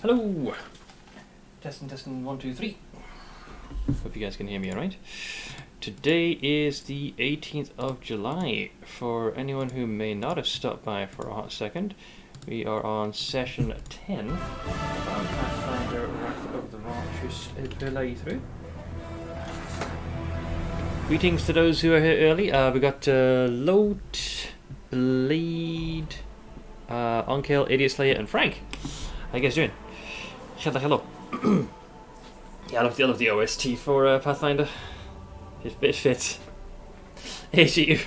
Hello! Testing, 1, 2, 3. Hope you guys can hear me alright. Today is the 18th of July. For anyone who may not have stopped by for a hot second, we are on session 10 of Pathfinder Wrath of the Righteous playthrough. Greetings to those who are here early. We got Load, Bleed, Onkill, Idiot Slayer, and Frank. How you guys doing? Hello. Yeah, I love the OST for Pathfinder. It's a bit shit. Hey,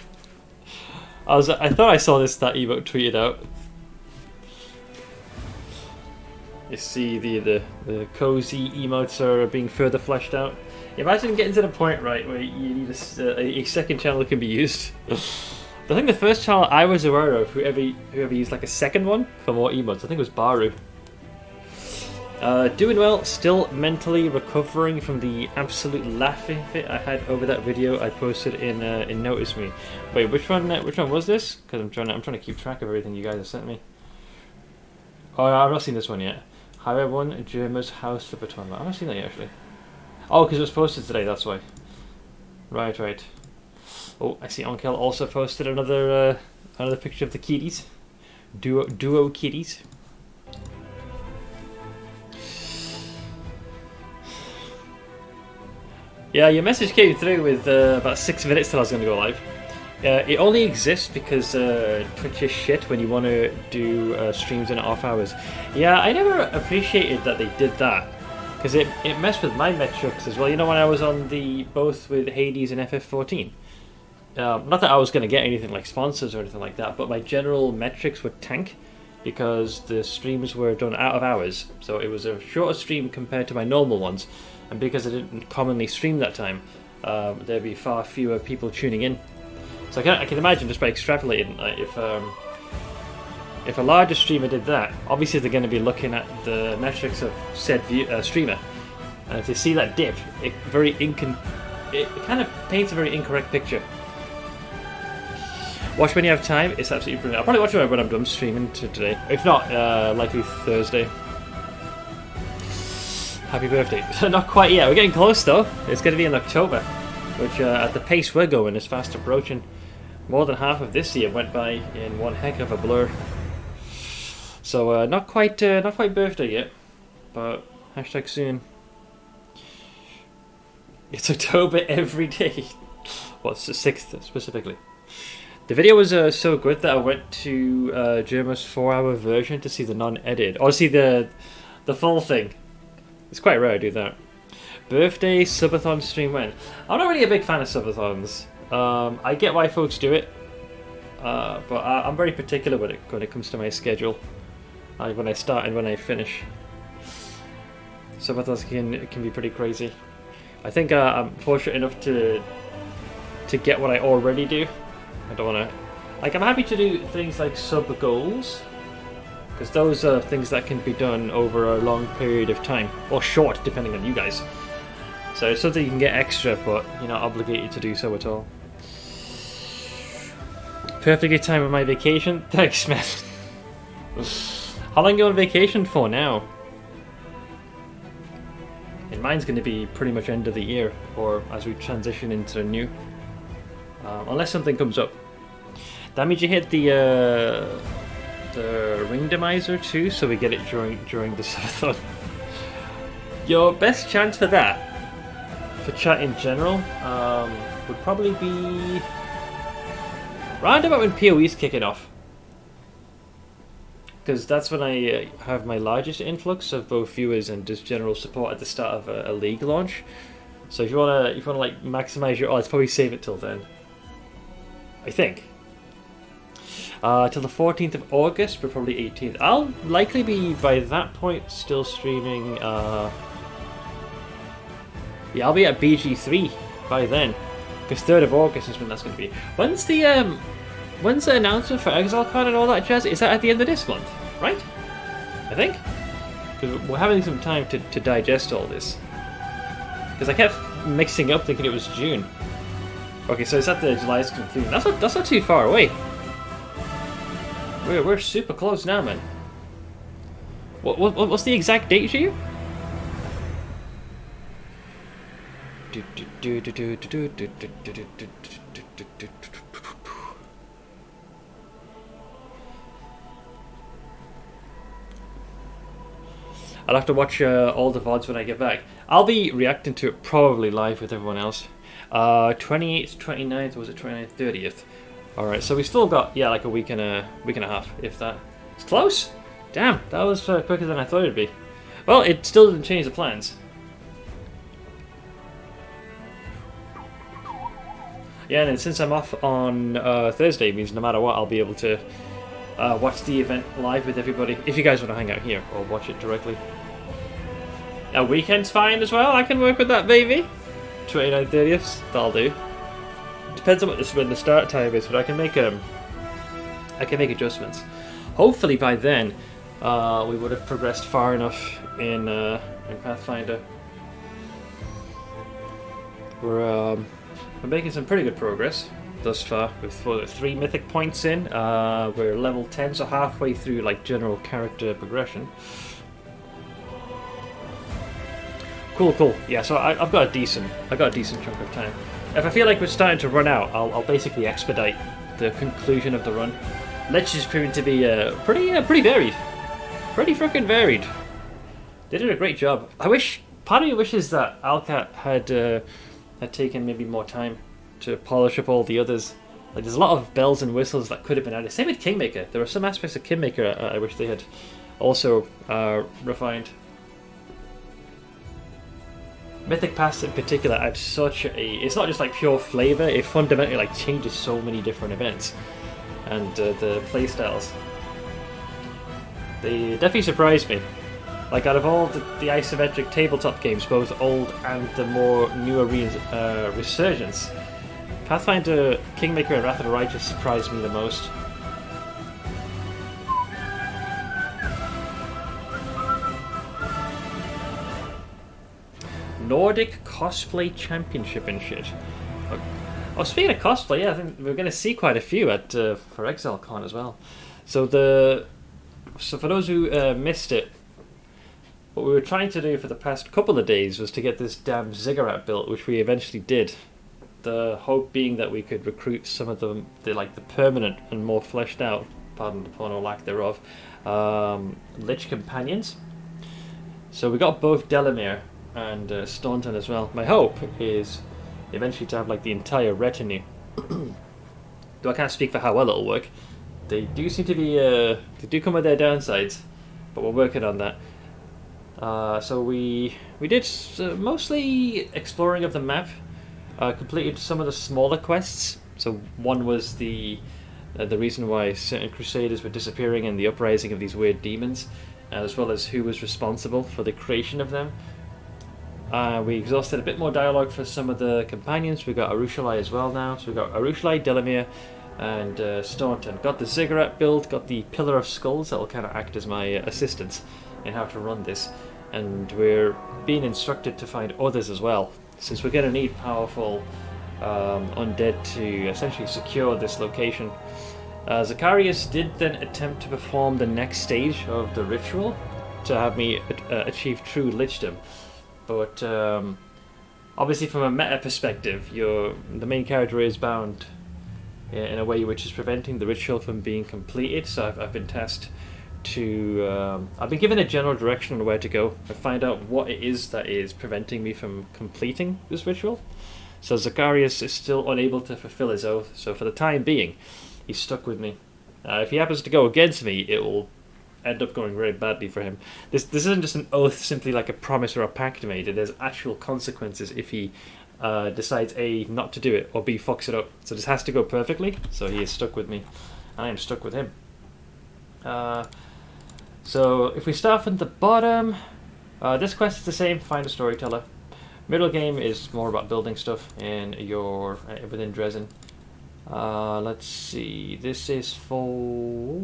I thought I saw that emote tweeted out. You see the cozy emotes are being further fleshed out. Imagine getting to the point, right, where you need a second channel that can be used. I think the first channel I was aware of, whoever used like a second one for more emotes, I think it was Baru. Doing well, still mentally recovering from the absolute laughing fit I had over that video I posted in Notice Me. Wait, which one was this? Because I'm trying to keep track of everything you guys have sent me. Oh, I've not seen this one yet. How everyone Germa's House for Baton. I've not seen that yet actually. Oh, because it was posted today, that's why. Right. Oh, I see Onkel also posted another picture of the kitties. Duo kitties. Yeah, your message came through with about 6 minutes till I was going to go live. It only exists because Twitch is shit when you want to do streams in off hours. Yeah, I never appreciated that they did that. Because it messed with my metrics as well. You know, when I was on both with Hades and FF14. Not that I was going to get anything like sponsors or anything like that, but my general metrics would tank because the streams were done out of hours. So it was a shorter stream compared to my normal ones. And because I didn't commonly stream that time, there'd be far fewer people tuning in. So I can imagine just by extrapolating, like if a larger streamer did that, obviously they're going to be looking at the metrics of said streamer, and if they see that dip, it kind of paints a very incorrect picture. Watch when you have time. It's absolutely brilliant. I'll probably watch it when I'm done streaming today. If not, likely Thursday. Happy birthday. Not quite yet. We're getting close though. It's going to be in October, which at the pace we're going is fast approaching. More than half of this year went by in one heck of a blur. So not quite birthday yet, but hashtag soon. It's October every day. What's the 6th specifically? The video was so good that I went to Germa's 4-hour version to see the non-edited, or see the full thing. It's quite rare to do that. Birthday subathon stream when? I'm not really a big fan of subathons. I get why folks do it, but I'm very particular when it comes to my schedule. When I start and when I finish. Subathons can be pretty crazy. I think I'm fortunate enough to get what I already do. I don't want to... Like, I'm happy to do things like sub goals, because those are things that can be done over a long period of time, or short, depending on you guys. So it's something you can get extra, but you're not obligated to do so at all. Perfectly time of my vacation. Thanks, man. How long are you on vacation for now? And mine's going to be pretty much end of the year, or as we transition into the new. Unless something comes up. That means you hit the ring demiser too, so we get it during the subathon. Your best chance for that, for chat in general, would probably be round about when PoE's kicking off, because that's when I have my largest influx of both viewers and just general support at the start of a league launch. So if you wanna like maximize your odds, probably save it till then. I think. Till the 14th of August, but probably 18th. I'll likely be, by that point, still streaming... yeah, I'll be at BG3 by then. Because 3rd of August is when that's going to be. When's the announcement for ExileCon and all that jazz? Is that at the end of this month? Right? I think? Because we're having some time to digest all this. Because I kept mixing up thinking it was June. Okay, so it's at the July's conclusion. That's not too far away. We're super close now, man. What's the exact date, Hugh? I'll have to watch all the VODs when I get back. I'll be reacting to it probably live with everyone else. 28th, 29th, was it 29th, 30th? Alright, so we still got, yeah, like a week and a half, if that. It's close! Damn, that was quicker than I thought it'd be. Well, it still didn't change the plans. Yeah, and since I'm off on Thursday, it means no matter what, I'll be able to watch the event live with everybody. If you guys want to hang out here, or watch it directly. A weekend's fine as well, I can work with that, baby. 29th, 30th, that'll do. Depends on when the start time is, but I can make adjustments. Hopefully by then, we would have progressed far enough in Pathfinder. We're making some pretty good progress thus far. With 3 mythic points in, we're level 10, so halfway through like general character progression. Cool. Yeah, so I've got a decent chunk of time. If I feel like we're starting to run out, I'll basically expedite the conclusion of the run. Lich is proving to be pretty varied, pretty freaking varied. They did a great job. Part of me wishes that Alcat had taken maybe more time to polish up all the others. Like there's a lot of bells and whistles that could have been added. Same with Kingmaker. There were some aspects of Kingmaker I wish they had also refined. Mythic Pass in particular adds such a... It's not just like pure flavor, it fundamentally like changes so many different events. And the playstyles. They definitely surprised me. Like out of all the isometric tabletop games, both old and the more newer resurgence, Pathfinder, Kingmaker and Wrath of the Righteous surprised me the most. Nordic Cosplay Championship and shit. Oh, speaking of cosplay, yeah, I think we're going to see quite a few at for ExileCon as well. So for those who missed it, what we were trying to do for the past couple of days was to get this damn ziggurat built, which we eventually did. The hope being that we could recruit some of the permanent and more fleshed out, pardon the pun or lack thereof, Lich companions. So we got both Delamere and Staunton as well. My hope is eventually to have like the entire retinue. Though I can't speak for how well it'll work. They do seem to be they do come with their downsides, but we're working on that. So we did mostly exploring of the map. Completed some of the smaller quests. So one was the reason why certain crusaders were disappearing and the uprising of these weird demons, as well as who was responsible for the creation of them. We exhausted a bit more dialogue for some of the companions. We got Arushalai as well now. So we got Arushalai, Delamere, and Staunton. Got the ziggurat build, got the Pillar of Skulls that will kind of act as my assistants in how to run this. And we're being instructed to find others as well, since we're going to need powerful undead to essentially secure this location. Zacharias did then attempt to perform the next stage of the ritual to have me achieve true lichdom. But obviously from a meta perspective, the main character is bound in a way which is preventing the ritual from being completed. So I've been tasked to... I've been given a general direction on where to go and find out what it is that is preventing me from completing this ritual. So Zacharias is still unable to fulfill his oath, so for the time being, he's stuck with me. If he happens to go against me, it will end up going very badly for him. This isn't just an oath, simply like a promise or a pact made. There's actual consequences if he decides A, not to do it, or B, fucks it up. So this has to go perfectly, so he is stuck with me. I am stuck with him. So if we start from the bottom, this quest is the same, find a storyteller. Middle game is more about building stuff in within Dresden. Let's see, this is for...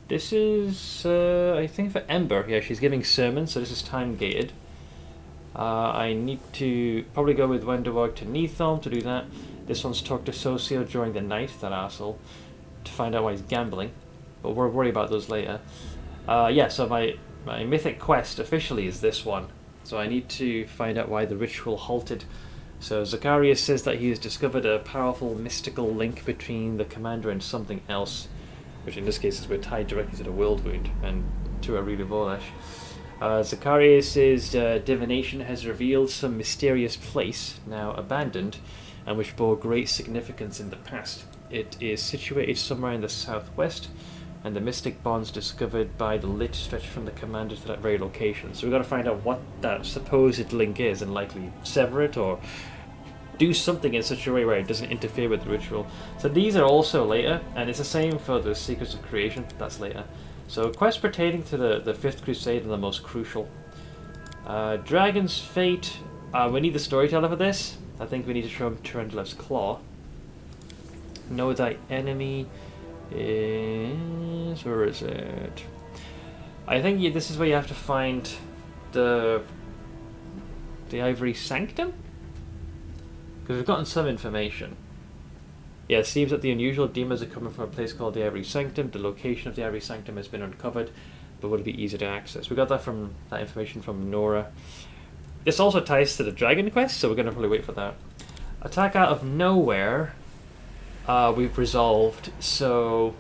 This is, I think for Ember. Yeah, she's giving sermons, so this is time gated. I need to probably go with Wenderwog to Neathom to do that. This one's talk to Socio during the night, that asshole, to find out why he's gambling. But we'll worry about those later. Yeah, so my mythic quest officially is this one. So I need to find out why the ritual halted. So Zacharias says that he has discovered a powerful mystical link between the commander and something else, which in this case is we're tied directly to the world wound and to a Rita Volesh. Zacharias' divination has revealed some mysterious place, now abandoned, and which bore great significance in the past. It is situated somewhere in the southwest, and the mystic bonds discovered by the Lich stretch from the commander to that very location. So we've got to find out what that supposed link is and likely sever it or do something in such a way where it doesn't interfere with the ritual. So these are also later, and it's the same for the Secrets of Creation, that's later. So quests pertaining to the Fifth Crusade are the most crucial. Dragon's Fate, we need the storyteller for this. I think we need to show him Tarantula's Claw. Know thy enemy is... where is it? I think this is where you have to find the Ivory Sanctum? Because we've gotten some information. Yeah, it seems that the unusual demons are coming from a place called the Ivory Sanctum. The location of the Ivory Sanctum has been uncovered, but would it be easy to access? We got that information from Nora. This also ties to the Dragon Quest, so we're going to probably wait for that. Attack out of nowhere. We've resolved. So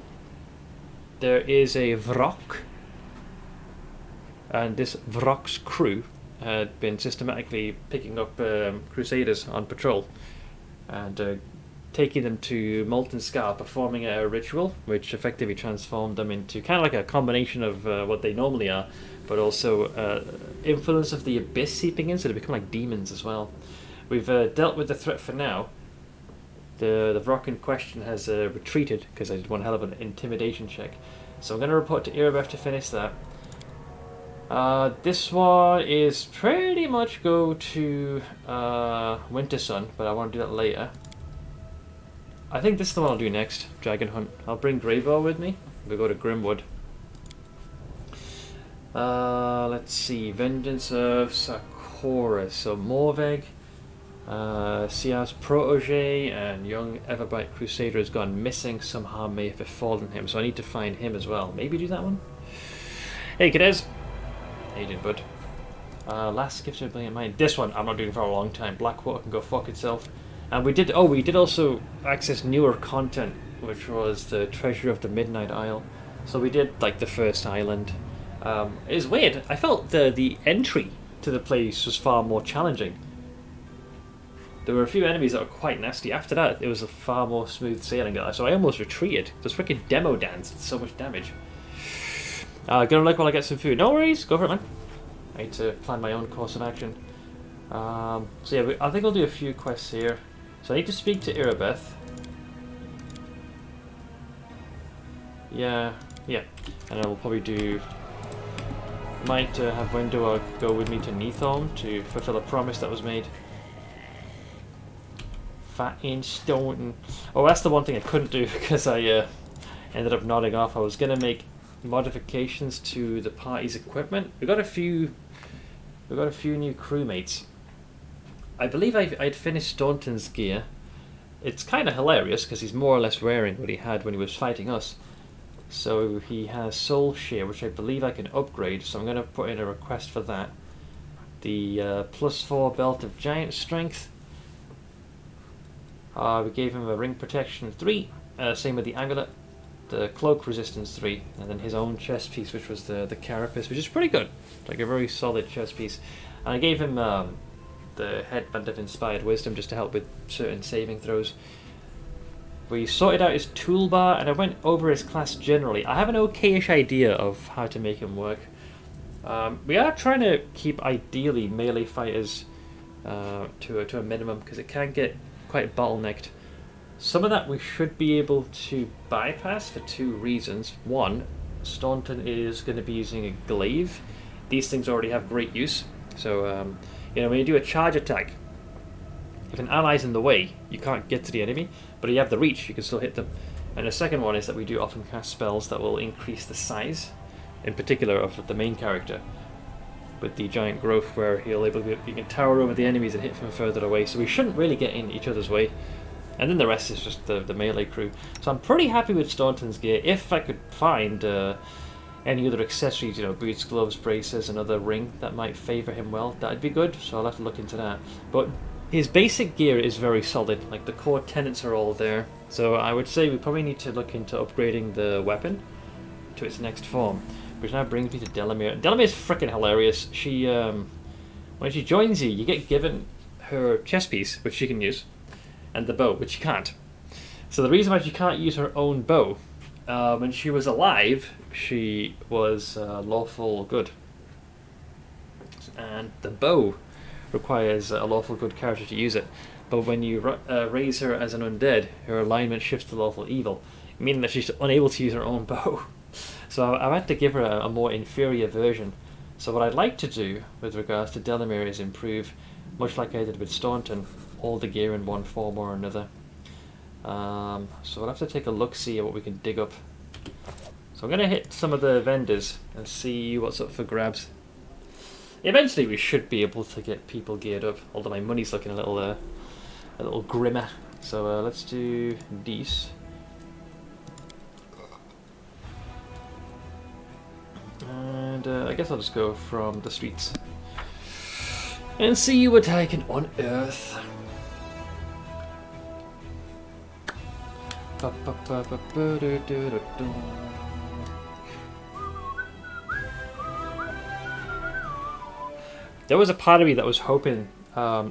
there is a Vrok, and this Vrok's crew had been systematically picking up Crusaders on patrol and taking them to Molten Scar, performing a ritual which effectively transformed them into kind of like a combination of what they normally are, but also influence of the Abyss seeping in, so they become like demons as well. We've dealt with the threat for now. The Vrok in question has retreated because I did one hell of an intimidation check. So I'm going to report to Erebeth to finish that. This one is pretty much go to Winter Sun, but I want to do that later. I think this is the one I'll do next, Dragon Hunt. I'll bring Greybow with me. We'll go to Grimwood. Let's see, Vengeance of Sakura. So Morveg, Sia's protege and young Everbright Crusader has gone missing. Some harm may have befallen him, so I need to find him as well. Maybe do that one? Hey, kiddos. How you doing, bud? Last gift of a brilliant mind. This one I'm not doing for a long time. Blackwater can go fuck itself. And we did also access newer content, which was the Treasure of the Midnight Isle. So we did like the first island. It was weird. I felt the entry to the place was far more challenging. There were a few enemies that were quite nasty. After that, it was a far more smooth sailing. So I almost retreated. This freaking demo dance did so much damage. Gonna look while I get some food. No worries, go for it, man. I need to plan my own course of action. So yeah, I think I'll do a few quests here. So I need to speak to Erebeth. Yeah. And I will probably do... might have Wendoa go with me to Neathom to fulfill a promise that was made. Fat in Stone. Oh, that's the one thing I couldn't do because I ended up nodding off. I was going to make modifications to the party's equipment. We got a few new crewmates. I believe I'd finished Staunton's gear. It's kind of hilarious because he's more or less wearing what he had when he was fighting us. So he has Soul Share, which I believe I can upgrade, so I'm going to put in a request for that. The +4 Belt of Giant Strength. We gave him a Ring Protection 3, same with the Amulet. The Cloak Resistance 3, and then his own chest piece, which was the Carapace, which is pretty good. Like a very solid chest piece. And I gave him the Headband of Inspired Wisdom just to help with certain saving throws. We sorted out his toolbar and I went over his class generally. I have an okayish idea of how to make him work. We are trying to keep ideally melee fighters to a minimum because it can get quite bottlenecked. Some of that we should be able to bypass for two reasons. One, Staunton is going to be using a glaive. These things already have great use. So, when you do a charge attack, if an ally's in the way, you can't get to the enemy, but if you have the reach, you can still hit them. And the second one is that we do often cast spells that will increase the size, in particular of the main character. with the giant growth, where he can tower over the enemies and hit from further away. So we shouldn't really get in each other's way. And then the rest is just the melee crew. So I'm pretty happy with Staunton's gear. If I could find any other accessories, boots, gloves, braces, another ring that might favour him well, that'd be good. So I'll have to look into that. But his basic gear is very solid. Like, the core tenets are all there. So I would say we probably need to look into upgrading the weapon to its next form. Which now brings me to Delamere. Delamere's freaking hilarious. She, when she joins you, you get given her chest piece, which she can use, and the bow, which she can't. So the reason why she can't use her own bow, when she was alive, she was lawful good. And the bow requires a lawful good character to use it. But when you raise her as an undead, her alignment shifts to lawful evil, meaning that she's unable to use her own bow. So I've had to give her a more inferior version. So what I'd like to do with regards to Delamere is improve, much like I did with Staunton, all the gear in one form or another. So I'll have to take a look-see at what we can dig up. So I'm going to hit some of the vendors and see what's up for grabs. Eventually we should be able to get people geared up, although my money's looking a little grimmer. So let's do these. And I guess I'll just go from the streets and see what I can unearth. There was a part of me that was hoping,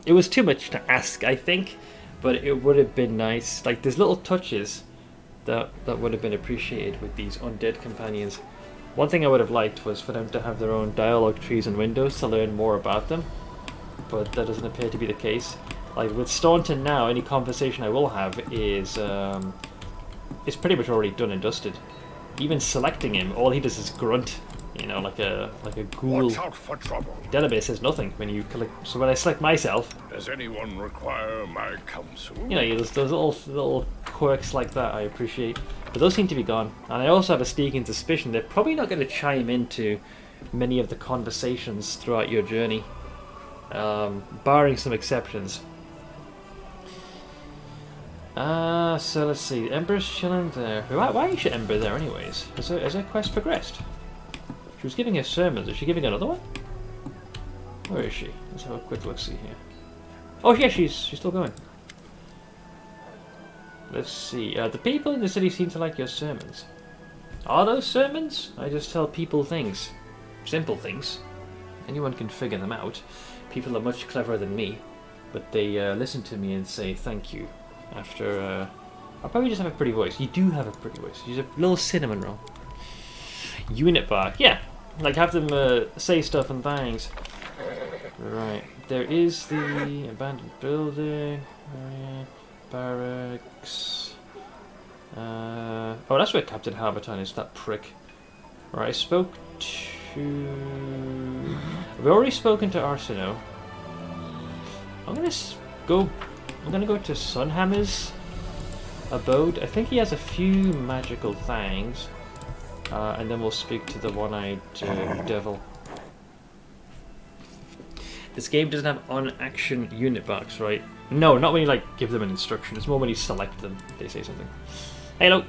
it was too much to ask, I think, but it would have been nice. Like, there's little touches that would have been appreciated with these undead companions. One thing I would have liked was for them to have their own dialogue trees and windows to learn more about them, but that doesn't appear to be the case. Like with Staunton now, any conversation I will have is pretty much already done and dusted. Even selecting him, all he does is grunt, like a ghoul. Watch out for trouble. Database says nothing when you click. So when I select myself, Does anyone require my counsel? there's those little quirks like that I appreciate, but those seem to be gone. And I also have a sneaking suspicion they're probably not going to chime into many of the conversations throughout your journey, barring some exceptions. So let's see. Ember's chilling there. Why is Ember there, anyways? Has her quest progressed? She was giving her sermons. Is she giving another one? Where is she? Let's have a quick look. See here. Oh yeah, she's still going. Let's see. The people in the city seem to like your sermons. Are those sermons? I just tell people things, simple things. Anyone can figure them out. People are much cleverer than me, but they listen to me and say thank you. After, I'll probably just have a pretty voice. You do have a pretty voice. Use a little cinnamon roll. Unit bark, yeah. Like have them say stuff and things. Right, there is the abandoned building, barracks. Oh, that's where Captain Harberton is. That prick. Right, I spoke to. I've already spoken to Arsino. I'm gonna go to Sunhammer's abode. I think he has a few magical things. And then we'll speak to the one-eyed devil. This game doesn't have on-action unit barks, right? No, not when you give them an instruction. It's more when you select them. They say something. Hello.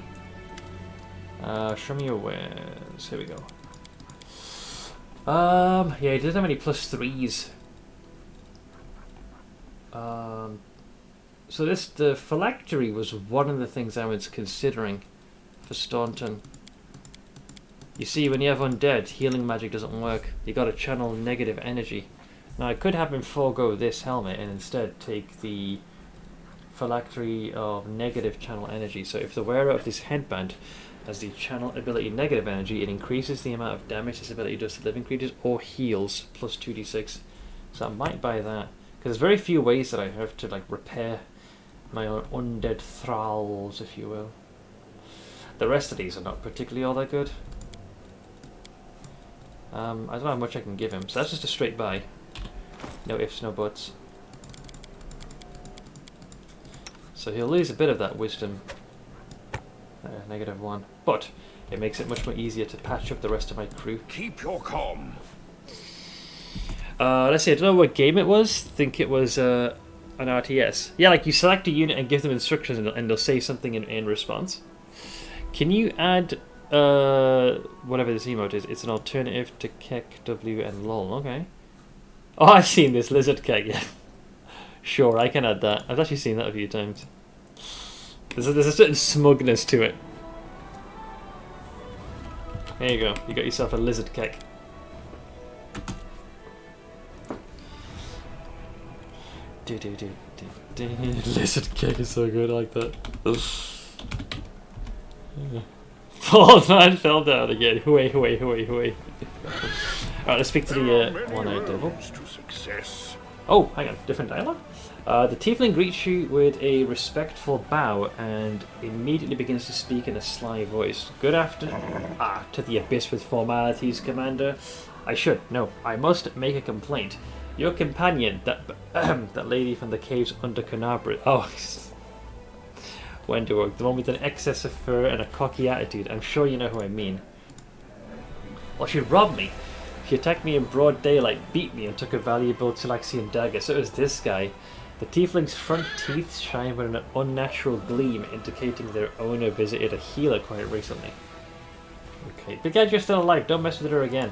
Show me your wares. Here we go. Yeah, he doesn't have any +3s. So the phylactery was one of the things I was considering for Staunton. You see, when you have undead, healing magic doesn't work. You gotta channel negative energy. Now I could have him forego this helmet and instead take the phylactery of negative channel energy. So if the wearer of this headband has the channel ability negative energy, it increases the amount of damage this ability does to living creatures or heals plus 2d6. So I might buy that. Because there's very few ways that I have to repair my own undead thralls, if you will. The rest of these are not particularly all that good. I don't know how much I can give him, so that's just a straight buy. No ifs, no buts. So he'll lose a bit of that wisdom, -1, but it makes it much more easier to patch up the rest of my crew. Keep your calm. Let's see, I don't know what game it was. I think it was an RTS. Yeah, like you select a unit and give them instructions and they'll say something in response. Can you add whatever this emote is? It's an alternative to Kek, W, and LOL. Okay. Oh, I've seen this lizard Kek, yeah. Sure, I can add that. I've actually seen that a few times. There's a certain smugness to it. There you go. You got yourself a lizard Kek. Lizard Kek is so good, I like that. Fallen man fell down again. Hooey, hooey, hooey, hooey. Alright, let's speak to the one-eyed devil. Oh, hang on, different dialogue? The tiefling greets you with a respectful bow and immediately begins to speak in a sly voice. Good afternoon. To the abyss with formalities, Commander. I must make a complaint. Your companion, that lady from the caves under Canabria. Oh, Wenderwork, the one with an excess of fur and a cocky attitude. I'm sure you know who I mean. Well, she robbed me. She attacked me in broad daylight, beat me, and took a valuable Talaxian dagger. So it was this guy. The tiefling's front teeth shine with an unnatural gleam, indicating their owner visited a healer quite recently. Okay, but guys, you're still alive. Don't mess with her again.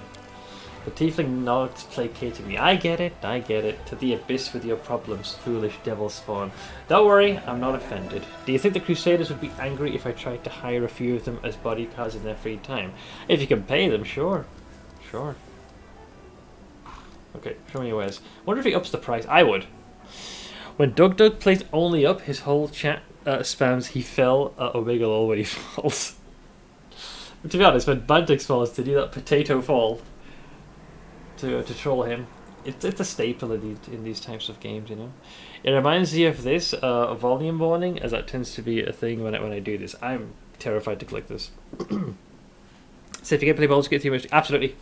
The tiefling nods, placating me. I get it. To the abyss with your problems, foolish devil spawn. Don't worry, I'm not offended. Do you think the Crusaders would be angry if I tried to hire a few of them as bodyguards in their free time? If you can pay them, sure. Sure. Okay, show me your wares. Wonder if he ups the price. I would. When Doug plays only up, his whole chat spams he fell at Omega Lol when he falls. But to be honest, when Bantix falls, to do that potato fall to troll him, it's a staple in these types of games, you know. It reminds me of this volume warning, as that tends to be a thing when I do this. I'm terrified to click this. So if you can play Baldur's Gate 3, absolutely.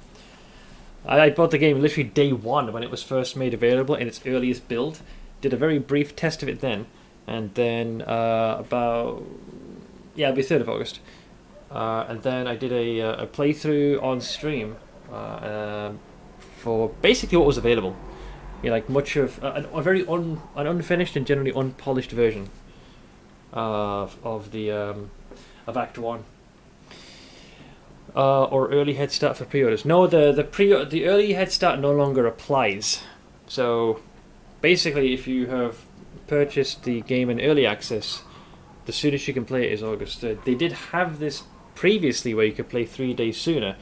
I bought the game literally day one when it was first made available in its earliest build. Did a very brief test of it then, and then it'll be 3rd of August, and then I did a playthrough on stream for basically what was available. Like much of an unfinished and generally unpolished version of Act 1. Or early head start for pre-orders. No, the early head start no longer applies. So basically, if you have purchased the game in early access, the soonest you can play it is August 3rd. They did have this previously where you could play 3 days sooner,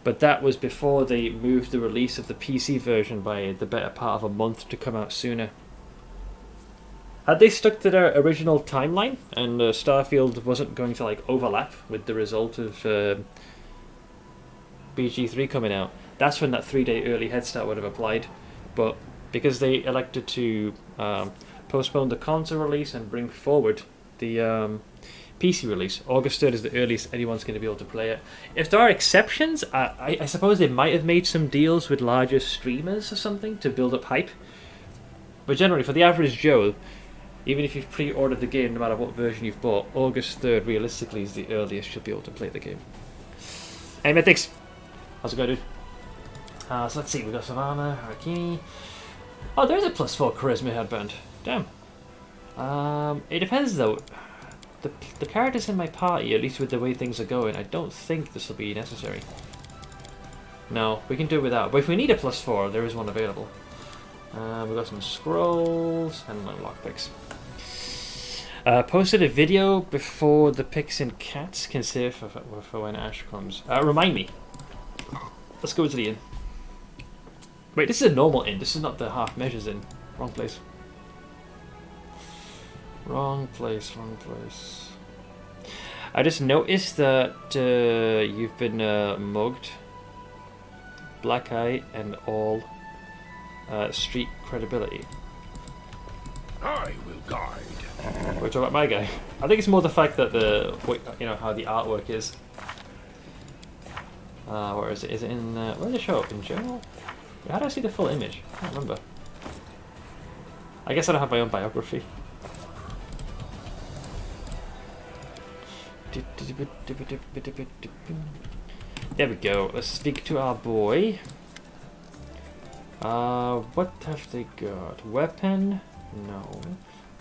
but that was before they moved the release of the PC version by the better part of a month to come out sooner. Had they stuck to their original timeline and Starfield wasn't going to overlap with the result of BG3 coming out, that's when that 3-day early head start would have applied. But because they elected to postpone the console release and bring forward the PC release, August 3rd is the earliest anyone's going to be able to play it. If there are exceptions, I suppose they might have made some deals with larger streamers or something to build up hype. But generally, for the average Joe, even if you've pre-ordered the game, no matter what version you've bought, August 3rd realistically is the earliest you'll be able to play the game. Hey Mythics! How's it going, dude? So let's see, we've got some armor, Harakini. Oh, there's a +4 charisma headband. Damn. It depends though. The characters in my party, at least with the way things are going, I don't think this will be necessary. No, we can do it without. But if we need a +4, there is one available. We've got some scrolls and lockpicks. Posted a video before the picks and cats can save for when Ash comes. Remind me. Let's go to the inn. Wait, this is a normal inn. This is not the half measures inn. Wrong place. Wrong place. I just noticed that you've been mugged. Black eye and all street credibility. I will guide. We're talking about my guy. I think it's more the fact that how the artwork is. Where is it? Is it in? Where did it show up? In general? How do I see the full image? I can't remember. I guess I don't have my own biography. There we go. Let's speak to our boy. What have they got? Weapon? No.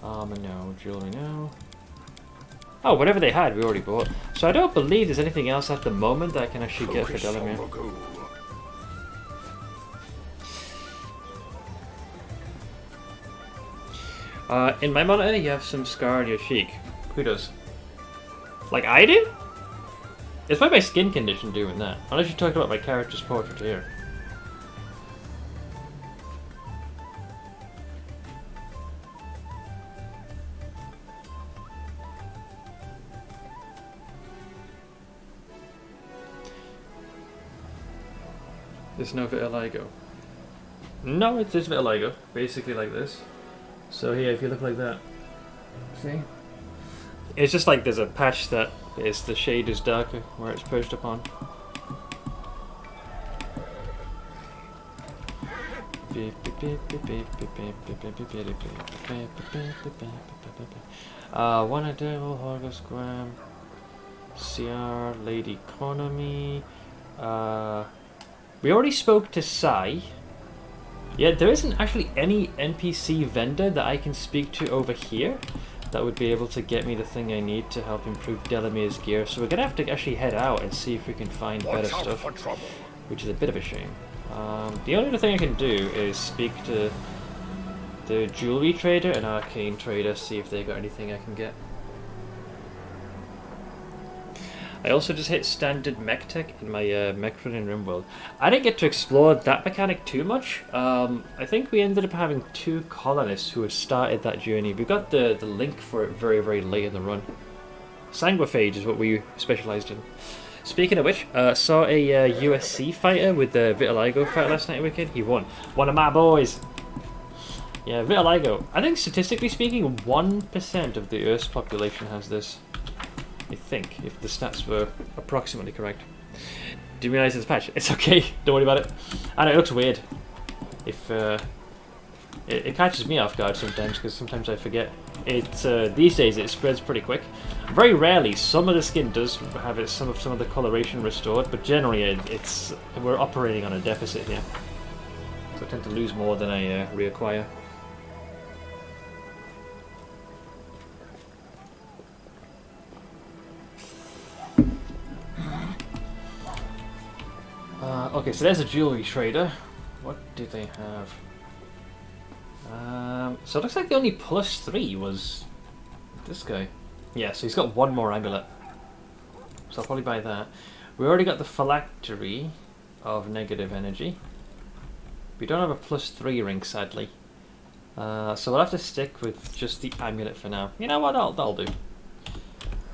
Armor? No. Jewelry? No. Oh, whatever they had, we already bought. So I don't believe there's anything else at the moment that I can actually get for Delamere. In my monitor, you have some scar on your cheek. Who does? Like I do? It's probably my skin condition doing that. Unless you're talking about my character's portrait here. There's no vitiligo. No, it's just vitiligo. Basically like this. So here, if you look like that, see? It's just like there's a patch that is the shade is darker where it's pushed upon. Wanna devil, Horgosgram, CR, Lady Economy. We already spoke to Sai. Yeah, there isn't actually any NPC vendor that I can speak to over here that would be able to get me the thing I need to help improve Delamere's gear. So we're going to have to actually head out and see if we can find better stuff, which is a bit of a shame. The only other thing I can do is speak to the jewelry trader and arcane trader, see if they got anything I can get. I also just hit standard mech tech in my mech run in RimWorld. I didn't get to explore that mechanic too much. I think we ended up having 2 colonists who had started that journey. We got the link for it very, very late in the run. Sanguiphage is what we specialised in. Speaking of which, saw a USC fighter with the Vitiligo fight last night, Wicked. He won. One of my boys! Yeah, Vitiligo. I think statistically speaking, 1% of the Earth's population has this. I think, if the stats were approximately correct. Didn't realise it's a patch. It's okay, don't worry about it. I know, it looks weird. If it catches me off guard sometimes, because sometimes I forget. These days it spreads pretty quick. Very rarely, some of the skin does have some of the coloration restored, but generally we're operating on a deficit here. So I tend to lose more than I reacquire. Okay, so there's a jewelry trader. What do they have? So it looks like the only +3 was this guy. Yeah, so he's got 1 more amulet. So I'll probably buy that. We already got the phylactery of negative energy. We don't have a +3 ring, sadly. So we'll have to stick with just the amulet for now. You know what? That'll do.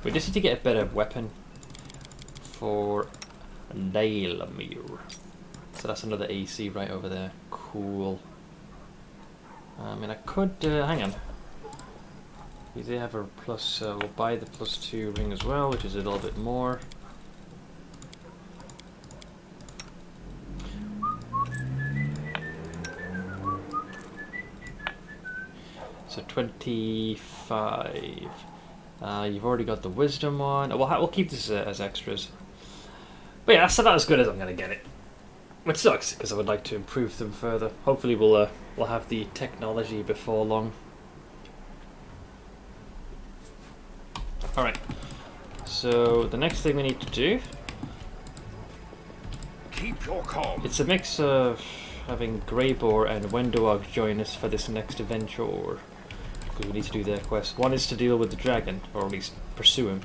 We just need to get a better weapon for Delamere. So that's another AC right over there. Cool. I mean, I could hang on. We do have a plus. We'll buy the +2 ring as well, which is a little bit more. So 25. You've already got the wisdom one. We'll keep this as extras. But yeah, that's about as good as I'm gonna get it. Which sucks, because I would like to improve them further. Hopefully we'll have the technology before long. Alright. So the next thing we need to do... Keep your calm. It's a mix of having Greyboar and Wendoog join us for this next adventure. Because we need to do their quest. One is to deal with the dragon, or at least pursue him.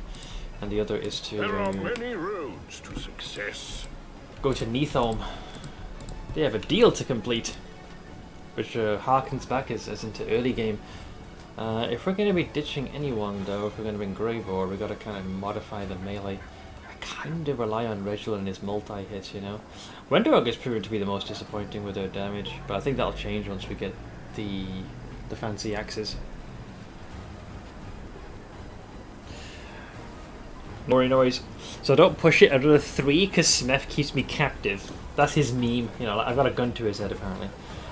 And the other is to... There are many roads to success. Go to Nethome. They have a deal to complete, which harkens back as into early game. If we're going to be ditching anyone, though, if we're going to bring Greyboar, we've got to kind of modify the melee. I kind of rely on Reginald and his multi-hits, you know. Wendoog is proven to be the most disappointing with their damage, but I think that'll change once we get the fancy axes. More noise. So don't push it another 3 because Smeth keeps me captive. That's his meme. You know, I've got a gun to his head apparently.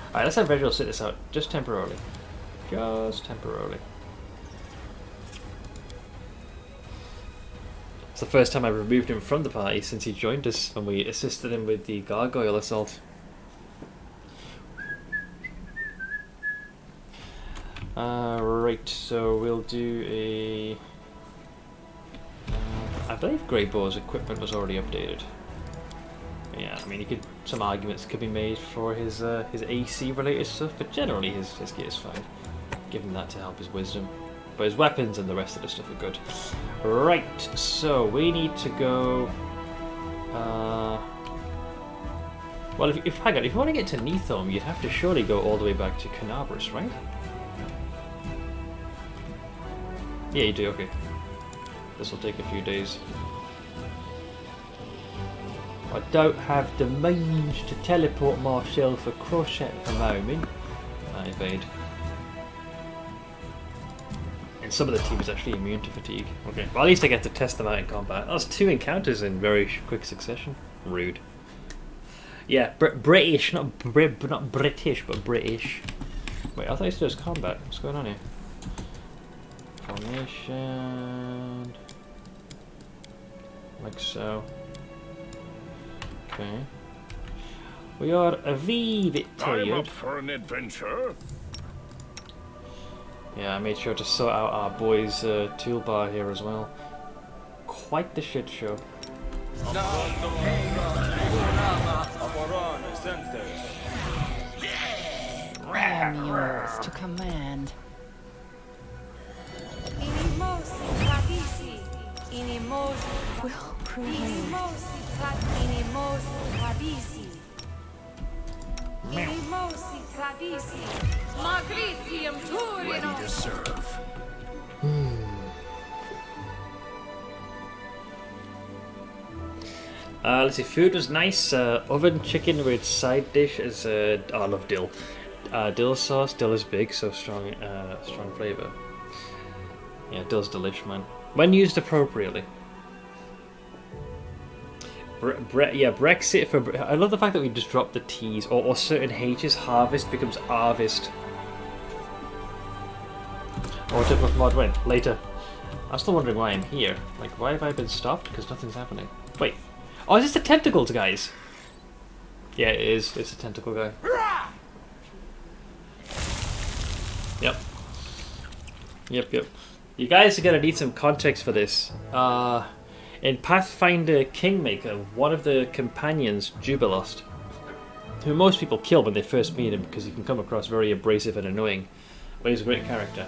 Alright, let's have Reginald sit this out. Just temporarily. Just temporarily. It's the first time I've removed him from the party since he joined us when we assisted him with the gargoyle assault. Right, so we'll do a... I believe Greybow's equipment was already updated. Yeah, I mean, some arguments could be made for his AC related stuff, but generally his gear is fine. Give him that to help his wisdom. But his weapons and the rest of the stuff are good. Right, so we need to go... well, hang on, if you want to get to Nethome, you'd have to surely go all the way back to Canabras, right? Yeah, you do, okay. This will take a few days. I don't have the means to teleport myself across at the moment. I evade. And some of the team is actually immune to fatigue. Okay, well, at least I get to test them out in combat. That's 2 encounters in very quick succession. Rude. Yeah, British, not British, but British. Wait, I thought it was combat. What's going on here? Formation. Like so. Okay. We are a wee bit tired. I'm up for an adventure. Yeah, I made sure to sort out our boys' toolbar here as well. Quite the shit show. I am yours to command. Will prevail. Ready to serve. Let's see, food was nice. Oven chicken with side dish is oh, I love dill. Dill sauce. Dill is big, so strong, strong flavor. Yeah, dill's delish, man. When used appropriately. Yeah, Brexit for. I love the fact that we just dropped the T's or certain H's. Harvest becomes harvest. Or typical mod win later. I'm still wondering why I'm here. Like, why have I been stopped? Because nothing's happening. Wait. Oh, is this the tentacles, guys? Yeah, it is. It's a tentacle guy. Yep. Yep. You guys are gonna need some context for this. In Pathfinder Kingmaker, one of the companions, Jubilost, who most people kill when they first meet him because he can come across very abrasive and annoying, but he's a great character.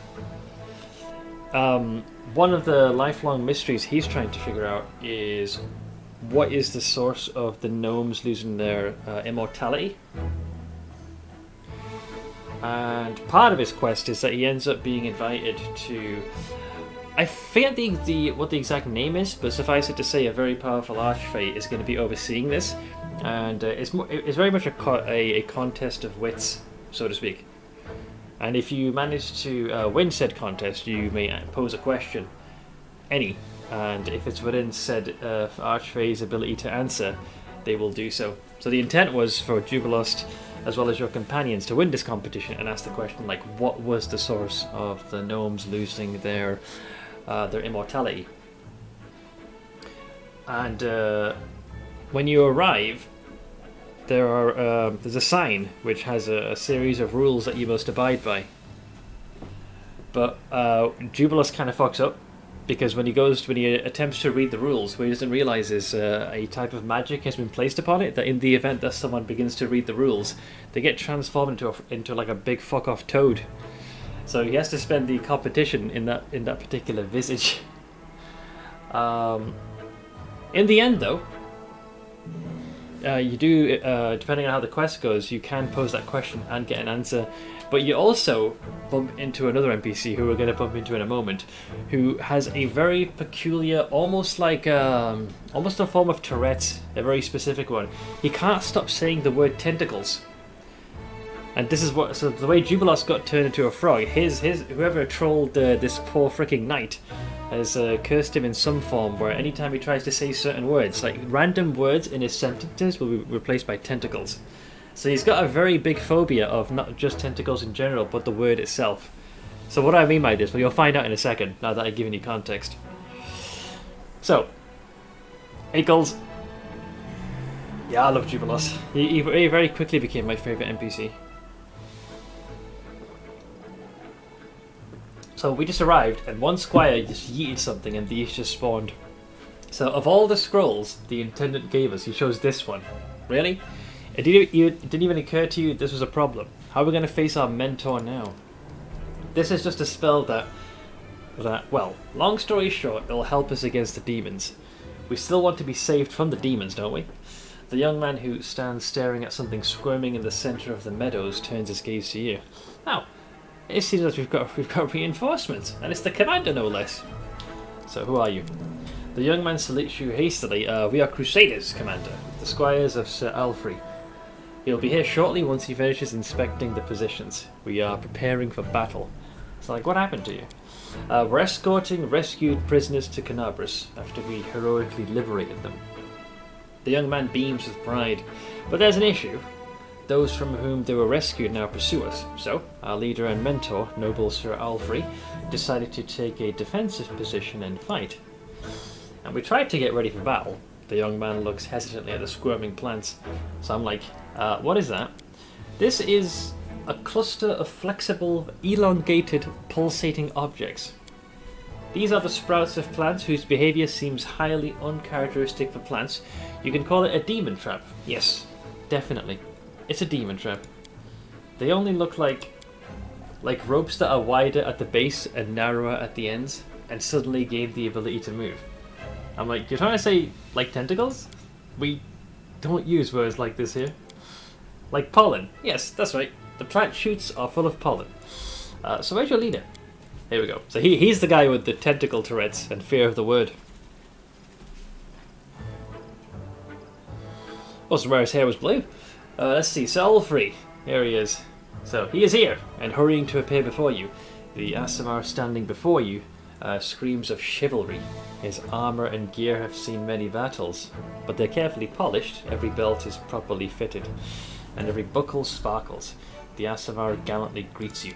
One of the lifelong mysteries he's trying to figure out is what is the source of the gnomes losing their immortality. And part of his quest is that he ends up being invited to... I forget what the exact name is, but suffice it to say, a very powerful archfey is going to be overseeing this, and it's very much a contest of wits, so to speak. And if you manage to win said contest, you may pose a question, any, and if it's within said archfey's ability to answer, they will do so. So the intent was for Jubilost, as well as your companions, to win this competition and ask the question, like, what was the source of the gnomes losing their immortality? And when you arrive, there's a sign which has a series of rules that you must abide by. But Jubilost kind of fucks up, because when he attempts to read the rules, what he doesn't realize is a type of magic has been placed upon it, that in the event that someone begins to read the rules, they get transformed into like a big fuck off toad. So he has to spend the competition in that particular visage. In the end, though, you do, depending on how the quest goes, you can pose that question and get an answer. But you also bump into another NPC who we're going to bump into in a moment, who has a very peculiar, almost a form of Tourette's, a very specific one. He can't stop saying the word tentacles. And this is so the way Jubilost got turned into a frog, whoever trolled this poor freaking knight has cursed him in some form, where anytime he tries to say certain words, like random words in his sentences will be replaced by tentacles. So he's got a very big phobia of not just tentacles in general, but the word itself. So what do I mean by this? Well, you'll find out in a second, now that I've given you context. So, Eagles. Yeah, I love Jubilost. He very quickly became my favourite NPC. So we just arrived, and one squire just yeeted something, and these just spawned. So of all the scrolls the intendant gave us, he chose this one. Really? It didn't even occur to you this was a problem. How are we going to face our mentor now? This is just a spell that, well, long story short, it'll help us against the demons. We still want to be saved from the demons, don't we? The young man who stands staring at something squirming in the centre of the meadows turns his gaze to you. Now, it seems like we've got reinforcements, and it's the commander no less. So who are you? The young man salutes you hastily. We are Crusaders, Commander, the squires of Sir Alfred. He'll be here shortly once he finishes inspecting the positions. We are preparing for battle. It's like, what happened to you? We're escorting rescued prisoners to Canabras after we heroically liberated them. The young man beams with pride. But there's an issue. Those from whom they were rescued now pursue us. So, our leader and mentor, noble Sir Alfred, decided to take a defensive position and fight. And we tried to get ready for battle. The young man looks hesitantly at the squirming plants. So I'm like, what is that? This is a cluster of flexible, elongated, pulsating objects. These are the sprouts of plants whose behaviour seems highly uncharacteristic for plants. You can call it a demon trap. Yes, definitely. It's a demon trap. They only look like ropes that are wider at the base and narrower at the ends, and suddenly gain the ability to move. I'm like, you're trying to say, like tentacles? We don't use words like this here. Like pollen. Yes, that's right. The plant shoots are full of pollen. So where's your leader? Here we go. So he's the guy with the tentacle Tourette's and fear of the word. Wasn't where his hair was blue. Let's see, Sir Alfred. Here he is. So he is here, and hurrying to appear before you. The Aasimar standing before you screams of chivalry. His armour and gear have seen many battles, but they're carefully polished. Every belt is properly fitted, and every buckle sparkles. The Aasimar gallantly greets you.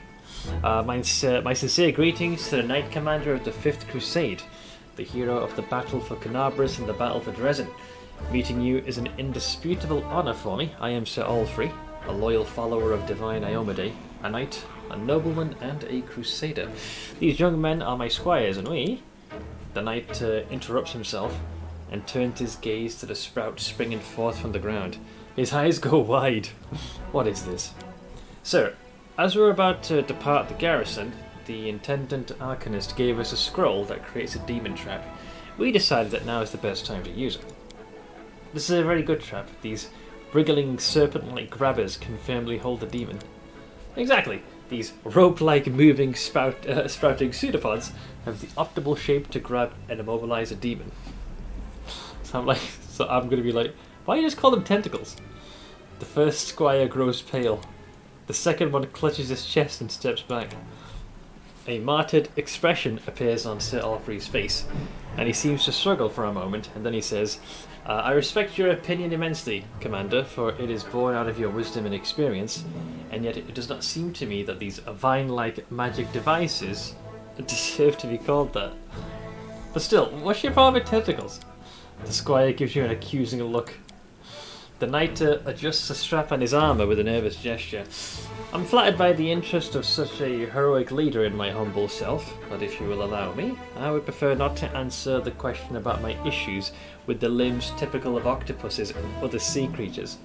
My sincere greetings to the Knight Commander of the 5th Crusade, the hero of the battle for Canabras and the battle for Dresden. Meeting you is an indisputable honour for me. I am Sir Alfred, a loyal follower of Divine Iomade, a knight, a nobleman, and a crusader. These young men are my squires, and we... The knight interrupts himself and turns his gaze to the sprout springing forth from the ground. His eyes go wide. What is this? Sir, as we're about to depart the garrison, the intendant arcanist gave us a scroll that creates a demon trap. We decided that now is the best time to use it. This is a very good trap. These wriggling serpent-like grabbers can firmly hold the demon. Exactly. These rope-like moving sprouting pseudopods have the optimal shape to grab and immobilize a demon. So I'm going to be like, why do you just call them tentacles? The first squire grows pale. The second one clutches his chest and steps back. A martyred expression appears on Sir Alfred's face, and he seems to struggle for a moment, and then he says, I respect your opinion immensely, Commander, for it is born out of your wisdom and experience, and yet it does not seem to me that these vine-like magic devices deserve to be called that. But still, what's your problem with tentacles? The squire gives you an accusing look. The knight adjusts a strap on his armour with a nervous gesture. I'm flattered by the interest of such a heroic leader in my humble self, but if you will allow me, I would prefer not to answer the question about my issues with the limbs typical of octopuses and other sea creatures.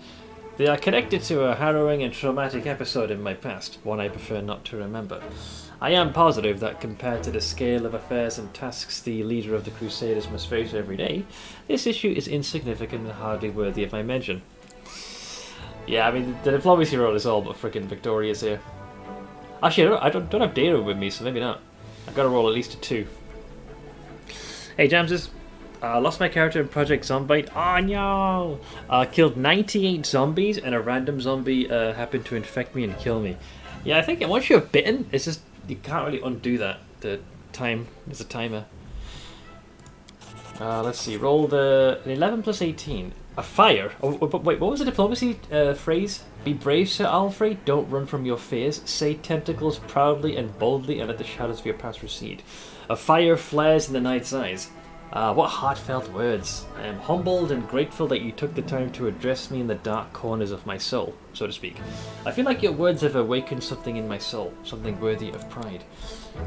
They are connected to a harrowing and traumatic episode in my past, one I prefer not to remember. I am positive that compared to the scale of affairs and tasks the leader of the Crusaders must face every day, this issue is insignificant and hardly worthy of my mention. Yeah, I mean, the diplomacy roll is all but freaking victorious here. Actually, I don't have data with me, so maybe not. I've got to roll at least a 2. Hey, Jamses. Lost my character in Project Zombite. Oh no! Killed 98 zombies, and a random zombie happened to infect me and kill me. Yeah, I think once you're bitten, it's just, you can't really undo that. The time, there's a timer. Let's see, roll an 11 plus 18. A fire? Oh, wait, what was the diplomacy phrase? Be brave, Sir Alfred, don't run from your fears. Say tentacles proudly and boldly and let the shadows of your past recede. A fire flares in the night's eyes. What heartfelt words. I am humbled and grateful that you took the time to address me in the dark corners of my soul, so to speak. I feel like your words have awakened something in my soul, something worthy of pride.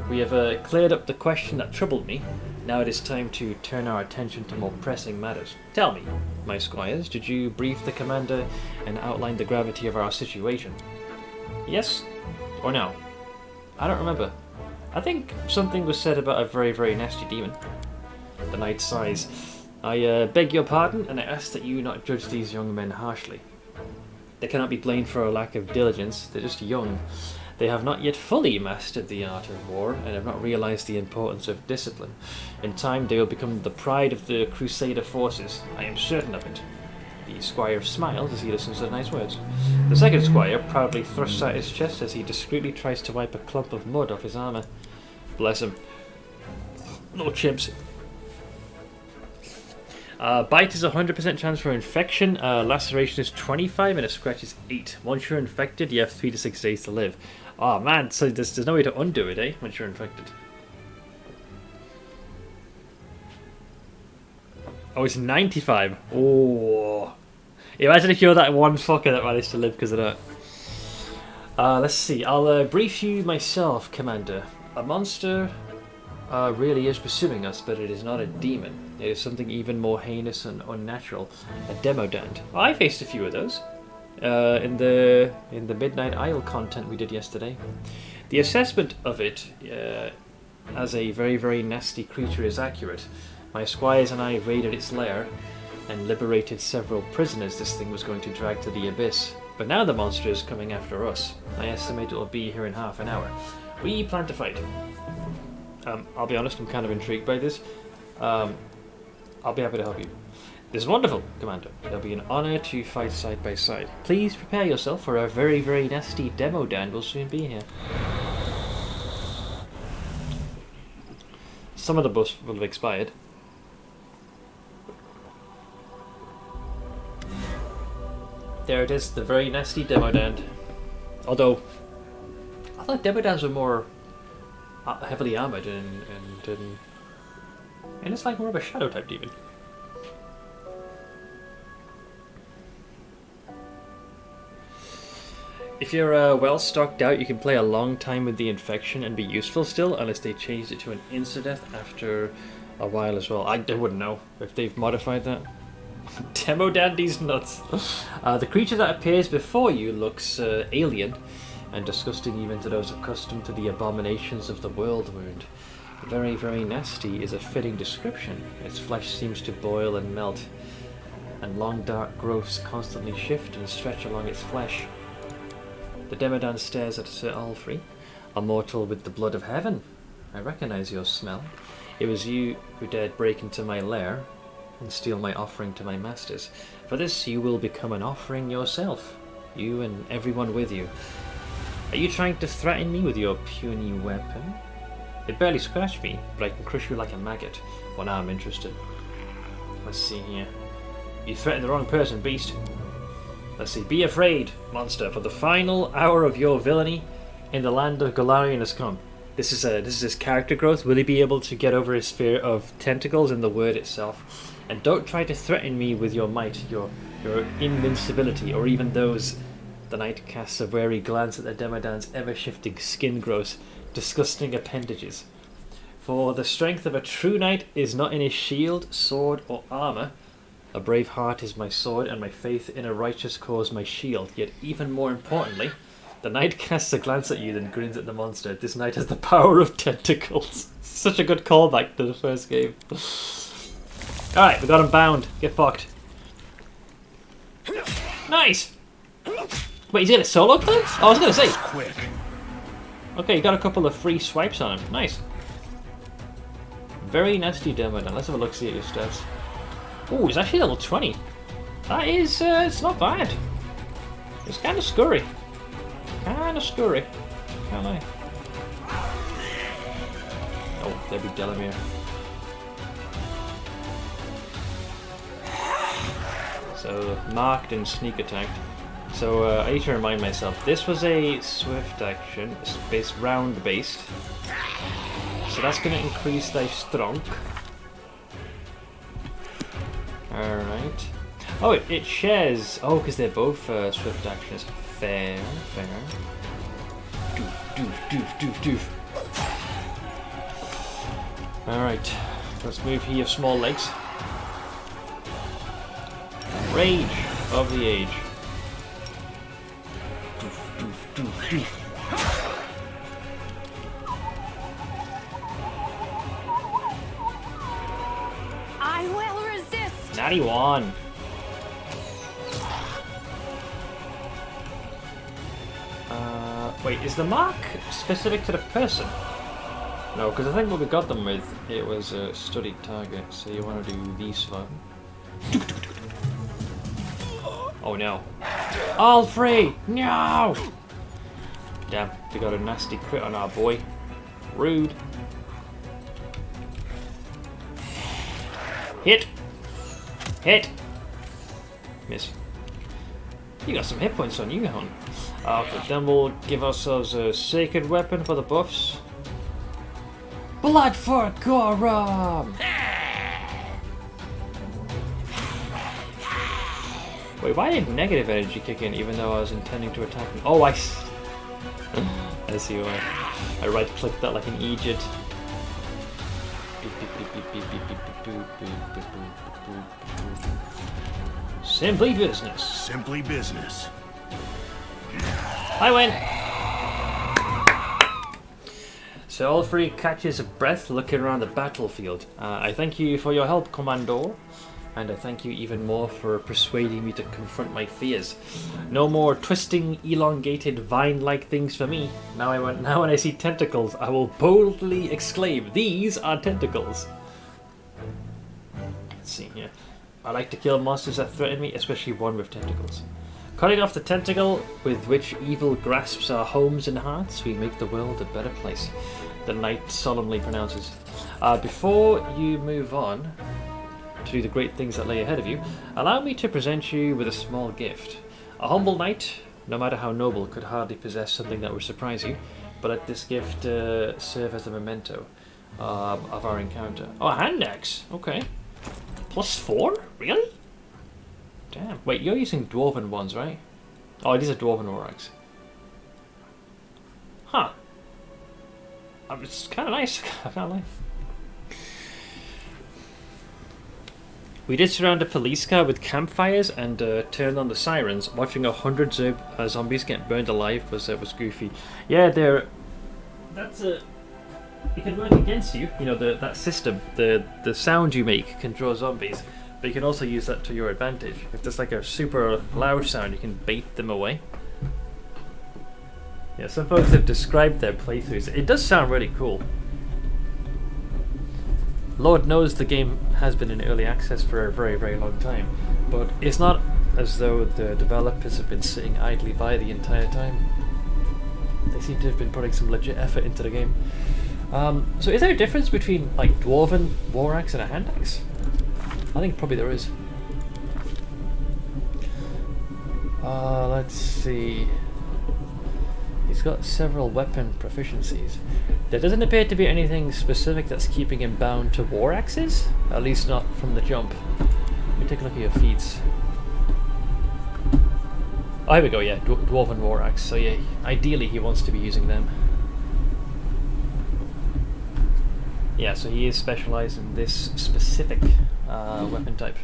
We have cleared up the question that troubled me. Now it is time to turn our attention to more pressing matters. Tell me, my squires, did you brief the commander and outline the gravity of our situation? Yes? Or no? I don't remember. I think something was said about a very, very nasty demon. The knight sighs. I beg your pardon, and I ask that you not judge these young men harshly. They cannot be blamed for a lack of diligence. They're just young. They have not yet fully mastered the art of war, and have not realized the importance of discipline. In time, they will become the pride of the Crusader forces. I am certain of it. The squire smiles as he listens to the nice words. The second squire proudly thrusts out his chest as he discreetly tries to wipe a clump of mud off his armour. Bless him. No chimps. Bite is 100% chance for infection, laceration is 25 and a scratch is 8. Once you're infected, you have 3 to 6 days to live. Oh man, so there's no way to undo it, eh, once you're infected. Oh, it's 95. Oh. Imagine if you're that one fucker that managed to live because of that. Let's see, I'll brief you myself, Commander. A monster really is pursuing us, but it is not a demon. It is something even more heinous and unnatural. A demodand. I faced a few of those. In the Midnight Isle content we did yesterday. The assessment of it as a very, very nasty creature is accurate. My squires and I raided its lair and liberated several prisoners this thing was going to drag to the abyss. But now the monster is coming after us. I estimate it will be here in half an hour. We plan to fight. I'll be honest, I'm kind of intrigued by this. I'll be happy to help you. This is wonderful, Commander. It'll be an honor to fight side by side. Please prepare yourself for a very, very nasty demodand will soon be here. Some of the buffs will have expired. There it is, the very nasty demodand. Although, I thought demodans were more heavily armored and it's like more of a shadow type demon. If you're well stocked out, you can play a long time with the infection and be useful still, unless they changed it to an insta-death after a while as well. I wouldn't know if they've modified that. Demodandy's nuts. The creature that appears before you looks alien and disgusting even to those accustomed to the abominations of the world wound. Very, very nasty is a fitting description. Its flesh seems to boil and melt, and long dark growths constantly shift and stretch along its flesh. The Demodan stares at Sir Alfrey, a mortal with the blood of heaven. I recognize your smell. It was you who dared break into my lair and steal my offering to my masters. For this you will become an offering yourself, you and everyone with you. Are you trying to threaten me with your puny weapon? It barely scratched me, but I can crush you like a maggot. Well, now I'm interested. Let's see here. You threatened the wrong person, beast. Let's see. Be afraid, monster, for the final hour of your villainy in the land of Golarion has come. This is his character growth. Will he be able to get over his fear of tentacles and the word itself? And don't try to threaten me with your might, your invincibility, or even those. The knight casts a wary glance at the Demodan's ever-shifting skin growths, disgusting appendages. For the strength of a true knight is not in his shield, sword, or armour. A brave heart is my sword, and my faith in a righteous cause my shield. Yet even more importantly, the knight casts a glance at you, then grins at the monster. This knight has the power of tentacles. Such a good callback to the first game. Alright, we got him bound. Get fucked. Nice! Wait, he's got a solo kill? Oh, I was gonna say. Quick. Okay, you got a couple of free swipes on him. Nice. Very nasty demo then. Let's have a look, see at your stats. Oh, he's actually level 20. That is, it's not bad. It's kind of scurry. Kind of scurry. Can't lie. Oh, there be Delamere. So, marked and sneak attacked. So, I need to remind myself, this was a swift action, space round based. So that's going to increase thy strength. Alright. Oh, it shares. Oh, because they're both swift actions. Fair, fair. Doof, doof, doof, doof, doof. Alright. Let's move here, small legs. Rage of the age. Doof, doof, doof, doof. I will resist. 91. Wait, is the mark specific to the person? No, because I think what we got them with, it was a studied target, so you want to do these one. Oh no. All free! No! Damn, we got a nasty crit on our boy. Rude. Hit! Hit! Miss. You got some hit points on you, hon. Okay, then we'll give ourselves a sacred weapon for the buffs. Blood for Gorum! Wait, why did negative energy kick in even though I was intending to attack him? Oh, I see why. I right-clicked that like an Egypt. Simply business. Simply business. I win! So all three catches a breath looking around the battlefield. I thank you for your help, Commandor. And I thank you even more for persuading me to confront my fears. No more twisting, elongated, vine-like things for me. Now when I see tentacles, I will boldly exclaim, "These are tentacles!" Let's see here. I like to kill monsters that threaten me, especially one with tentacles. Cutting off the tentacle with which evil grasps our homes and hearts, we make the world a better place. The knight solemnly pronounces. Before you move on to do the great things that lay ahead of you, allow me to present you with a small gift. A humble knight, no matter how noble, could hardly possess something that would surprise you, but let this gift serve as a memento of our encounter. Oh, a hand axe! Okay. +4? Really? Damn. Wait, you're using dwarven ones, right? Oh, it is a dwarven war axe. Huh. It's kind of nice. I can't lie. We did surround a police car with campfires and turned on the sirens. Watching 100 zombies get burned alive was goofy. Yeah, that's a. It can work against you. You know that system. The sound you make can draw zombies, but you can also use that to your advantage. If there's like a super loud sound, you can bait them away. Yeah, some folks have described their playthroughs. It does sound really cool. Lord knows the game has been in early access for a very, very long time, but it's not as though the developers have been sitting idly by the entire time. They seem to have been putting some legit effort into the game. So is there a difference between like dwarven war axe and a hand axe? I think probably there is. Let's see. He's got several weapon proficiencies. There doesn't appear to be anything specific that's keeping him bound to war axes, at least not from the jump. Let me take a look at your feats. Oh, here we go, yeah, dwarven war axe. So yeah, ideally he wants to be using them. Yeah, so he is specialised in this specific weapon type.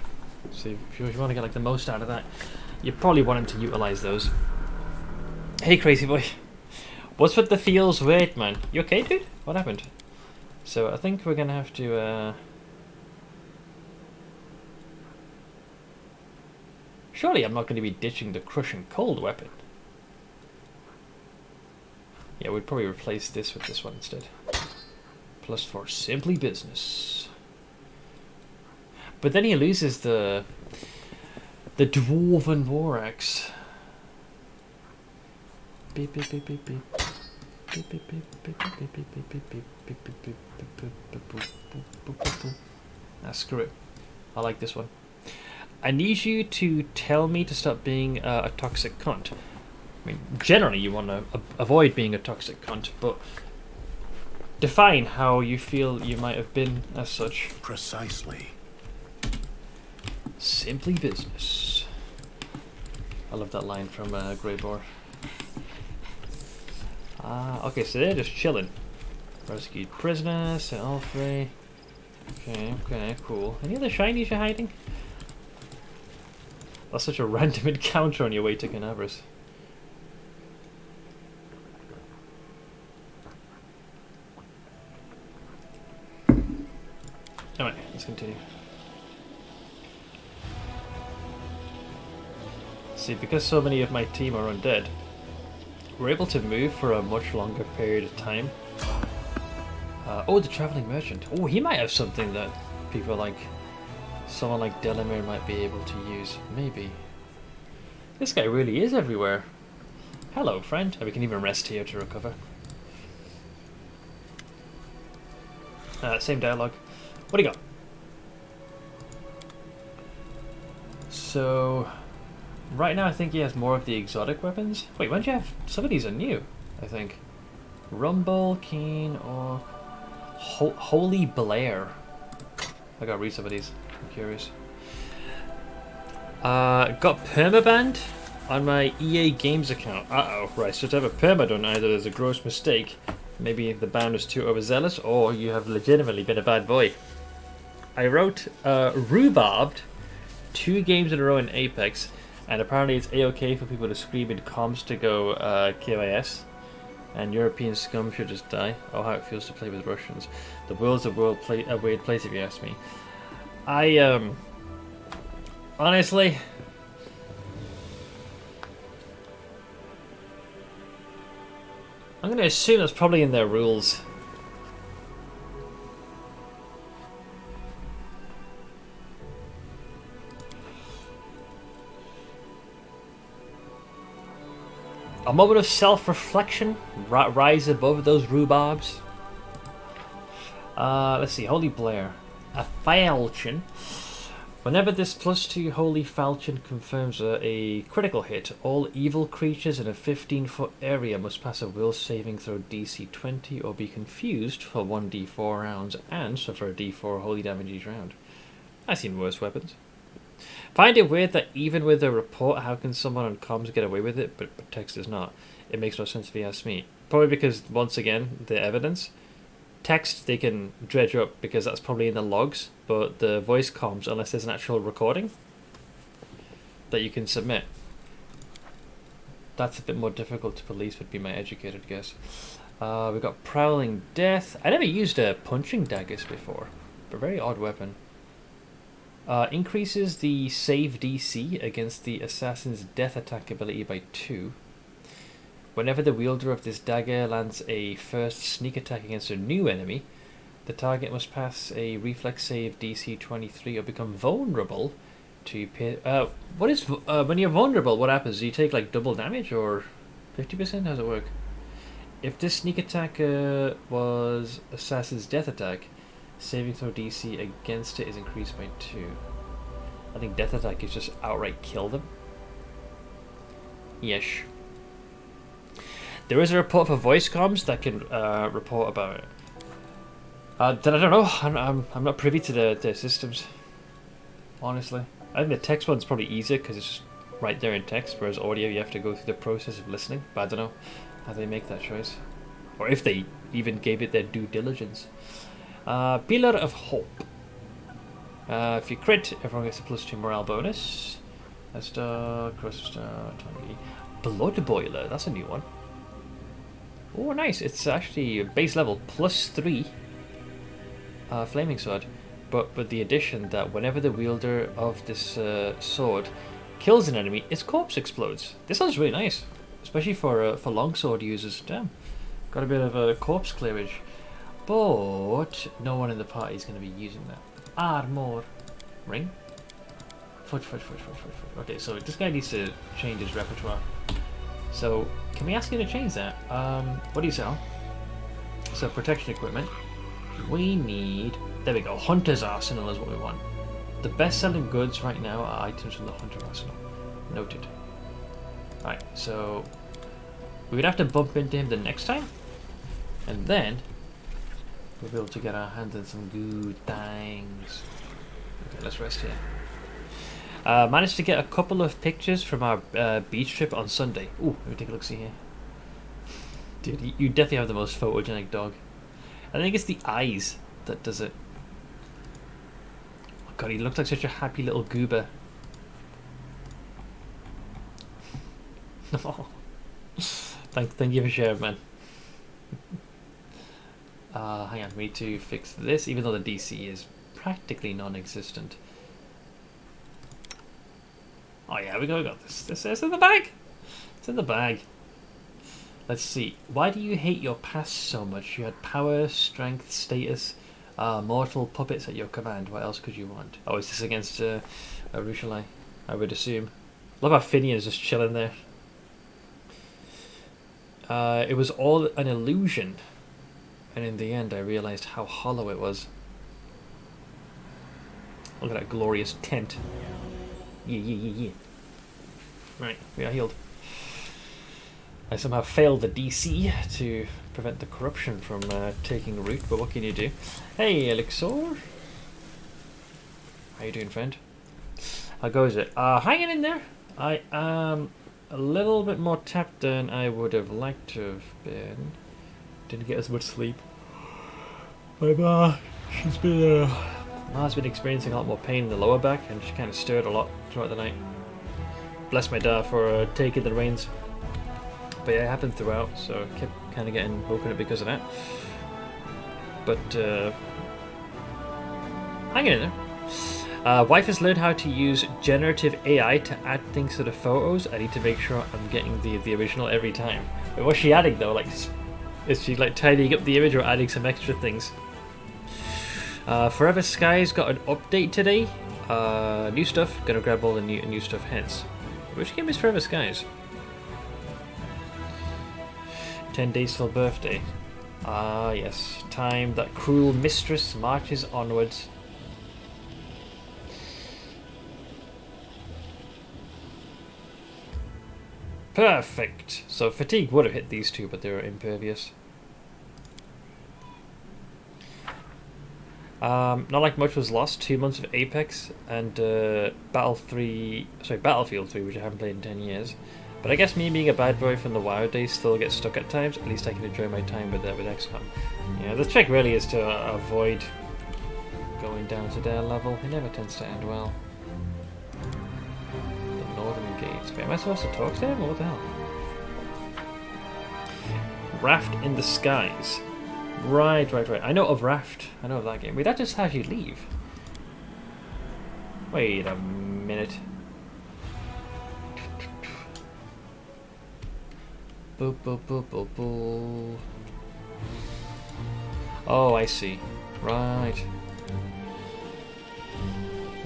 So if you want to get like the most out of that, you probably want him to utilise those. Hey, crazy boy. What's with the feels weird, man? You okay, dude? What happened? So I think we're gonna have to. Surely I'm not going to be ditching the crushing cold weapon. Yeah, we'd probably replace this with this one instead. +4, simply business. But then he loses the dwarven war axe. Beep beep beep beep beep. Beep beep beep beep beep beep beep beep beep beep beep beep beep. Ah, screw it. I like this one. I need you to tell me to stop being a toxic cunt. I mean, generally you want to avoid being a toxic cunt, but define how you feel you might have been as such. Precisely. Simply business. I love that line from Grey Boar. Okay, so they're just chilling. Rescued prisoners, set all free. Okay, cool. Any other shinies you're hiding? That's such a random encounter on your way to Canavras. Alright, let's continue. See, because so many of my team are undead, we're able to move for a much longer period of time. Oh, the traveling merchant. Oh, he might have something that people like, someone like Delamere might be able to use. Maybe. This guy really is everywhere. Hello, friend. And we can even rest here to recover. Same dialogue. What do you got? So, right now I think he has more of the exotic weapons. Wait, when did you have... Some of these are new, I think. Rumble, Keen, or... Holy Blair. I gotta read some of these. I'm curious. Got permabanned on my EA Games account. Uh-oh. Right, so to have a perma done, either there's a gross mistake, maybe the ban was too overzealous, or you have legitimately been a bad boy. I wrote rhubarbed 2 games in a row in Apex, and apparently it's a-okay for people to scream in comms to go KIS, and European scum should just die. Oh, how it feels to play with Russians. The world's a weird place if you ask me. Honestly, I'm going to assume that's probably in their rules. A moment of self-reflection, rise above those rhubarbs. Let's see, Holy Blair. A falchion. Whenever this +2 Holy Falchion confirms a critical hit, all evil creatures in a 15-foot area must pass a will saving throw DC 20 or be confused for 1d4 rounds and suffer a d4 holy damage each round. I've seen worse weapons. Find it weird that even with a report, how can someone on comms get away with it, but text does not? It makes no sense if you ask me. Probably because, once again, the evidence. Text they can dredge up because that's probably in the logs, but the voice comms, unless there's an actual recording that you can submit, that's a bit more difficult to police, would be my educated guess. We've got Prowling Death. I never used punching daggers before, but very odd weapon. Increases the save DC against the assassin's death attack ability by 2. Whenever the wielder of this dagger lands a first sneak attack against a new enemy, the target must pass a reflex save DC 23 or become vulnerable to... when you're vulnerable, what happens? Do you take like double damage or 50%? How does it work? If this sneak attack was assassin's death attack, saving throw DC against it is increased by 2. I think death attack is just outright kill them. Yes. There is a report for voice comms that can report about it. Then I don't know. I'm not privy to the systems. Honestly, I think the text one's probably easier because it's just right there in text, whereas audio you have to go through the process of listening. But I don't know how they make that choice, or if they even gave it their due diligence. Pillar of Hope. If you crit, everyone gets a +2 morale bonus. Star, Cross Star, Blood Boiler. That's a new one. Oh, nice. It's actually base level +3 flaming sword, but with the addition that whenever the wielder of this sword kills an enemy, its corpse explodes. This sounds really nice, especially for longsword users. Damn, got a bit of a corpse clearage, but no one in the party is going to be using that. Armor ring. Fudge. Okay, so this guy needs to change his repertoire. So, can we ask him to change that? What do you sell? So, protection equipment. We need... There we go. Hunter's Arsenal is what we want. The best-selling goods right now are items from the Hunter Arsenal. Noted. Alright, so... we would have to bump into him the next time. And then... we'll be able to get our hands on some good things. Okay, let's rest here. Managed to get a couple of pictures from our beach trip on Sunday. Ooh, let me take a look, see here. Dude, you definitely have the most photogenic dog. I think it's the eyes that does it. Oh god, he looks like such a happy little goober. Oh. Thank you for sharing, man. Hang on, we need to fix this, even though the DC is practically non-existent. Oh yeah, we got this. This is in the bag. It's in the bag. Let's see. Why do you hate your past so much? You had power, strength, status, mortal puppets at your command. What else could you want? Oh, is this against Rushalai? I would assume. Love how Finian is just chilling there. It was all an illusion, and in the end I realized how hollow it was. Look at that glorious tent. Yeah. Right, we are healed. I somehow failed the DC to prevent the corruption from taking root, but what can you do? Hey, Elixir! How you doing, friend? How goes it? Hanging in there. I am a little bit more tapped than I would have liked to have been. Didn't get as much sleep. My ma, Ma's been experiencing a lot more pain in the lower back, and she kind of stirred a lot throughout the night. Bless my dad for taking the reins. But yeah, it happened throughout, so I kept kind of getting woken up because of that. But hanging in there. Wife has learned how to use generative AI to add things to the photos. I need to make sure I'm getting the original every time. But what's she adding though? Like, is she like tidying up the image or adding some extra things? Forever Sky's got an update today. New stuff. Gonna grab all the new stuff. Hence, which game is Forever Skies? 10 days till birthday. Ah, yes. Time that cruel mistress marches onwards. Perfect. So fatigue would have hit these two, but they were impervious. Not like much was lost. 2 months of Apex and Battlefield 3, which I haven't played in 10 years. But I guess me being a bad boy from the WoW days still gets stuck at times. At least I can enjoy my time with XCOM. Yeah, the trick really is to avoid going down to their level. It never tends to end well. The Northern Gates. Wait, am I supposed to talk to him? What the hell? Raft in the Skies. Right. I know of Raft. I know of that game. Wait, that just has you leave. Wait a minute. Boo. Oh, I see. Right.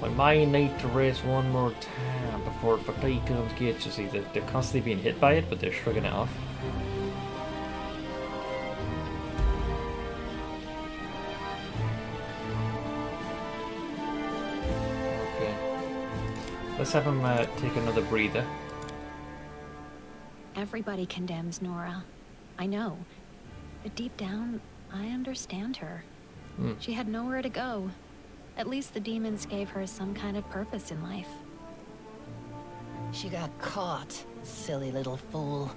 We might need to race one more time before fatigue comes get you. See, they're constantly being hit by it, but they're shrugging it off. Okay. Let's have him take another breather. Everybody condemns Nora. I know. But deep down, I understand her. She had nowhere to go. At least the demons gave her some kind of purpose in life. She got caught, silly little fool.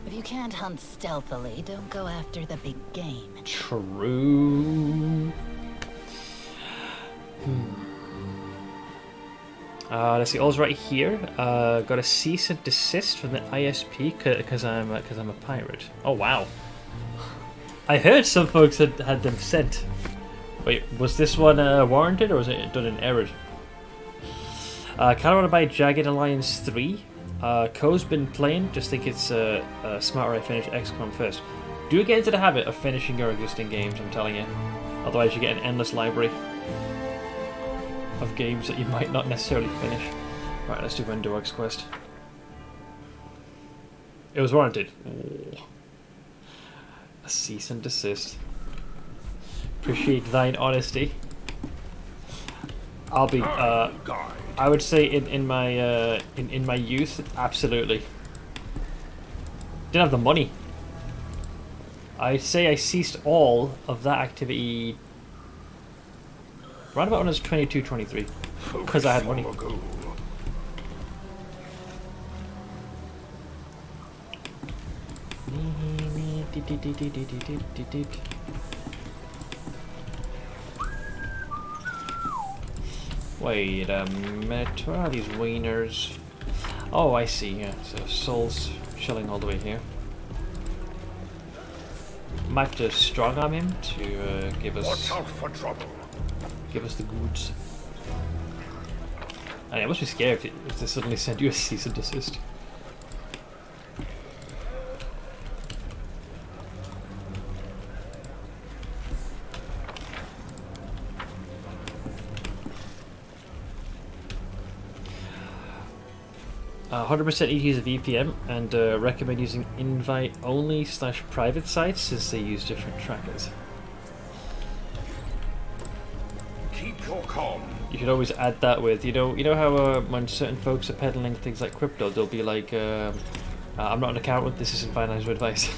If you can't hunt stealthily, don't go after the big game. True. Let's see. All's right here. Got a cease and desist from the ISP because I'm a pirate. Oh wow! I heard some folks had them sent. Wait, was this one warranted or was it done in error? Kind of want to buy Jagged Alliance 3. Co's been playing. Just think it's smarter I finish XCOM first. Do get into the habit of finishing your existing games. I'm telling you. Otherwise, you get an endless library of games that you might not necessarily finish. Right, let's do Vendorg's quest. It was warranted. Ooh. A cease and desist. Appreciate thine honesty. I'll be. I would say in my youth, absolutely. Didn't have the money. I'd say I ceased all of that activity. Around about when I was 22, 23, because I had money. Wait a minute, where are these wieners? Oh, I see, yeah. So Soul's chilling all the way here. Might have to strong arm him to give us Watch out for trouble. the goods. I must be scared if they suddenly send you a cease and desist. 100% easy to use a VPN and recommend using invite only / private sites since they use different trackers. Keep your calm. You should always add that with, you know how when certain folks are peddling things like crypto, they'll be like, I'm not an accountant, this isn't financial advice.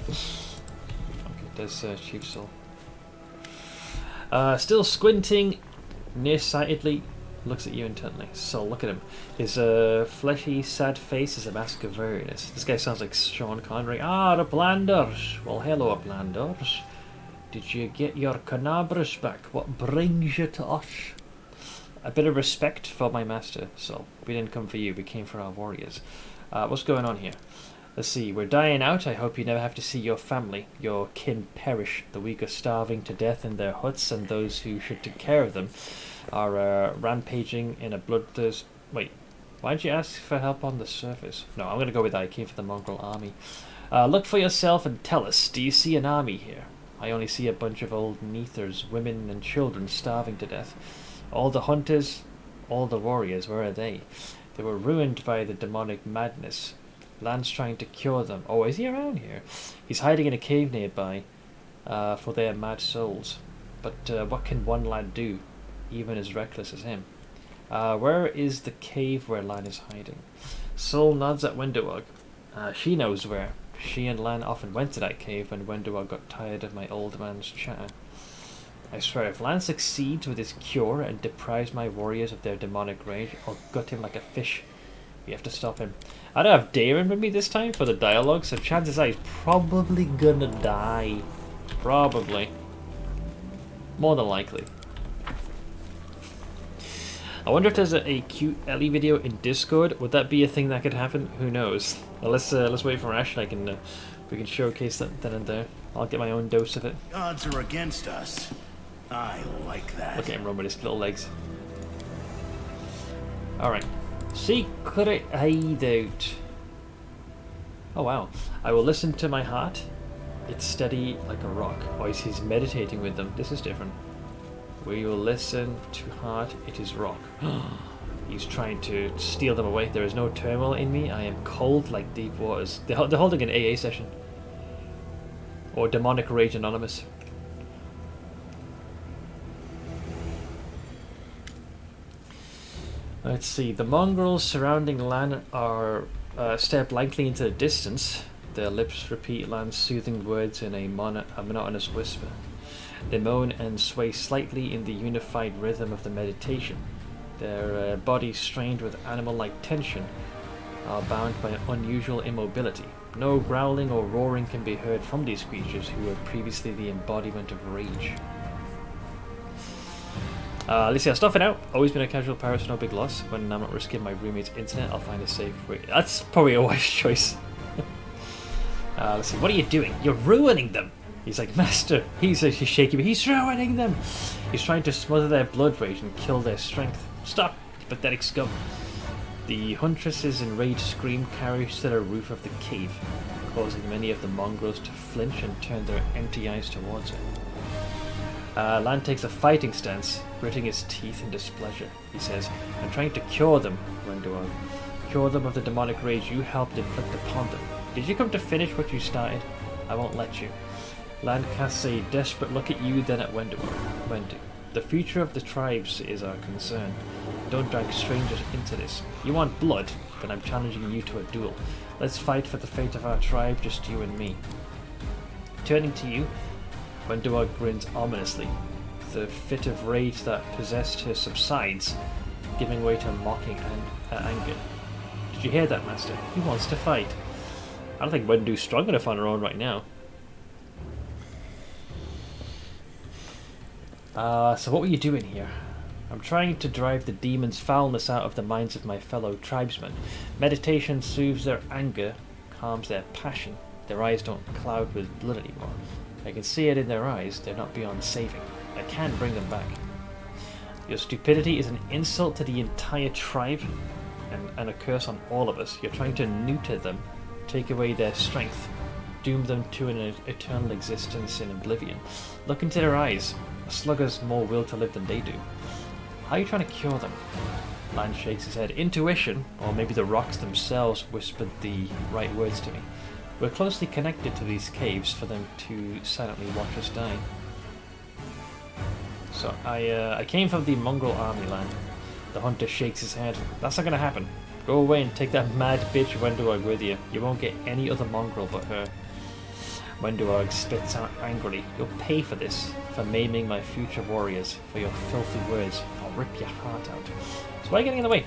Okay, there's Chief Soul. Still squinting nearsightedly, looks at you intently. Soul, look at him. His fleshy, sad face is a mask of weariness. This guy sounds like Sean Connery. Ah, the Blanders. Well, hello, Blanders. Did you get your Canabras back? What brings you to us? A bit of respect for my master, Soul. We didn't come for you, we came for our warriors. What's going on here? Let's see, we're dying out. I hope you never have to see your family, your kin perish. The weak are starving to death in their huts, and those who should take care of them are rampaging in a bloodthirst. Wait, why did you ask for help on the surface? No, I'm going to go with that. I came for the Mongol army. Look for yourself and tell us, do you see an army here? I only see a bunch of old Neathers, women and children starving to death. All the hunters, all the warriors, where are they? They were ruined by the demonic madness. Land's trying to cure them. Oh, is he around here? He's hiding in a cave nearby for their mad souls. But what can one lad do, even as reckless as him? Where is the cave where Lan is hiding? Soul nods at Wendowog. She knows where. She and Lan often went to that cave when Wendowog got tired of my old man's chatter. I swear, if Lan succeeds with his cure and deprives my warriors of their demonic rage, I'll gut him like a fish. We have to stop him. I don't have Darren with me this time for the dialogue, so chances are he's probably gonna die. Probably. More than likely. I wonder if there's a cute Ellie video in Discord. Would that be a thing that could happen? Who knows? Well, let's wait for Ash. And we can showcase that then and there. I'll get my own dose of it. Gods are against us. I like that. Look at him run with his little legs. Alright. Secret hideout. Oh wow. I will listen to my heart. It's steady like a rock. Oh, he's meditating with them. This is different. We will listen to heart. It is rock. He's trying to steal them away. There is no turmoil in me. I am cold like deep waters. They're holding an AA session. Or Demonic Rage Anonymous. Let's see. The mongrels surrounding Lan are stare blankly into the distance. Their lips repeat Lan's soothing words in a monotonous whisper. They moan and sway slightly in the unified rhythm of the meditation. Their bodies, strained with animal-like tension, are bound by unusual immobility. No growling or roaring can be heard from these creatures who were previously the embodiment of rage. Let's see, I'll stuff it out. Always been a casual pirate, so no big loss. When I'm not risking my roommate's internet, I'll find a safe way. That's probably a wise choice. Let's see, what are you doing? You're ruining them! He's like, Master! He's shaky, but he's ruining them! He's trying to smother their blood rage and kill their strength. Stop, you pathetic scum! The huntress's enraged scream carries to the roof of the cave, causing many of the mongrels to flinch and turn their empty eyes towards her. Lan takes a fighting stance, gritting his teeth in displeasure. He says, I'm trying to cure them, Wendowog. Cure them of the demonic rage you helped inflict upon them. Did you come to finish what you started? I won't let you. Lan casts a desperate look at you, then at Wendowog. The future of the tribes is our concern. Don't drag strangers into this. You want blood? Then I'm challenging you to a duel. Let's fight for the fate of our tribe, just you and me. Turning to you, Wendowog grins ominously. The fit of rage that possessed her subsides, giving way to mocking anger. Did you hear that, Master? He wants to fight. I don't think Wendu's strong enough on her own right now. So what were you doing here? I'm trying to drive the demon's foulness out of the minds of my fellow tribesmen. Meditation soothes their anger, calms their passion. Their eyes don't cloud with blood anymore. I can see it in their eyes. They're not beyond saving. I can bring them back. Your stupidity is an insult to the entire tribe and a curse on all of us. You're trying to neuter them, take away their strength, doom them to an eternal existence in oblivion. Look into their eyes. A slug has more will to live than they do. How are you trying to cure them? Lan shakes his head. Intuition, or maybe the rocks themselves whispered the right words to me. We're closely connected to these caves for them to silently watch us die. So I came from the Mongol army, Lan. The hunter shakes his head. That's not gonna happen. Go away and take that mad bitch Wenduog with you. You won't get any other mongrel but her. Wenduog spits out angrily. You'll pay for this, for maiming my future warriors, for your filthy words. I'll rip your heart out. So why are you getting in the way?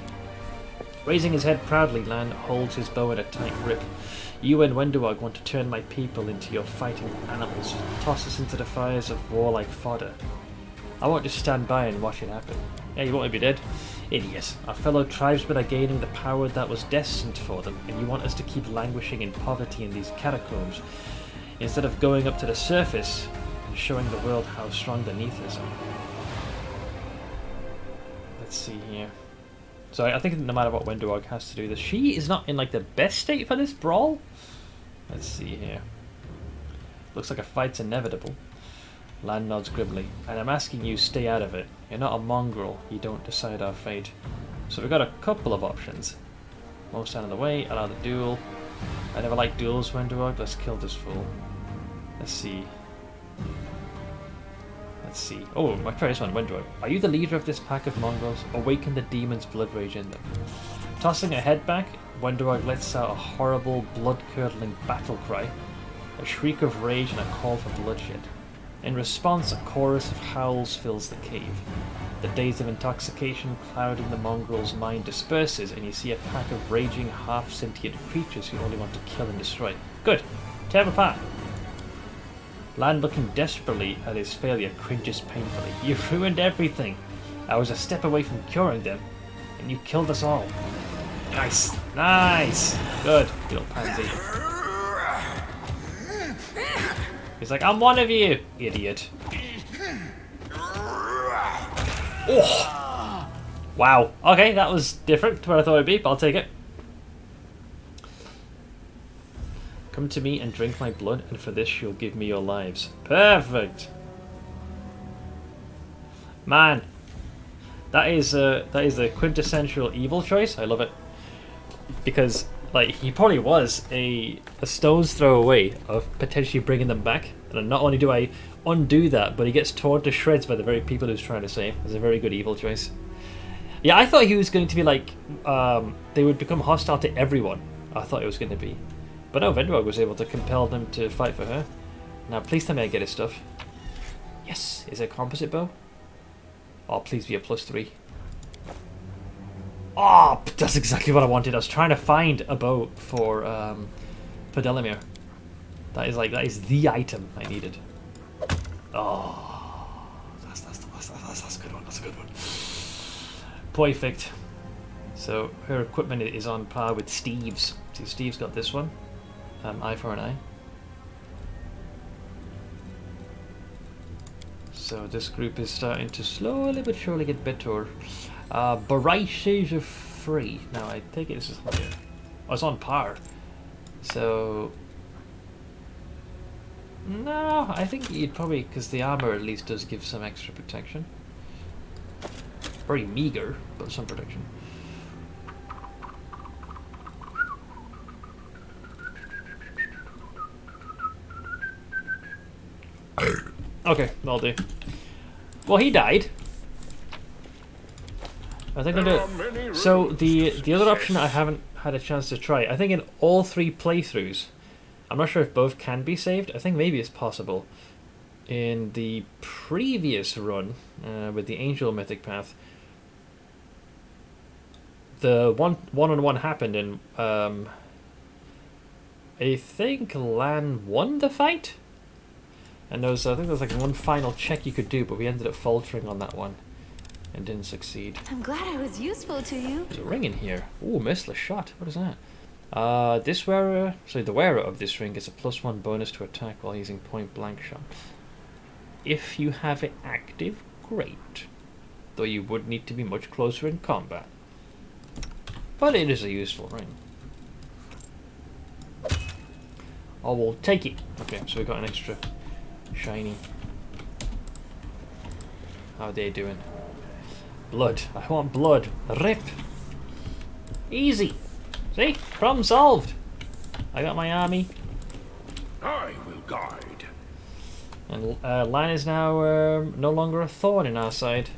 Raising his head proudly, Lan holds his bow in a tight grip. You and Wenduog want to turn my people into your fighting animals, toss us into the fires of war like fodder. I won't just stand by and watch it happen. Yeah, you want to be dead? Idiot. Our fellow tribesmen are gaining the power that was destined for them, and you want us to keep languishing in poverty in these catacombs, instead of going up to the surface and showing the world how strong the Neethers are. Let's see here. So I think no matter what Wenduog has to do this, she is not in like the best state for this brawl. Let's see here. Looks like a fight's inevitable. Lan nods grimly. And I'm asking you stay out of it. You're not a mongrel. You don't decide our fate. So we've got a couple of options. Won't stand in the way. Allow the duel. I never liked duels, Wenduog. Let's kill this fool. Let's see. Let's see. Oh, my first one, Wenduog. Are you the leader of this pack of mongrels? Awaken the demon's blood rage in them. Tossing her head back, Wenduog lets out a horrible, blood-curdling battle cry. A shriek of rage and a call for bloodshed. In response, a chorus of howls fills the cave. The daze of intoxication clouding the mongrel's mind disperses, and you see a pack of raging, half-sentient creatures who only want to kill and destroy. Good. Tear them apart. Lan, looking desperately at his failure, cringes painfully. You ruined everything. I was a step away from curing them, and you killed us all. Nice. Nice. Good. You little pansy. He's like, I'm one of you, idiot. Oh! Wow. Okay, that was different to what I thought it would be, but I'll take it. Come to me and drink my blood, and for this you'll give me your lives. Perfect! Man, that is a quintessential evil choice. I love it. Because, like, he probably was a stone's throw away of potentially bringing them back. And not only do I undo that, but he gets torn to shreds by the very people he's trying to save. It's a very good evil choice. Yeah, I thought he was going to be like, they would become hostile to everyone. I thought it was going to be. But no, Wenduog was able to compel them to fight for her. Now, please tell me I get his stuff. Yes, is it a composite bow? Oh, please be a +3. Oh, that's exactly what I wanted. I was trying to find a bow for Delamere. That is the item I needed. Oh, that's a good one. That's a good one. Perfect. So her equipment is on par with Steve's. See, Steve's got this one. Eye for an eye. So this group is starting to slowly but surely get better. Barrages are free. Now I take it this is higher. Oh, it's on par. So no, I think you'd probably, because the armor at least does give some extra protection. Very meager, but some protection. Okay, that'll do. Well, he died. I think I'll do it. So the other option I haven't had a chance to try, I think in all 3 playthroughs, I'm not sure if both can be saved. I think maybe it's possible. In the previous run with the Angel Mythic Path, the one-on-one happened, and I think Lan won the fight. And I think there was like one final check you could do, but we ended up faltering on that one and didn't succeed. I'm glad I was useful to you. There's a ring in here. Ooh, merciless shot. What is that? The wearer of this ring gets a +1 bonus to attack while using point blank shot. If you have it active, great. Though you would need to be much closer in combat. But it is a useful ring. Oh, we'll take it. Okay, so we got an extra shiny. How are they doing? Blood. I want blood. Rip. Easy. See? Problem solved. I got my army. I will guide. And Lan is now no longer a thorn in our side.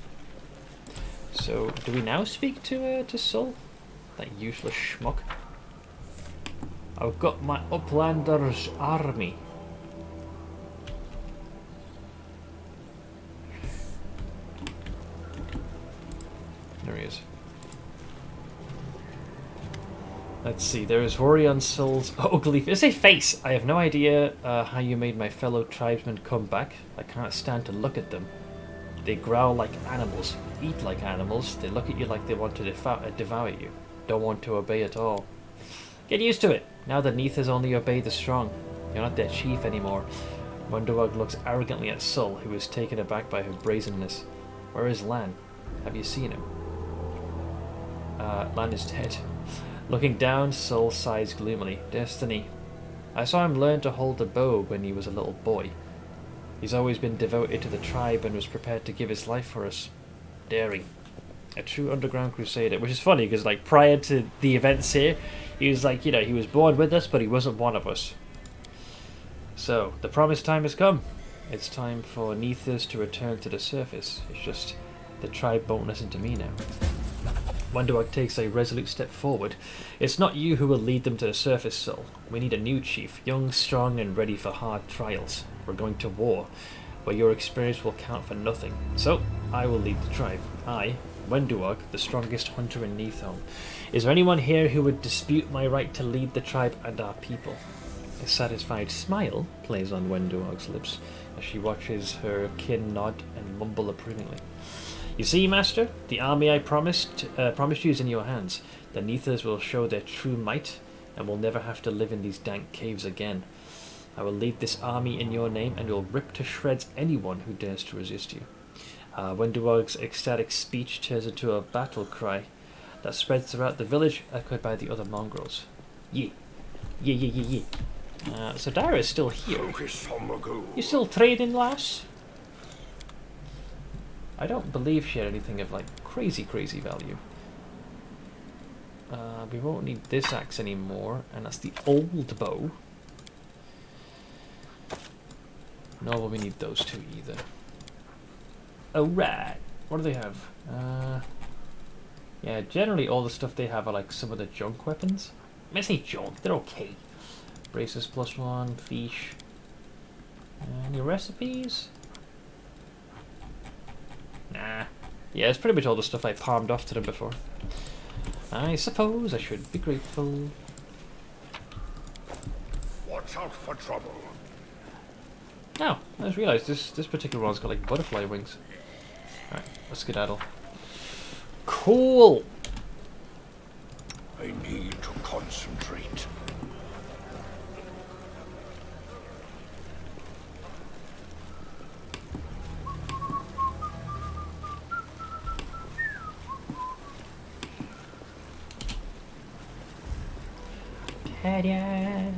So, do we now speak to Sol? That useless schmuck. I've got my Uplander's army. There he is. Let's see, there is worry on Sol's ugly face. I have no idea how you made my fellow tribesmen come back. I can't stand to look at them. They growl like animals, eat like animals. They look at you like they want to devour you. Don't want to obey at all. Get used to it. Now the Neithas only obey the strong. You're not their chief anymore. Munduag looks arrogantly at Sol, who is taken aback by her brazenness. Where is Lan? Have you seen him? Lan is dead. Looking down, Sol sighs gloomily. Destiny. I saw him learn to hold a bow when he was a little boy. He's always been devoted to the tribe and was prepared to give his life for us. Daring. A true underground crusader. Which is funny, because like prior to the events here, he was like, he was born with us, but he wasn't one of us. So, the promised time has come. It's time for Neithas to return to the surface. It's just, the tribe won't listen to me now. Munduag takes a resolute step forward. It's not you who will lead them to the surface, Sol. We need a new chief, young, strong, and ready for hard trials. We're going to war, where your experience will count for nothing. So, I will lead the tribe. I, Wenduag, the strongest hunter in Neithome. Is there anyone here who would dispute my right to lead the tribe and our people? A satisfied smile plays on Wenduag's lips as she watches her kin nod and mumble approvingly. You see, Master, the army I promised you is in your hands. The Neithas will show their true might, and will never have to live in these dank caves again. I will lead this army in your name, and will rip to shreds anyone who dares to resist you. Wenduag's ecstatic speech turns into a battle cry that spreads throughout the village, echoed by the other mongrels. Ye. Ye, ye, ye, ye. So Dara is still here. Focus on the goal. You still trading, lass? I don't believe she had anything of like crazy value. We won't need this axe anymore, and that's the old bow. Nor will we need those two either. Alright, what do they have? Yeah, generally all the stuff they have are like some of the junk weapons. I say junk, they're okay. Braces +1, fish. Any recipes? Nah. Yeah, it's pretty much all the stuff I palmed off to them before. I suppose I should be grateful. Watch out for trouble. Oh, I just realised this particular one's got like butterfly wings. Alright, let's skedaddle. Cool! I need to concentrate. Ta-da!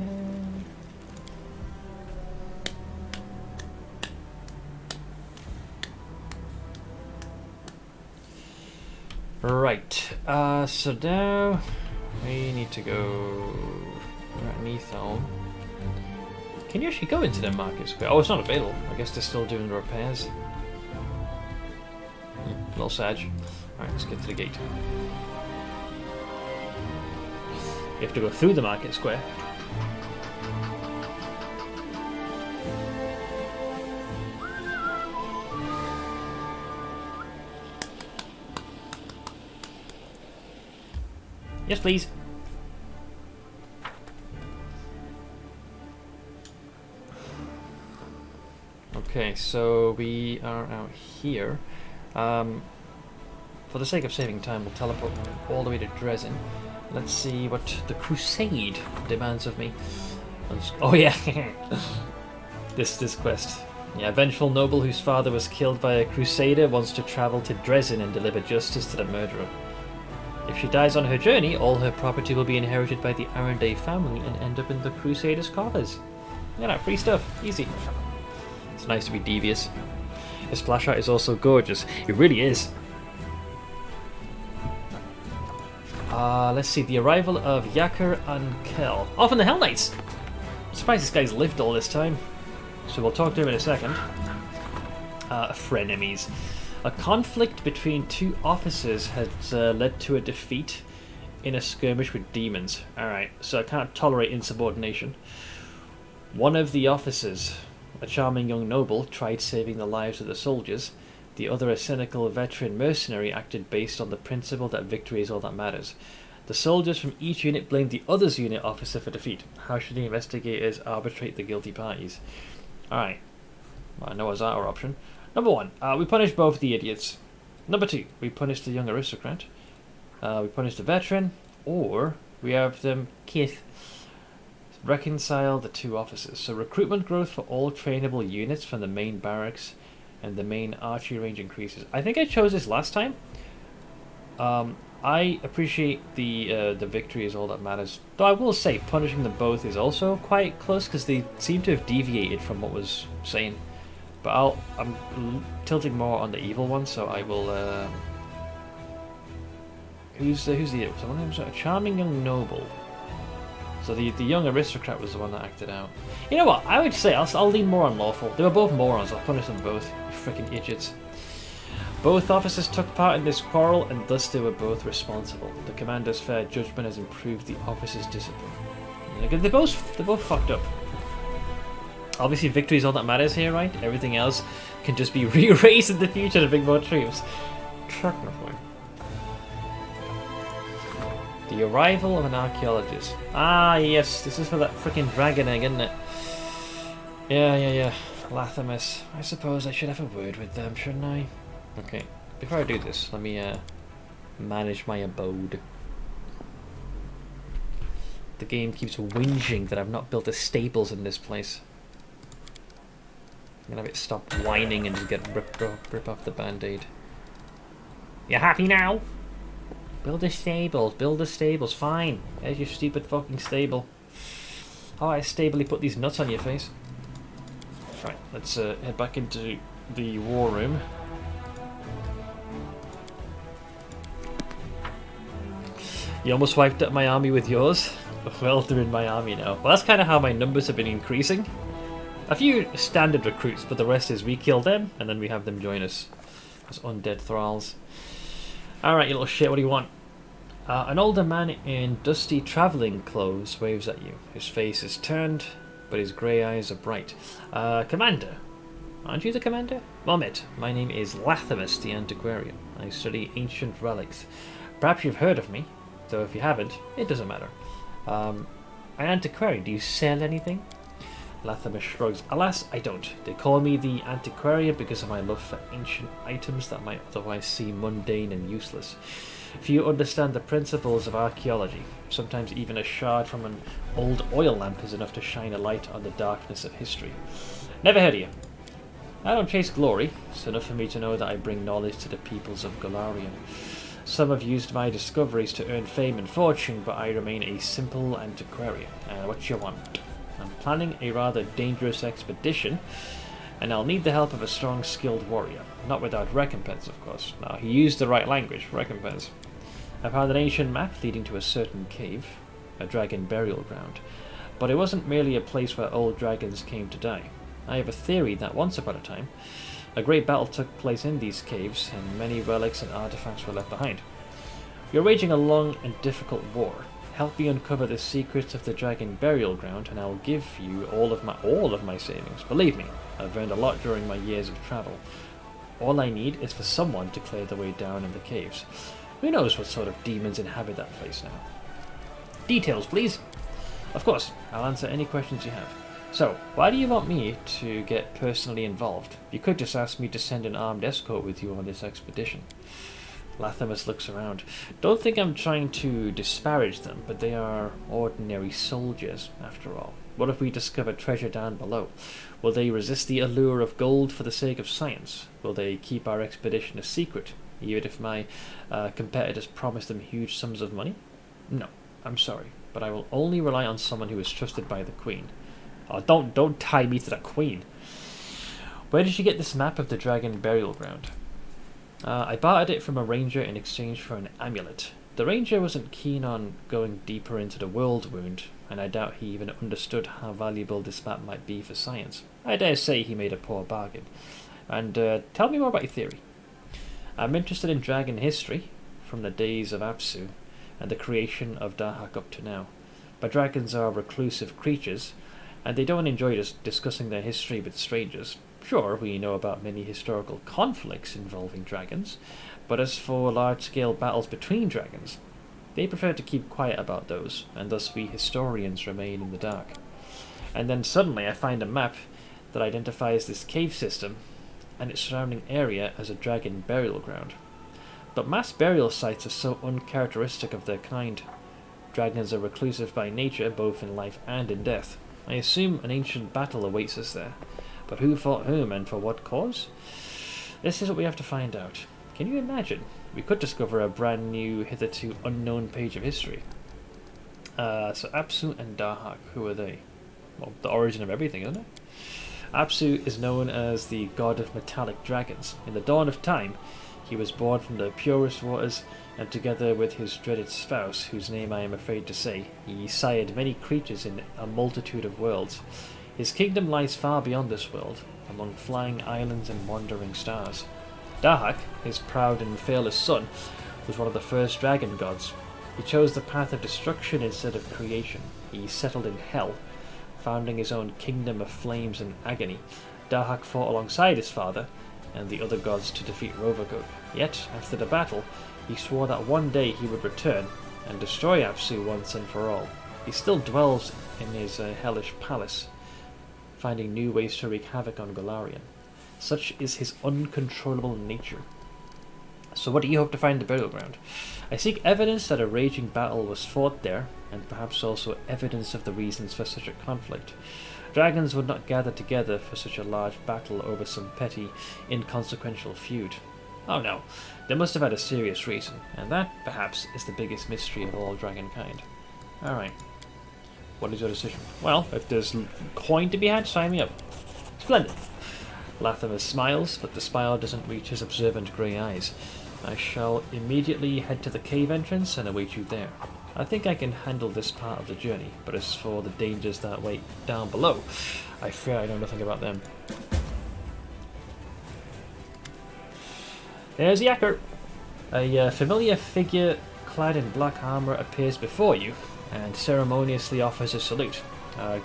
Right, so now we need to go. We're at Neithome. Can you actually go into the market square? Oh, it's not available. I guess they're still doing the repairs. Little Sag. Alright, let's get to the gate. You have to go through the market square. Yes, please. Okay, so we are out here. For the sake of saving time, we'll teleport all the way to Dresden. Let's see what the Crusade demands of me. Oh yeah, this quest. Yeah, vengeful noble whose father was killed by a crusader wants to travel to Dresden and deliver justice to the murderer. If she dies on her journey, all her property will be inherited by the Arundel family and end up in the Crusaders' coffers. You know, free stuff, easy. It's nice to be devious. The splash art is also gorgeous. It really is. Let's see, the arrival of Yakir and Kel. Oh, from the Hell Knights! I'm surprised this guy's lived all this time. So we'll talk to him in a second. Frenemies. A conflict between two officers has led to a defeat in a skirmish with demons. Alright, so I can't tolerate insubordination. One of the officers, a charming young noble, tried saving the lives of the soldiers. The other, a cynical veteran mercenary, acted based on the principle that victory is all that matters. The soldiers from each unit blamed the other's unit officer for defeat. How should the investigators arbitrate the guilty parties? Alright. Well, I know as our option. Number 1, we punish both the idiots. Number 2, we punish the young aristocrat. We punish the veteran. Or we have them reconcile the two officers. So recruitment growth for all trainable units from the main barracks and the main archery range increases. I think I chose this last time. I appreciate the victory is all that matters. Though I will say punishing them both is also quite close because they seem to have deviated from what was saying. But I'm tilting more on the evil one, so I will. Who's the idiot? Someone who's a charming young noble. So the young aristocrat was the one that acted out. You know what? I would say I'll lean more on lawful. They were both morons. I'll punish them both. You freaking idiots. Both officers took part in this quarrel, and thus they were both responsible. The commander's fair judgment has improved the officers' discipline. They're both fucked up. Obviously, victory is all that matters here, right? Everything else can just be re-raised in the future to bring more troops. Technically. The arrival of an archaeologist. Ah, yes, this is for that freaking dragon egg, isn't it? Yeah. Lathamus. I suppose I should have a word with them, shouldn't I? Okay, before I do this, let me manage my abode. The game keeps whinging that I've not built the stables in this place. I'm gonna have it stop whining and just get rip off the band-aid. You happy now? Build the stables, fine. There's your stupid fucking stable. Oh, I stably put these nuts on your face. Right, let's head back into the war room. You almost wiped out my army with yours? Well, they're in my army now. Well, that's kind of how my numbers have been increasing. A few standard recruits, but the rest is we kill them, and then we have them join us as undead thralls. Alright, you little shit, what do you want? An older man in dusty travelling clothes waves at you. His face is turned, but his grey eyes are bright. Commander? Aren't you the commander? Well met, my name is Lathamus the Antiquarian. I study ancient relics. Perhaps you've heard of me, though if you haven't, it doesn't matter. An antiquarian, do you sell anything? Lathamus shrugs. Alas, I don't. They call me the Antiquarian because of my love for ancient items that might otherwise seem mundane and useless. Few understand the principles of archaeology. Sometimes even a shard from an old oil lamp is enough to shine a light on the darkness of history. Never heard of you. I don't chase glory. It's enough for me to know that I bring knowledge to the peoples of Golarion. Some have used my discoveries to earn fame and fortune, but I remain a simple antiquarian. What you want? I'm planning a rather dangerous expedition, and I'll need the help of a strong, skilled warrior. Not without recompense, of course. Now, he used the right language, recompense. I found an ancient map leading to a certain cave, a dragon burial ground. But it wasn't merely a place where old dragons came to die. I have a theory that once upon a time, a great battle took place in these caves, and many relics and artifacts were left behind. You're waging a long and difficult war. Help me uncover the secrets of the dragon burial ground, and I'll give you all of my savings. Believe me, I've earned a lot during my years of travel. All I need is for someone to clear the way down in the caves. Who knows what sort of demons inhabit that place now? Details, please. Of course, I'll answer any questions you have. So, why do you want me to get personally involved? You could just ask me to send an armed escort with you on this expedition. Lathamus looks around. Don't think I'm trying to disparage them, but they are ordinary soldiers, after all. What if we discover treasure down below? Will they resist the allure of gold for the sake of science? Will they keep our expedition a secret, even if my competitors promise them huge sums of money? No, I'm sorry, but I will only rely on someone who is trusted by the Queen. Oh, don't tie me to the Queen. Where did you get this map of the dragon burial ground? I bartered it from a ranger in exchange for an amulet. The ranger wasn't keen on going deeper into the world wound, and I doubt he even understood how valuable this map might be for science. I dare say he made a poor bargain. And tell me more about your theory. I'm interested in dragon history, from the days of Apsu, and the creation of Dahak up to now. But dragons are reclusive creatures, and they don't enjoy discussing their history with strangers. Sure, we know about many historical conflicts involving dragons, but as for large-scale battles between dragons, they prefer to keep quiet about those, and thus we historians remain in the dark. And then suddenly I find a map that identifies this cave system and its surrounding area as a dragon burial ground. But mass burial sites are so uncharacteristic of their kind. Dragons are reclusive by nature, both in life and in death. I assume an ancient battle awaits us there. But who fought whom and for what cause? This is what we have to find out. Can you imagine? We could discover a brand new, hitherto unknown page of history. So Apsu and Dahak, who are they? Well, the origin of everything, isn't it? Apsu is known as the god of metallic dragons. In the dawn of time, he was born from the purest waters, and together with his dreaded spouse, whose name I am afraid to say, he sired many creatures in a multitude of worlds. His kingdom lies far beyond this world, among flying islands and wandering stars. Dahak, his proud and fearless son, was one of the first dragon gods. He chose the path of destruction instead of creation. He settled in hell, founding his own kingdom of flames and agony. Dahak fought alongside his father and the other gods to defeat Rovagug. Yet, after the battle, he swore that one day he would return and destroy Apsu once and for all. He still dwells in his hellish palace, finding new ways to wreak havoc on Golarion. Such is his uncontrollable nature. So what do you hope to find in the burial ground? I seek evidence that a raging battle was fought there, and perhaps also evidence of the reasons for such a conflict. Dragons would not gather together for such a large battle over some petty, inconsequential feud. Oh no, they must have had a serious reason, and that, perhaps, is the biggest mystery of all dragonkind. Alright. What is your decision? Well, if there's coin to be had, sign me up. Splendid. Lathamus smiles, but the smile doesn't reach his observant grey eyes. I shall immediately head to the cave entrance and await you there. I think I can handle this part of the journey, but as for the dangers that wait down below, I fear I know nothing about them. There's Yakker. A familiar figure clad in black armour appears before you and ceremoniously offers a salute.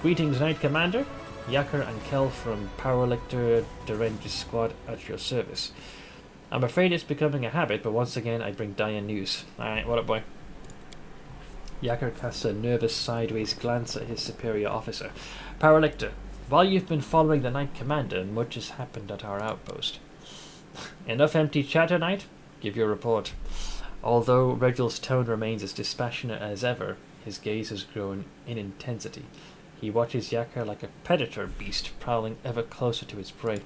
Greetings, Knight Commander. Yakker and Kel from Powerlictor Derenge's squad at your service. I'm afraid it's becoming a habit, but once again I bring dire news. Alright, what up, boy? Yakker casts a nervous sideways glance at his superior officer. Powerlictor, while you've been following the Knight Commander, much has happened at our outpost. Enough empty chatter, Knight? Give your report. Although Regal's tone remains as dispassionate as ever, his gaze has grown in intensity. He watches Yakker like a predator beast prowling ever closer to its prey.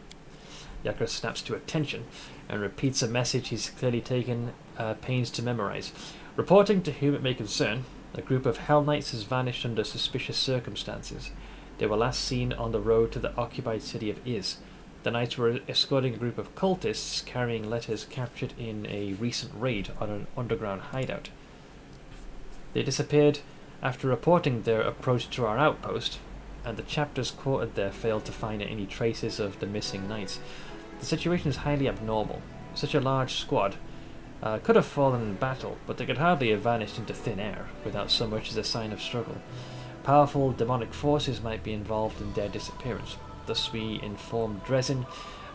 Yakker snaps to attention and repeats a message he's clearly taken pains to memorize. Reporting to whom it may concern, a group of Hell Knights has vanished under suspicious circumstances. They were last seen on the road to the occupied city of Iz. The Knights were escorting a group of cultists carrying letters captured in a recent raid on an underground hideout. They disappeared after reporting their approach to our outpost, and the chapters quoted there failed to find any traces of the missing knights. The situation is highly abnormal. Such a large squad could have fallen in battle, but they could hardly have vanished into thin air without so much as a sign of struggle. Powerful demonic forces might be involved in their disappearance. Thus we informed Dresden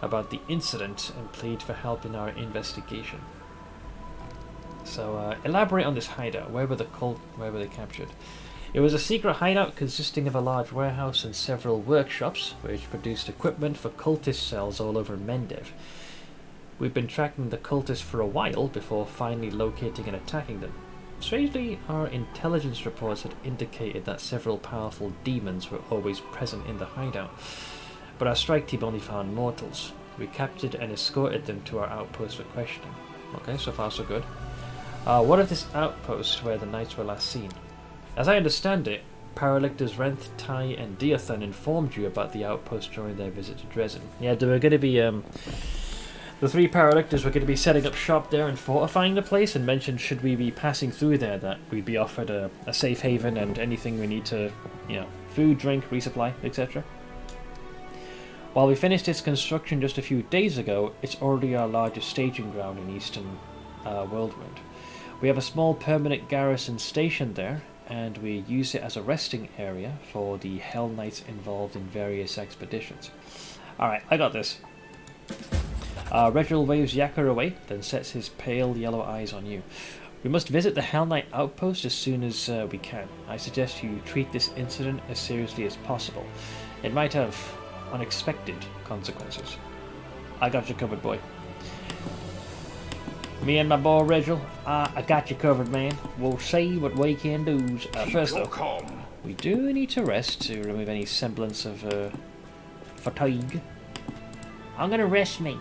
about the incident and plead for help in our investigation. So elaborate on this hideout. Where were they captured? It was a secret hideout consisting of a large warehouse and several workshops, which produced equipment for cultist cells all over Mendev. We've been tracking the cultists for a while before finally locating and attacking them. Strangely, our intelligence reports had indicated that several powerful demons were always present in the hideout, but our strike team only found mortals. We captured and escorted them to our outpost for questioning. Okay, so far so good. What of this outpost where the knights were last seen? As I understand it, Paralictors Renth, Tai, and Diathan informed you about the outpost during their visit to Dresden. Yeah, they were going to be, the 3 Paralictors were going to be setting up shop there and fortifying the place, and mentioned should we be passing through there that we'd be offered a safe haven and anything we need to, food, drink, resupply, etc. While we finished its construction just a few days ago, it's already our largest staging ground in Eastern Worldwind. We have a small permanent garrison stationed there, and we use it as a resting area for the Hell Knights involved in various expeditions. Alright, I got this. Regil waves Yakka away, then sets his pale yellow eyes on you. We must visit the Hell Knight outpost as soon as we can. I suggest you treat this incident as seriously as possible. It might have unexpected consequences. I got you covered, boy. Me and my boy Regil, I got you covered, man. We'll see what we can do. First though, we do need to rest to remove any semblance of fatigue. I'm gonna rest me.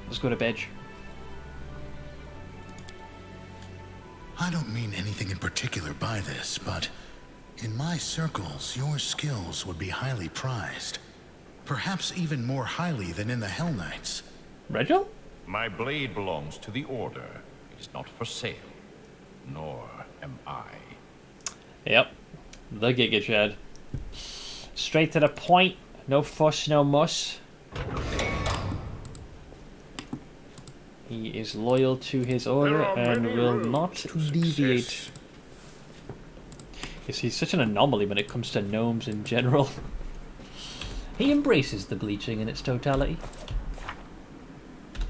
Let's go to bed. I don't mean anything in particular by this, but in my circles, your skills would be highly prized. Perhaps even more highly than in the Hell Knights. Regil? My blade belongs to the Order. It is not for sale. Nor am I. Yep. The Giga Chad. Straight to the point. No fuss, no muss. He is loyal to his order and will not deviate. Yes, he's such an anomaly when it comes to gnomes in general. He embraces the bleaching in its totality.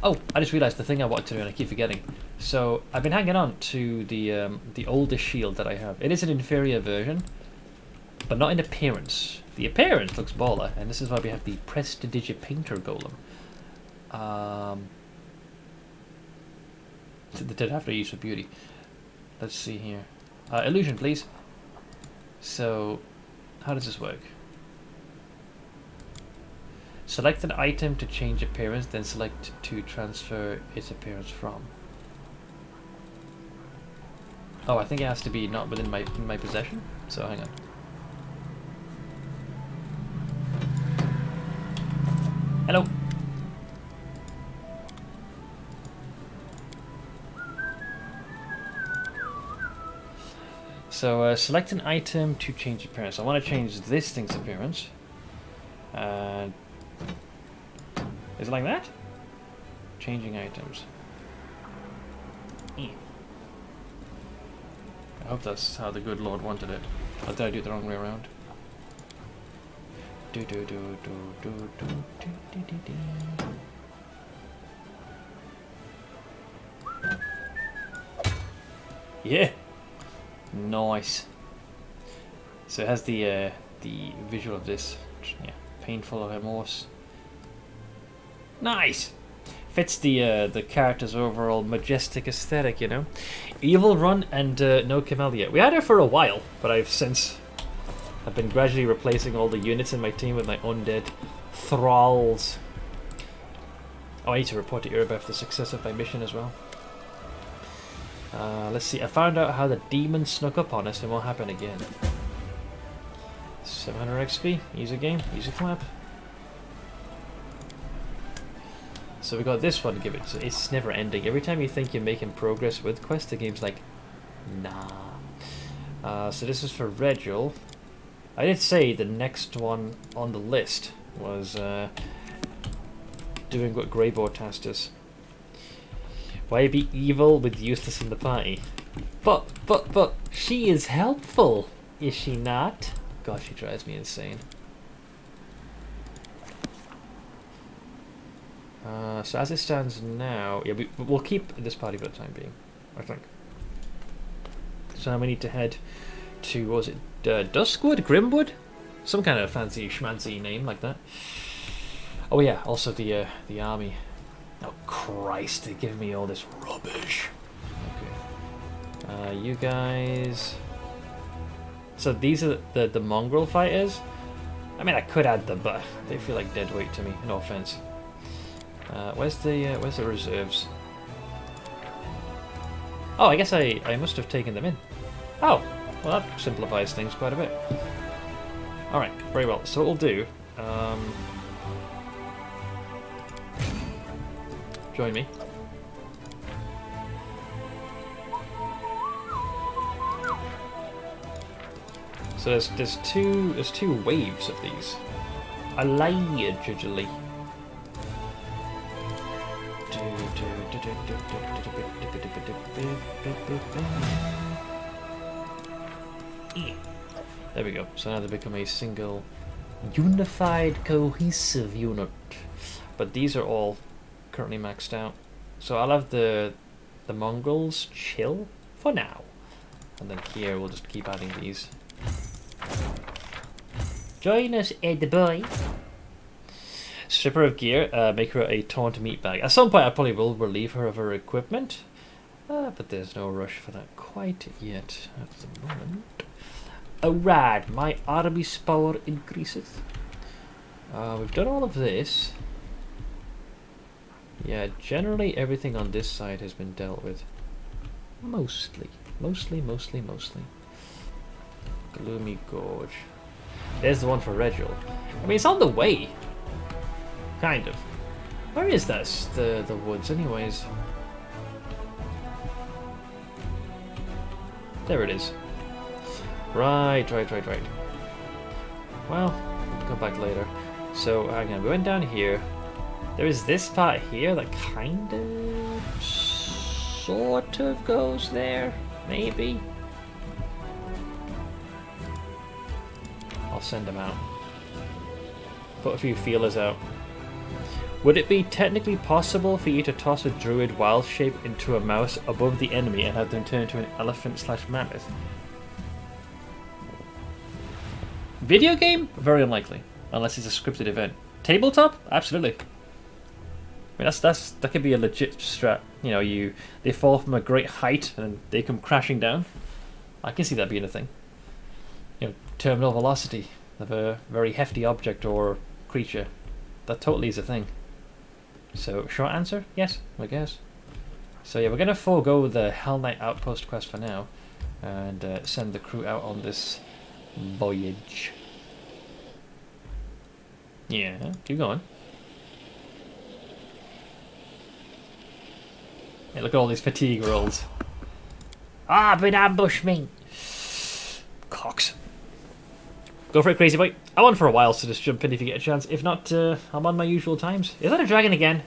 Oh, I just realised the thing I wanted to do and I keep forgetting. So, I've been hanging on to the oldest shield that I have. It is an inferior version, but not in appearance. The appearance looks baller, and this is why we have the Prestidigitator Golem. They did have to use for beauty. Let's see here. Illusion, please. So, how does this work? Select an item to change appearance, then select to transfer its appearance from. Oh, I think it has to be not within my possession. So hang on. Hello. So select an item to change appearance. I want to change this thing's appearance. Is it like that? Changing items. I hope that's how the good Lord wanted it. Or did I do it the wrong way around? Yeah! Nice. So it has the visual of this. Yeah, painful remorse. Nice. Fits the character's overall majestic aesthetic, you know. Evil Run and no Camellia. We had her for a while, but I've been gradually replacing all the units in my team with my undead thralls. Oh, I need to report to Erebeth the success of my mission as well. Let's see. I found out how the demon snuck up on us and won't happen again. 700 XP. Easy game. Easy clap. So we got this one to give it. So it's never ending. Every time you think you're making progress with quest, the game's like, nah. So this is for Regil. I did say the next one on the list was doing what Greybore tasked us. Why be evil with Eustace in the party? But she is helpful, is she not? Gosh, she drives me insane. So as it stands now, yeah, we'll keep this party for the time being, I think. So now we need to head to, what was it, Duskwood? Grimwood? Some kind of fancy schmancy name like that. Oh yeah, also the army. Oh Christ, they give me all this rubbish. Okay. You guys... So these are the mongrel fighters? I mean, I could add them, but they feel like dead weight to me, no offense. Where's the reserves? Oh, I guess I must have taken them in. Oh, well that simplifies things quite a bit. Alright, very well. So what we'll do... join me. So there's two waves of these. Allegedly. There we go. So now they become a single, unified, cohesive unit. But these are all currently maxed out. So I'll have the mongrels chill for now, and then here we'll just keep adding these. Join us, Ed boy. Stripper of gear, make her a taunt meat bag. At some point I probably will relieve her of her equipment, but there's no rush for that quite yet at the moment. Alright, my army's power increases. We've done all of this. Yeah, generally everything on this side has been dealt with. Mostly. Gloomy Gorge. There's the one for Regil. I mean, it's on the way. Kind of. Where is this? The woods, anyways. There it is. Right. Well, we'll come back later. So, hang on, we went down here. There is this part here that kind of, sort of goes there, maybe. I'll send them out. Put a few feelers out. Would it be technically possible for you to toss a druid wild shape into a mouse above the enemy and have them turn into an elephant/mammoth? Video game? Very unlikely, unless it's a scripted event. Tabletop? Absolutely. I mean, that could be a legit strat. You know, they fall from a great height and they come crashing down. I can see that being a thing. You know, terminal velocity of a very hefty object or creature. That totally is a thing. So, short answer, yes, I guess. So yeah, we're gonna forego the Hell Knight Outpost quest for now, and send the crew out on this voyage. Yeah, keep going. Hey, look at all these fatigue rolls. Ah, but ambush me! Cocks. Go for it, crazy boy. I'm on for a while, so just jump in if you get a chance. If not, I'm on my usual times. Is that a dragon again?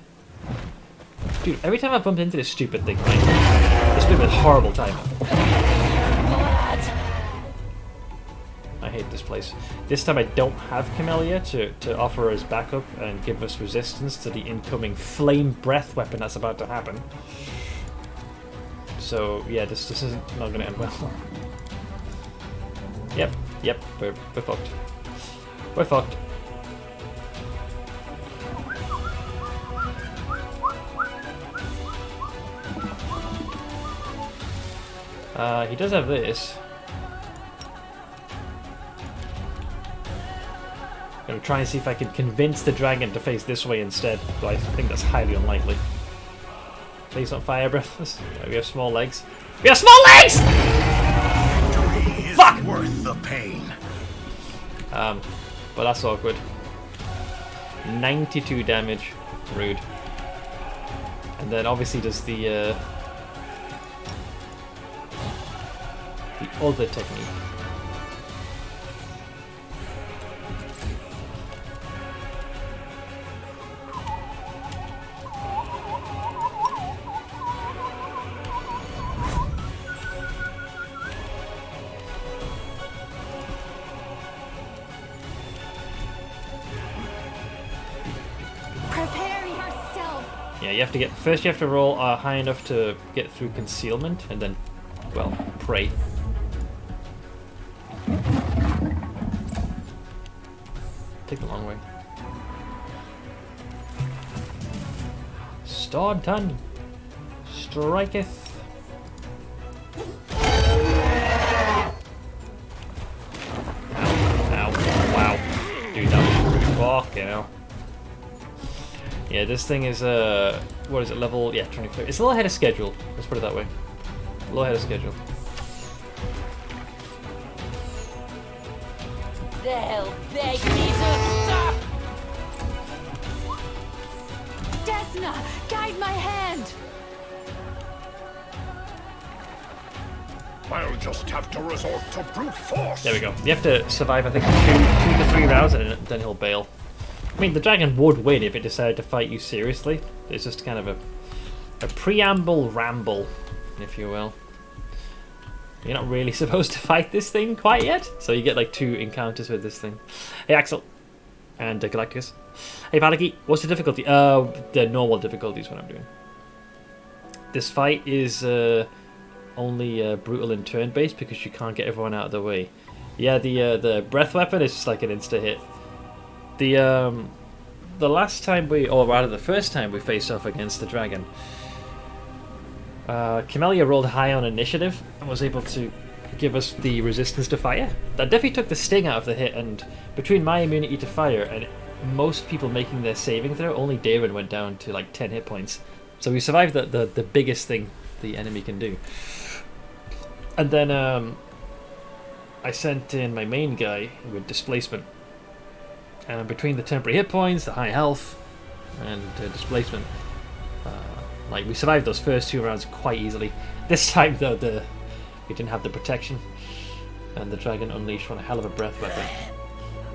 Dude, every time I bump into this stupid thing, it's been a horrible time. I hate this place. This time I don't have Camellia to offer as backup and give us resistance to the incoming flame breath weapon that's about to happen. So yeah, this isn't not gonna end well. Yep, we're fucked. We're fucked. He does have this. I'm gonna try and see if I can convince the dragon to face this way instead, but I think that's highly unlikely. Please not fire breathless. We have small legs. We have small legs! Fuck! Worth the pain. But that's awkward. 92 damage. Rude. And then obviously does the other technique. Yeah, you have to first you have to roll high enough to get through concealment, and then, well, pray. Take the long way. Staunton striketh. Ow. Wow. Dude, that was rude. Fuck, you know. Yeah, this thing is, what is it, level, yeah, 23. It's a little ahead of schedule, let's put it that way. A little ahead of schedule. They'll beg me to stop! Desna, guide my hand! I'll just have to resort to brute force. There we go. You have to survive, I think, two to three rounds, and then he'll bail. I mean, the dragon would win if it decided to fight you seriously. It's just kind of a preamble ramble, if you will. You're not really supposed to fight this thing quite yet, so you get like 2 encounters with this thing. Hey, Axel. And Galactus. Hey, Palaki. What's the difficulty? The normal difficulty is what I'm doing. This fight is only brutal and turn-based because you can't get everyone out of the way. Yeah, the breath weapon is just like an insta-hit. The last time or rather the first time we faced off against the dragon, Camellia rolled high on initiative and was able to give us the resistance to fire. That definitely took the sting out of the hit, and between my immunity to fire and most people making their saving throw, only David went down to like 10 hit points. So we survived the biggest thing the enemy can do. And then I sent in my main guy with displacement. And between the temporary hit points, the high health, and displacement, like we survived those first 2 rounds quite easily. This time though, we didn't have the protection, and the dragon unleashed one hell of a breath weapon.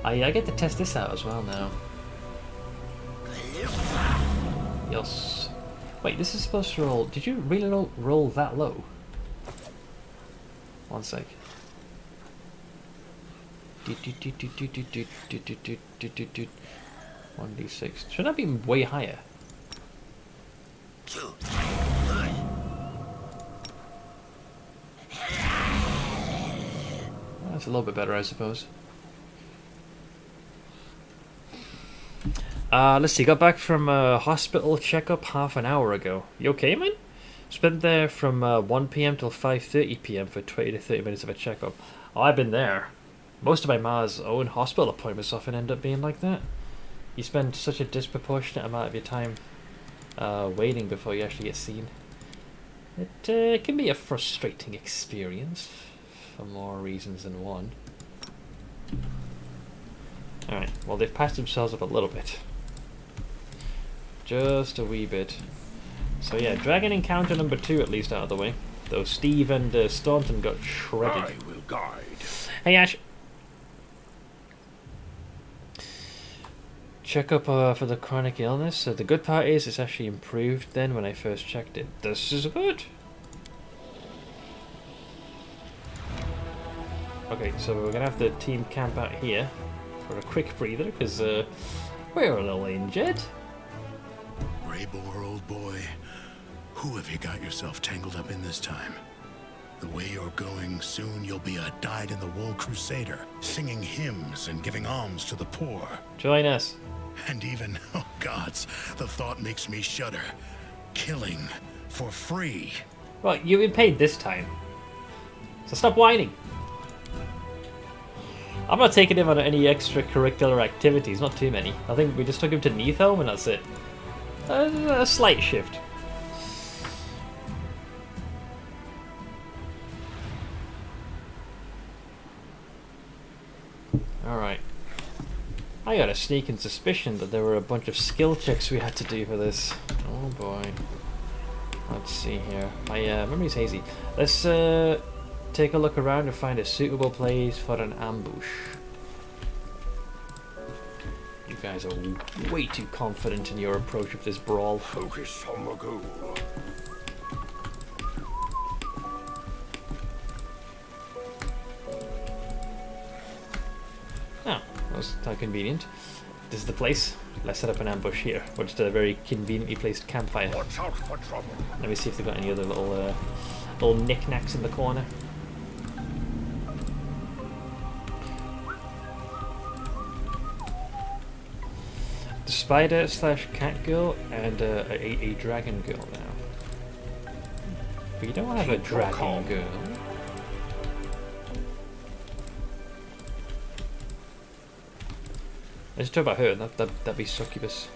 I get to test this out as well now. Yes. Wait, this is supposed to roll. Did you really roll that low? One sec. 1d6. Should that be way higher? That's a little bit better, I suppose. Let's see. Got back from a hospital checkup half an hour ago. You okay, man? Spent there from 1 p.m. till 5:30 p.m. for 20 to 30 minutes of a checkup. Oh, I've been there. Most of my ma's own hospital appointments often end up being like that. You spend such a disproportionate amount of your time waiting before you actually get seen. It can be a frustrating experience for more reasons than one. Alright, well they've patched themselves up a little bit. Just a wee bit. So yeah, dragon encounter number 2 at least out of the way. Though Steve and Staunton got shredded. I will guide. Hey Ash. Check up for the chronic illness. So the good part is it's actually improved then when I first checked it. This is good. Okay, so we're gonna have the team camp out here for a quick breather because we're a little injured. Raybor, old boy, who have you got yourself tangled up in this time? The way you're going, soon you'll be a dyed-in-the-wool crusader, singing hymns and giving alms to the poor. Join us. And even, oh gods, the thought makes me shudder. Killing for free. Well, you've been paid this time. So stop whining. I'm not taking him on any extracurricular activities, not too many. I think we just took him to Neathholm and that's it. A slight shift. Alright. I got a sneaking suspicion that there were a bunch of skill checks we had to do for this. Oh boy. Let's see here. My memory's hazy. Let's take a look around and find a suitable place for an ambush. You guys are way too confident in your approach of this brawl. Focus on the goal. Oh, that's not convenient. This is the place. Let's set up an ambush here. Or just a very conveniently placed campfire. Watch out for trouble. Let me see if they've got any other little knickknacks in the corner. spider slash cat girl and a dragon girl now. But you don't have a dragon girl. Let's talk about her. That'd be succubus.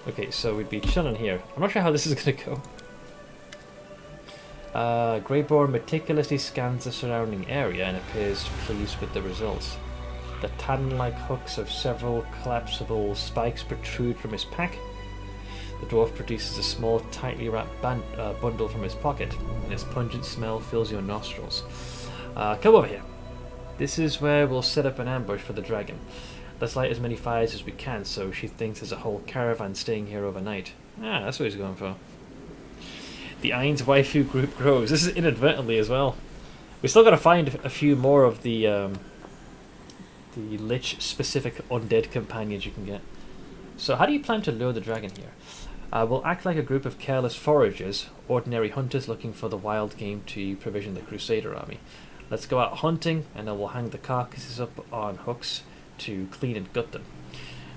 Okay, so we'd be chilling here. I'm not sure how this is gonna go. Greyboar meticulously scans the surrounding area and appears pleased with the results. The tan-like hooks of several collapsible spikes protrude from his pack. The dwarf produces a small, tightly wrapped bundle from his pocket, and its pungent smell fills your nostrils. Come over here. This is where we'll set up an ambush for the dragon. Let's light as many fires as we can so she thinks there's a whole caravan staying here overnight. Ah, that's what he's going for. The Ain's waifu group grows. This is inadvertently as well. We still got to find a few more of the Lich specific undead companions you can get. So how do you plan to lure the dragon here? We'll act like a group of careless foragers, ordinary hunters looking for the wild game to provision the Crusader army. Let's go out hunting, and then we'll hang the carcasses up on hooks to clean and gut them.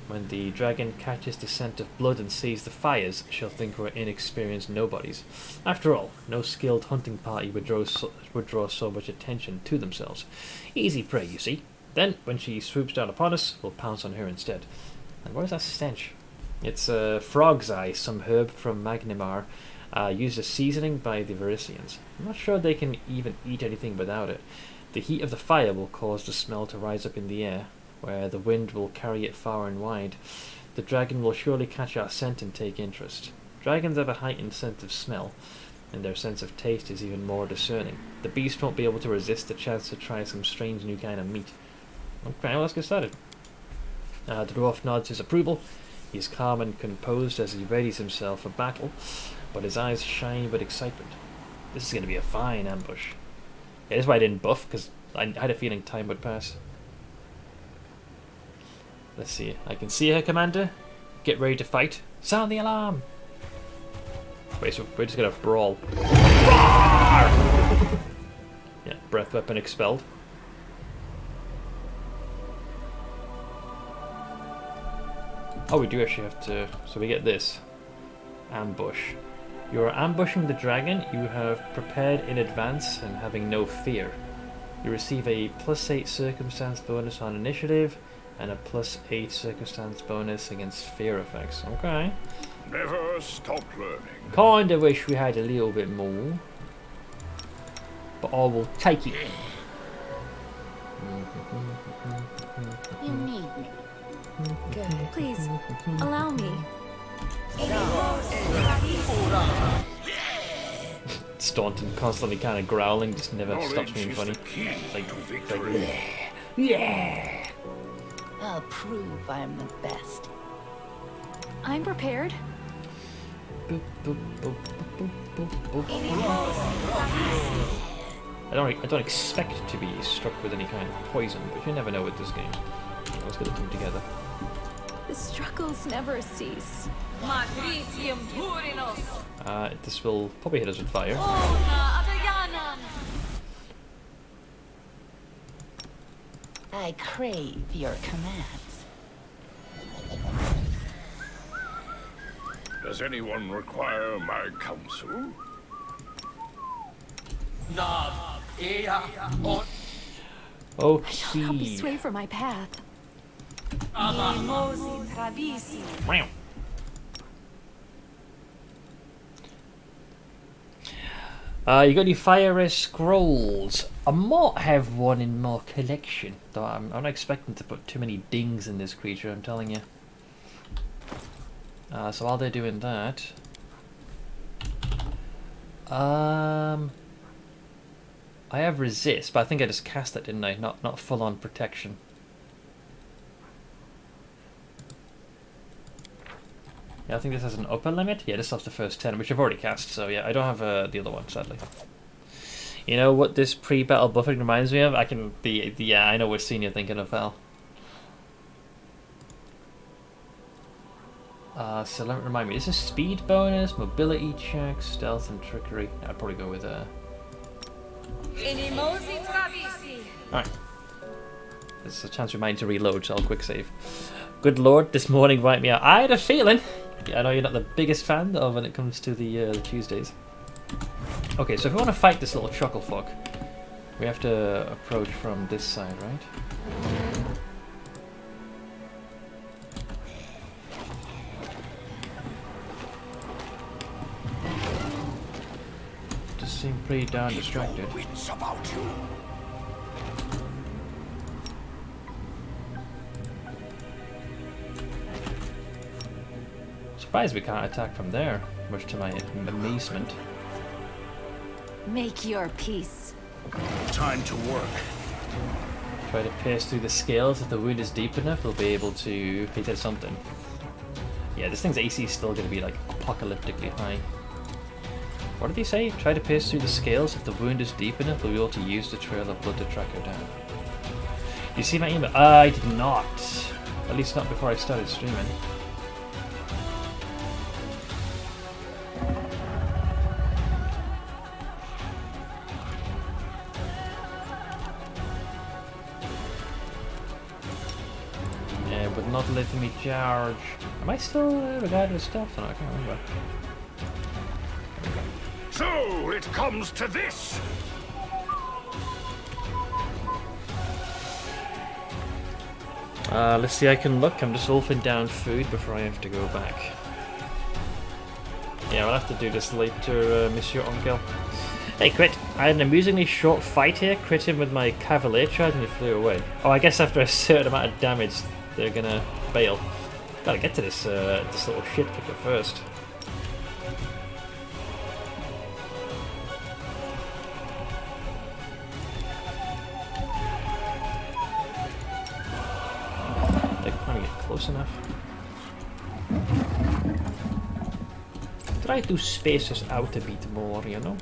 When the dragon catches the scent of blood and sees the fires, she'll think we're inexperienced nobodies. After all, no skilled hunting party would draw so much attention to themselves. Easy prey, you see. Then, when she swoops down upon us, we'll pounce on her instead. And what is that stench? It's frog's eye, some herb from Magnimar, used as seasoning by the Varisians. I'm not sure they can even eat anything without it. The heat of the fire will cause the smell to rise up in the air, where the wind will carry it far and wide. The dragon will surely catch our scent and take interest. Dragons have a heightened sense of smell, and their sense of taste is even more discerning. The beast won't be able to resist the chance to try some strange new kind of meat. Okay, well, let's get started. The dwarf nods his approval. He is calm and composed as he readies himself for battle, but his eyes shine with excitement. This is going to be a fine ambush. Yeah, this is why I didn't buff, because I had a feeling time would pass. Let's see. I can see her, Commander. Get ready to fight. Sound the alarm! Wait, so we're just going to brawl. Yeah, breath weapon expelled. Oh, we do actually have to... So we get this. Ambush. You are ambushing the dragon you have prepared in advance and having no fear. You receive a +8 circumstance bonus on initiative and a +8 circumstance bonus against fear effects. Okay. Never stop learning. Kinda wish we had a little bit more. But I will take it. You need me. Good. Please, allow me. Staunton constantly kind of growling, just never stops being funny. Yeah. I'll prove I'm the best. I'm prepared. I don't expect to be struck with any kind of poison, but you never know with this game. Let's get them together. The struggles never cease. This will probably hit us with fire. I crave your commands. Does anyone require my counsel? Okay. Help me sway from my path. Wow. You got any fire red scrolls? I might have one in my collection, though I'm not expecting to put too many dings in this creature, I'm telling you. So while they're doing that, I have resist, but I think I just cast it, didn't I? Not full on protection. Yeah, I think this has an upper limit. Yeah, this has the first 10, which I've already cast, so yeah, I don't have the other one, sadly. You know what this pre-battle buffing reminds me of? Yeah, I know what scene you're thinking of, Val. So let me remind me, this is speed bonus, mobility check, stealth, and trickery. I'd probably go with Alright. There's a chance we might need to reload, so I'll quick save. Good lord, this morning wiped me out. I had a feeling. Yeah, I know you're not the biggest fan of when it comes to the Tuesdays. Okay, so if we want to fight this little chuckle fuck, we have to approach from this side, right? Just seem pretty darn distracted. Surprised we can't attack from there, much to my amazement. Make your peace. Time to work. Try to pierce through the scales. If the wound is deep enough, we'll be able to hit at something. Yeah, this thing's AC is still going to be like apocalyptically high. What did he say? Try to pierce through the scales. If the wound is deep enough, we'll be able to use the trail of blood to track her down. You see my email? I did not. At least not before I started streaming. But not letting me charge. Am I still regarded as stealth? No, I can't remember. So it comes to this. Let's see, I can look. I'm just wolfing down food before I have to go back. Yeah, I'll have to do this later, Monsieur Onkel. Hey, Crit. I had an amusingly short fight here. Crit him with my Cavalier charge and he flew away. Oh, I guess after a certain amount of damage, they're gonna bail. Gotta get to this this little shit kicker first. They can't get close enough. Try to space us out a bit more, you know?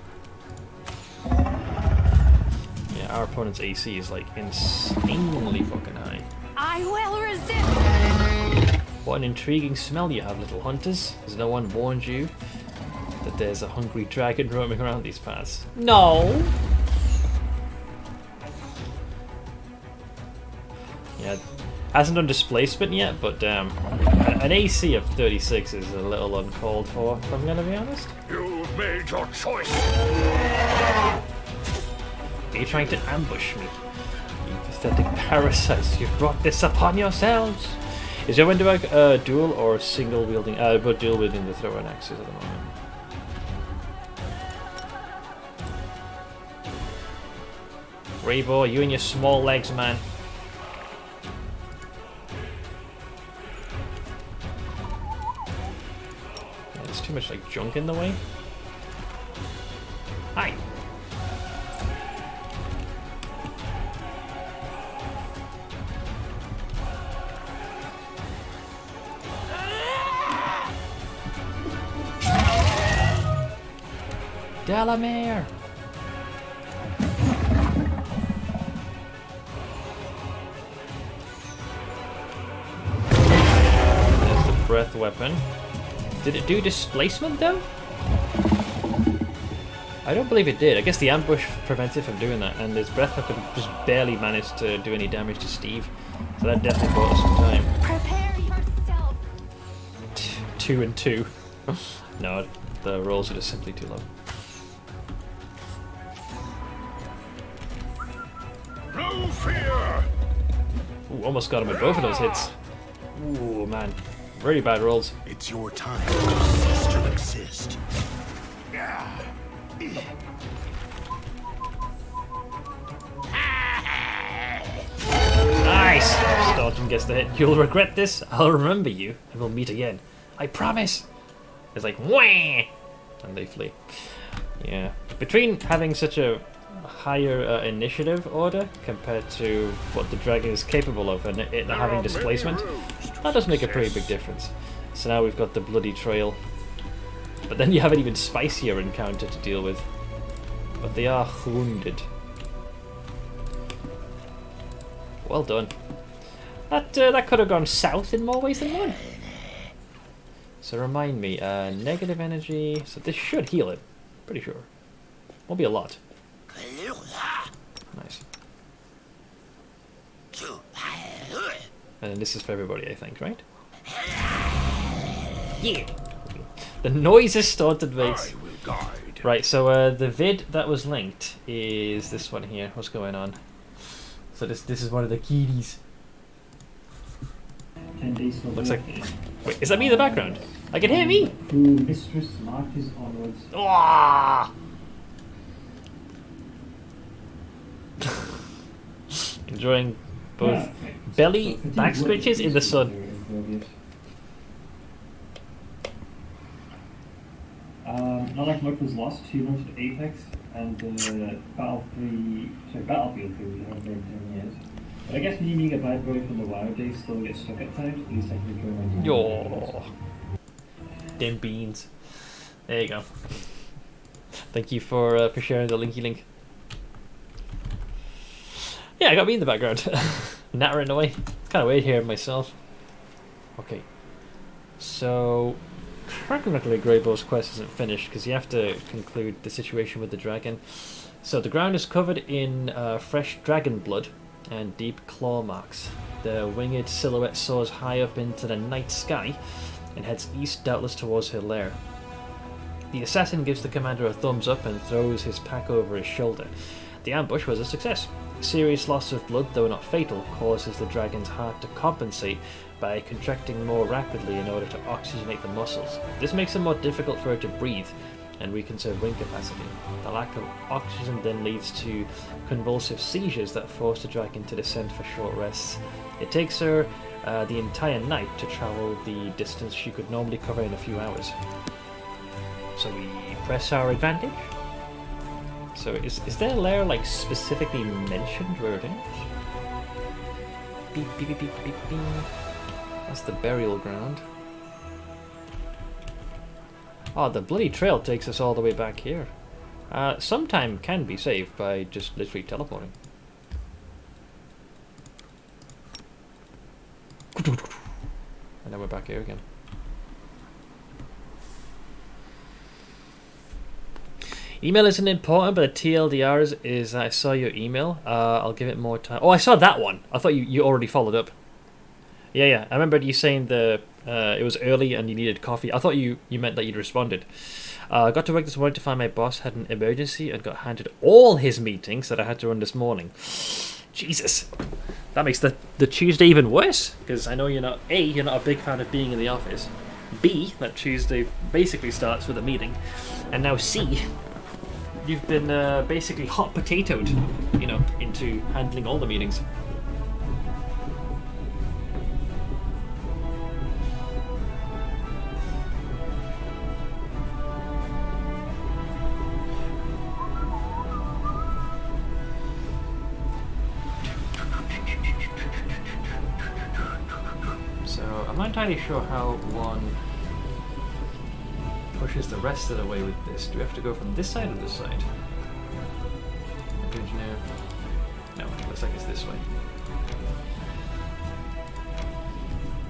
Yeah, our opponent's AC is like insanely fucking high. I will resist! What an intriguing smell you have, little hunters. Has no one warned you that there's a hungry dragon roaming around these paths? No! Yeah, hasn't done displacement yet, but an AC of 36 is a little uncalled for, if I'm gonna be honest. You've made your choice. Are you trying to ambush me? You pathetic parasites, you've brought this upon yourselves! Is there one doing dual or single wielding? But dual wielding the thrower and axes at the moment. Raybo, you and your small legs, man. Yeah, there's too much like junk in the way. Hi. Delamere! There's the breath weapon. Did it do displacement though? I don't believe it did. I guess the ambush prevents it from doing that, and this breath weapon just barely managed to do any damage to Steve. So that definitely bought us some time. Prepare yourself! 2 and 2. No, the rolls are just simply too low. No fear. Ooh, almost got him with both of those hits. Ooh, man. Very bad rolls. It's your time to cease to exist. Nice! Staunton gets the hit. You'll regret this. I'll remember you, and we'll meet again. I promise. It's like, wah! And they flee. Yeah. Between having such a higher initiative order compared to what the dragon is capable of and it not having displacement, that does make a pretty big difference. So now we've got the bloody trail. But then you have an even spicier encounter to deal with. But they are wounded. Well done. That could have gone south in more ways than one. So remind me, negative energy. So this should heal it. Pretty sure. Won't be a lot. Nice. And this is for everybody, I think, right? Yeah. The noises started base. I will guide. Right, so the vid that was linked is this one here. What's going on? So this is one of the kiddies. 10 days for Looks like. birthday. Wait, is that me in the background? I can hear me. To Mistress Marcus onwards. Ah! Enjoying both Perfect. belly So back fatigue scratches in the sun. Not like much was lost. She launched Apex and Battlefield 3 we haven't played in 10 years. But I guess me being a bad boy from the WoW days still gets stuck at times. At least I can enjoy my game. Yo. Them beans. There you go. Thank you for sharing the linky link. Yeah, I got me in the background. Nattering away. It's kind of weird here myself. Okay. So, technically Greybow's quest isn't finished because you have to conclude the situation with the dragon. So the ground is covered in fresh dragon blood and deep claw marks. The winged silhouette soars high up into the night sky and heads east, doubtless towards her lair. The assassin gives the commander a thumbs up and throws his pack over his shoulder. The ambush was a success. Serious loss of blood, though not fatal, causes the dragon's heart to compensate by contracting more rapidly in order to oxygenate the muscles. This makes it more difficult for her to breathe and weakens her wing capacity. The lack of oxygen then leads to convulsive seizures that force the dragon to descend for short rests. It takes her the entire night to travel the distance she could normally cover in a few hours. So we press our advantage. So is there a lair like specifically mentioned where it is? Beep beep beep beep beep beep. That's the burial ground. Oh, the bloody trail takes us all the way back here. Some time can be saved by just literally teleporting. And then we're back here again. Email isn't important, but the TLDR is I saw your email. I'll give it more time. Oh, I saw that one. I thought you already followed up. Yeah. I remember you saying it was early and you needed coffee. I thought you meant that you'd responded. I got to work this morning to find my boss had an emergency and got handed all his meetings that I had to run this morning. Jesus. That makes the Tuesday even worse, because I know you're not a big fan of being in the office. B, that Tuesday basically starts with a meeting. And now C, you've been basically hot potatoed, into handling all the meetings. So I'm not entirely sure how one pushes the rest of the way with this. Do we have to go from this side or this side? Engineer. No, it looks like it's this way.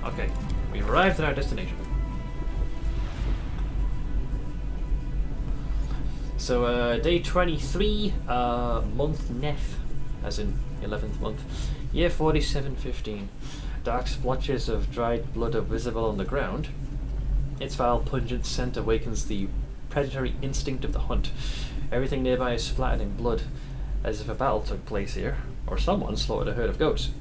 Okay, we've arrived at our destination. So day 23, month Nef, as in 11th month, year 4715. Dark splotches of dried blood are visible on the ground. Its foul, pungent scent awakens the predatory instinct of the hunt. Everything nearby is splattered in blood, as if a battle took place here, or someone slaughtered a herd of goats.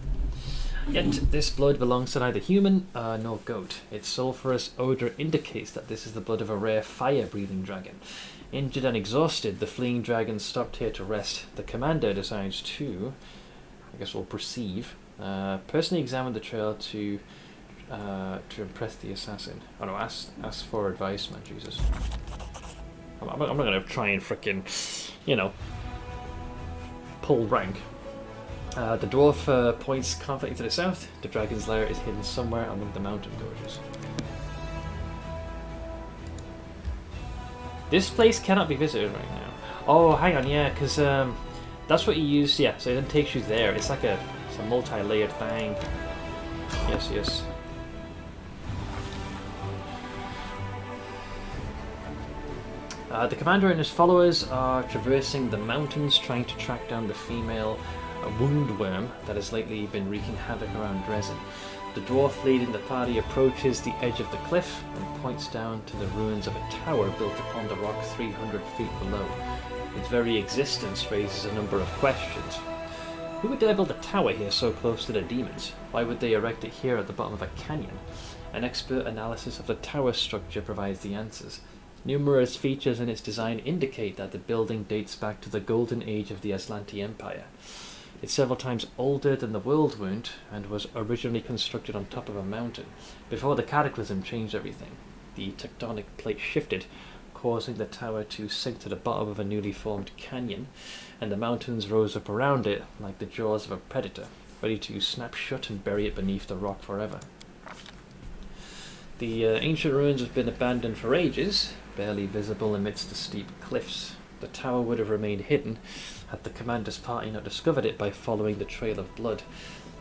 Yet this blood belongs to neither human nor goat. Its sulphurous odour indicates that this is the blood of a rare fire-breathing dragon. Injured and exhausted, the fleeing dragon stopped here to rest. The commander decides to, I guess we'll perceive, personally examine the trail to impress the assassin. Oh no, ask for advice, man, Jesus. I'm not gonna try and frickin', pull rank. The dwarf points confidently to the south. The dragon's lair is hidden somewhere among the mountain gorges. This place cannot be visited right now. Oh, hang on, yeah, because that's what you use. Yeah, so it then takes you there. It's like it's a multi-layered thing. Yes. The commander and his followers are traversing the mountains, trying to track down the female woundworm that has lately been wreaking havoc around Dresden. The dwarf leading the party approaches the edge of the cliff and points down to the ruins of a tower built upon the rock 300 feet below. Its very existence raises a number of questions. Who would dare build a tower here so close to the demons? Why would they erect it here at the bottom of a canyon? An expert analysis of the tower structure provides the answers. Numerous features in its design indicate that the building dates back to the golden age of the Aslanti Empire. It's several times older than the World Wound and was originally constructed on top of a mountain, before the Cataclysm changed everything. The tectonic plate shifted, causing the tower to sink to the bottom of a newly formed canyon, and the mountains rose up around it like the jaws of a predator, ready to snap shut and bury it beneath the rock forever. The ancient ruins have been abandoned for ages, barely visible amidst the steep cliffs. The tower would have remained hidden had the commander's party not discovered it by following the trail of blood.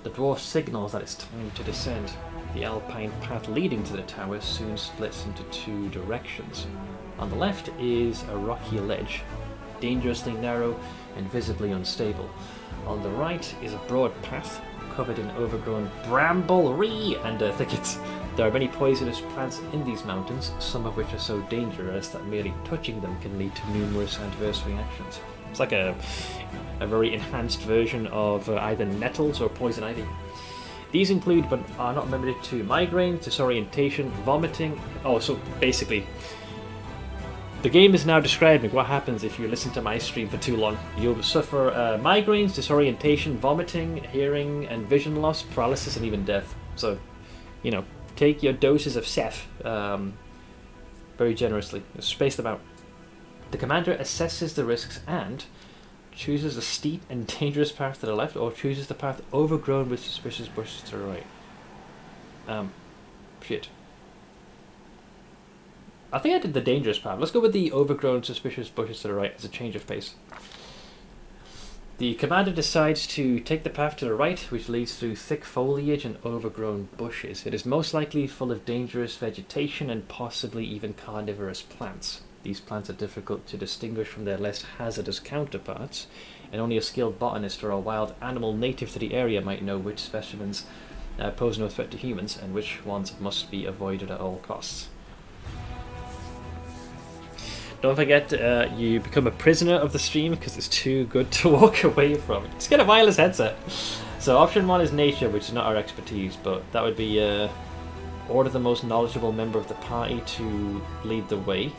The dwarf signals that it's time to descend. The alpine path leading to the tower soon splits into two directions. On the left is a rocky ledge, dangerously narrow and visibly unstable. On the right is a broad path covered in overgrown bramblery and thickets. There are many poisonous plants in these mountains, some of which are so dangerous that merely touching them can lead to numerous adverse reactions. It's like a very enhanced version of either nettles or poison ivy. These include, but are not limited to, migraine, disorientation, vomiting. Oh, so basically, the game is now describing what happens if you listen to my stream for too long. You'll suffer migraines, disorientation, vomiting, hearing and vision loss, paralysis, and even death. So, you know, take your doses of Ceph very generously. Space them out. The commander assesses the risks and chooses a steep and dangerous path to the left, or chooses the path overgrown with suspicious bushes to the right. Shit. I think I did the dangerous path. Let's go with the overgrown suspicious bushes to the right as a change of pace. The commander decides to take the path to the right, which leads through thick foliage and overgrown bushes. It is most likely full of dangerous vegetation and possibly even carnivorous plants. These plants are difficult to distinguish from their less hazardous counterparts, and only a skilled botanist or a wild animal native to the area might know which specimens pose no threat to humans and which ones must be avoided at all costs. Don't forget, you become a prisoner of the stream because it's too good to walk away from. Just get a wireless headset. So option 1 is nature, which is not our expertise, but that would be order the most knowledgeable member of the party to lead the way.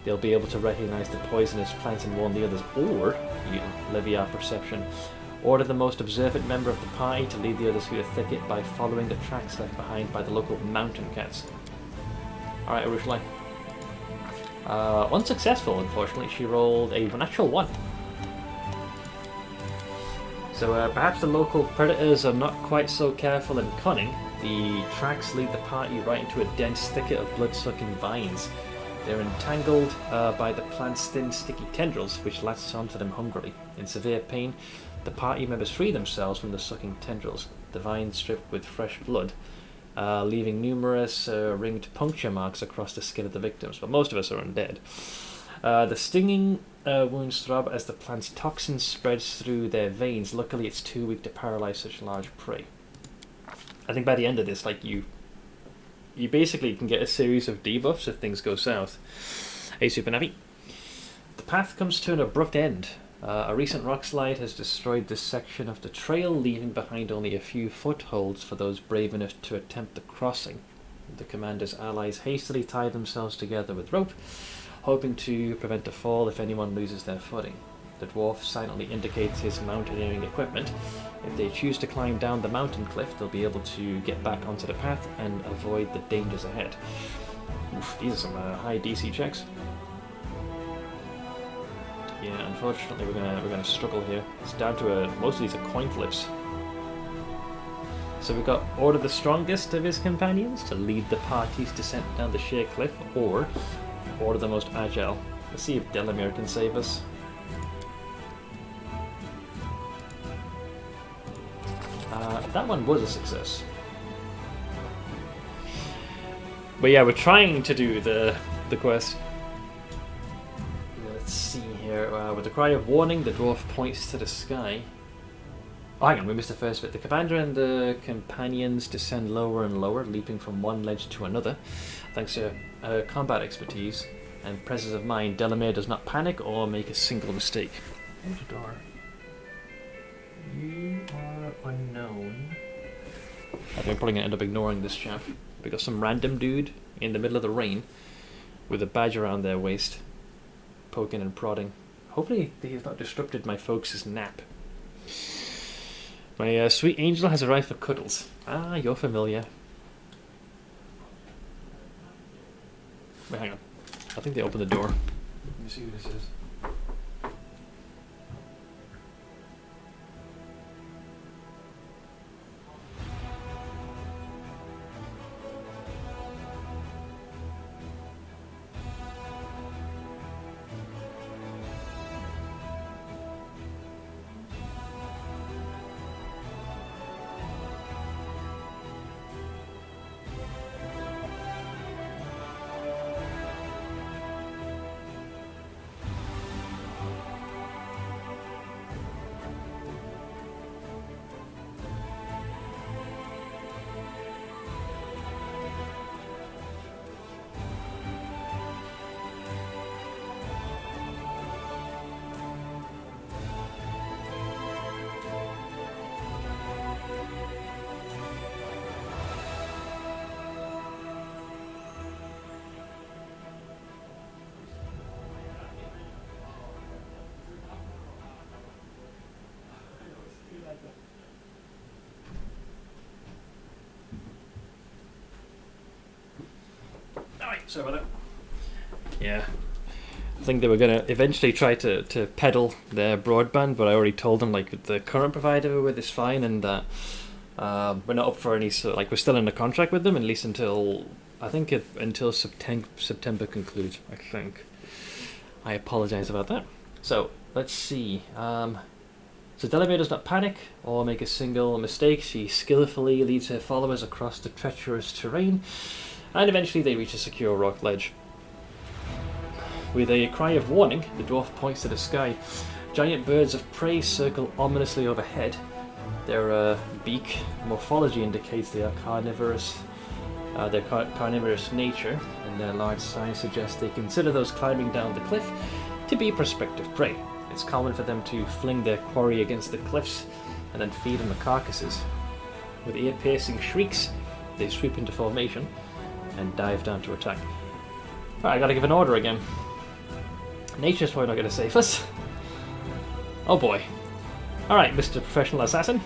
They'll be able to recognize the poisonous plants and warn the others, or you levy our perception. Order the most observant member of the party to lead the others through the thicket by following the tracks left behind by the local mountain cats. Alright, Arushlai. Unsuccessful, unfortunately. She rolled a natural 1. So perhaps the local predators are not quite so careful and cunning. The tracks lead the party right into a dense thicket of blood-sucking vines. They're entangled by the plant's thin, sticky tendrils, which latch onto them hungrily. In severe pain, the party members free themselves from the sucking tendrils. The vines strip with fresh blood, leaving numerous ringed puncture marks across the skin of the victims, but most of us are undead. The stinging wounds throb as the plant's toxin spreads through their veins. Luckily, it's too weak to paralyze such large prey. I think by the end of this, like you basically can get a series of debuffs if things go south. Hey, Super Navi. The path comes to an abrupt end. A recent rock slide has destroyed this section of the trail, leaving behind only a few footholds for those brave enough to attempt the crossing. The commander's allies hastily tie themselves together with rope, hoping to prevent a fall if anyone loses their footing. The dwarf silently indicates his mountaineering equipment. If they choose to climb down the mountain cliff, they'll be able to get back onto the path and avoid the dangers ahead. Oof, these are some high DC checks. Yeah, unfortunately we're gonna struggle here. It's down to most of these are coin flips. So we've got order the strongest of his companions to lead the party's descent down the sheer cliff, or order the most agile. Let's see if Delamere can save us. That one was a success. But yeah, we're trying to do the quest. Let's see here. With a cry of warning, the dwarf points to the sky. Oh, hang on, we missed the first bit. The commander and the companions descend lower and lower, leaping from one ledge to another. Thanks to combat expertise and presence of mind, Delamere does not panic or make a single mistake. Door. You are unknown. I think I'm probably going to end up ignoring this chap. We got some random dude in the middle of the rain with a badge around their waist, poking and prodding. Hopefully he has not disrupted my folks' nap. My sweet angel has arrived for cuddles. Ah, you're familiar. Wait, hang on. I think they opened the door. Let me see who this is. Sorry about that. Yeah. I think they were going to eventually try to peddle their broadband, but I already told them, like, the current provider we're with is fine, and that we're not up for any, so, like, we're still in a contract with them, at least until, I think, until September concludes, I think. I apologize about that. So, let's see. So Delamere does not panic or make a single mistake. She skillfully leads her followers across the treacherous terrain, and eventually they reach a secure rock ledge. With a cry of warning, the dwarf points to the sky. Giant birds of prey circle ominously overhead. Their beak morphology indicates they are carnivorous. Their carnivorous nature and their large size suggests they consider those climbing down the cliff to be prospective prey. It's common for them to fling their quarry against the cliffs and then feed on the carcasses. With ear-piercing shrieks, they sweep into formation and dive down to attack. Alright, I gotta give an order again. Nature's probably not going to save us. Oh boy. Alright, Mr. Professional Assassin.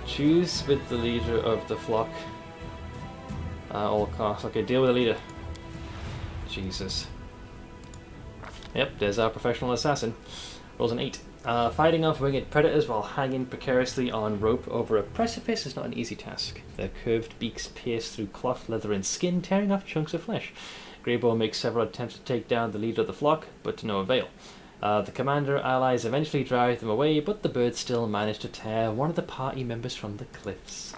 Choose with the leader of the flock. All costs. Okay, deal with the leader. Jesus. Yep, there's our Professional Assassin. Rolls an 8. Fighting off winged predators while hanging precariously on rope over a precipice is not an easy task. Their curved beaks pierce through cloth, leather and skin, tearing off chunks of flesh. Greybow makes several attempts to take down the leader of the flock, but to no avail. The commander allies eventually drive them away, but the birds still manage to tear one of the party members from the cliffs.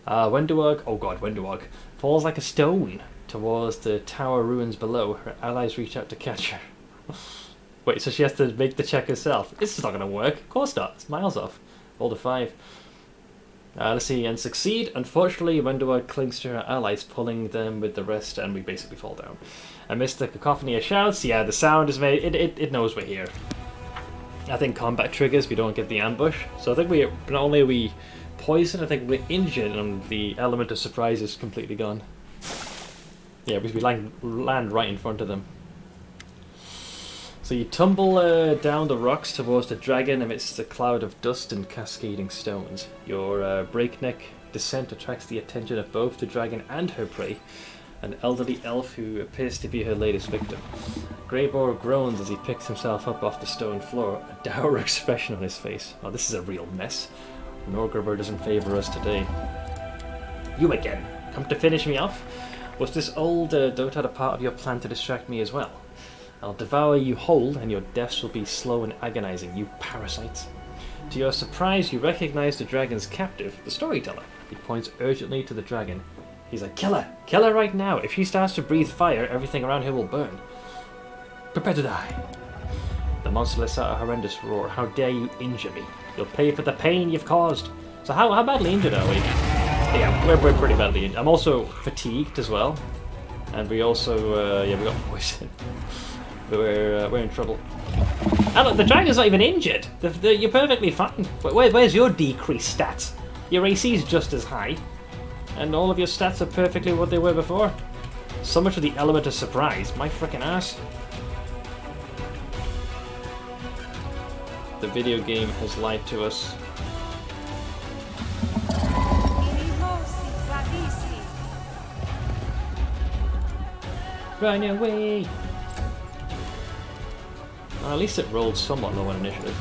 Wenduog falls like a stone towards the tower ruins below. Her allies reach out to catch her. Wait, so she has to make the check herself? This is not going to work. Of course not. It's miles off. Roll a 5. Let's see, and succeed. Unfortunately, Wenduog clings to her allies, pulling them with the rest, and we basically fall down. Amidst the cacophony of shouts, yeah, the sound is made. It knows we're here. I think combat triggers. We don't get the ambush. So I think not only are we poisoned, I think we're injured, and the element of surprise is completely gone. Yeah, because we land right in front of them. So you tumble down the rocks towards the dragon amidst a cloud of dust and cascading stones. Your breakneck descent attracts the attention of both the dragon and her prey, an elderly elf who appears to be her latest victim. Greyboar groans as he picks himself up off the stone floor, a dour expression on his face. Oh, this is a real mess. Norgriver doesn't favour us today. You again? Come to finish me off? Was this old dotard a part of your plan to distract me as well? I'll devour you whole, and your deaths will be slow and agonizing, you parasites. To your surprise, you recognize the dragon's captive, the storyteller. He points urgently to the dragon. He's like, kill her! Kill her right now! If she starts to breathe fire, everything around here will burn. Prepare to die. The monster lets out a horrendous roar. How dare you injure me? You'll pay for the pain you've caused. So how badly injured are we? Yeah, we're pretty badly injured. I'm also fatigued as well. And we also, yeah, we got poison. But we're in trouble. And look, the dragon's not even injured. You're perfectly fine. Where's your decreased stats? Your AC is just as high. And all of your stats are perfectly what they were before. So much for the element of surprise. My frickin' ass. The video game has lied to us. Run away! Well, at least it rolled somewhat low on initiative.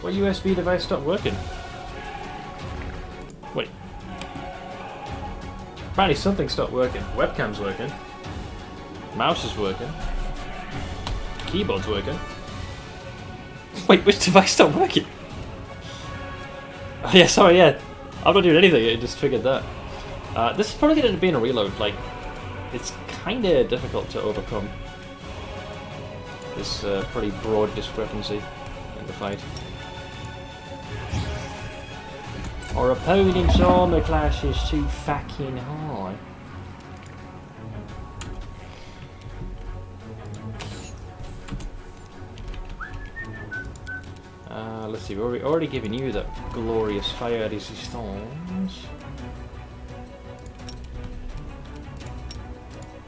What USB device stopped working? Wait. Apparently something stopped working. Webcam's working. Mouse is working. Keyboard's working. Wait, which device stopped working? Oh, yeah, sorry, yeah. I'm not doing anything, it just triggered that. This is probably going to end up being a reload. Like, it's kind of difficult to overcome this pretty broad discrepancy in the fight. Our opponent's armor class is too fucking high. Let's see, we're already giving you that glorious fire resistance.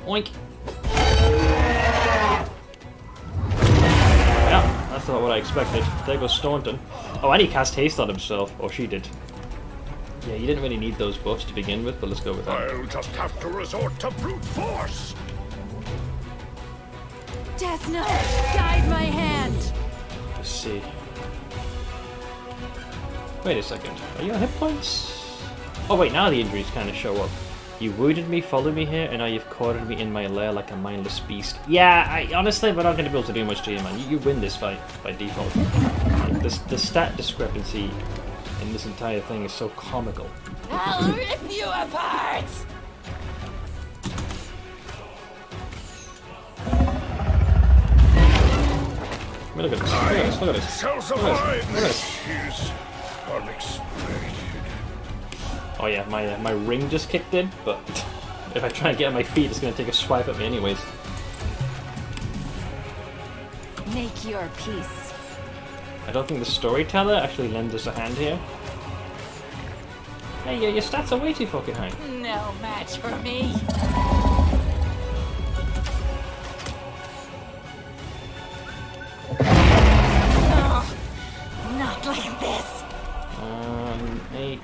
Oink! Yeah, that's not what I expected. There goes Staunton. Oh, and he cast haste on himself. Or she did. Yeah, you didn't really need those buffs to begin with, but let's go with that. I'll just have to resort to brute force. Desna, guide my hand. Let's see. Wait a second. Are you on hit points? Oh wait, now the injuries kind of show up. You wounded me, followed me here, and now you've cornered me in my lair like a mindless beast. Yeah, honestly, we're not going to be able to do much to you, man. You win this fight by default. The stat discrepancy in this entire thing is so comical. I'll rip you apart. I mean, look at this. Look at this. Look at this. Shall Look survive at this. this. Is unexpected. Oh yeah, my ring just kicked in, but if I try and get on my feet, it's going to take a swipe at me anyways. Make your peace. I don't think the storyteller actually lends us a hand here. Hey, your stats are way too fucking high. No match for me. Oh, not like this. 8.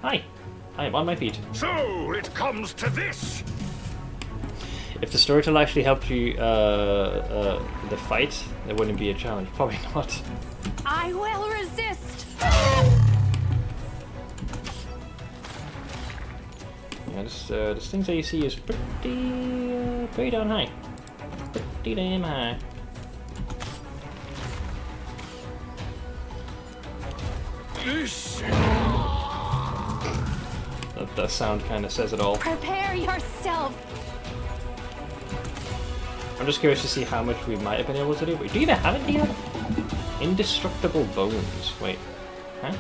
Hi. I am on my feet. So it comes to this. If the storyteller actually helped you in the fight, there wouldn't be a challenge. Probably not. I will resist. Yeah, this thing's AC is pretty darn high. Pretty damn high. Listen. That sound kind of says it all. Prepare yourself. I'm just curious to see how much we might have been able to do. Wait, do you even have it here? Indestructible bones. Wait. Huh?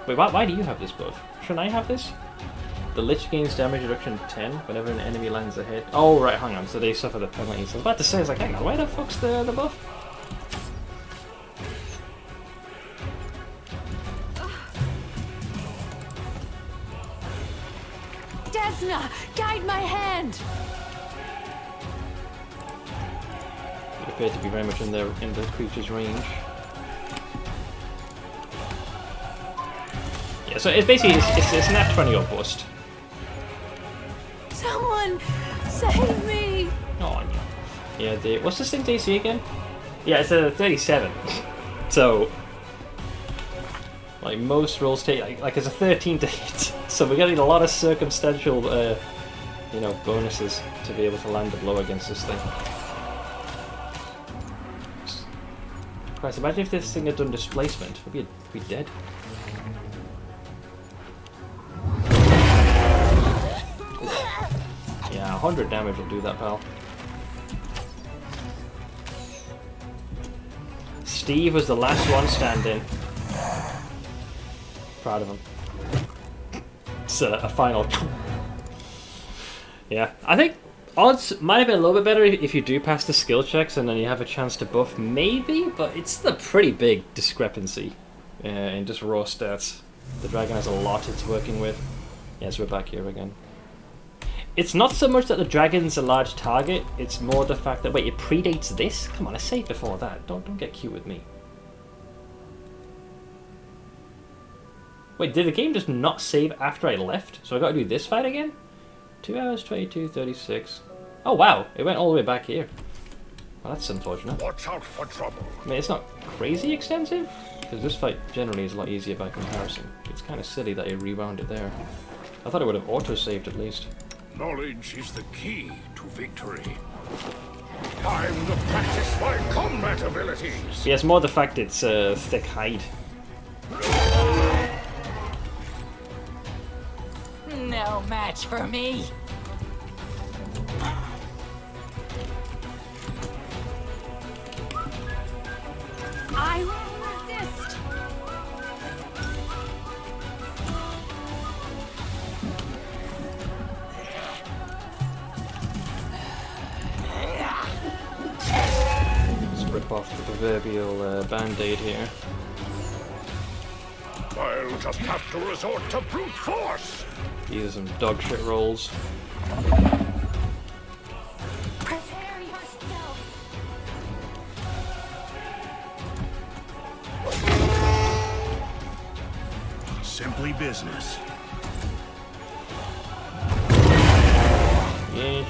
Wait, why do you have this buff? Shouldn't I have this? The Lich gains damage reduction 10 whenever an enemy lands a hit. Oh, right, hang on. So they suffer the penalties. I was about to say, I was like, hang on, where the fuck's the buff? Desna, guide my hand. It appeared to be very much in the creature's range. Yeah, so it's basically it's nat 20 or bust. Someone save me. Oh yeah. Yeah, what's this thing's AC again? Yeah, it's a 37. So like most rolls take like it's a 13 to hit. So we're getting a lot of circumstantial you know, bonuses to be able to land a blow against this thing. Christ, imagine if this thing had done displacement. We'd be dead. 100 damage will do that, pal. Steve was the last one standing. Proud of him. It's a final. Yeah, I think odds might have been a little bit better if you do pass the skill checks and then you have a chance to buff, maybe, but it's a pretty big discrepancy in just raw stats. The dragon has a lot it's working with. Yes, we're back here again. It's not so much that the dragon's a large target, it's more the fact that, wait, it predates this? Come on, I saved before that. Don't get cute with me. Wait, did the game just not save after I left? So I gotta do this fight again? 2 hours, 22, 36. Oh wow, it went all the way back here. Well, that's unfortunate. Watch out for trouble. I mean, it's not crazy extensive, because this fight generally is a lot easier by comparison. It's kind of silly that it rewound it there. I thought it would have auto-saved at least. Knowledge is the key to victory. Time to practice my combat abilities. Yeah, it's more the fact it's thick hide. No match for me. I will resist. Let's rip off the proverbial band-aid here. I'll just have to resort to brute force. These are some dog shit rolls. Prepare yourself. Simply business. Yes.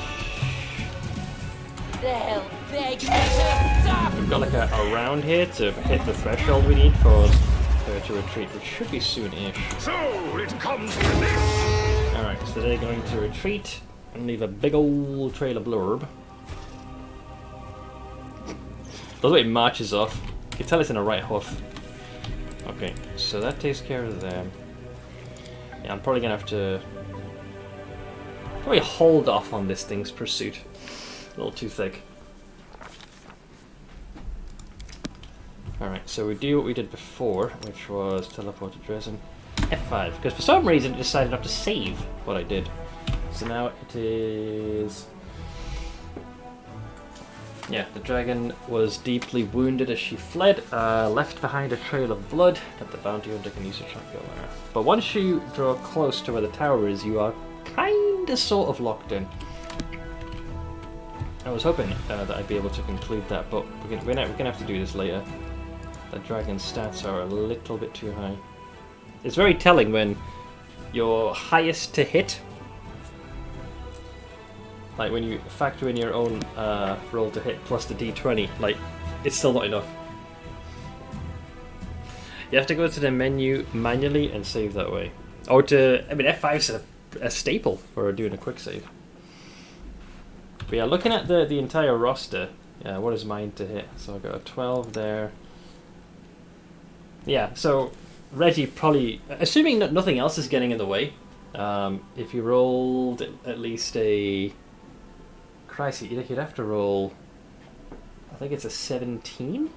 They'll beg me to stop. We've got like a round here to hit the threshold we need for her to retreat, which should be soon-ish. So it comes to this. Alright, so they're going to retreat and leave a big old trail of blurb. The way it marches off, you can tell it's in a right hoof. Okay, so that takes care of them. Yeah, I'm probably gonna have to probably hold off on this thing's pursuit. A little too thick. Alright, so we do what we did before, which was teleport to Dresden. F5, because for some reason it decided not to save what I did. So now it is... Yeah, the dragon was deeply wounded as she fled, left behind a trail of blood that the bounty hunter can use to track your lair. But once you draw close to where the tower is, you are kinda sort of locked in. I was hoping that I'd be able to conclude that, but we're gonna have to do this later. The dragon's stats are a little bit too high. It's very telling when your highest to hit, like when you factor in your own roll to hit plus the d20, like, it's still not enough. You have to go to the menu manually and save that way. Or I mean, F5 is a staple for doing a quick save. But yeah, looking at the entire roster, yeah, what is mine to hit? So I've got a 12 there. Yeah, so Reggie probably, assuming that nothing else is getting in the way, if you rolled at least a... Christ, you'd have to roll, I think it's a 17?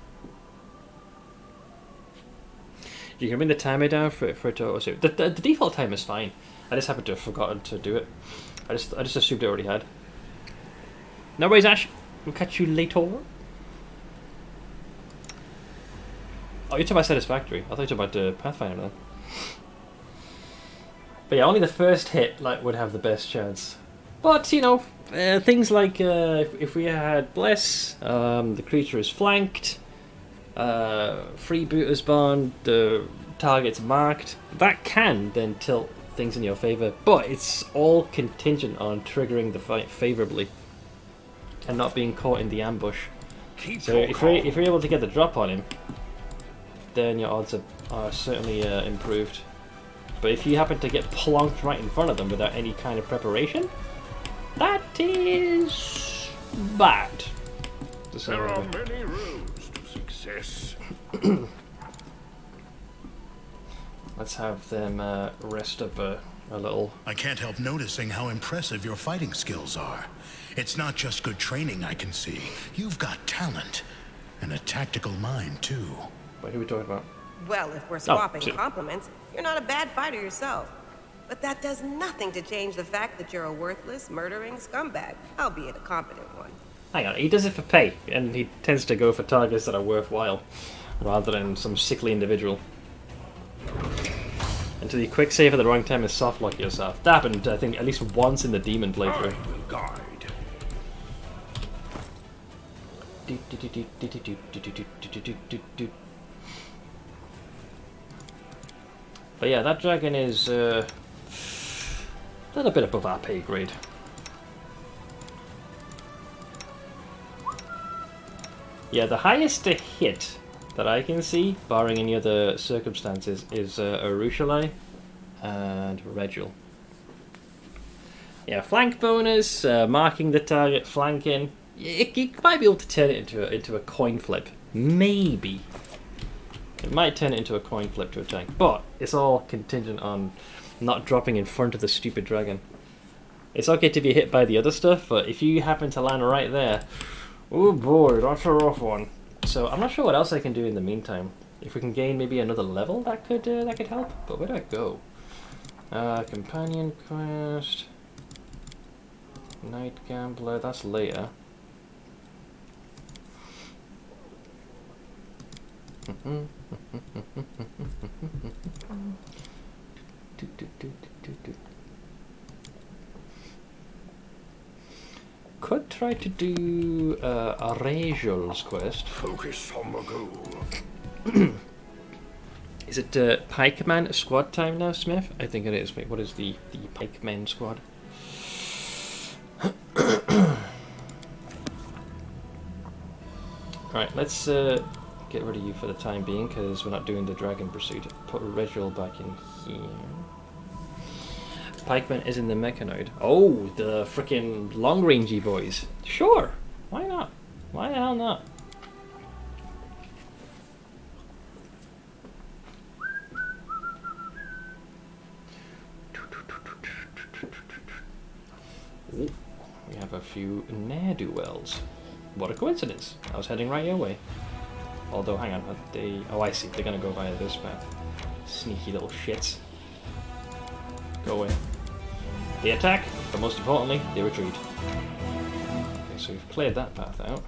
You can bring the timer down for it to auto save. The default time is fine. I just happened to have forgotten to do it. I just assumed it already had. No worries, Ash. We'll catch you later. Oh, you're talking about Satisfactory. I thought you were talking about Pathfinder then. But yeah, only the first hit would have the best chance. But, you know, things like if we had Bless, the creature is flanked, Freebooter's Bond, the target's marked, that can then tilt things in your favour. But it's all contingent on triggering the fight favourably and not being caught in the ambush. So if you're able to get the drop on him, then your odds are certainly improved. But if you happen to get plonked right in front of them without any kind of preparation, that is bad. There are many roads to success. Let's have them rest up a little. I can't help noticing how impressive your fighting skills are. It's not just good training I can see. You've got talent. And a tactical mind, too. Wait, who are we talking about? Well, if we're swapping shit. compliments, you're not a bad fighter yourself. But that does nothing to change the fact that you're a worthless, murdering scumbag, albeit a competent one. Hang on, he does it for pay, and he tends to go for targets that are worthwhile, rather than some sickly individual. And to the quick save at the wrong time and softlock yourself. That happened, I think, at least once in the demon playthrough. I will guide. But yeah, that dragon is a little bit above our pay grade. Yeah, the highest to hit that I can see, barring any other circumstances, is Arushalai and Regil. Yeah, flank bonus, marking the target, flanking. You might be able to turn it into a coin flip. Maybe. It might turn it into a coin flip to a tank, but it's all contingent on not dropping in front of the stupid dragon. It's okay to be hit by the other stuff, but if you happen to land right there, oh boy, that's a rough one. So I'm not sure what else I can do in the meantime. If we can gain maybe another level, that could help. But where do I go? Companion quest, Night Gambler. That's later. Could try to do Arejul's quest. Focus on the goal. Is it Pikeman squad time now, Smith? I think it is. Wait, what is the Pikeman squad? Alright, let's get rid of you for the time being, because we're not doing the dragon pursuit. Put Regil back in here. Pikeman is in the mechanoid. Oh, the frickin' long-rangey boys. Sure, why not? Why the hell not? Ooh, we have a few ne'er-do-wells. What a coincidence. I was heading right your way. Although, hang on, they... Oh, I see. They're gonna go via this path. Sneaky little shits. Go away. They attack, but most importantly, they retreat. Okay, so we've cleared that path out.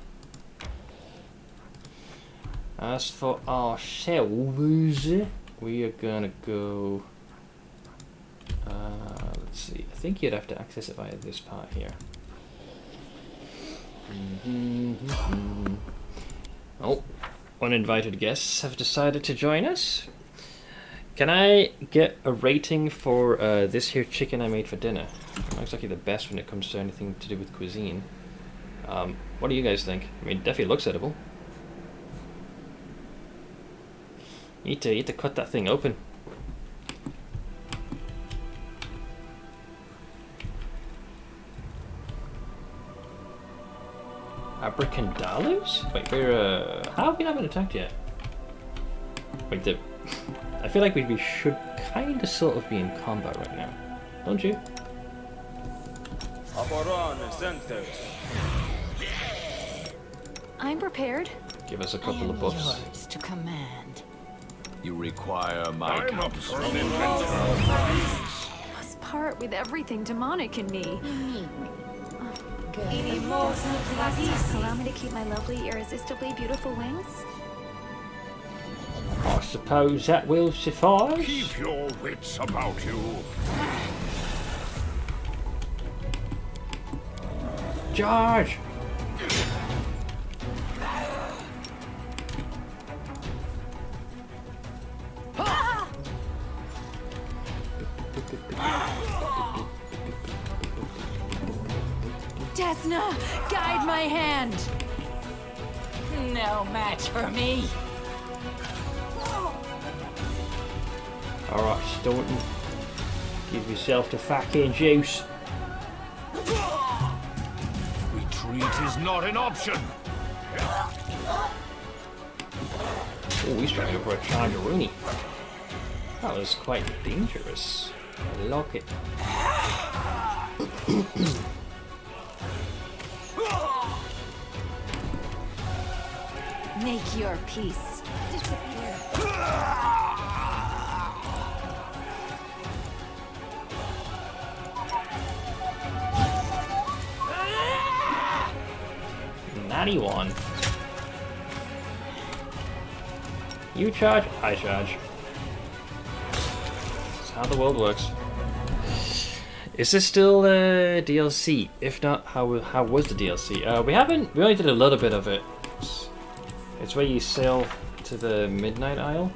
As for ourselves, we are gonna go... let's see. I think you'd have to access it via this part here. Oh, uninvited guests have decided to join us. Can I get a rating for this here chicken I made for dinner? Not exactly the best when it comes to anything to do with cuisine. What do you guys think? I mean, it definitely looks edible. You need to cut that thing open. Abracandalus? Wait, we're how have we not been attacked yet? Wait, I feel like we should kind of sort of be in combat right now, don't you? I'm prepared. Give us a couple of buffs. Yours to command. You require my I'm up counsel. for an adventure. Must part with everything demonic in me. Allow me to keep my lovely, irresistibly beautiful wings. I suppose that will suffice. Keep your wits about you. Charge! Desna, guide my hand. No match for me. Alright, Staunton. Give yourself the fucking juice. Retreat is not an option. Oh, he's trying to go for a charge of Rooney. That was quite dangerous. Lock it. Make your peace. Disappear. Natty one. You charge, I charge. That's how the world works. Is this still DLC? If not, how was the DLC? We only did a little bit of it. It's where you sail to the Midnight Isle.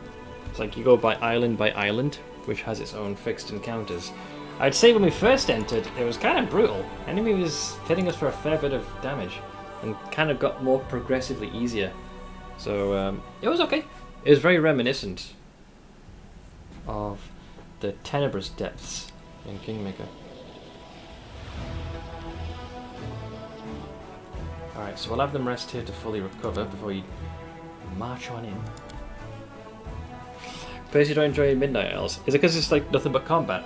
It's like you go by island, which has its own fixed encounters. I'd say when we first entered, it was kind of brutal. Enemy was hitting us for a fair bit of damage, and kind of got more progressively easier. So it was okay. It was very reminiscent of the Tenebrous Depths in Kingmaker. Alright, so we'll have them rest here to fully recover before you march on in. First, you don't enjoy Midnight Isles. Is it because it's like nothing but combat?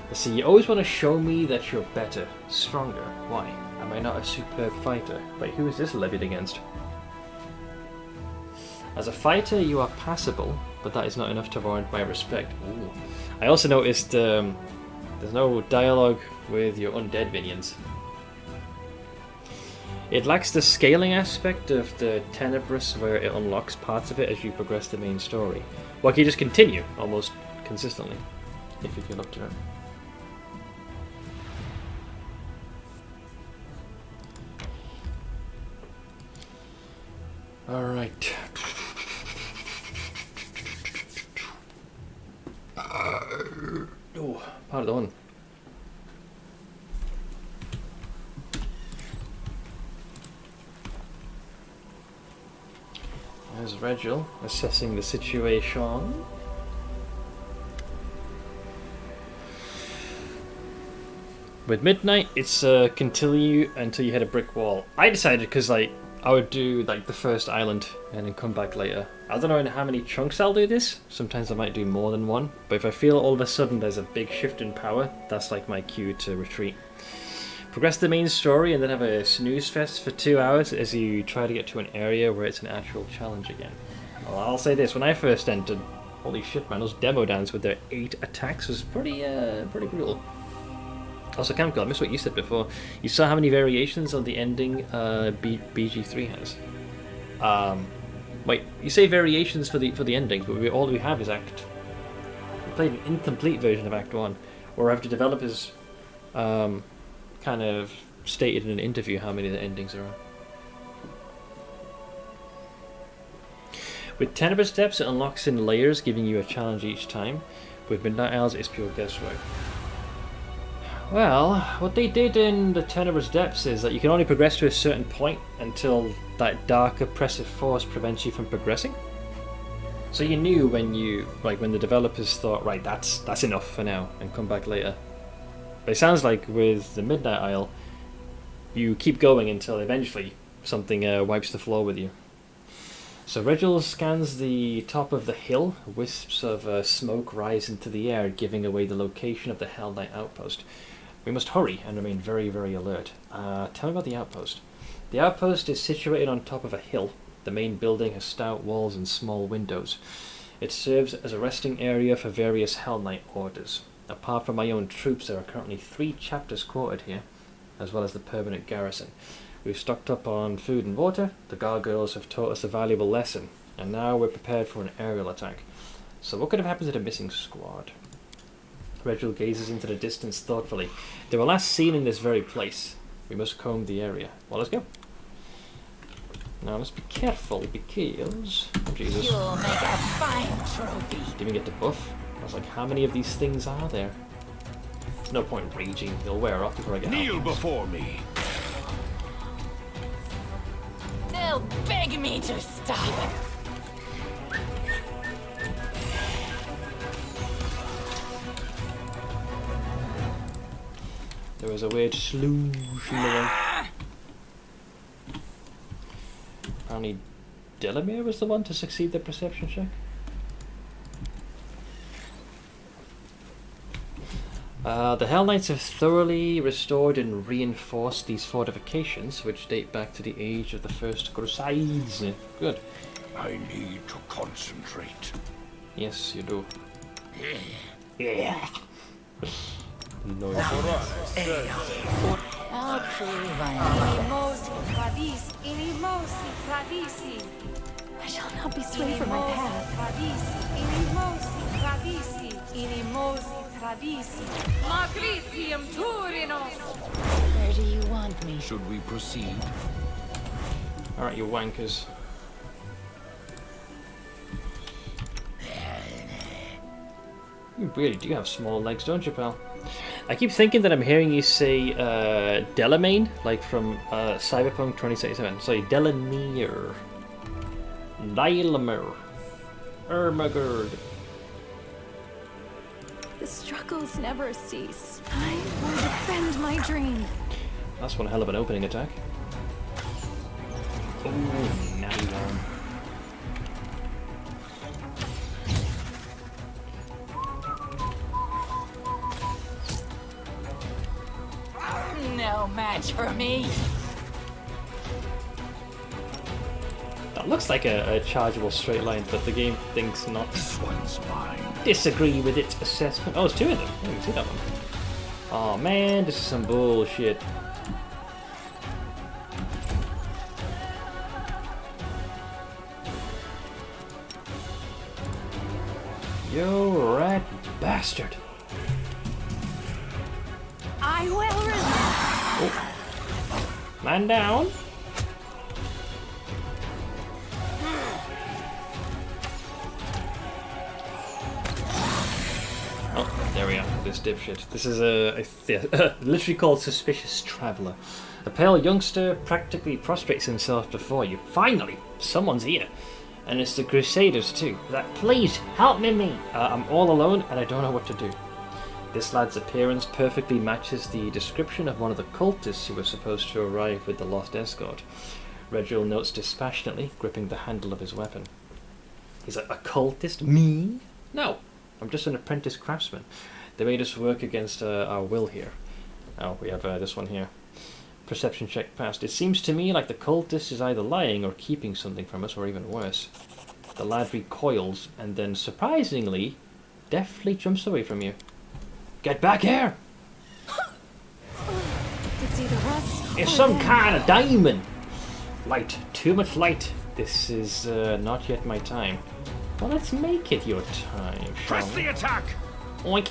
You see, you always want to show me that you're better, stronger. Why? Am I not a superb fighter? Wait, who is this levied against? As a fighter, you are passable, but that is not enough to warrant my respect. Ooh. I also noticed there's no dialogue with your undead minions. It lacks the scaling aspect of the Tenebrous, where it unlocks parts of it as you progress the main story. Well, you just continue almost consistently if you feel up to it. Alright. Oh, pardon. There's Regil assessing the situation. With Midnight, it's continue until you hit a brick wall. I decided because like I would do like the first island and then come back later. I don't know in how many chunks I'll do this. Sometimes I might do more than one. But if I feel all of a sudden there's a big shift in power, that's like my cue to retreat. Progress the main story and then have a snooze fest for 2 hours as you try to get to an area where it's an actual challenge again. Well, I'll say this, when I first entered, holy shit man, those demo downs with their 8 attacks was pretty brutal. Also, Camco, I missed what you said before. You saw how many variations on the ending BG3 has. Wait, you say variations for the endings, but all we have is Act. We played an incomplete version of Act 1, where after developers kind of stated in an interview how many of the endings there are. With Tenebrous Depths, it unlocks in layers, giving you a challenge each time. With Midnight Isles, it's pure guesswork. Well, what they did in the Tenebrous Depths is that you can only progress to a certain point until that dark oppressive force prevents you from progressing. So you knew when the developers thought, right, that's enough for now, and come back later. But it sounds like with the Midnight Isle, you keep going until eventually something wipes the floor with you. So Regil scans the top of the hill. Wisps of smoke rise into the air, giving away the location of the Hell Knight outpost. We must hurry and remain very, very alert. Tell me about the outpost. The outpost is situated on top of a hill. The main building has stout walls and small windows. It serves as a resting area for various Hell Knight orders. Apart from my own troops, there are currently 3 chapters quartered here, as well as the permanent garrison. We've stocked up on food and water. The gargoyles have taught us a valuable lesson, and now we're prepared for an aerial attack. So what could have happened to the missing squad? Regil gazes into the distance thoughtfully. They were last seen in this very place. We must comb the area. Well, let's go. Now let's be careful because... Oh, Jesus. You'll make a fine trophy. Didn't even get the buff. I was like, how many of these things are there? There's no point raging. They'll wear off before I get Kneel out. before me. They'll beg me to stop. There was a weird sloosh in the way. Apparently Delamere was the one to succeed the perception check. The Hell Knights have thoroughly restored and reinforced these fortifications, which date back to the age of the First Crusades. Good. I need to concentrate. Yes, you do. Yeah. No. I'll prove I shall not be swayed from my path. Where do you want me? Should we proceed? Alright, you wankers. You really do have small legs, don't you, pal? I keep thinking that I'm hearing you say Delamain, like from Cyberpunk 2077. Sorry, Delamere. Dylamer. Ermagerd. The struggles never cease. I will defend my dream. That's one hell of an opening attack. Oh, natty one. No match for me. That looks like a chargeable straight line, but the game thinks not. This one's mine. Disagree with its assessment. Oh, it's two of them. I didn't see that one. Oh man, this is some bullshit. You rat bastard. I will resist. Oh. Man down. Oh, there we are. This dipshit. This is literally called Suspicious Traveller. A pale youngster practically prostrates himself before you. Finally, someone's here. And it's the Crusaders too. Like, please, help me. I'm all alone and I don't know what to do. This lad's appearance perfectly matches the description of one of the cultists who was supposed to arrive with the lost escort. Reginald notes dispassionately, gripping the handle of his weapon. He's like, a cultist? Me? No, I'm just an apprentice craftsman. They made us work against our will here. Oh, we have this one here. Perception check passed. It seems to me like the cultist is either lying or keeping something from us, or even worse. The lad recoils and then, surprisingly, deftly jumps away from you. Get back here! It's either us. It's or some them. kind of diamond! Light. Too much light. This is not yet my time. Well, let's make it your time, shall Press we? the attack! Oink!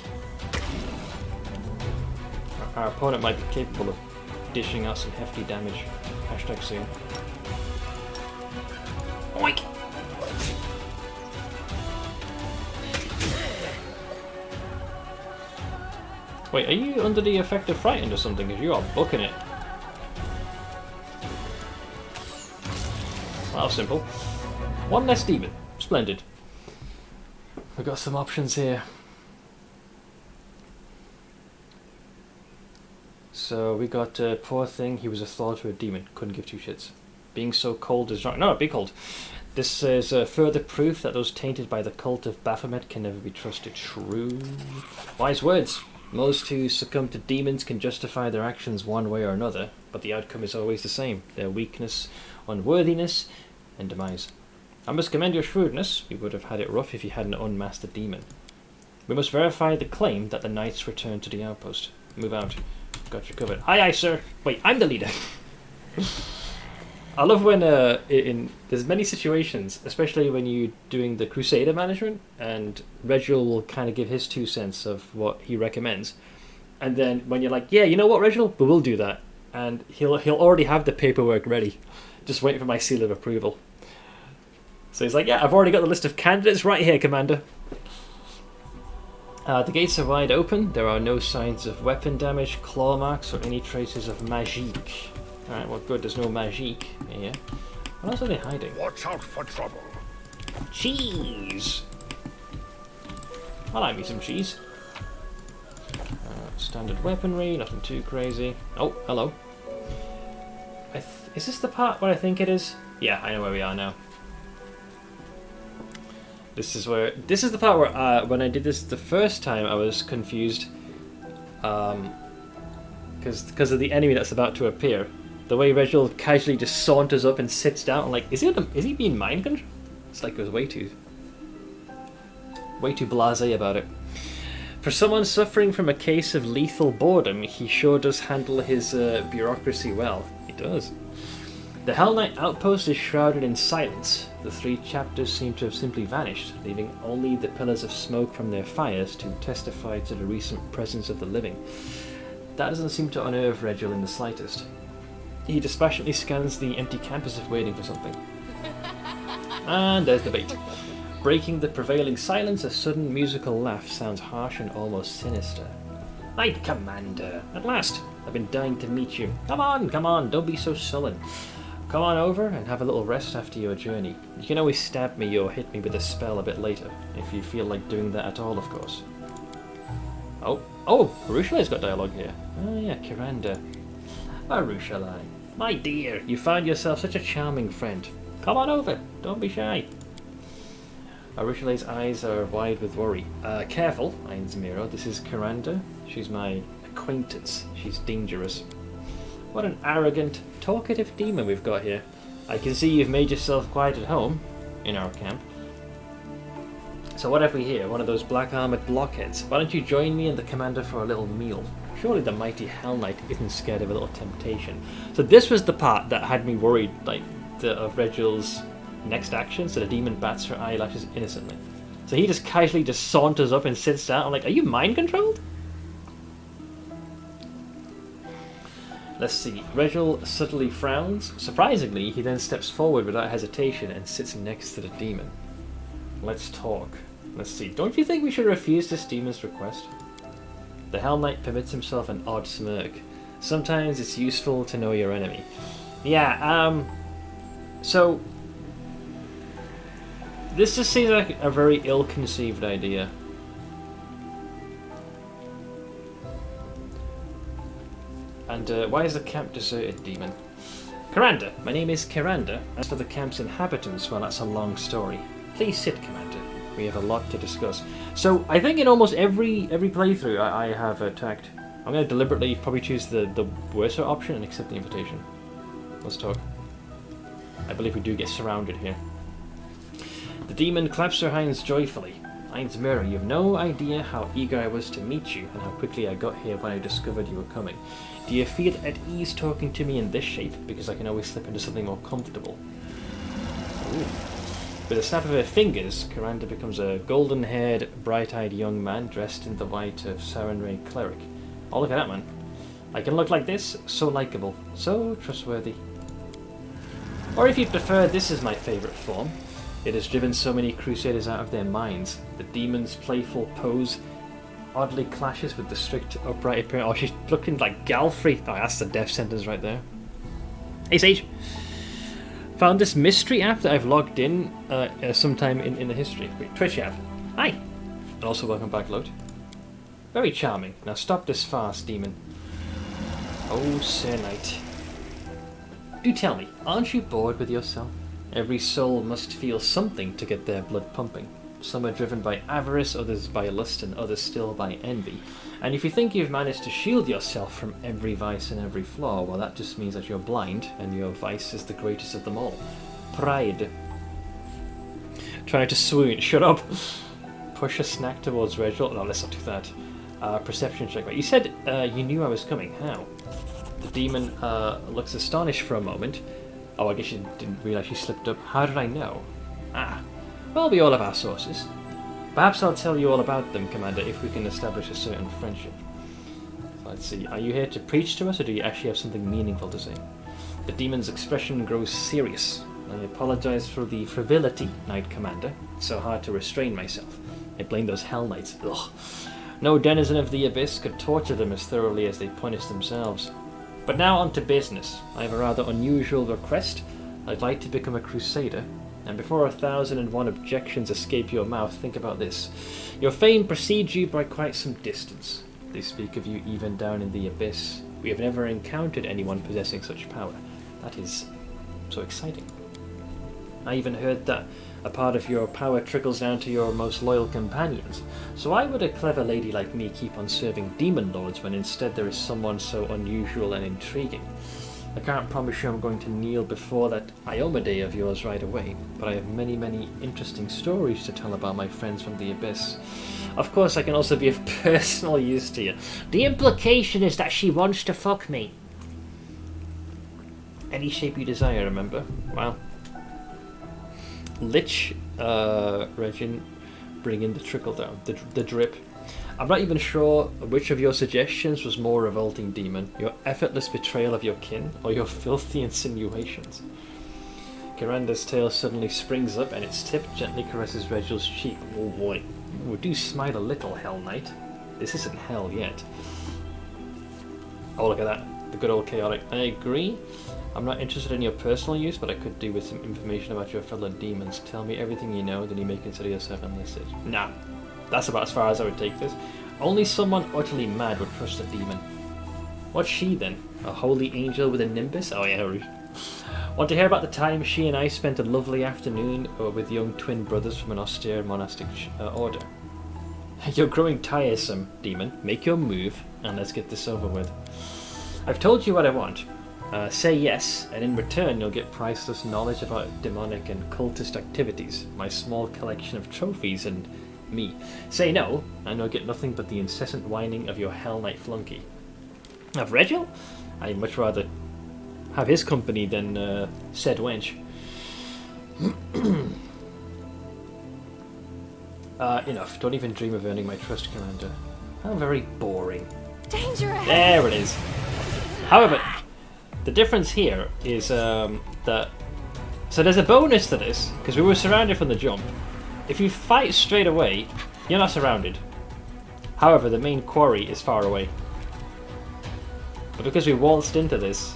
Our opponent might be capable of dishing out some hefty damage. Hashtag soon. Oink! Wait, are you under the effect of frightened or something? Because you are booking it. Well, simple. One less demon. Splendid. We've got some options here. So we got poor thing, he was a thought or a demon, couldn't give two shits. Being so cold is wrong. No, be cold. This is further proof that those tainted by the cult of Baphomet can never be trusted. True. Wise words. Most who succumb to demons can justify their actions one way or another, but the outcome is always the same. Their weakness, unworthiness, and demise. I must commend your shrewdness. We would have had it rough if you hadn't unmasked the demon. We must verify the claim that the knights returned to the outpost. Move out. Got you covered. Aye, aye, sir. Wait, I'm the leader. I love when there's many situations, especially when you're doing the Crusader management, and Reginald will kind of give his 2 cents of what he recommends, and then when you're like, yeah, you know what, Reginald, but we'll do that, and he'll already have the paperwork ready, just waiting for my seal of approval. So he's like, yeah, I've already got the list of candidates right here, Commander. The gates are wide open. There are no signs of weapon damage, claw marks, or any traces of magique. Alright, well good, there's no magique here. What else are they hiding? Watch out for trouble. Cheese! I like me some cheese. Standard weaponry, nothing too crazy. Oh, hello. Is this the part where I think it is? Yeah, I know where we are now. This is the part where when I did this the first time I was confused. because of the enemy that's about to appear. The way Reginald casually just saunters up and sits down, I'm like, is he being mind controlled? It's like it was way too blasé about it. For someone suffering from a case of lethal boredom, he sure does handle his bureaucracy well. He does. The Hell Knight outpost is shrouded in silence. The 3 chapters seem to have simply vanished, leaving only the pillars of smoke from their fires to testify to the recent presence of the living. That doesn't seem to unnerve Reginald in the slightest. He dispassionately scans the empty campus as if waiting for something. And there's the bait. Breaking the prevailing silence, a sudden musical laugh sounds harsh and almost sinister. Knight Commander, at last! I've been dying to meet you. Come on, don't be so sullen. Come on over and have a little rest after your journey. You can always stab me or hit me with a spell a bit later, if you feel like doing that at all, of course. Oh, Rushala's got dialogue here. Oh yeah, Kiranda. Rushalai, my dear, you found yourself such a charming friend. Come on over, don't be shy. Rushalai's eyes are wide with worry. Careful, Ainsmiro, this is Kiranda. She's my acquaintance. She's dangerous. What an arrogant, talkative demon we've got here. I can see you've made yourself quite at home in our camp. So what have we here? One of those black-armoured blockheads. Why don't you join me and the commander for a little meal? Surely the mighty Hell Knight isn't scared of a little temptation. So this was the part that had me worried, like, of Reginald's next action. So the demon bats her eyelashes innocently. So he just casually just saunters up and sits down. I'm like, are you mind controlled? Let's see. Reginald subtly frowns. Surprisingly, he then steps forward without hesitation and sits next to the demon. Let's talk. Let's see. Don't you think we should refuse this demon's request? The Hell Knight permits himself an odd smirk. Sometimes it's useful to know your enemy. Yeah, so this just seems like a very ill-conceived idea. And why is the camp deserted, demon? Kiranda, my name is Kiranda. As for the camp's inhabitants, well, that's a long story. Please sit, Commander. We have a lot to discuss. So I think in almost every playthrough I have attacked. I'm going to deliberately probably choose the worser option and accept the invitation. Let's talk. I believe we do get surrounded here. The demon claps her hands joyfully. Ainsmiro, you have no idea how eager I was to meet you and how quickly I got here when I discovered you were coming. Do you feel at ease talking to me in this shape? Because I can always slip into something more comfortable. Ooh. With a snap of her fingers, Kiranda becomes a golden-haired, bright-eyed young man dressed in the white of Sarenrae cleric. Oh, look at that, man. I can look like this, so likeable, so trustworthy. Or if you prefer, this is my favourite form. It has driven so many crusaders out of their minds. The demon's playful pose oddly clashes with the strict, upright appearance. Oh, she's looking like Galfrey. Oh, that's the death sentence right there. Hey, Sage. Found this mystery app that I've logged in sometime in the history. Wait, Twitch app. Hi. And also welcome back, Load. Very charming. Now stop this farce, demon. Oh, Sir Knight. Do tell me, aren't you bored with yourself? Every soul must feel something to get their blood pumping. Some are driven by avarice, others by lust, and others still by envy. And if you think you've managed to shield yourself from every vice and every flaw, well, that just means that you're blind, and your vice is the greatest of them all. Pride. Trying to swoon. Shut up! Push a snack towards Reginald. No, let's not do that. Perception check. Right. You said you knew I was coming. How? The demon looks astonished for a moment. Oh, I guess you didn't realise you slipped up. How did I know? Ah. Well, we all have our sources. Perhaps I'll tell you all about them, Commander, if we can establish a certain friendship. Let's see. Are you here to preach to us, or do you actually have something meaningful to say? The demon's expression grows serious. I apologize for the frivolity, Knight Commander. It's so hard to restrain myself. I blame those Hell Knights. Ugh. No denizen of the Abyss could torture them as thoroughly as they punish themselves. But now on to business. I have a rather unusual request. I'd like to become a Crusader. And before 1,001 objections escape your mouth, think about this. Your fame precedes you by quite some distance. They speak of you even down in the Abyss. We have never encountered anyone possessing such power. That is so exciting. I even heard that A part of your power trickles down to your most loyal companions. So why would a clever lady like me keep on serving demon lords when instead there is someone so unusual and intriguing? I can't promise you I'm going to kneel before that Ioma Day of yours right away, but I have many, many interesting stories to tell about my friends from the Abyss. Of course, I can also be of personal use to you. The implication is that she wants to fuck me. Any shape you desire, remember? Wow. Lich, Regin, bring in the trickle down, the drip. I'm not even sure which of your suggestions was more revolting, demon. Your effortless betrayal of your kin, or your filthy insinuations. Kiranda's tail suddenly springs up, and its tip gently caresses Reginald's cheek. Oh boy. Oh, do smile a little, Hell Knight. This isn't hell yet. Oh, look at that. The good old chaotic. I agree. I'm not interested in your personal use, but I could do with some information about your fellow demons. Tell me everything you know, then you may consider yourself enlisted. Nah. That's about as far as I would take this. Only someone utterly mad would trust a demon. What's she then? A holy angel with a nimbus? Oh yeah, rude. Want to hear about the time she and I spent a lovely afternoon with young twin brothers from an austere monastic order? You're growing tiresome, demon. Make your move, and let's get this over with. I've told you what I want. Say yes, and in return you'll get priceless knowledge about demonic and cultist activities, my small collection of trophies, and me. Say no, and you'll get nothing but the incessant whining of your Hell Knight flunky. Of Regil? I'd much rather have his company than said wench. Enough. Don't even dream of earning my trust, Commander. How very boring. Danger ahead. There it is. However, the difference here is that... So there's a bonus to this, because we were surrounded from the jump. If you fight straight away, you're not surrounded. However, the main quarry is far away. But because we waltzed into this,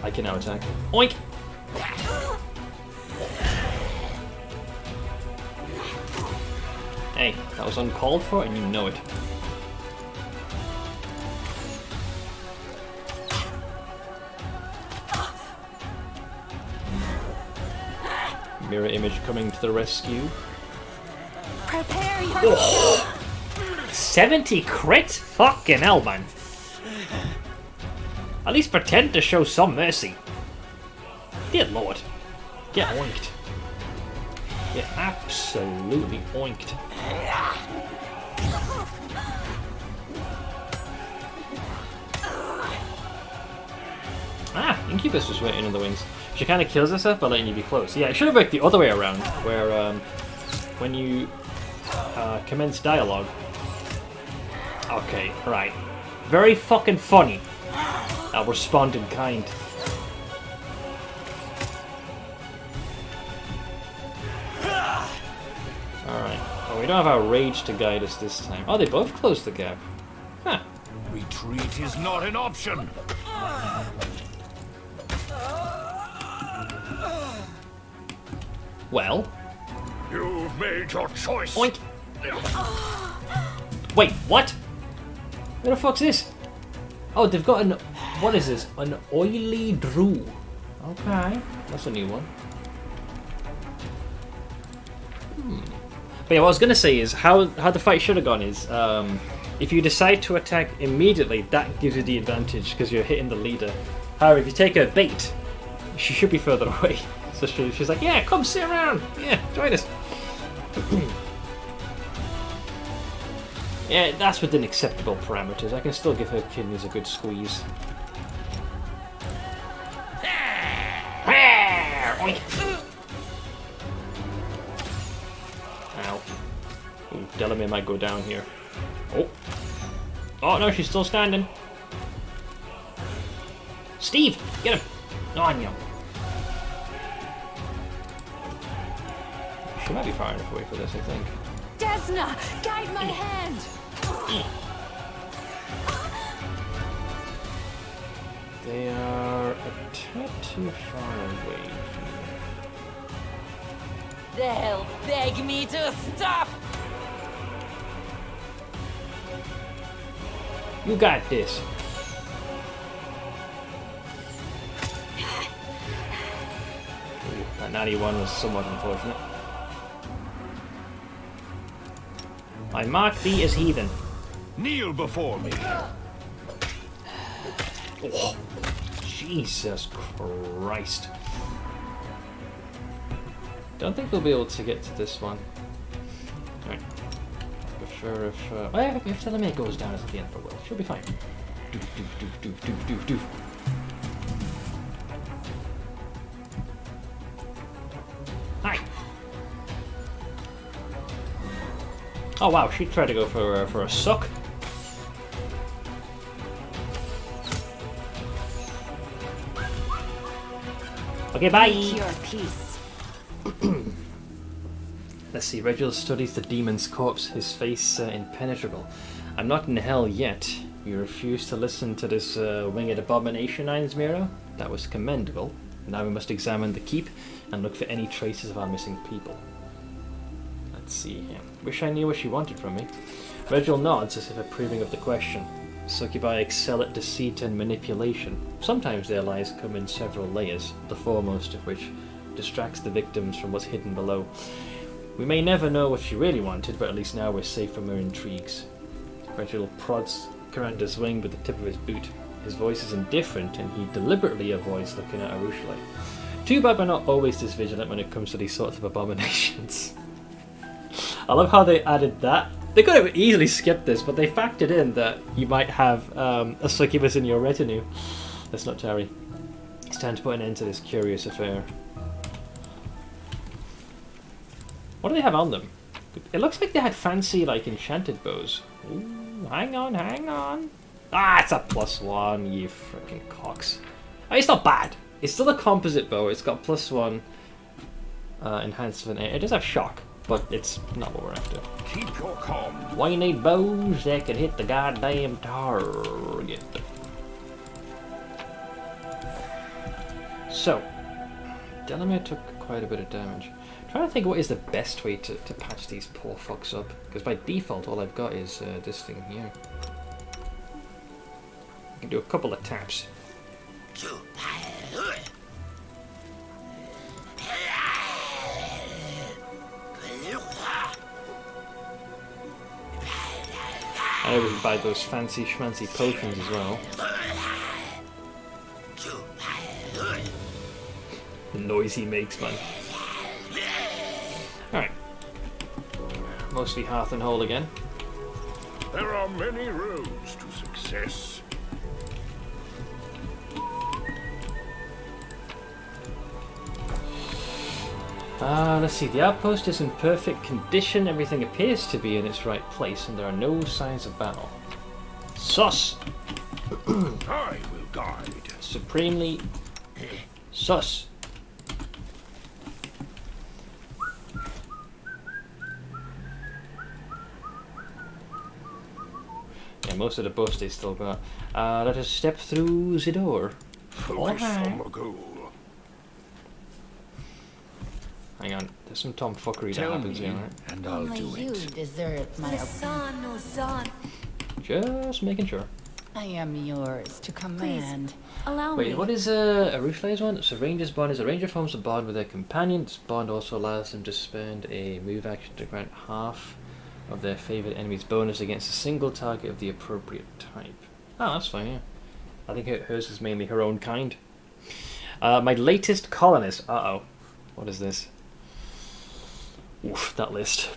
I can now attack. Oink! Hey, that was uncalled for and you know it. Mirror image coming to the rescue. Prepare yourself. 70 crit? Fucking hell, man. At least pretend to show some mercy. Dear Lord. Get oinked. Get absolutely oinked. Ah, Incubus was waiting in the wings. She kind of kills herself by letting you be close. Yeah, it should have worked the other way around, where when you commence dialogue. Okay, right. Very fucking funny. I'll respond in kind. Alright. Oh, we don't have our rage to guide us this time. Oh, they both closed the gap. Huh. Retreat is not an option. Well. You've made your choice. Oink. Wait, what? Where the fuck's this? Oh, they've got an... What is this? An oily drew. Okay. That's a new one. But yeah, what I was going to say is how the fight should have gone is if you decide to attack immediately, that gives you the advantage because you're hitting the leader. However, if you take a bait, she should be further away. So she's like, yeah, come sit around. Yeah, join us. Yeah, that's within acceptable parameters. I can still give her kidneys a good squeeze. Ow. Ooh, Delamere might go down here. Oh. Oh no, she's still standing. Steve, get him. On you. She might be far enough away for this, I think. Desna, guide my hand. They are a tad too far away. They'll beg me to stop. You got this. That natty one was somewhat unfortunate. I mark thee as heathen. Kneel before me. Oh, Jesus Christ. Don't think we'll be able to get to this one. Alright. Prefer if... oh yeah, if the limit goes down at the end for will. She'll be fine. Doof, doof, doof, doof, doof, doof, doof. Hi! Oh wow, she tried to go for a suck. Okay, bye! Make your peace. Let's see, Reginald studies the demon's corpse, his face impenetrable. I'm not in hell yet. You refuse to listen to this winged abomination, Miro? That was commendable. Now we must examine the keep and look for any traces of our missing people. Let's see here. Wish I knew what she wanted from me. Reginald nods as if approving of the question. Succubi excel at deceit and manipulation. Sometimes their lies come in several layers, the foremost of which distracts the victims from what's hidden below. We may never know what she really wanted, but at least now we're safe from her intrigues. Reginald prods Caranda's wing with the tip of his boot. His voice is indifferent, and he deliberately avoids looking at Arushale. Too bad we're not always this vigilant when it comes to these sorts of abominations. I love how they added that. They could have easily skipped this, but they factored in that you might have a succubus in your retinue. Let's not tarry. It's time to put an end to this curious affair. What do they have on them? It looks like they had fancy, like, enchanted bows. Ooh, hang on, hang on. Ah, it's a +1, you freaking cocks. Oh, it's not bad. It's still a composite bow. It's got +1 enhancement. It does have shock, but it's not what we're after. Keep your calm. Why you need bows that can hit the goddamn target? So, Delamere took quite a bit of damage. I'm trying to think what is the best way to patch these poor fucks up, because by default all I've got is this thing here. I can do a couple of taps. I know we can buy those fancy schmancy potions as well. The noise he makes, man. Alright. Mostly hearth and hole again. There are many roads to success. Let's see. The outpost is in perfect condition. Everything appears to be in its right place, and there are no signs of battle. Sus! I will guide. Supremely sus. Yeah, most of the buffs they still got. Let us step through the door. Foolish Somagool. Hang on, there's some tomfuckery that Tell happens me, here, right? and I'll Only do you it. deserve my Just making sure. I am yours to command. Allow Wait, me. what is Arushale's one? So Ranger's bond is a ranger forms a bond with their companion. This bond also allows them to spend a move action to grant half of their favored enemy's bonus against a single target of the appropriate type. Oh, that's fine, yeah. I think hers is mainly her own kind. My latest colonist. Uh-oh. What is this? Oof, that list.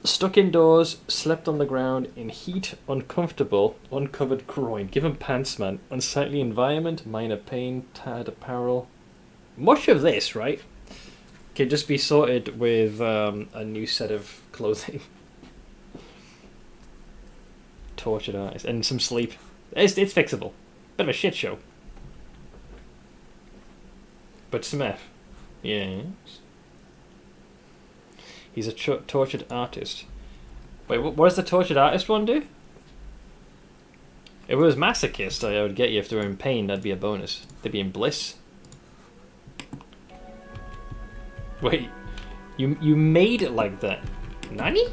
Stuck indoors, slept on the ground, in heat, uncomfortable, uncovered groin, given pants man, unsightly environment, minor pain, tattered apparel. Much of this, right, can just be sorted with a new set of clothing. Tortured eyes, and some sleep. It's fixable. Bit of a shit show. But Smith, yes. He's a tortured artist. Wait, what does the tortured artist one do? If it was masochist, I would get you if they were in pain. That'd be a bonus. They'd be in bliss. Wait, you made it like that? Nani?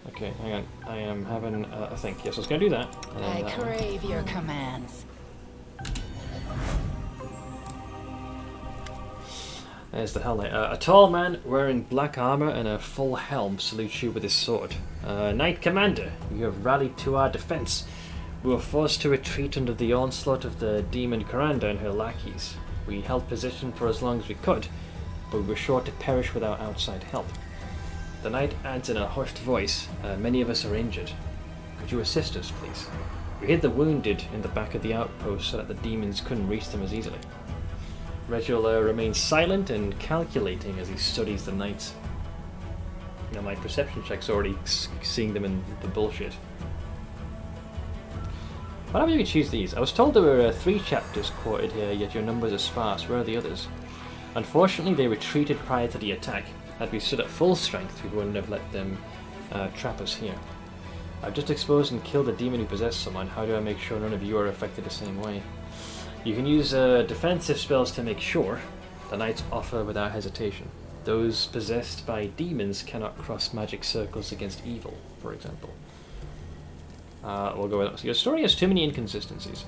Okay, hang on. I am having a think. Yes, I was gonna do that. And then I that one. crave your commands. There's the Hell Knight. A tall man wearing black armor and a full helm salutes you with his sword. Knight Commander, you have rallied to our defense. We were forced to retreat under the onslaught of the demon Karanda and her lackeys. We held position for as long as we could, but we were sure to perish without outside help. The knight adds in a hushed voice, many of us are injured. Could you assist us, please? We hid the wounded in the back of the outpost so that the demons couldn't reach them as easily. Regil remains silent and calculating as he studies the knights. Now my perception check's already seeing them in the bullshit. Why don't we choose these? I was told there were 3 chapters quoted here, yet your numbers are sparse. Where are the others? Unfortunately, they retreated prior to the attack. Had we stood at full strength, we wouldn't have let them trap us here. I've just exposed and killed a demon who possessed someone. How do I make sure none of you are affected the same way? You can use defensive spells to make sure. The knights offer without hesitation. Those possessed by demons cannot cross magic circles against evil, for example. We'll go with that. So your story has too many inconsistencies.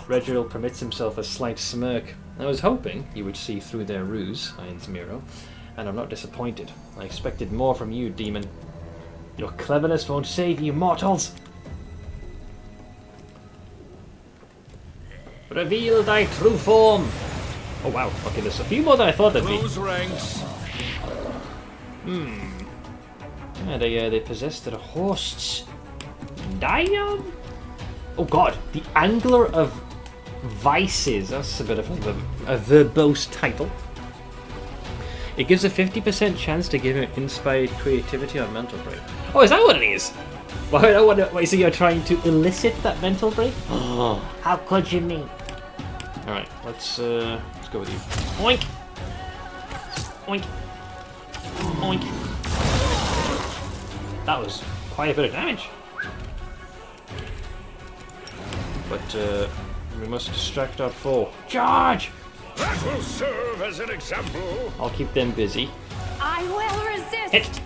Regil permits himself a slight smirk. I was hoping you would see through their ruse, Irons Miro, and I'm not disappointed. I expected more from you, demon. Your cleverness won't save you, mortals! Reveal thy true form! Oh wow, okay, there's a few more than I thought there'd be. Close ranks. Yeah, they possess their hosts. Diam? Oh god, the Angler of Vices. That's a bit of a verbose title. It gives a 50% chance to give him inspired creativity or mental break. Oh, is that what it is? Why so you're trying to elicit that mental break? Oh, how could you mean? Alright, let's go with you. Oink! Oink! Oink! That was quite a bit of damage. But we must distract our foe. Charge! That will serve as an example. I'll keep them busy. I will resist. Hit!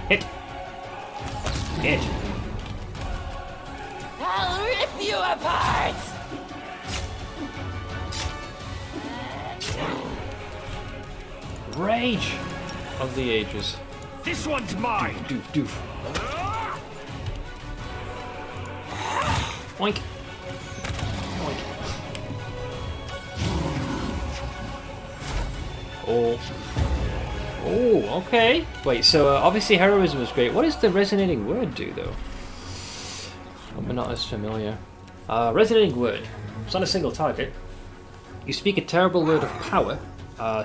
Hit! Hit! I'll rip you apart. Rage of the ages. This one's mine. Doof, doof. Oink. Oink. Oh. Oh, okay. Wait, so obviously heroism was great. What does the resonating word do, though? I'm not as familiar. Resonating word. It's on a single target. You speak a terrible word of power,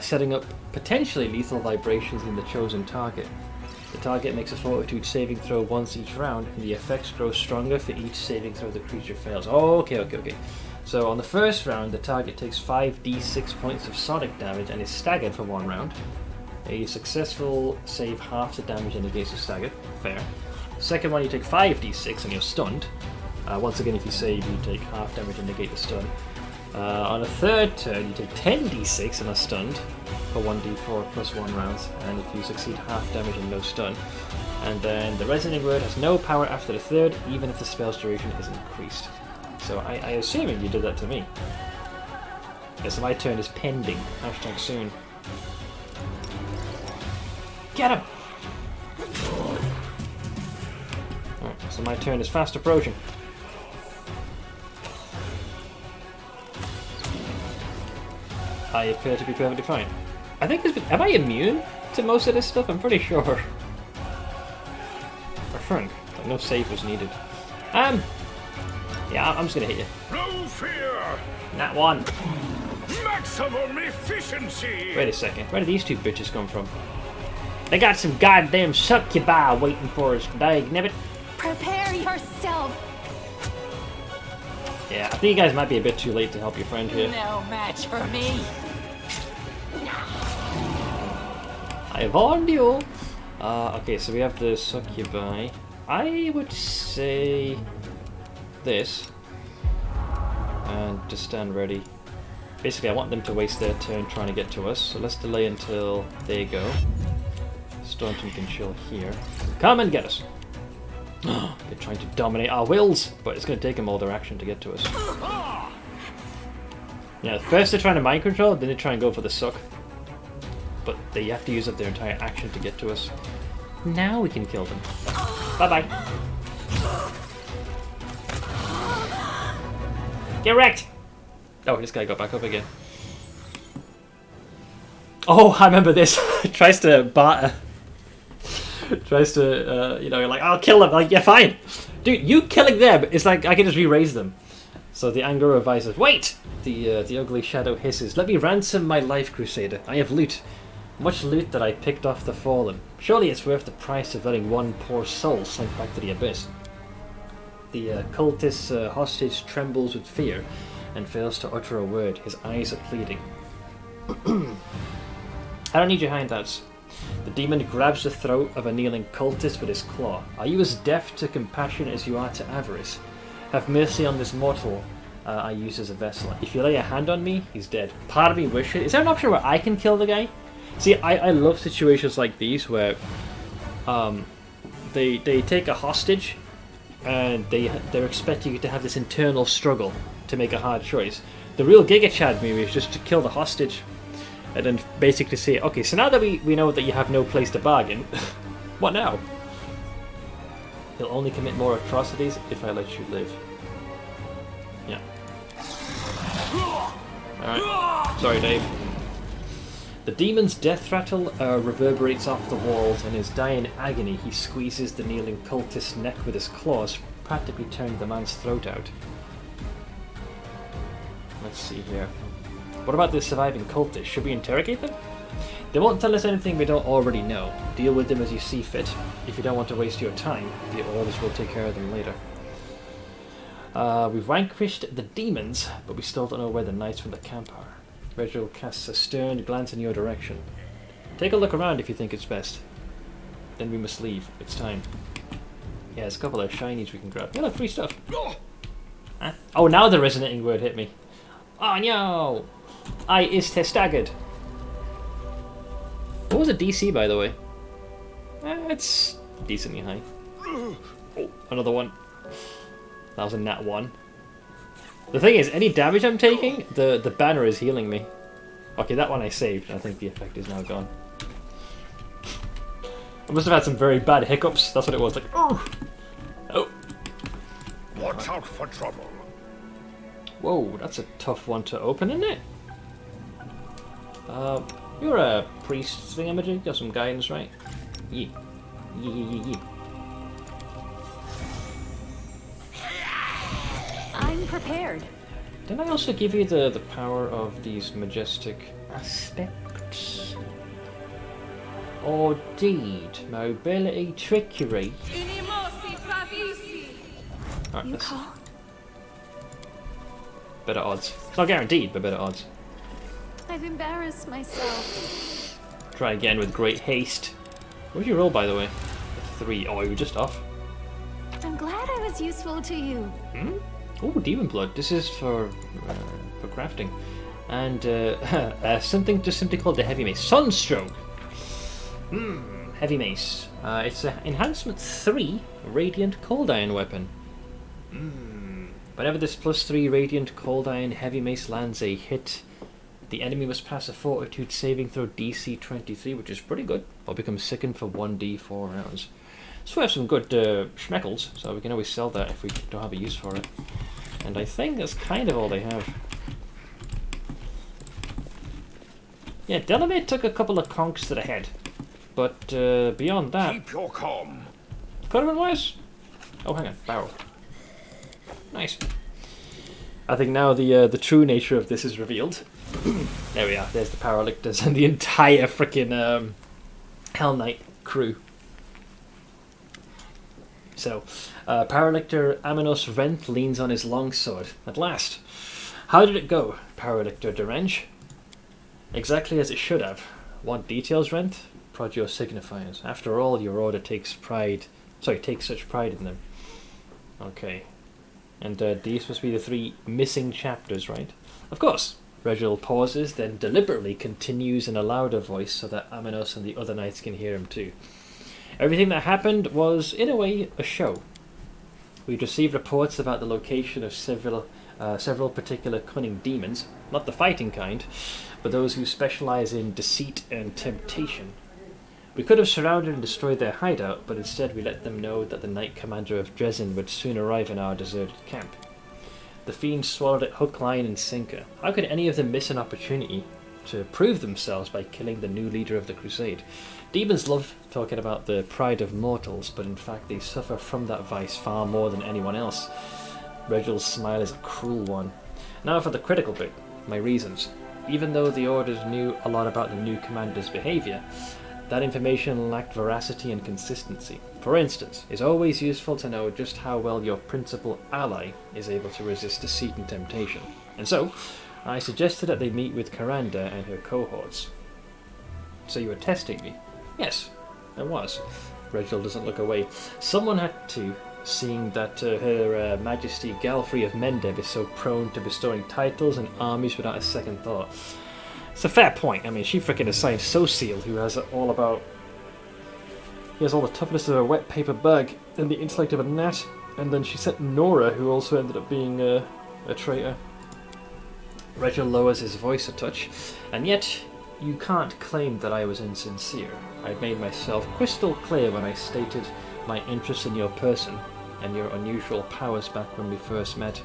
setting up potentially lethal vibrations in the chosen target. The target makes a fortitude saving throw once each round, and the effects grow stronger for each saving throw the creature fails. Oh, okay. So on the first round, the target takes 5d6 points of sonic damage and is staggered for 1 round. A successful save half the damage and negates the stagger. Fair. Second one, you take 5d6 and you're stunned. Once again, if you save, you take half damage and negate the stun. On a third turn, you take 10d6 and are stunned for 1d4 plus 1 rounds, and if you succeed, half damage and no stun. And then the resonating word has no power after the third, even if the spell's duration is increased. So I assume you did that to me. Yes, so my turn is pending. Hashtag soon. Get him! Alright, so my turn is fast approaching. I appear to be perfectly fine. I think am I immune to most of this stuff? I'm pretty sure. I think. Like, no save was needed. Yeah, I'm just gonna hit you. No fear. That one. Maximum efficiency. Wait a second. Where did these two bitches come from? They got some goddamn succubi waiting for us, dagnabbit. Prepare yourself. Yeah, I think you guys might be a bit too late to help your friend here. No match for me. I warned you. Okay, so we have the succubi. I would say this, and just stand ready. Basically, I want them to waste their turn trying to get to us, so let's delay until they go. Staunton can chill here. Come and get us. They're trying to dominate our wills, but it's going to take them all their action to get to us. Yeah, first they're trying to mind control, then they try and go for the suck. but they have to use up their entire action to get to us. Now we can kill them. Bye-bye. Get wrecked! Oh, this guy got back up again. Oh, I remember this. Tries to barter. Tries to, you know, like, I'll kill them. Like, yeah, fine. Dude, you killing them is like, I can just re-raise them. So the anger advises, wait! The ugly shadow hisses, let me ransom my life, Crusader. I have loot. Much loot that I picked off the fallen. Surely it's worth the price of letting one poor soul slink back to the abyss. The cultist hostage trembles with fear and fails to utter a word. His eyes are pleading. I don't need your handouts. The demon grabs the throat of a kneeling cultist with his claw. Are you as deaf to compassion as you are to avarice? Have mercy on this mortal I use as a vessel. If you lay a hand on me, he's dead. Part of me wishes... Is there an option where I can kill the guy? See, I love situations like these where they take a hostage and they're expecting you to have this internal struggle to make a hard choice. The real Giga Chad movie is just to kill the hostage and then basically say, okay, so now that we know that you have no place to bargain, what now? He'll only commit more atrocities if I let you live. Yeah. Alright. Sorry, Dave. The demon's death rattle reverberates off the walls. In his dying agony, he squeezes the kneeling cultist's neck with his claws, practically tearing the man's throat out. Let's see here. What about the surviving cultists? Should we interrogate them? They won't tell us anything we don't already know. Deal with them as you see fit. If you don't want to waste your time, the orders will take care of them later. We've vanquished the demons, but we still don't know where the knights from the camp are. Reginald casts a stern glance in your direction. Take a look around if you think it's best. Then we must leave. It's time. Yeah, there's a couple of shinies we can grab. Yeah, look, free stuff. Huh? Oh, now the resonating word hit me. Oh no! I is staggered. What was the DC, by the way? It's decently high. Oh, another one. That was a nat 1. The thing is, any damage I'm taking, the banner is healing me. Okay, that one I saved. I think the effect is now gone. I must have had some very bad hiccups. That's what it was. Like, oh! Watch out for trouble. Whoa, that's a tough one to open, isn't it? You're a priest thingamajig. Got some guidance, right? Yeah. I'm prepared. Didn't I also give you the power of these majestic aspects? Or deed, mobility, trickery. Right, You call? better odds. It's not guaranteed, but better odds. I've embarrassed myself. Try again with great haste. What did you roll, by the way? A 3. Oh, you were just off. I'm glad I was useful to you. Hmm? Oh, demon blood. This is for crafting. And something called the heavy mace. Sunstroke. Heavy mace. It's an enhancement 3 radiant cold iron weapon. Whenever this +3 radiant cold iron heavy mace lands a hit, the enemy must pass a fortitude saving throw DC 23, which is pretty good, or become sickened for 1d4 rounds. So we have some good schmeckles, so we can always sell that if we don't have a use for it. And I think that's kind of all they have. Yeah, Delamere took a couple of conks to the head, but beyond that... Keep your calm. Could have been worse. Oh, hang on, barrel. Nice. I think now the true nature of this is revealed. There we are. There's the Paralictors and the entire freaking Hell Knight crew. So, Paralictor Aminos Rent leans on his longsword. At last. How did it go, Paralictor Derenge? Exactly as it should have. Want details, Rent? Prod your signifiers. After all, your order takes such pride in them. Okay. And these must be the 3 missing chapters, right? Of course. Reginald pauses, then deliberately continues in a louder voice so that Aminos and the other knights can hear him too. Everything that happened was, in a way, a show. We'd received reports about the location of several several particular cunning demons, not the fighting kind, but those who specialize in deceit and temptation. We could have surrounded and destroyed their hideout, but instead we let them know that the Knight Commander of Dresden would soon arrive in our deserted camp. The fiends swallowed it hook, line, and sinker. How could any of them miss an opportunity to prove themselves by killing the new leader of the crusade? Demons love talking about the pride of mortals, but in fact they suffer from that vice far more than anyone else. Reginald's smile is a cruel one. Now for the critical bit, my reasons. Even though the Orders knew a lot about the new commander's behaviour, that information lacked veracity and consistency. For instance, it's always useful to know just how well your principal ally is able to resist deceit and temptation. And so, I suggested that they meet with Karanda and her cohorts. So you were testing me? Yes, I was. Reginald doesn't look away. Someone had to, seeing that Her Majesty Galfrey of Mendeb is so prone to bestowing titles and armies without a second thought. It's a fair point. I mean, she freaking assigned Sociel, who has all about... He has all the toughness of a wet paper bag and the intellect of a gnat, and then she sent Nora, who also ended up being a traitor. Reginald lowers his voice a touch, and yet you can't claim that I was insincere. I made myself crystal clear when I stated my interest in your person and your unusual powers back when we first met.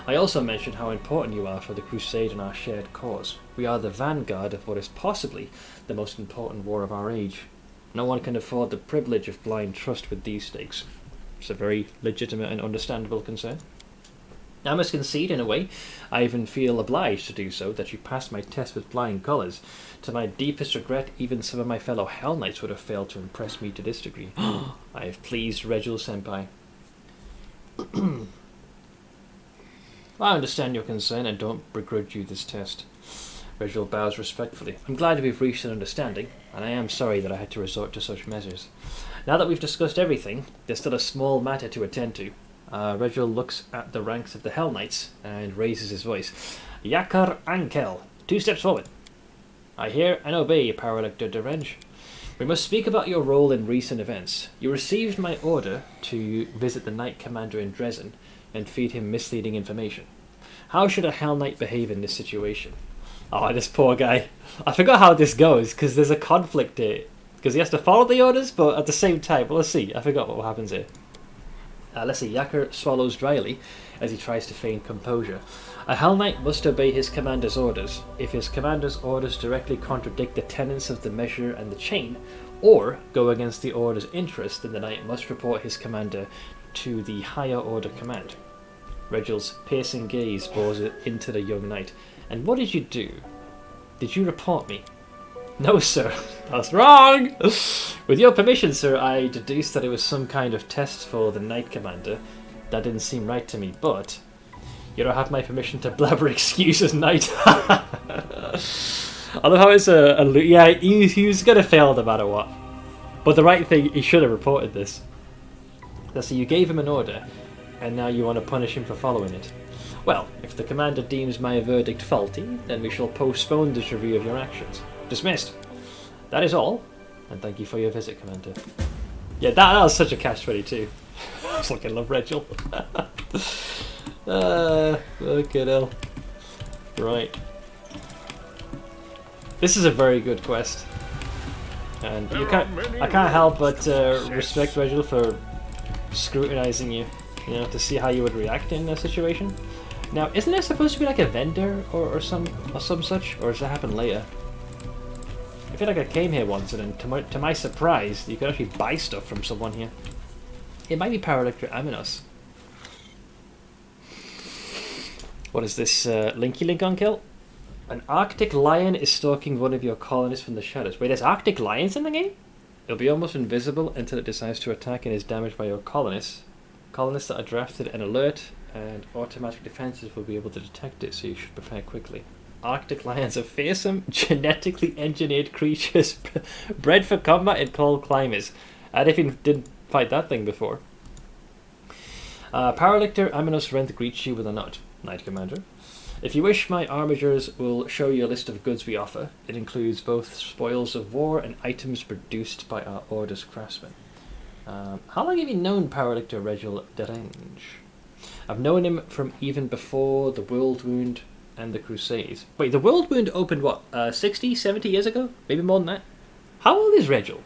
I also mentioned how important you are for the crusade and our shared cause. We are the vanguard of what is possibly the most important war of our age. No one can afford the privilege of blind trust with these stakes. It's a very legitimate and understandable concern. I must concede, in a way, I even feel obliged to do so, that you passed my test with flying colours. To my deepest regret, even some of my fellow Hell Knights would have failed to impress me to this degree. I have pleased Reginald Senpai. I understand your concern and don't begrudge you this test. Reginald bows respectfully. I'm glad we've reached an understanding, and I am sorry that I had to resort to such measures. Now that we've discussed everything, there's still a small matter to attend to. Reginald looks at the ranks of the Hell Knights and raises his voice. Yakar Ankel, 2 steps forward. I hear and obey, Power Elector Derenge. We must speak about your role in recent events. You received my order to visit the Knight Commander in Dresden and feed him misleading information. How should a Hell Knight behave in this situation? Oh, this poor guy. I forgot how this goes, because there's a conflict here. Because he has to follow the orders, but at the same time, well, let's see. I forgot what happens here. Let's see. Yakar swallows dryly as he tries to feign composure. A Hell Knight must obey his commander's orders. If his commander's orders directly contradict the tenets of the measure and the chain, or go against the order's interest, then the knight must report his commander to the higher order command. Reginald's piercing gaze bores into the young knight. And what did you do? Did you report me? No, sir. That's wrong! With your permission, sir, I deduced that it was some kind of test for the Knight Commander. That didn't seem right to me, but you don't have my permission to blabber excuses, Knight. I love how it's yeah, he was going to fail no matter what. But the right thing, he should have reported this. So you gave him an order, and now you want to punish him for following it. Well, if the commander deems my verdict faulty, then we shall postpone this review of your actions. Dismissed. That is all, and thank you for your visit, Commander. Yeah, that was such a catch-22. I fucking love Reginald. Fucking hell. Right. This is a very good quest. And I can't help but respect Reginald for scrutinizing you, to see how you would react in a situation. Now, isn't there supposed to be like a vendor or some such, or does that happen later? I feel like I came here once, and then to my surprise, you could actually buy stuff from someone here. It might be Power Elector Aminos. What is this, Linky Link on kill? An Arctic lion is stalking one of your colonists from the shadows. Wait, there's Arctic lions in the game? It'll be almost invisible until it decides to attack and is damaged by your colonists. Colonists that are drafted an alert, and automatic defenses will be able to detect it, so you should prepare quickly. Arctic lions are fearsome, genetically engineered creatures bred for combat in cold climates. I didn't fight that thing before. Power Lictor Aminos Renth greets you with a nod, Knight Commander. If you wish, my armigers will show you a list of goods we offer. It includes both spoils of war and items produced by our Order's craftsmen. How long have you known Power Lictor Reginald Derenge? I've known him from even before the World Wound and the Crusades. Wait, the World Wound opened what, 60, 70 years ago? Maybe more than that? How old is Regil?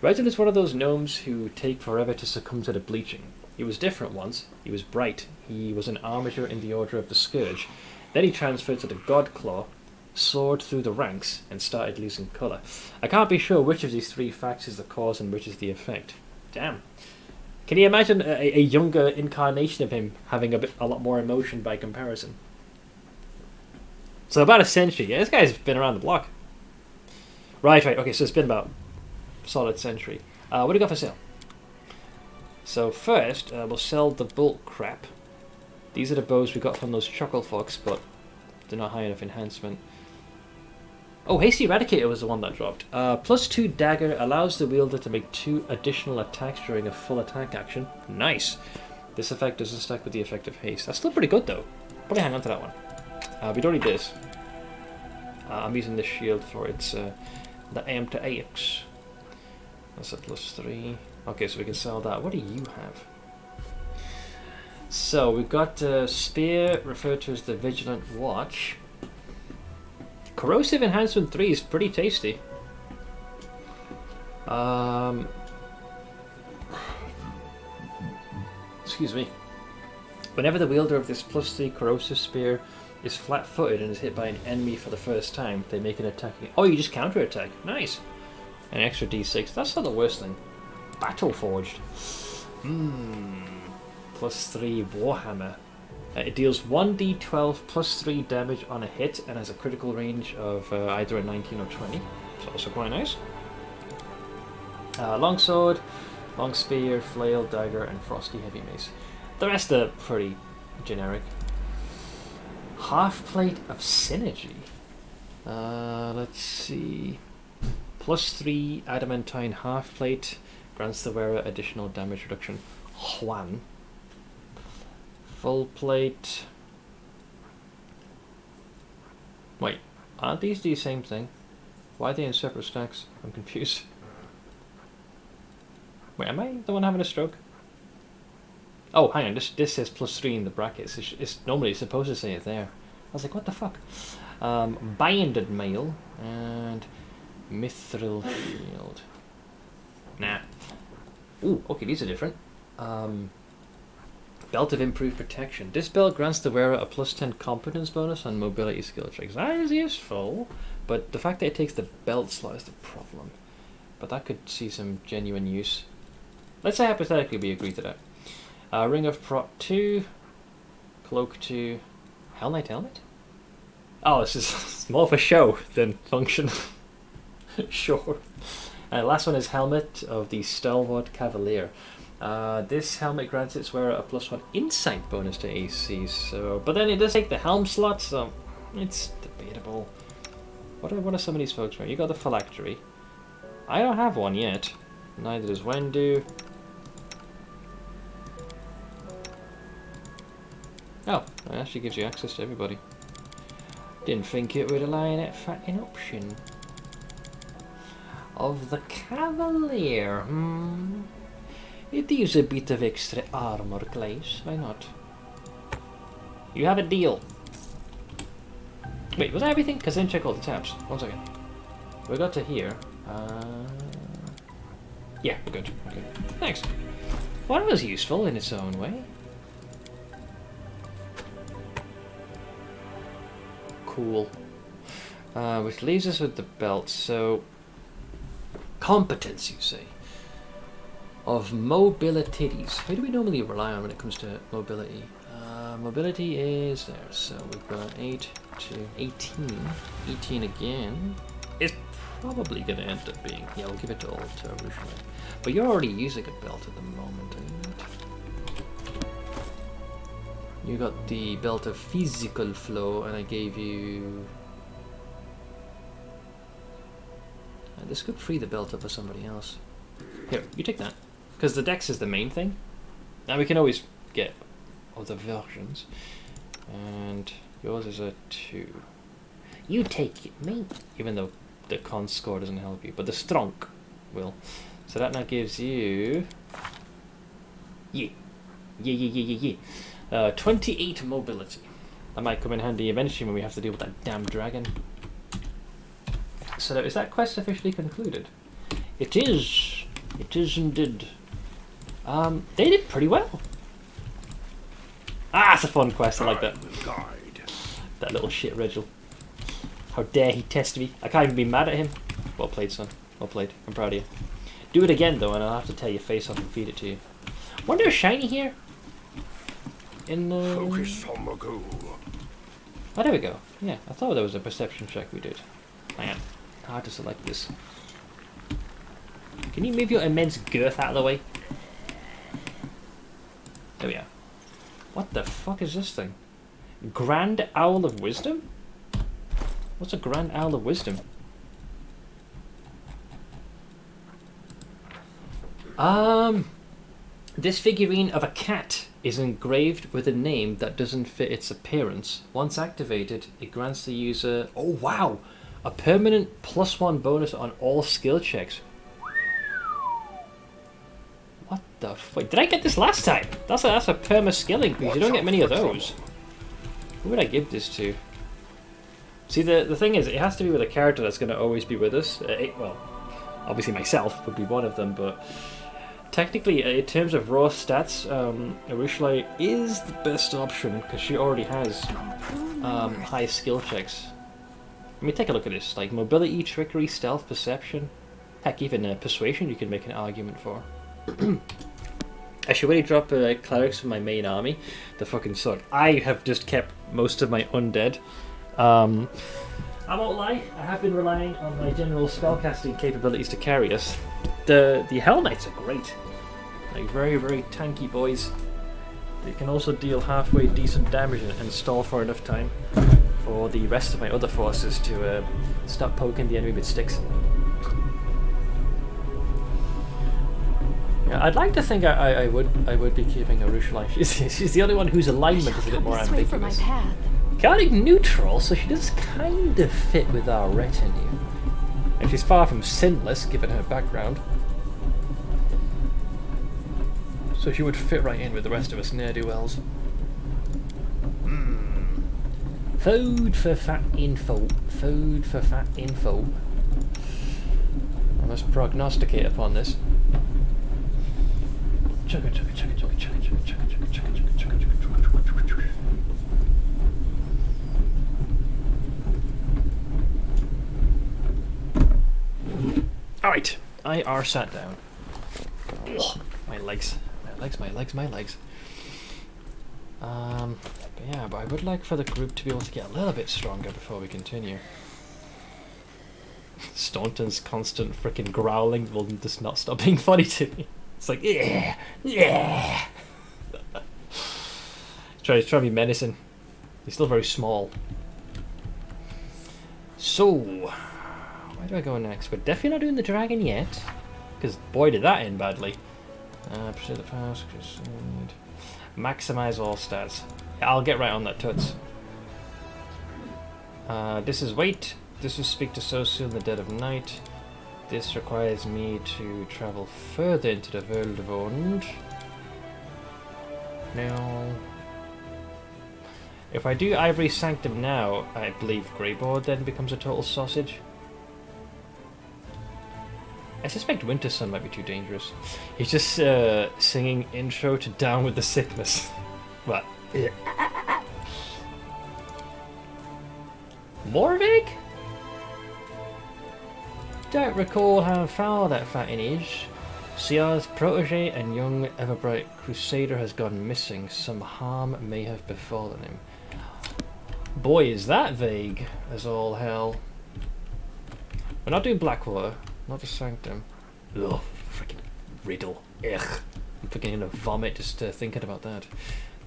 Regil is one of those gnomes who take forever to succumb to the bleaching. He was different once. He was bright. He was an armature in the Order of the Scourge. Then he transferred to the Godclaw, soared through the ranks, and started losing colour. I can't be sure which of these three facts is the cause and which is the effect. Damn. Can you imagine a younger incarnation of him having a lot more emotion by comparison? So about a century. Yeah, this guy's been around the block. Right. Okay, so it's been about a solid century. What do you got for sale? So first, we'll sell the bulk crap. These are the bows we got from those chuckle fox, but they're not high enough enhancement. Oh, Hasty Eradicator was the one that dropped. +2 dagger allows the wielder to make 2 additional attacks during a full attack action. Nice. This effect doesn't stack with the effect of haste. That's still pretty good though. Probably hang on to that one. We don't need this. I'm using this shield for its the aim to AX. That's a +3. Okay, so we can sell that. What do you have? So we've got Spear, referred to as the Vigilant Watch. Corrosive Enhancement 3 is pretty tasty. Excuse me. Whenever the wielder of this +3 Corrosive Spear is flat-footed and is hit by an enemy for the first time, they make an attack. Oh, you just counter-attack. Nice. An extra d6. That's not the worst thing. Battle Forged. +3 Warhammer. It deals 1d12 +3 damage on a hit and has a critical range of either a 19 or 20. It's also quite nice. Longsword, long spear, flail, dagger, and frosty heavy mace. The rest are pretty generic. Half plate of synergy. Let's see. +3 adamantine half plate grants the wearer additional damage reduction. Juan. Full plate. Wait, aren't these the same thing? Why are they in separate stacks? I'm confused. Wait, am I the one having a stroke? Oh, hang on, this says +3 in the brackets. It's normally supposed to say it there. I was like, what the fuck? Binded mail and mithril shield. Nah. Ooh, okay, these are different. Belt of Improved Protection. This belt grants the wearer a +10 competence bonus on mobility skill checks. That is useful, but the fact that it takes the belt slot is the problem. But that could see some genuine use. Let's say hypothetically we agree to that. Ring of Prot 2, Cloak 2, Hell Knight Helmet? Oh, this is more for show than function. Sure. Last one is Helmet of the Stalwart Cavalier. This helmet grants its wearer a +1 insight bonus to AC, so, but then it does take the helm slot, so it's debatable. What are some of these folks wearing? You got the Phylactery. I don't have one yet. Neither does Wendu. Oh, it actually gives you access to everybody. Didn't think it would allow that fucking option. Of the Cavalier, It is a bit of extra armor class, why not? You have a deal. Wait, was that everything? Because I didn't check all the tabs. 1 second. We got to here. Yeah, we're good. Okay. Thanks. Well, that was useful in its own way. Cool. Which leaves us with the belt, so... Competence, you say? Of mobilities. Who do we normally rely on when it comes to mobility? Mobility is there, so we've got 8 to 18. 18 again. It's probably going to end up being... Yeah, we'll give it to all to originally. But you're already using a belt at the moment, are you not? You got the belt of physical flow, and I gave you... this could free the belt up for somebody else. Here, you take that. Because the dex is the main thing. Now we can always get other versions. And yours is a 2. You take it, mate. Even though the con score doesn't help you. But the strong will. So that now gives you... Yeah. Yeah. 28 mobility. That might come in handy eventually when we have to deal with that damn dragon. So is that quest officially concluded? It is. It is indeed. They did pretty well. Ah, it's a fun quest. I like that. That little shit Regil. How dare he test me? I can't even be mad at him. Well played, son. Well played. I'm proud of you. Do it again though, and I'll have to tear your face off and feed it to you. Wonder if shiny here. In Focus on the goal. Oh, there we go. Yeah, I thought there was a perception check we did. Man, hard to select this. Can you move your immense girth out of the way? There we are. What the fuck is this thing? Grand Owl of Wisdom? What's a Grand Owl of Wisdom? This figurine of a cat is engraved with a name that doesn't fit its appearance. Once activated, it grants the user, oh wow, a permanent +1 bonus on all skill checks. What the fuck? Did I get this last time? That's a perma skill increase. You don't get many of those. Who would I give this to? See, the thing is, it has to be with a character that's going to always be with us. Well, obviously myself would be one of them, but technically, in terms of raw stats, Arushla is the best option because she already has high skill checks. I mean, take a look at this. Like mobility, trickery, stealth, perception. Heck, even persuasion you can make an argument for. I should really drop clerics from my main army. They fucking suck. I have just kept most of my undead. I won't lie, I have been relying on my general spellcasting capabilities to carry us. The Hell Knights are great. Like very, very tanky boys. They can also deal halfway decent damage and stall for enough time for the rest of my other forces to stop poking the enemy with sticks. Yeah, I'd like to think I would be keeping Arushla. She's the only one whose alignment is a bit more ambiguous. Chaotic neutral, so she does kind of fit with our retinue. And she's far from sinless, given her background. So she would fit right in with the rest of us ne'er-do-wells. Food for fat info. Food for fat info. I must prognosticate upon this. Chugga chugga chugga chugga chugga chugga chugga chugga chugga chugga chugga chugga. Alright, I are sat down. Oh, my legs. My legs. But yeah, but I would like for the group to be able to get a little bit stronger before we continue. Staunton's constant freaking growling will just not stop being funny to me. It's like, yeah. He's trying to be menacing. He's still very small. So, where do I go next? We're definitely not doing the dragon yet, because boy did that end badly. Pursue the past, maximize all stats. I'll get right on that toots. This is wait. This is speak to Sosu in the dead of night. This requires me to travel further into the world of Ond. Now, if I do Ivory Sanctum now, I believe Greyboard then becomes a total sausage. I suspect Winter Sun might be too dangerous. He's just singing intro to Down with the Sickness. What? Morvig? Don't recall how foul that fatting is. Siar's protege and young ever-bright crusader has gone missing. Some harm may have befallen him. Boy, is that vague as all hell. We're not doing Blackwater, not the Sanctum. Ugh, freaking riddle. Ugh. I'm freaking gonna vomit just thinking about that.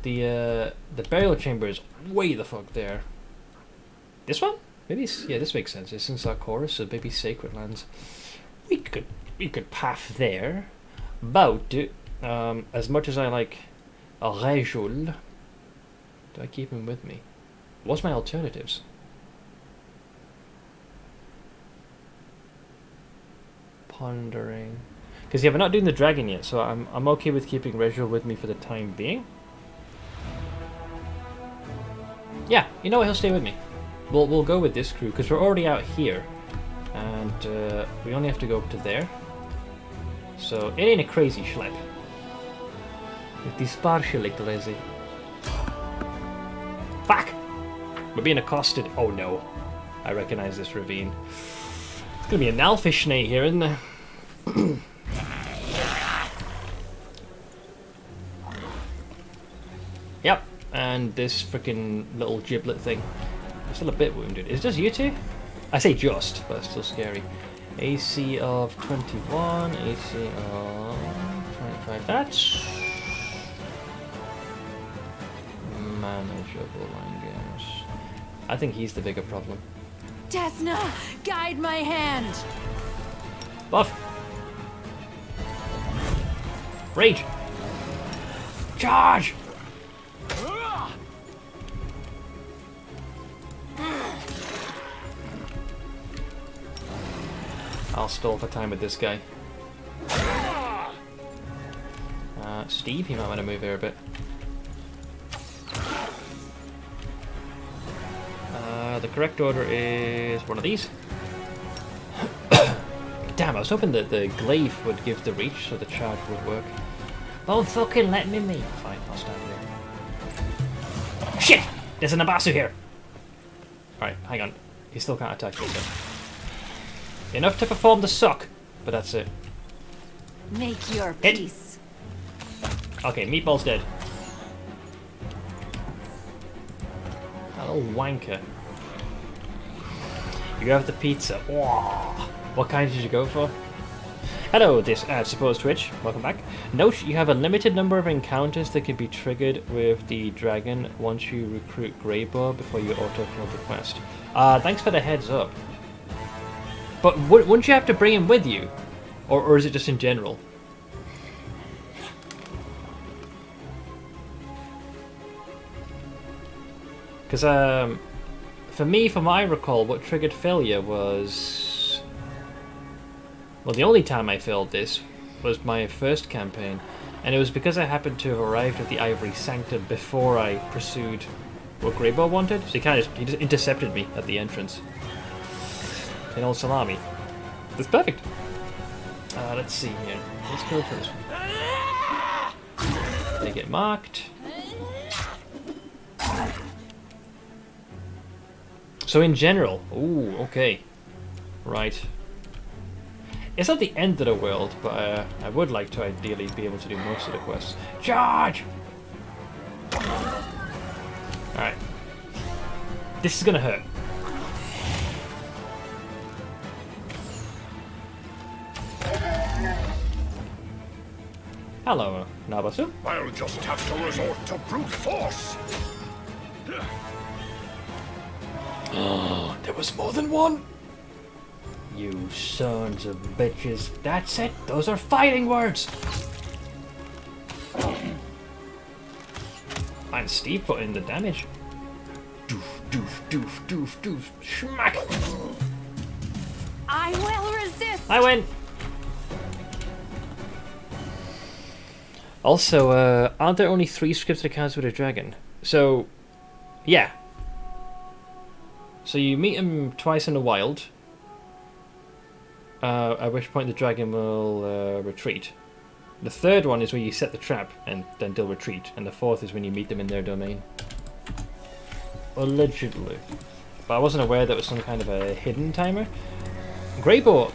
The burial chamber is way the fuck there. This one? Maybe yeah, this makes sense. It's in Sarkoris, so maybe Sacred Lands. We could path there. But as much as I like Rejul, do I keep him with me? What's my alternatives? Pondering. Because yeah, we're not doing the dragon yet, so I'm okay with keeping Reginald with me for the time being. Yeah, you know what? He'll stay with me. We'll go with this crew because we're already out here, and we only have to go up to there. So it ain't a crazy schlep. It is partially crazy. Fuck! We're being accosted. Oh no! I recognize this ravine. It's gonna be an elfish snake here, isn't there? Yep, and this freaking little giblet thing. I'm still a bit wounded. Is it just you two? I say just, but it's still scary. AC of 21, AC of 25. That's manageable, I guess. I think he's the bigger problem. Desna, guide my hand. Buff! Rage! Charge! I'll stall for time with this guy. Steve, you might want to move here a bit. The correct order is one of these. Damn, I was hoping that the glaive would give the reach so the charge would work. Don't fucking let me meet. Fine, I'll stand here. Shit! There's an Abasu here! Alright, hang on. He still can't attack me, so. Enough to perform the suck, but that's it. Make your Hit. peace. Okay, Meatball's dead. That little wanker. You have the pizza. Whoa. What kind did you go for? Hello, this supposed Twitch. Welcome back. Note you have a limited number of encounters that can be triggered with the dragon once you recruit Greyboar before you auto-fill the quest. Thanks for the heads up. But wouldn't you have to bring him with you? Or is it just in general? Because, for me, from what I recall, what triggered failure was... Well, the only time I failed this was my first campaign. And it was because I happened to have arrived at the Ivory Sanctum before I pursued what Greyboar wanted. So he just intercepted me at the entrance. An old salami. That's perfect. Let's see here. Let's go for this one. They get marked. So in general, ooh, okay, right. It's not the end of the world, but I would like to ideally be able to do most of the quests. Charge! All right. This is gonna hurt. Hello, Nabasu. I'll just have to resort to brute force. Oh, there was more than one? You sons of bitches. That's it. Those are fighting words. And Steve put in the damage. Doof, doof, doof, doof, doof. Schmack. I will resist. I win. Also, aren't there only 3 scripted accounts with a dragon? So, yeah. So you meet him twice in the wild, at which point the dragon will retreat. The third one is where you set the trap and then they'll retreat, and the fourth is when you meet them in their domain. Allegedly. But I wasn't aware that was some kind of a hidden timer. Greyboar,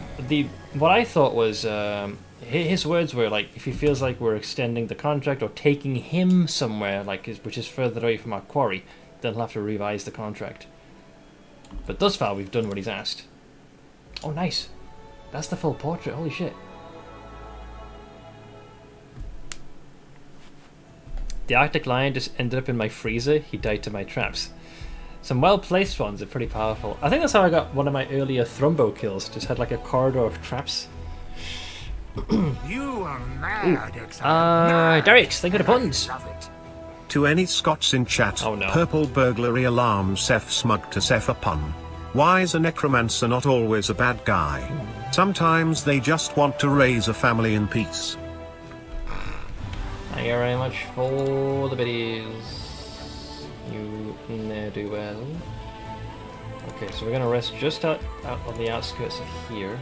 what I thought was, his words were like, if he feels like we're extending the contract or taking him somewhere, like which is further away from our quarry, then he'll have to revise the contract. But thus far, we've done what he's asked. Oh, nice. That's the full portrait. Holy shit. The Arctic Lion just ended up in my freezer. He died to my traps. Some well-placed ones are pretty powerful. I think that's how I got one of my earlier Thrumbo kills. Just had like a corridor of traps. You are mad, exile. Derek, think of the puns. To any Scots in chat, Oh no. purple burglary alarm Seth smug to Seth a pun. Why is a necromancer not always a bad guy? Sometimes they just want to raise a family in peace. Thank you very much for the biddies. You ne'er do well. Okay, so we're gonna rest just out on the outskirts of here.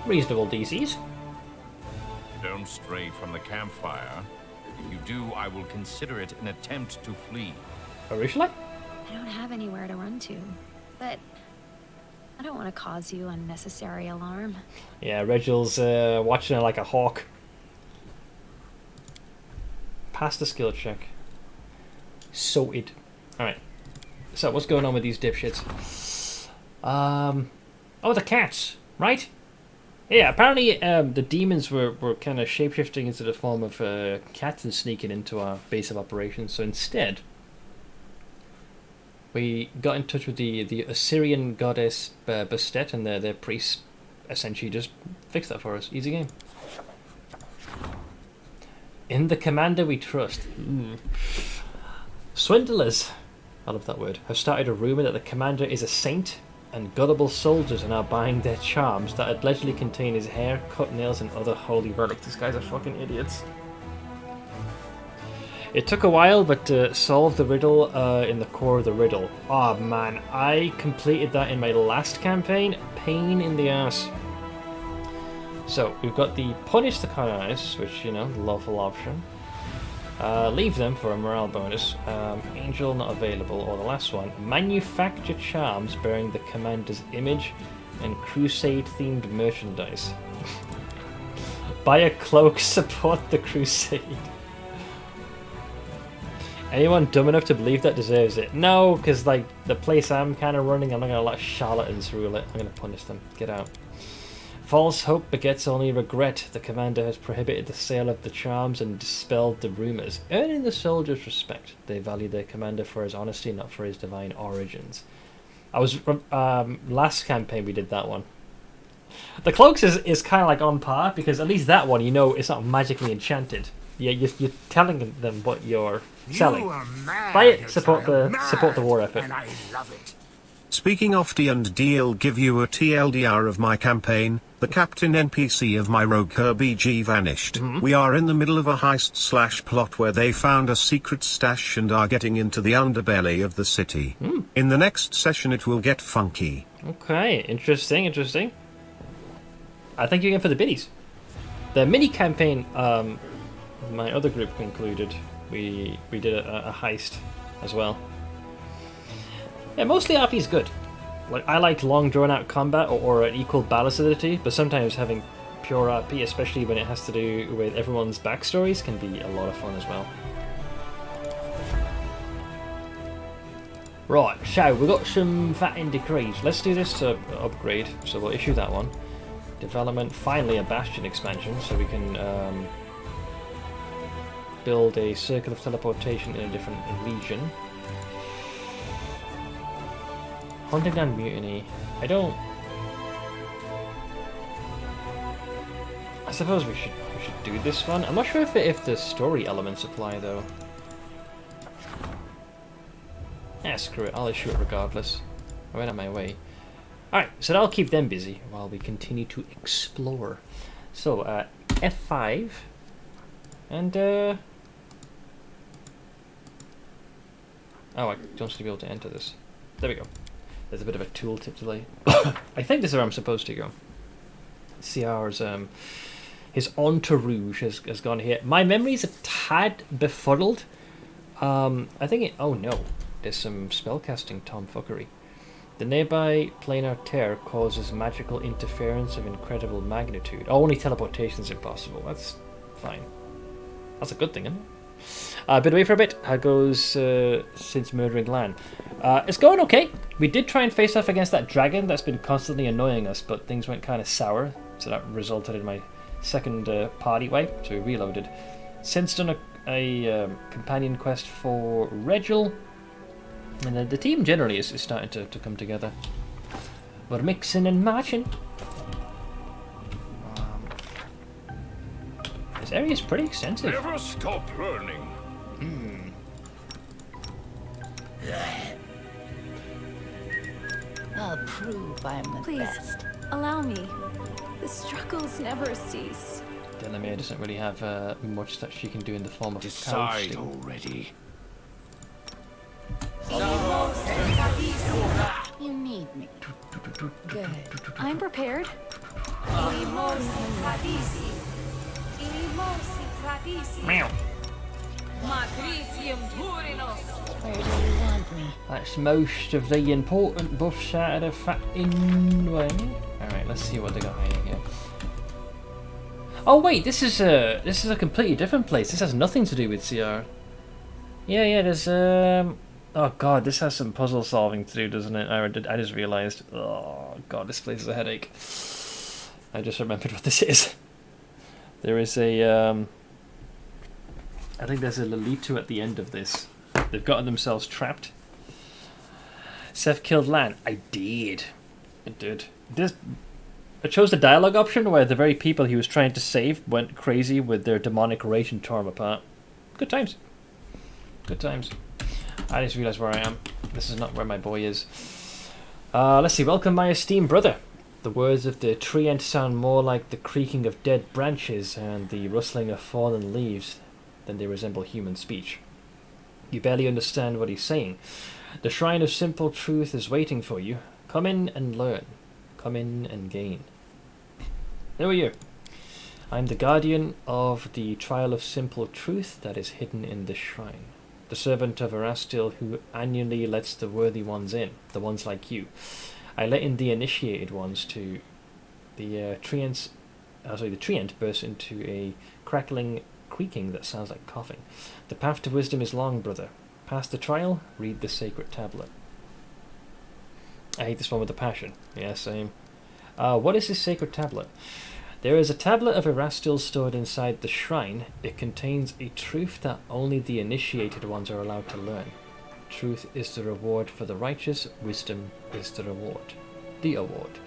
Reasonable DCs. Don't stray from the campfire. If you do, I will consider it an attempt to flee. Originally? I don't have anywhere to run to, but I don't want to cause you unnecessary alarm. Yeah, Reginald's watching it like a hawk. Pass the skill check. Sorted. Alright. So, what's going on with these dipshits? Oh, the cats, right? Yeah, apparently the demons were kind of shapeshifting into the form of cats and sneaking into our base of operations. So instead, we got in touch with the Assyrian goddess Bastet, and their priests essentially just fixed that for us. Easy game. In the commander we trust. Swindlers, I love that word, have started a rumour that the commander is a saint, and gullible soldiers are now buying their charms that allegedly contain his hair, cut nails, and other holy relics. These guys are fucking idiots. It took a while, but solved the riddle in the core of the riddle. Oh man, I completed that in my last campaign. Pain in the ass. So, we've got the Punish the Colonize, which, you know, lawful option. Leave them for a morale bonus. Angel not available, or the last one. Manufacture charms bearing the commander's image and crusade themed merchandise. Buy a cloak, support the crusade. Anyone dumb enough to believe that deserves it? No, because like the place I'm kind of running, I'm not going to let charlatans rule it. I'm going to punish them. Get out. False hope begets only regret. The commander has prohibited the sale of the charms and dispelled the rumours, earning the soldiers' respect. They value their commander for his honesty, not for his divine origins. I was last campaign we did that one. The cloaks is kind of like on par, because at least that one, you know, it's not magically enchanted. You're telling them what you're selling. Buy it, support the war effort. And I love it. Speaking of D&D'll give you a TLDR of my campaign. The captain NPC of my rogue RBG vanished. We are in the middle of a heist/plot where they found a secret stash and are getting into the underbelly of the city. In the next session it will get funky. Okay, interesting. I think you're going for the biddies. The mini campaign my other group concluded, we did a heist as well. Yeah, mostly RP is good. Like, I like long drawn-out combat or an equal balancedity, but sometimes having pure RP, especially when it has to do with everyone's backstories, can be a lot of fun as well. Right, so we've got some fatting decrees. Let's do this to upgrade, so we'll issue that one. Development, finally a Bastion expansion, so we can build a circle of teleportation in a different region. Hunting down mutiny. I suppose we should do this one. I'm not sure if the story elements apply though. Yeah, screw it. I'll issue it regardless. I went out my way. Alright, so that'll keep them busy while we continue to explore. So, F5. And, oh, I don't seem to be able to enter this. There we go. There's a bit of a tooltip delay. I think this is where I'm supposed to go. CR's, his entourage has gone here. My memory's a tad befuddled. I think it... Oh no, there's some spellcasting tomfuckery. The nearby planar tear causes magical interference of incredible magnitude. Oh, only teleportation is impossible. That's fine. That's a good thing, isn't it? Been away for a bit. How goes since murdering Lan? It's going okay. We did try and face off against that dragon that's been constantly annoying us, but things went kind of sour, so that resulted in my second party wipe, so we reloaded. Since done a companion quest for Regil, and the team generally is starting to come together. We're mixing and matching. This area is pretty extensive. Never stop learning. I'll prove I'm the Please, best. allow me. The struggles never cease. Delamere doesn't really have much that she can do in the form of Decide ousting. already. You need me. Good. I'm prepared. Meow. Where do you want me? That's most of the important buffs out of the fucking way. Alright, let's see what they got hiding here. Oh wait, this is a completely different place. This has nothing to do with CR. Yeah, there's oh god, this has some puzzle solving to do, doesn't it? I just realised. Oh god, this place is a headache. I just remembered what this is. There is a I think there's a Lolito at the end of this. They've gotten themselves trapped. Seth killed Lan. I did. I chose the dialogue option where the very people he was trying to save went crazy with their demonic rage and tore him apart. Good times. Good times. I just realised where I am. This is not where my boy is. Let's see. Welcome, my esteemed brother. The words of the treant sound more like the creaking of dead branches and the rustling of fallen leaves than they resemble human speech. You barely understand what he's saying. The shrine of simple truth is waiting for you. Come in and learn. Come in and gain. Who are you? I'm the guardian of the trial of simple truth that is hidden in this shrine. The servant of Erastil who annually lets the worthy ones in, the ones like you. I let in the initiated ones too. The treant bursts into a crackling creaking that sounds like coughing. The path to wisdom is long, brother. Pass the trial, read the sacred tablet. I hate this one with a passion. Yeah, same. What is this sacred tablet? There is a tablet of Erastil stored inside the shrine. It contains a truth that only the initiated ones are allowed to learn. Truth is the reward for the righteous, wisdom is the reward. The award.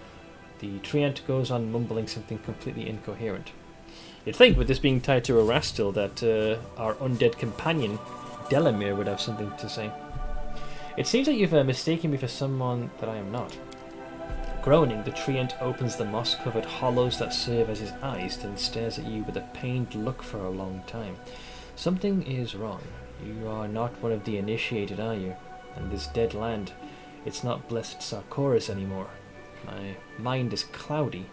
The treant goes on mumbling something completely incoherent. You'd think, with this being tied to Erastil, that our undead companion, Delamere, would have something to say. It seems that you've mistaken me for someone that I am not. Groaning, the treant opens the moss-covered hollows that serve as his eyes, then stares at you with a pained look for a long time. Something is wrong. You are not one of the initiated, are you? And this dead land, it's not blessed Sarkoris anymore. My mind is cloudy.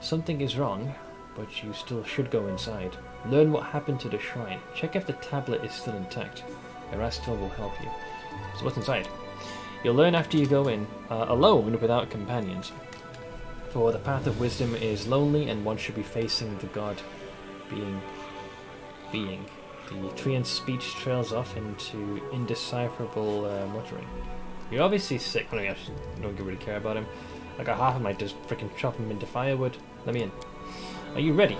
Something is wrong, but you still should go inside. Learn what happened to the shrine. Check if the tablet is still intact. Erastil will help you. So what's inside? You'll learn after you go in, alone without companions. For the path of wisdom is lonely and one should be facing the god being. The treant's speech trails off into indecipherable muttering. You're obviously sick. I don't really care about him. I got half of my just freaking chop him into firewood. Let me in. Are you ready?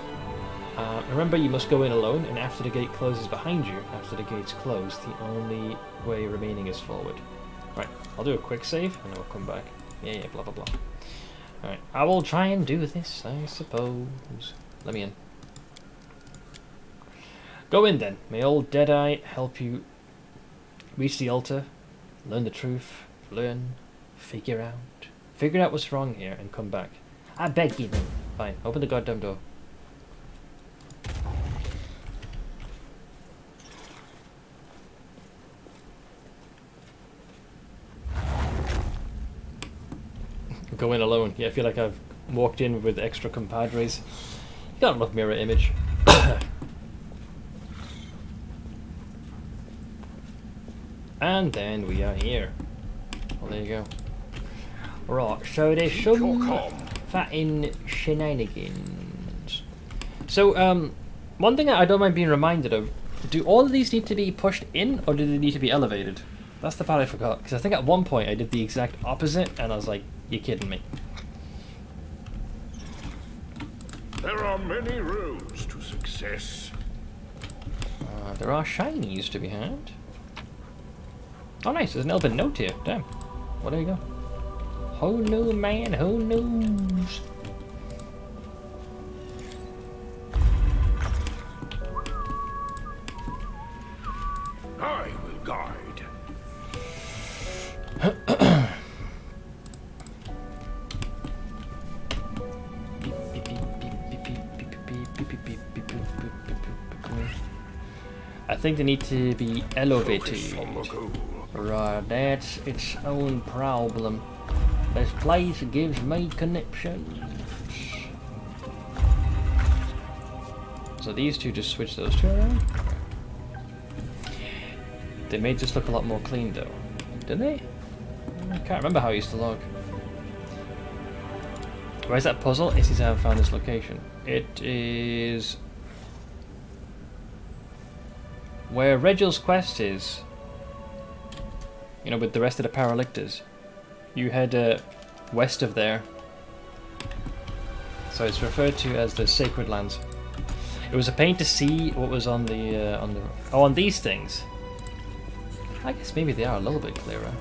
Remember, you must go in alone, and after the gate closes behind you, after the gate's closed, the only way remaining is forward. Right, I'll do a quick save, and I'll come back. Yeah, blah blah blah. Alright, I will try and do this, I suppose. Let me in. Go in then. May old Deadeye help you reach the altar, learn the truth, figure out what's wrong here, and come back. I beg you. Fine, open the goddamn door. Go in alone. Yeah, I feel like I've walked in with extra compadres. You gotta love mirror image. And then we are here. Well, there you go. Right, so there's some fatting shenanigans. So, one thing I don't mind being reminded of, do all of these need to be pushed in, or do they need to be elevated? That's the part I forgot, because I think at one point I did the exact opposite, and I was like, you're kidding me. There are many roads to success. There are shinies to be had. Oh nice, there's an elven note here. Damn. Well, there you go. Who knew, man? Who knows? I will guide. think they need to be elevated. Right, that's its own problem. This place gives me conniptions. So these two just switch those two around? They made this look a lot more clean though. Did they? I can't remember how I used to log. Where's that puzzle? It is I haven't found this location. It is where Regel's quest is. You know, with the rest of the Paralictors. You head west of there. So it's referred to as the Sacred Lands. It was a pain to see what was on the on these things. I guess maybe they are a little bit clearer.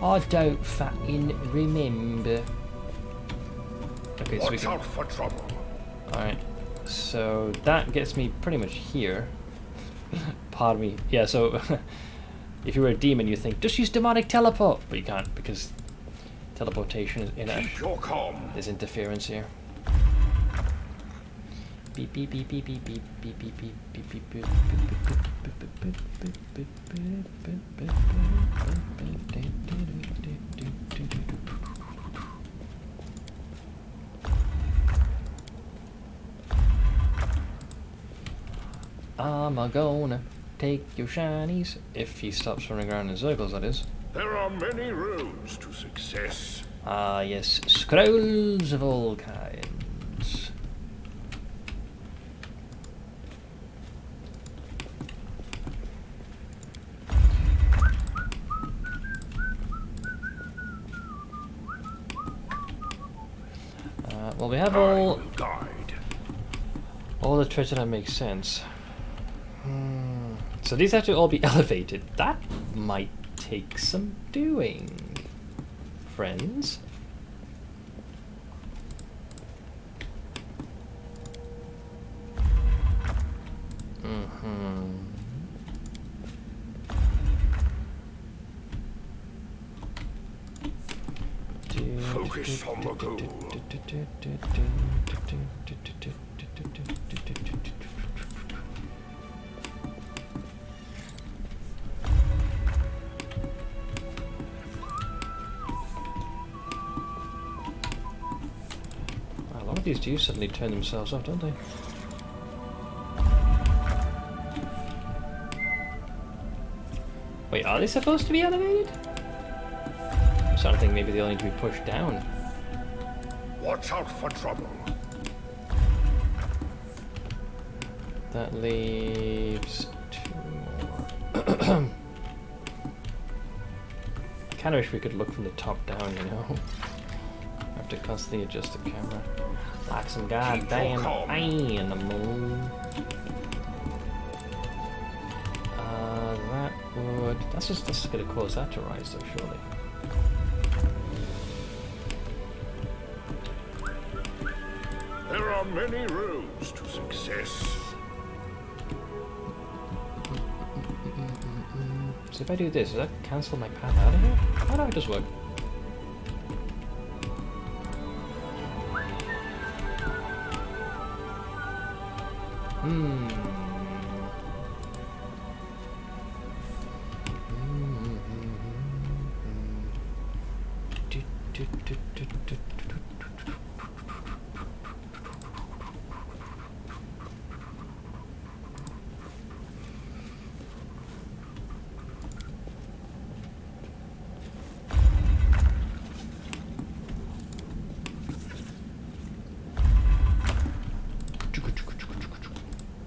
I don't fucking remember. Okay, so we can... Watch out for trouble. Alright, so that gets me pretty much here. Pardon me. Yeah, so if you were a demon, you think just use demonic teleport, but you can't because teleportation is in it. Keep your calm. There's interference here. Beep beep beep beep beep beep beep beep beep beep beep beep. I'm gonna take your shinies if he stops running around in circles, that is. There are many roads to success. Ah, yes, scrolls of all kinds. Well, we have all the treasure that makes sense. So these have to all be elevated. That might take some doing, friends. Focus on the goal. A lot of these do suddenly turn themselves off, don't they? Wait, are they supposed to be elevated? I'm starting to think maybe they all need to be pushed down. Watch out for trouble. That leaves 2 more. Kinda wish we could look from the top down, you know? I have to constantly adjust the camera. Like some goddamn animal. That would... That's just gonna cause that to rise though, surely. There are many roads to success. So if I do this, does that cancel my path out of here? How do I just work?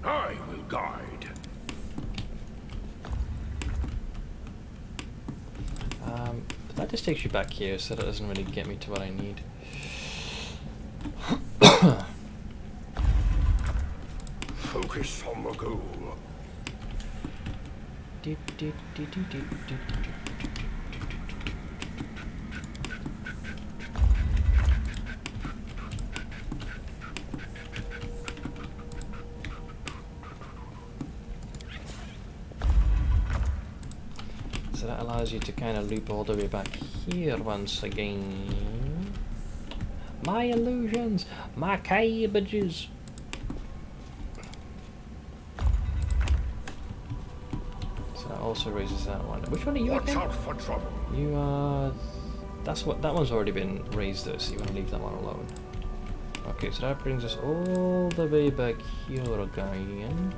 I will guide. But that just takes you back here, so that doesn't really get me to what I need. Focus on the goal. So that allows you to kind of loop all the way back here once again. My illusions, my cabbages. also raises that one. Which one are you Watch again? out for trouble. You are... That's what... That one's already been raised though, so you want to leave that one alone. Okay, so that brings us all the way back here again.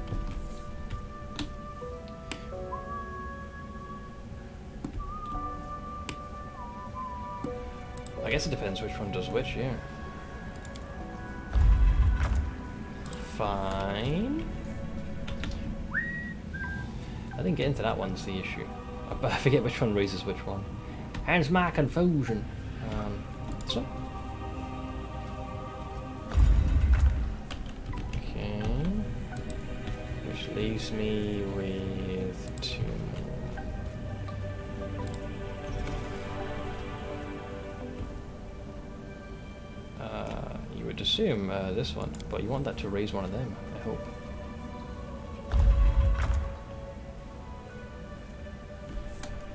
I guess it depends which one does which, yeah. Fine. I didn't get into that one's the issue. I forget which one raises which one. Hence my confusion. So. Okay. Which leaves me with 2 more. You would assume this one, but you want that to raise one of them, I hope.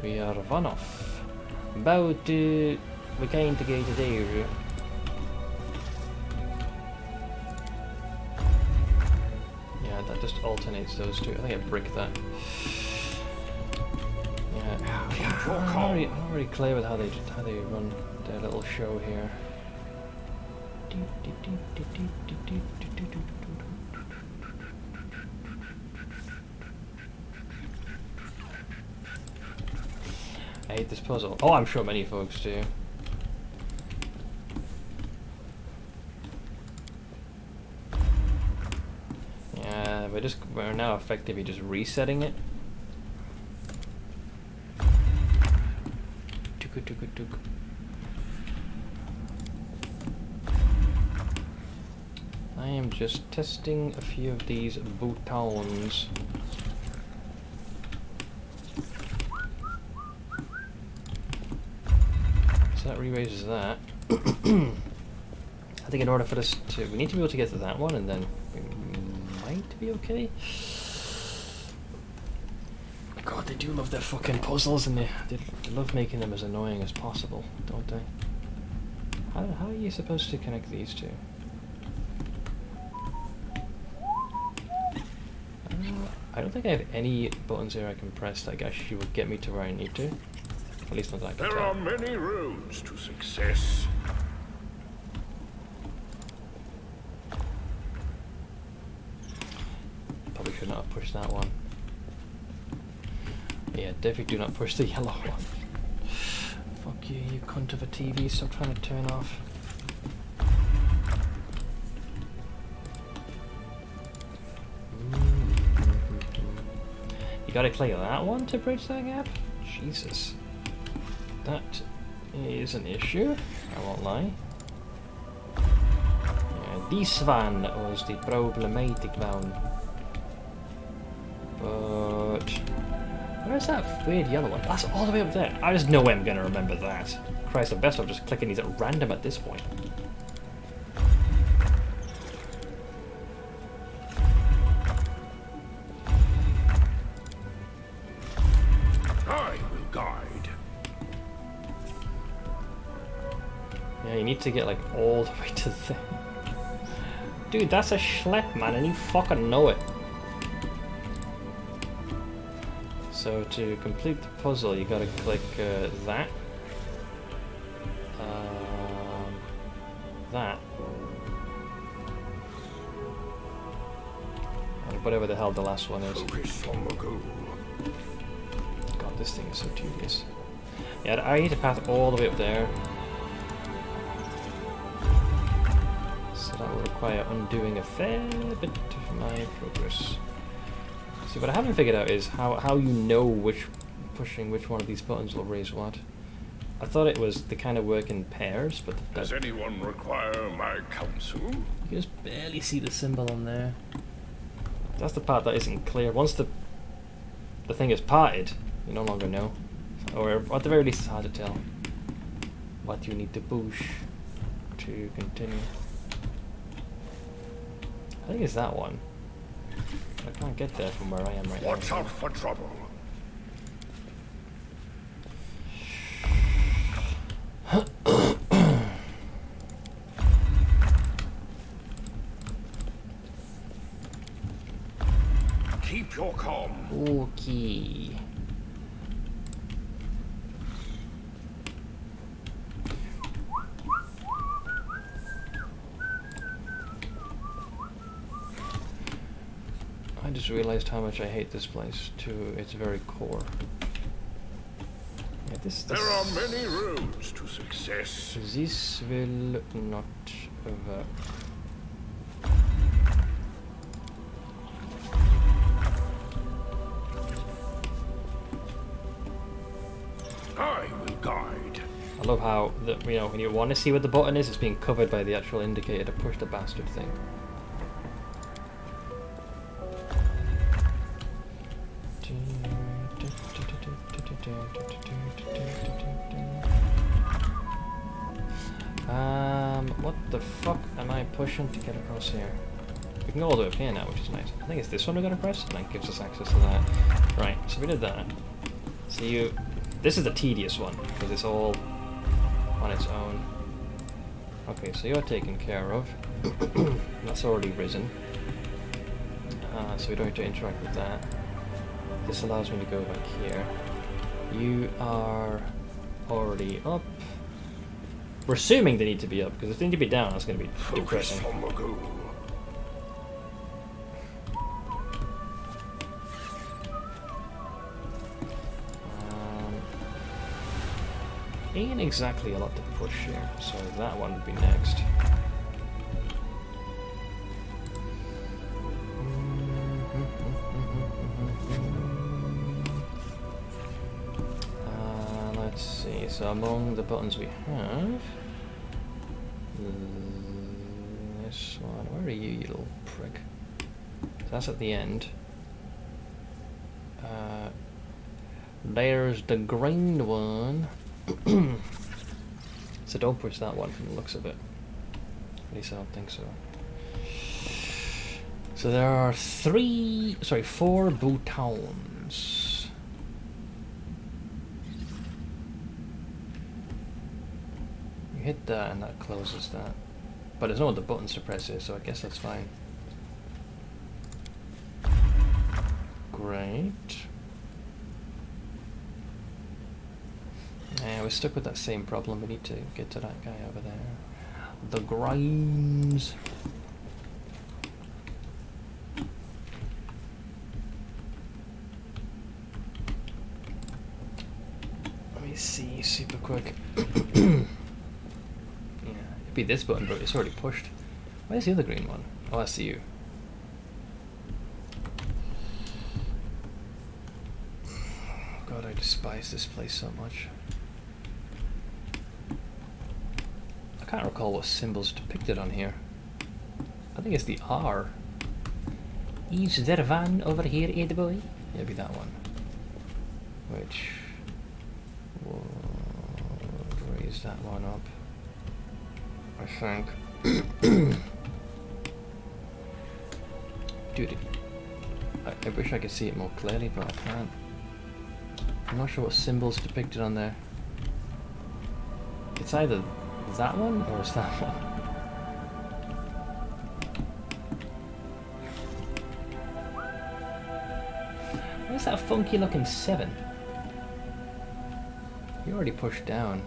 We are one off. About we kind of get there. Yeah, that just alternates those two. I think I brick that. Yeah, I'm not really clear with how they run their little show here. I hate this puzzle. Oh, I'm sure many folks do. Yeah, we're now effectively just resetting it. I am just testing a few of these boutons. So that re-raises that. I think in order for this to... We need to be able to get to that one and then we might be okay. God, they do love their fucking puzzles and they love making them as annoying as possible, don't they? How are you supposed to connect these two? I don't think I have any buttons here I can press that actually would get me to where I need to. At least not that I can There tell. are many roads to success. Probably should not have pushed that one. Yeah, definitely do not push the yellow one. Fuck you, you cunt of a TV, stop trying to turn off. You gotta clear that one to bridge that gap? Jesus. That is an issue, I won't lie. This one was the problematic one. But... where's that weird yellow one? That's all the way up there. There's no way I'm gonna remember that. Christ, I'm best off just clicking these at random at this point. Yeah, you need to get like all the way to there. Dude, that's a schlep, man, and you fucking know it. So to complete the puzzle, you gotta click that. That. And whatever the hell the last one is. God, this thing is so tedious. Yeah, I need to pass all the way up there. So that will require undoing a fair bit of my progress. See, what I haven't figured out is how you know pushing which one of these buttons will raise what. I thought it was they kind of work in pairs, but does anyone require my counsel? You can just barely see the symbol on there. That's the part that isn't clear. Once the thing is parted, you no longer know, or at the very least, it's hard to tell what you need to push to continue. I think it's that one. I can't get there from where I am right now. Watch out for trouble. Keep your calm. Okay. I just realized how much I hate this place to its very core. Yeah, this... There are many roads to success. This will not work. I will guide. I love how, when you want to see what the button is, it's being covered by the actual indicator to push the bastard thing. What the fuck am I pushing to get across here? We can go all the way up here now, which is nice. I think it's this one we're gonna press, and that gives us access to that. Right, so we did that. So this is the tedious one, because it's all on its own. Okay, so you're taken care of. That's already risen. So we don't have to interact with that. This allows me to go back here. You are already up. We're assuming they need to be up, because if they need to be down, that's going to be depressing. On the goal. Ain't exactly a lot to push here, so that one would be next. Let's see, so among the buttons we have... this one, where are you, you little prick? So that's at the end. There's the grind one. So don't push that one from the looks of it. At least I don't think so. So there are 4 boutons. You hit that and that closes that. But there's no other buttons to press here, so I guess that's fine. Great. Yeah, we're stuck with that same problem. We need to get to that guy over there. The Grimes. Let me see super quick. Yeah, it'd be this button, but it's already pushed. Where's the other green one? Oh, I see you. God, I despise this place so much. I can't recall what symbol's depicted on here. I think it's the R. Is there one over here, Ed boy? Yeah, it'd be that one. Which would raise that one up, I think. Dude, I wish I could see it more clearly, but I can't. I'm not sure what symbol's depicted on there. It's either that one or it's that one. Where's that funky looking 7? You already pushed down.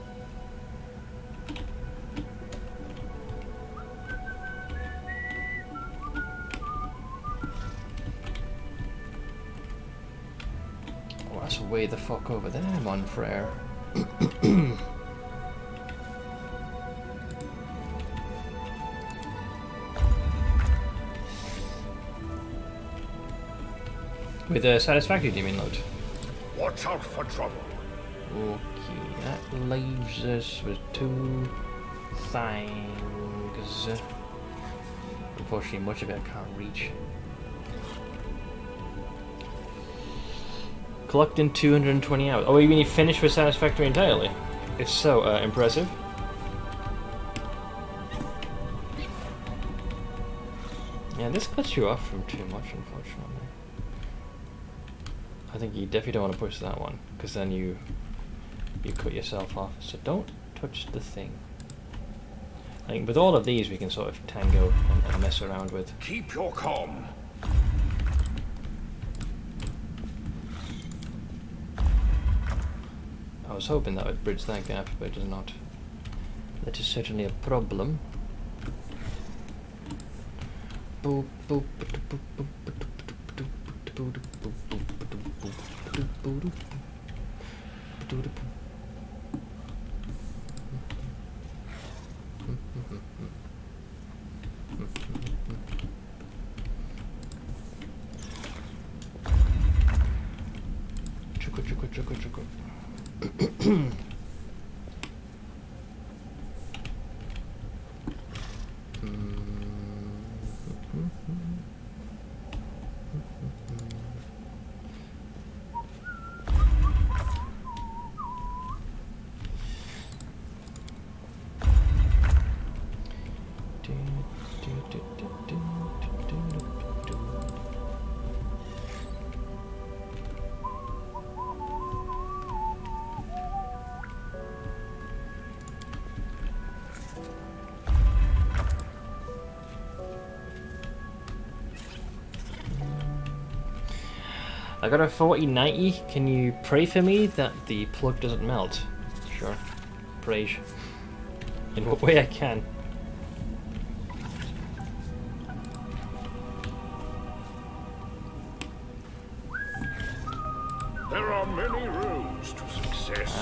Oh, that's way the fuck over there, mon frere. With satisfactory, do you mean, load? Watch out for trouble. Okay, that leaves us with 2 things. Unfortunately, much of it I can't reach. Collecting 220 hours. Oh, you mean you finished with satisfactory entirely? If so, impressive. Yeah, this cuts you off from too much, unfortunately. I think you definitely don't want to push that one, because then you cut yourself off. So don't touch the thing. I think with all of these we can sort of tango and mess around with. Keep your calm. I was hoping that would bridge that gap, but it does not. That is certainly a problem. Boop, boop, boop, boop, boop, boop, boop, boop. I got a 4090. Can you pray for me that the plug doesn't melt? Sure. Praise. In what way I can. There are many roads to success.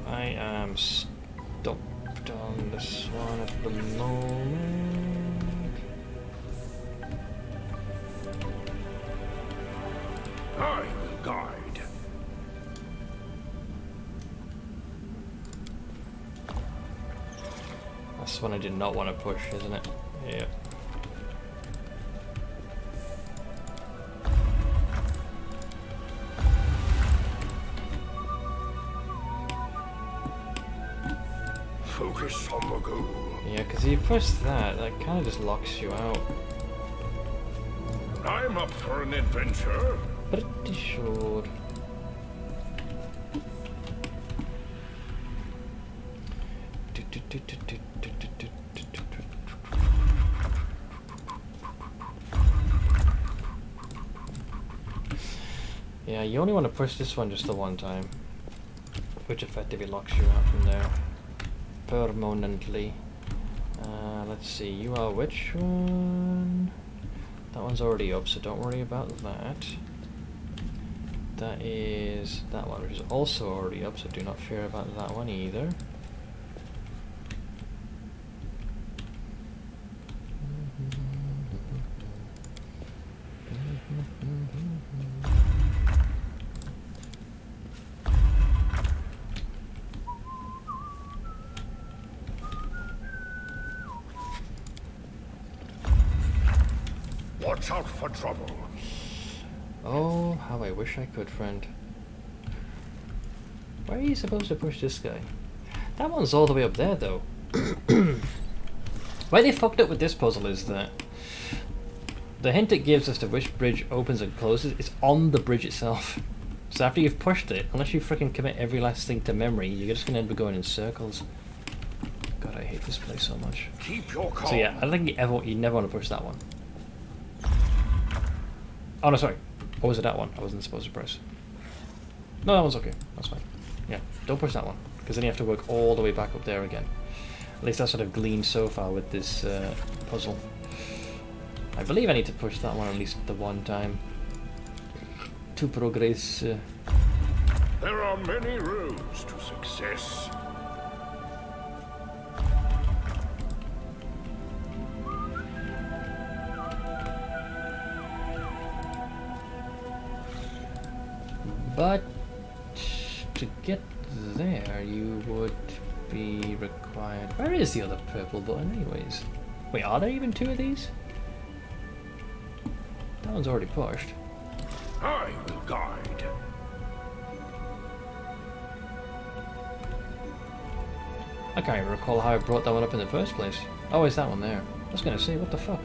I am stopped on this one at the moment. I will guide. That's one I did not want to push, isn't it? Yeah. Focus on the goal. Yeah, because you push that kind of just locks you out. I'm up for an adventure. Pretty sure. Yeah, you only want to push this one just the one time, which effectively locks you out from there permanently. Let's see, you are which one? That one's already up, so don't worry about that. That is that one, which is also already up, so do not fear about that one either. Watch out for trouble. Oh, how I wish I could, friend. Why are you supposed to push this guy? That one's all the way up there, though. Why they fucked up with this puzzle is that the hint it gives as to which bridge opens and closes is on the bridge itself. So after you've pushed it, unless you freaking commit every last thing to memory, you're just gonna end up going in circles. God, I hate this place so much. Keep your calm. So yeah, I think you never want to push that one. Oh no, sorry. Or was it that one I wasn't supposed to press? No, that one's okay. That's fine. Yeah, don't push that one, because then you have to work all the way back up there again. At least that's what I've gleaned so far with this puzzle. I believe I need to push that one at least the one time to progress. There are many roads to success. But to get there, you would be required... Where is the other purple button anyways? Wait, are there even two of these? That one's already pushed. I will guide. I can't even recall how I brought that one up in the first place. Oh, is that one there? I was gonna say, what the fuck?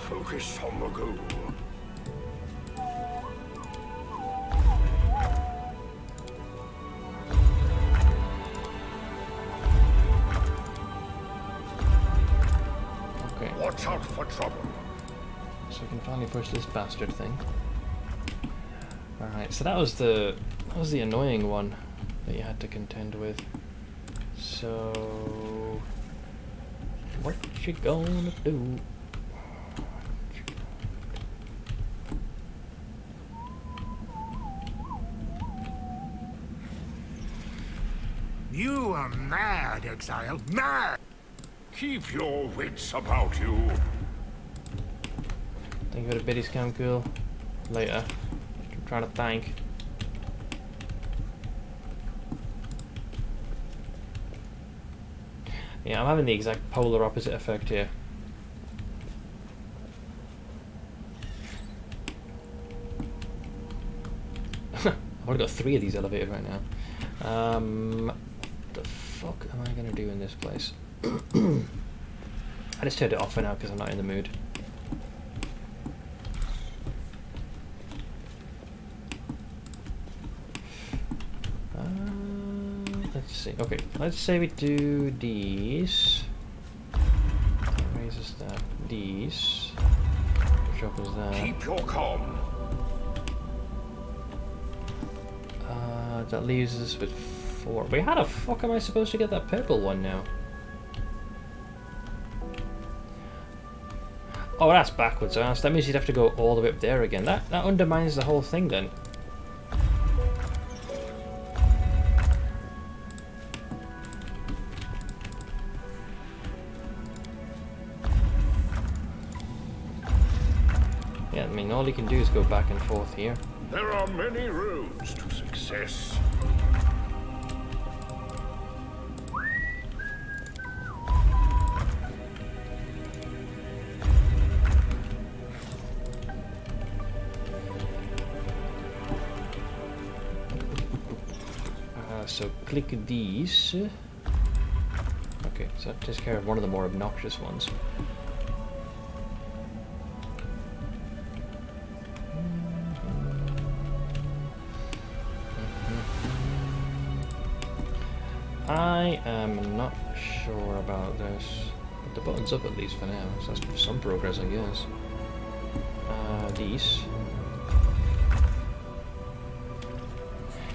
Focus on the goal. Okay. Watch out for trouble. So we can finally push this bastard thing. Alright, so that was the annoying one. that you had to contend with. So, what you gonna do? You are mad, exile. Mad! Keep your wits about you. Thank you for the biddies, Cam Cool. Later. I'm trying to thank. Yeah, I'm having the exact polar opposite effect here. I've already got 3 of these elevators right now. What the fuck am I gonna do in this place? I just turned it off for now because I'm not in the mood. Let's see. Okay, let's say we do these. That raises that. These. Which opens that. Keep your calm. That leaves us with 4. Wait, how the fuck am I supposed to get that purple one now? Oh, that's backwards, ass. That means you'd have to go all the way up there again. That undermines the whole thing then. Yeah, I mean, all you can do is go back and forth here. There are many roads to success. So click these. Okay, so that takes care of one of the more obnoxious ones. I am not sure about this. But the button's up at least for now, so that's some progress, I guess. These.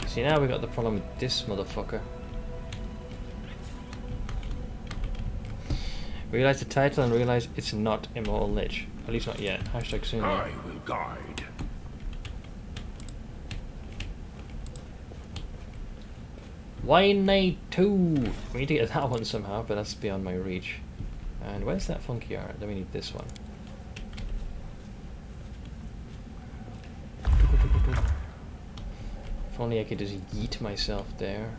See, now we got the problem with this motherfucker. Realize the title and realize it's not Immortal Lich. At least not yet. Hashtag soon. I will guide. Why need 2? We need to get that one somehow, but that's beyond my reach. And where's that funky art? Then we need this one. If only I could just yeet myself there.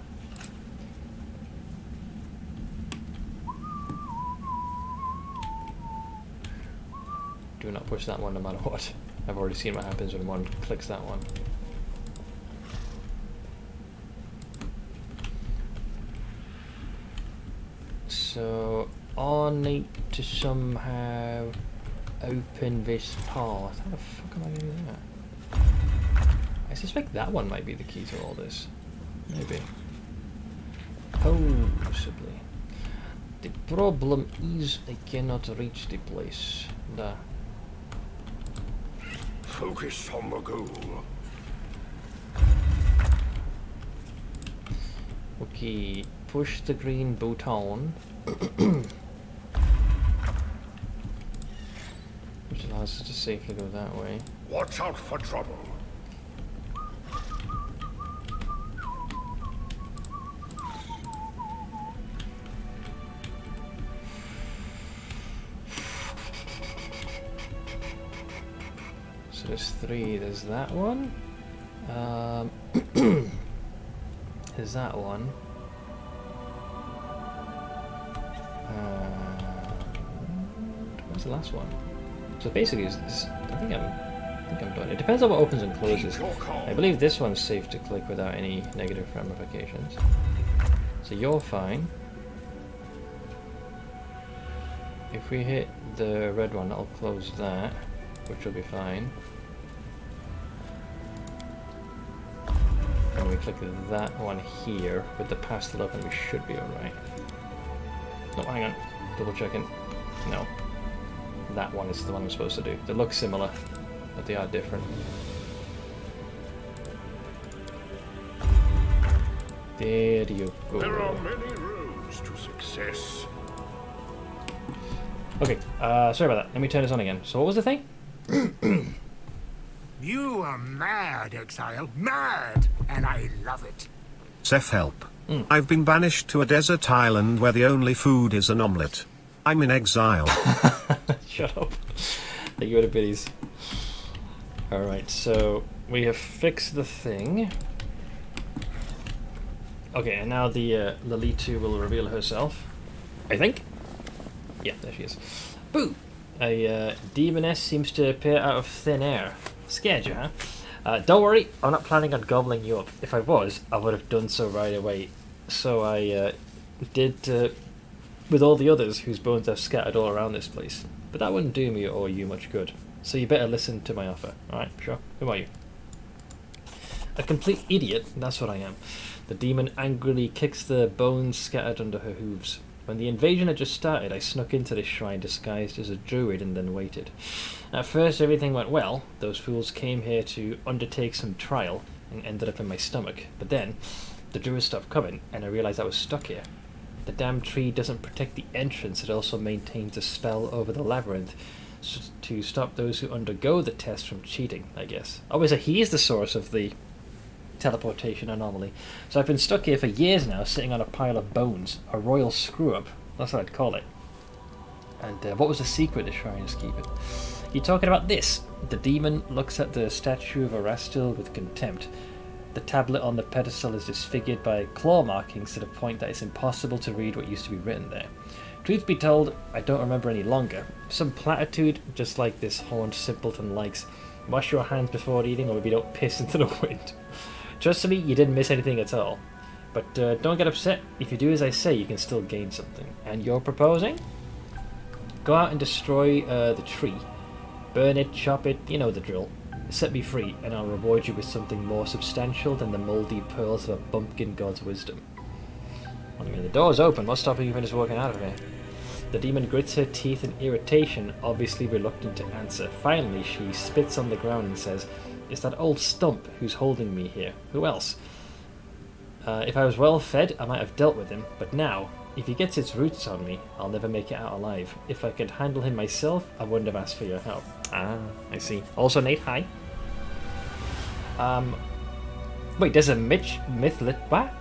Do not push that one no matter what. I've already seen what happens when one clicks that one. So I need to somehow open this path. How the fuck am I going to do that? I suspect that one might be the key to all this. Maybe. Possibly. The problem is I cannot reach the place. There. Focus on the goal. Okay, push the green button. Which allows us to safely go that way. Watch out for trouble. So there's 3. There's that one. There's that one. Where's the last one? So basically, I think I'm done. It depends on what opens and closes. I believe this one's safe to click without any negative ramifications. So you're fine. If we hit the red one, that'll close that, which will be fine. And we click that one here with the pass still open, we should be alright. No, hang on. Double checking. No. That one is the one I'm supposed to do. They look similar, but they are different. There you go. There are many roads to success. Okay, sorry about that. Let me turn this on again. So what was the thing? You are mad, Exile. Mad! And I love it. Seth, help. I've been banished to a desert island where the only food is an omelette. I'm in exile. Shut up. Thank you for the biddies. Alright, so we have fixed the thing. Okay, and now the Lilitu will reveal herself. I think? Yeah, there she is. Boo! A demoness seems to appear out of thin air. Scared you, huh? Don't worry, I'm not planning on gobbling you up. If I was, I would have done so right away. So I did with all the others whose bones I've scattered all around this place. But that wouldn't do me or you much good. So you better listen to my offer. Alright, sure. Who are you? A complete idiot, that's what I am. The demon angrily kicks the bones scattered under her hooves. When the invasion had just started, I snuck into this shrine disguised as a druid and then waited. At first everything went well. Those fools came here to undertake some trial and ended up in my stomach. But then, the druids stopped coming and I realized I was stuck here. The damn tree doesn't protect the entrance, it also maintains a spell over the labyrinth to stop those who undergo the test from cheating, I guess. Oh, so he is the source of the teleportation anomaly. So I've been stuck here for years now, sitting on a pile of bones. A royal screw-up. That's what I'd call it. And what was the secret the Shrine is keeping? You talking about this? The demon looks at the statue of Erastil with contempt. The tablet on the pedestal is disfigured by claw markings to the point that it's impossible to read what used to be written there. Truth be told, I don't remember any longer. Some platitude, just like this horned simpleton likes. Wash your hands before eating or maybe don't piss into the wind. Trust me, you didn't miss anything at all. But don't get upset. If you do as I say, you can still gain something. And you're proposing? Go out and destroy the tree. Burn it, chop it, you know the drill. Set me free, and I'll reward you with something more substantial than the mouldy pearls of a bumpkin god's wisdom. Well, I mean, the door's open. What's stopping you from just walking out of here? The demon grits her teeth in irritation, obviously reluctant to answer. Finally, she spits on the ground and says, "It's that old stump who's holding me here. Who else? If I was well fed, I might have dealt with him, but now, if he gets his roots on me, I'll never make it out alive. If I could handle him myself, I wouldn't have asked for your help." Ah, I see. Also, Nate, hi. Wait, there's a mythlit... What?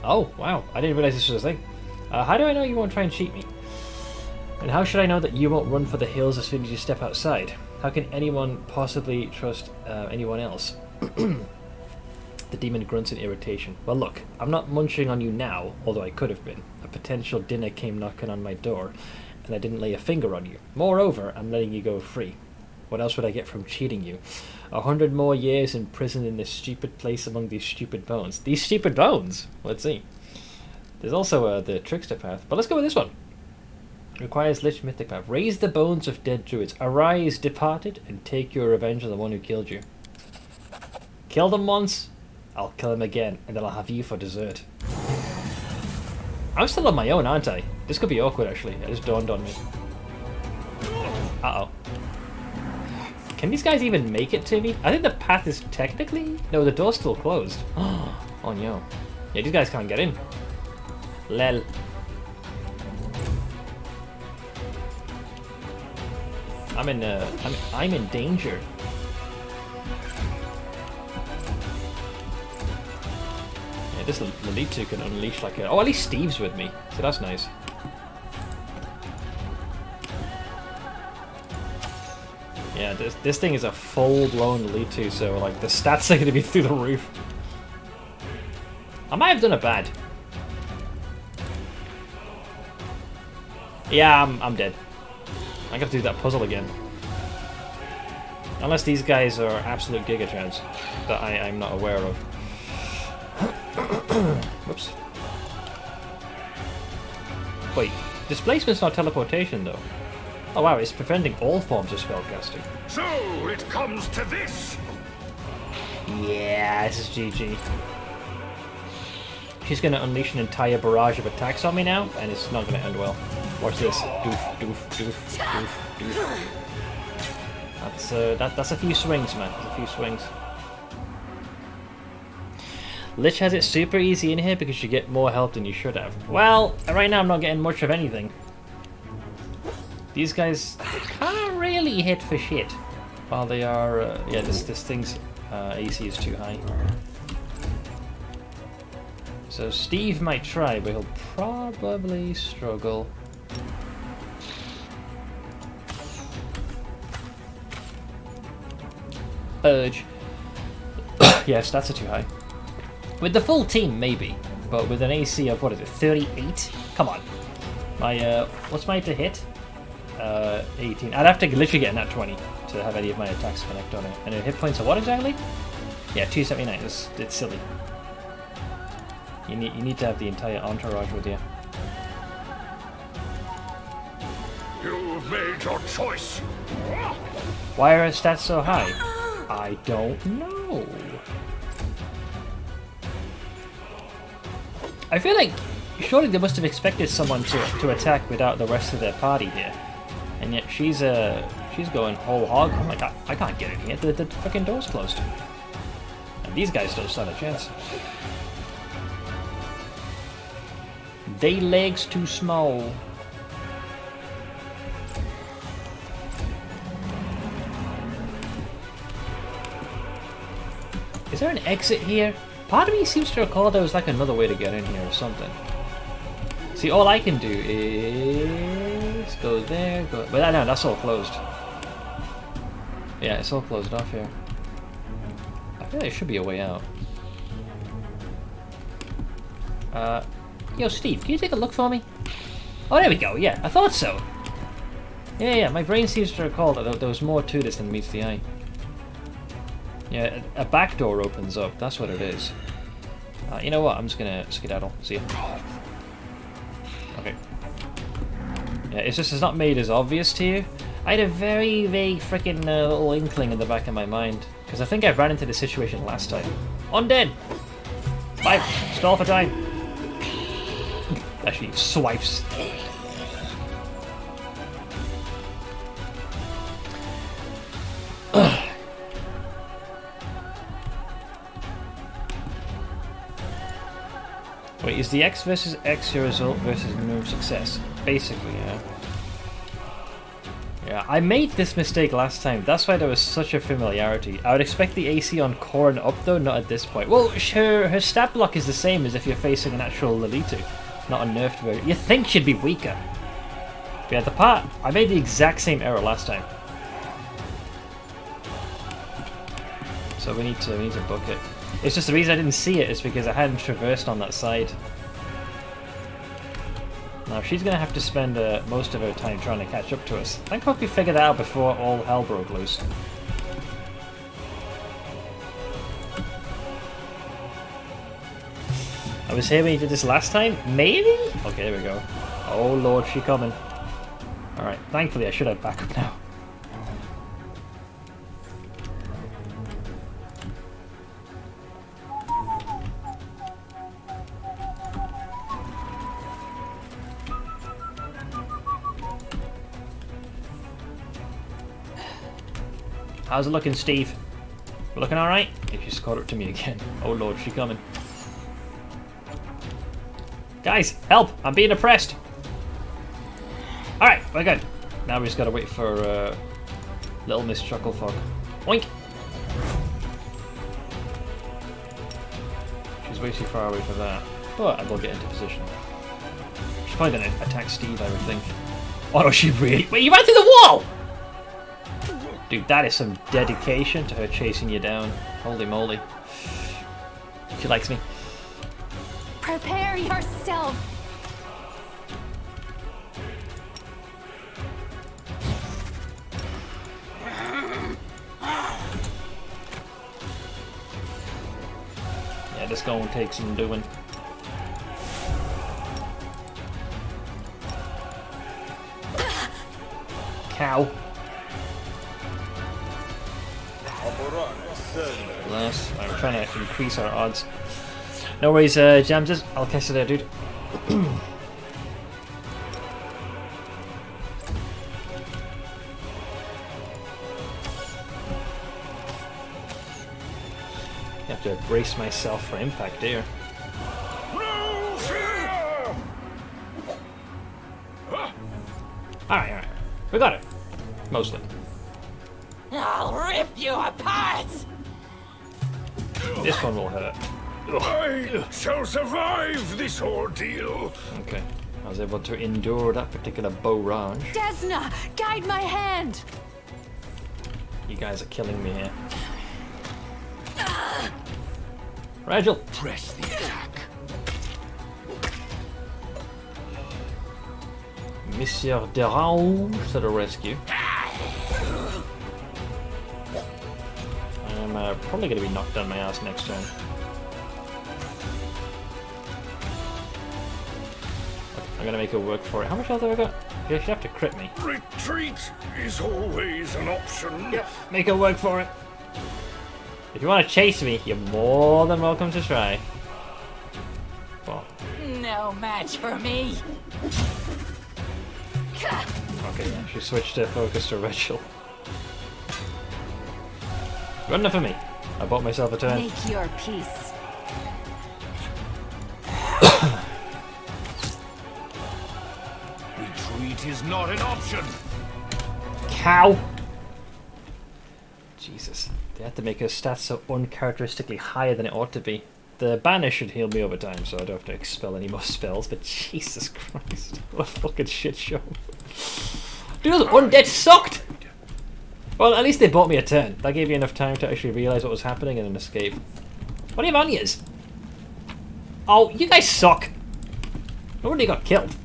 Oh, wow. I didn't realize this was a thing. How do I know you won't try and cheat me? And how should I know that you won't run for the hills as soon as you step outside? How can anyone possibly trust anyone else? The demon grunts in irritation. Well, look, I'm not munching on you now, although I could have been. A potential dinner came knocking on my door, and I didn't lay a finger on you. Moreover, I'm letting you go free. What else would I get from cheating you? 100 more years in prison in this stupid place among these stupid bones. These stupid bones? Let's see. There's also the trickster path, but let's go with this one. Requires Lich Mythic path. Raise the bones of dead druids. Arise, departed, and take your revenge on the one who killed you. Killed him once, I'll kill him again, and then I'll have you for dessert. I'm still on my own, aren't I? This could be awkward, actually. It just dawned on me. Uh-oh. Can these guys even make it to me? I think the path is technically... No, the door's still closed. Oh, no. Yeah, these guys can't get in. Lel. I'm in danger. Yeah, this Lilitu can unleash like a... Oh, at least Steve's with me, so that's nice. Yeah, this thing is a full-blown Lilitu, so like the stats are going to be through the roof. I might have done it bad. Yeah, I'm dead. I gotta do that puzzle again. Unless these guys are absolute gigachads that I'm not aware of. Whoops. Wait, displacement's not teleportation though. Oh wow, it's preventing all forms of spellcasting. So it comes to this. Yeah, this is GG. She's gonna unleash an entire barrage of attacks on me now, and it's not gonna end well. Watch this. Doof, doof, doof, doof, doof. That's a few swings, man. That's a few swings. Lich has it super easy in here because you get more help than you should have. Well, right now I'm not getting much of anything. These guys can't really hit for shit. While they are, yeah, this thing's AC is too high. So Steve might try, but he'll probably struggle. Urge. Yes, that's a too high. With the full team, maybe. But with an AC of, what is it, 38? Come on. My, what's my to hit? 18. I'd have to literally get a nat 20 to have any of my attacks connect on it. And hit points of what exactly? Yeah, 279. It's silly. You need to have the entire entourage with you. You've made your choice. Why are her stats so high? I don't know. I feel like surely they must have expected someone to attack without the rest of their party here, and yet she's going whole hog. I'm like, I can't get in here. The fucking door's closed, and these guys don't stand a chance. They legs too small. Is there an exit here? Part of me seems to recall there was like another way to get in here or something. See, all I can do is go there, go... But no, that's all closed. Yeah, it's all closed off here. I feel there should be a way out. Yo, Steve, can you take a look for me? Oh, there we go, yeah, I thought so. Yeah, my brain seems to recall that there was more to this than meets the eye. Yeah, a back door opens up, that's what it is. You know what, I'm just gonna skedaddle, see ya. Okay. Yeah, it's just it's not made as obvious to you. I had a very vague freaking little inkling in the back of my mind, because I think I ran into this situation last time. Undead! Bye! Stall for time! Actually, swipes. Wait, is the X versus X your result versus minimum success? Basically, yeah. Yeah, I made this mistake last time. That's why there was such a familiarity. I would expect the AC on Corrin up though, not at this point. Well, her stat block is the same as if you're facing an actual Lolitu, not a nerfed version. You think she'd be weaker. But yeah, the part I made the exact same error last time. So we need to book it. It's just the reason I didn't see it is because I hadn't traversed on that side. Now she's going to have to spend most of her time trying to catch up to us. I hope we figured that out before all hell broke loose. I was here when you did this last time? Maybe? Okay, there we go. Oh lord, she coming. Alright, thankfully I should have backup now. How's it looking, Steve? We're looking alright? If she's caught up to me again. Oh lord, she's coming. Guys, help! I'm being oppressed! Alright, we're good. Now we just gotta wait for Little Miss Chucklefog. Oink! She's way too far away for that. But I will get into position. She's probably gonna attack Steve, I would think. Oh no, she really... Wait, you ran through the wall! Dude, that is some dedication to her chasing you down. Holy moly. She likes me. Prepare yourself. Yeah, this going to take some doing. Cow. Bless. I'm trying to increase our odds. No worries, Jamses. I'll catch you there, dude. I have to brace myself for impact here. No fear! Alright. We got it. Mostly. I'll rip you apart! This one will hurt. I shall survive this ordeal. Okay. I was able to endure that particular barrage. Desna, guide my hand! You guys are killing me here. Rigel! Press the attack. Monsieur Derange to the rescue. I'm probably going to be knocked on my ass next turn. I'm going to make it work for it. How much health have I got? You should have to crit me. Retreat is always an option. Yep, make it work for it. If you want to chase me, you're more than welcome to try. Well, No match for me. okay, yeah, she switched her focus to Rachel. Good enough for me. I bought myself a turn. Make your peace. Retreat is not an option. Cow! Jesus. They had to make her stats so uncharacteristically higher than it ought to be. The banner should heal me over time, so I don't have to expel any more spells, but Jesus Christ. What a fucking shit show. Dude, undead sucked! Well, at least they bought me a turn. That gave you enough time to actually realise what was happening and then escape. What do you have on yous? Oh, you guys suck! Nobody got killed.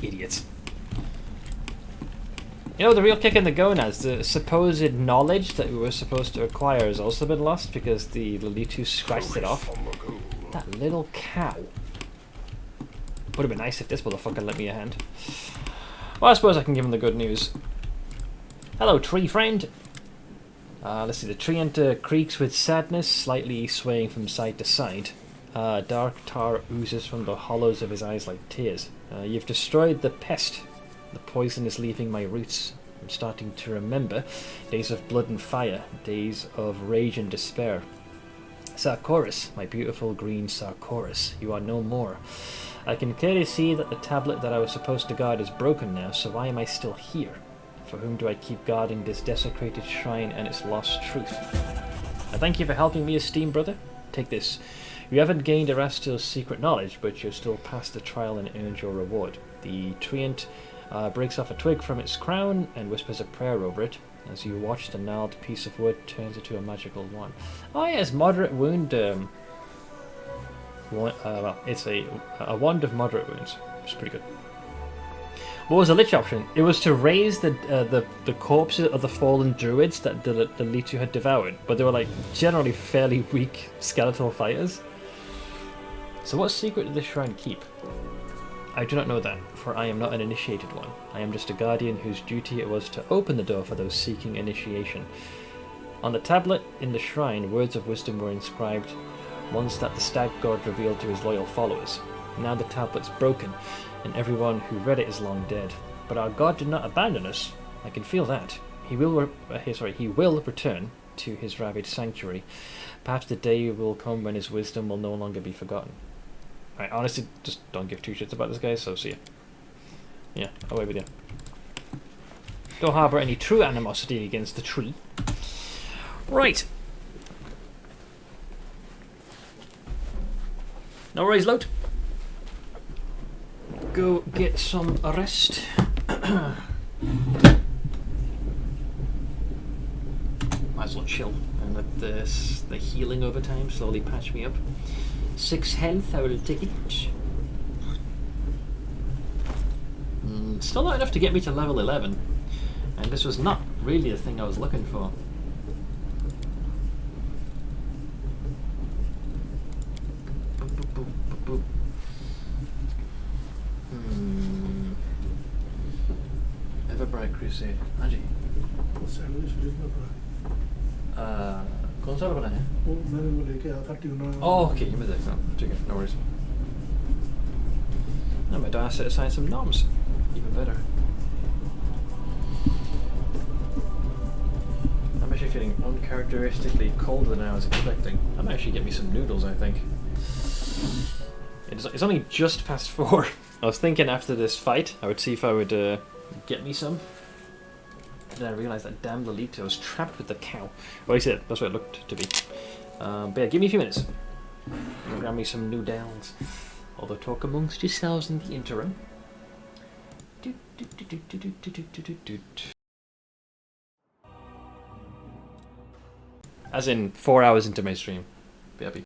Idiots. You know, the real kick in the gonads, the supposed knowledge that we were supposed to acquire has also been lost because the Lilitu scratched it off. That little cow. Would have been nice if this motherfucker lent me a hand. Well, I suppose I can give him the good news. Hello, tree friend. Let's see, the treant creaks with sadness, slightly swaying from side to side. Dark tar oozes from the hollows of his eyes like tears. You've destroyed the pest. The poison is leaving my roots. I'm starting to remember days of blood and fire, days of rage and despair. Sarkoris, my beautiful green Sarkoris, you are no more. I can clearly see that the tablet that I was supposed to guard is broken now, so why am I still here? For whom do I keep guarding this desecrated shrine and its lost truth? I thank you for helping me, esteemed brother. Take this. You haven't gained Erastil's secret knowledge, but you've still passed the trial and earned your reward. The treant breaks off a twig from its crown and whispers a prayer over it. As you watch, the gnarled piece of wood turns into a magical wand. Oh yes, moderate wound. Well, it's a wand of moderate wounds. It's pretty good. What was the Lich option? It was to raise the corpses of the fallen druids that the Litu had devoured, but they were like generally fairly weak skeletal fighters. So what secret did this shrine keep? I do not know that, for I am not an initiated one. I am just a guardian whose duty it was to open the door for those seeking initiation. On the tablet in the shrine, words of wisdom were inscribed, ones that the stag god revealed to his loyal followers. Now the tablet's broken, and everyone who read it is long dead. But our god did not abandon us. I can feel that. He will return to his ravaged sanctuary. Perhaps the day will come when his wisdom will no longer be forgotten. I honestly just don't give two shits about this guy, so see ya. Yeah, away with you. Don't harbour any true animosity against the tree. Right. No worries, Loot. Go get some rest. Might as well chill and let the healing over time slowly patch me up. 6 health, I will take it. Still not enough to get me to level 11. And this was not really the thing I was looking for. Everbright Crusade. Angie. कौन सा वाला है? वो मैंने वो लेके आया था tuner. Oh, okay, you made that. No, take it. No worries. No, my dad set aside some noms. Even better. I'm actually feeling uncharacteristically colder than I was expecting. I might actually get me some noodles, I think. It's only just past 4. I was thinking after this fight, I would see if I would get me some. Then I realised that damn Lolita was trapped with the cow. Well, he said that's what it looked to be. But yeah, give me a few minutes. I'll grab me some noodles. Although talk amongst yourselves in the interim. As in 4 hours into my stream. Be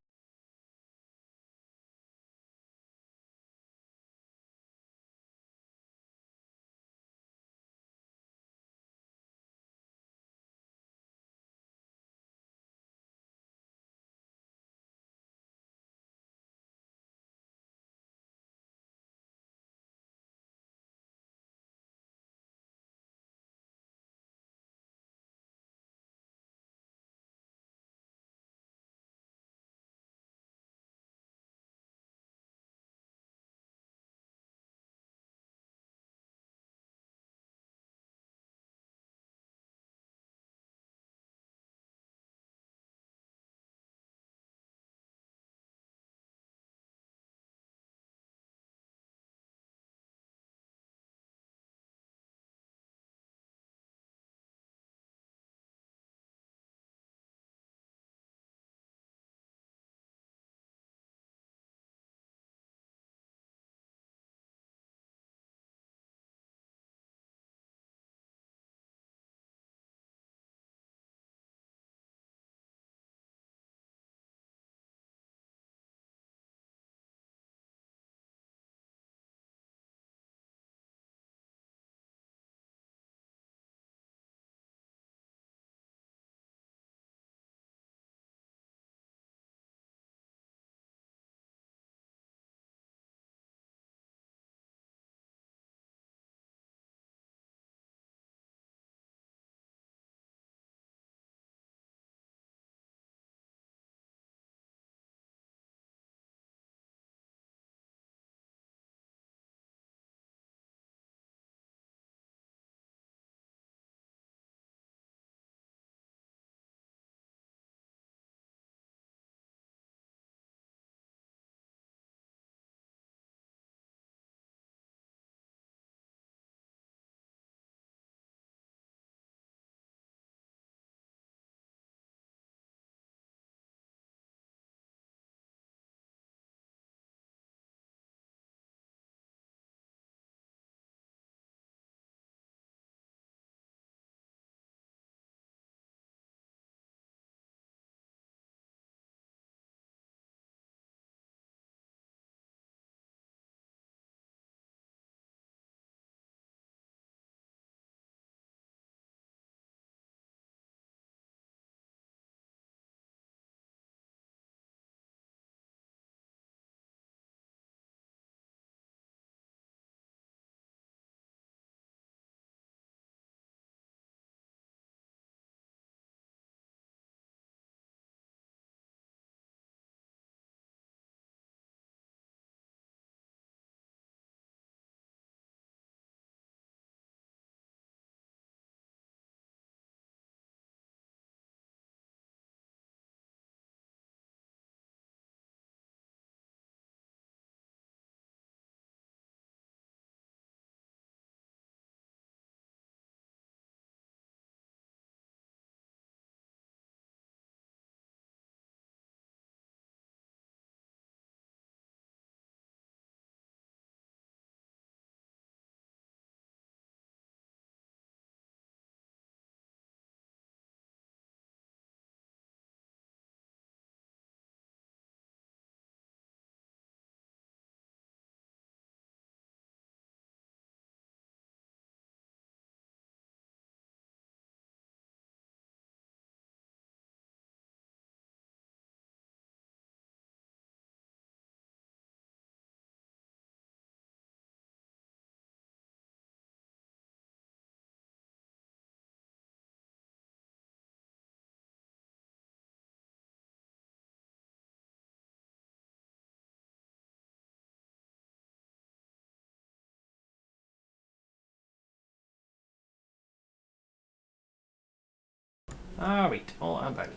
Alright, oh, I'm back.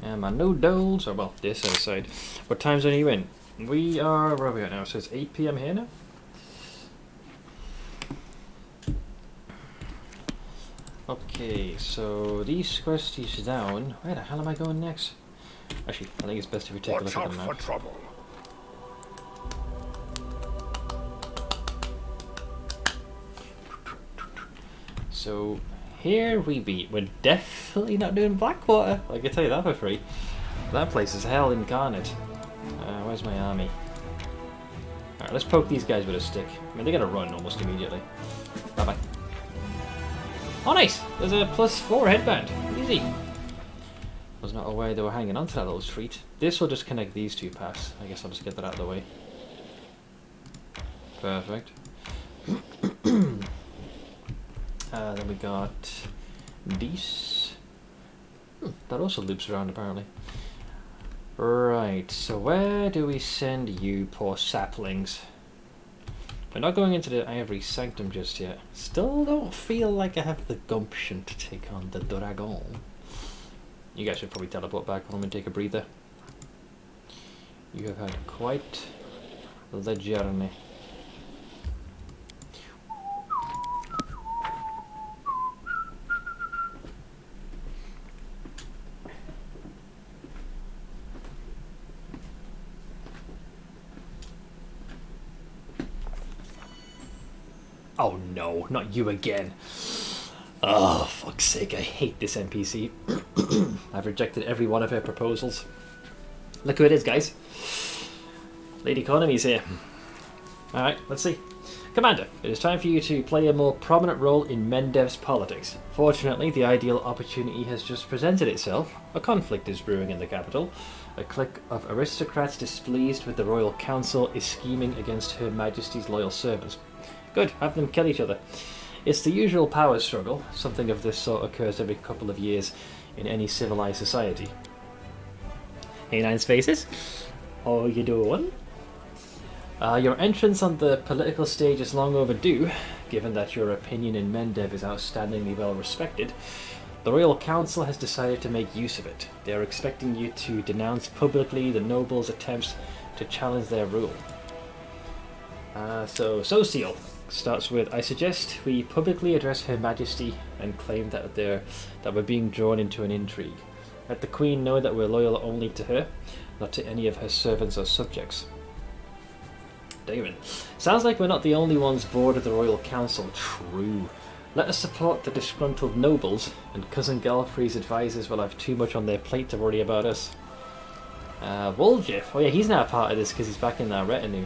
And my noodles, or well, this outside. What time zone are you in? We are, where are we at now? So it's 8 PM here now? Okay, so these questies down. Where the hell am I going next? Actually, I think it's best if we take a look at the map. For trouble. So here we be. We're definitely not doing Blackwater. I can tell you that for free. That place is hell incarnate. Where's my army? Alright, let's poke these guys with a stick. I mean, they're gonna run almost immediately. Bye bye. Oh, nice! There's a +4 headband. Easy. Was not aware they were hanging on to that little treat. This will just connect these two paths. I guess I'll just get that out of the way. Perfect. Then we got these. That also loops around apparently. Right, so where do we send you, poor saplings? We're not going into the Ivory Sanctum just yet. Still don't feel like I have the gumption to take on the dragon. You guys should probably teleport back home and take a breather. You have had quite the journey. Oh no, not you again. Oh, fuck's sake, I hate this NPC. I've rejected every one of her proposals. Look who it is, guys. Lady Economy's here. Alright, let's see. Commander, it is time for you to play a more prominent role in Mendev's politics. Fortunately, the ideal opportunity has just presented itself. A conflict is brewing in the capital. A clique of aristocrats displeased with the Royal Council is scheming against Her Majesty's loyal servants. Good, have them kill each other. It's the usual power struggle. Something of this sort occurs every couple of years in any civilized society. Hey, Nine's faces. How you doing? Your entrance on the political stage is long overdue, given that your opinion in Mendev is outstandingly well respected. The Royal Council has decided to make use of it. They are expecting you to denounce publicly the nobles' attempts to challenge their rule. Social starts with, I suggest we publicly address Her Majesty and claim that we're being drawn into an intrigue. Let the Queen know that we're loyal only to her, not to any of her servants or subjects. Damon. Sounds like we're not the only ones bored of the Royal Council. True. Let us support the disgruntled nobles, and Cousin Galfrey's advisors will have too much on their plate to worry about us. Woljeff. Oh yeah, he's now part of this because he's back in our retinue.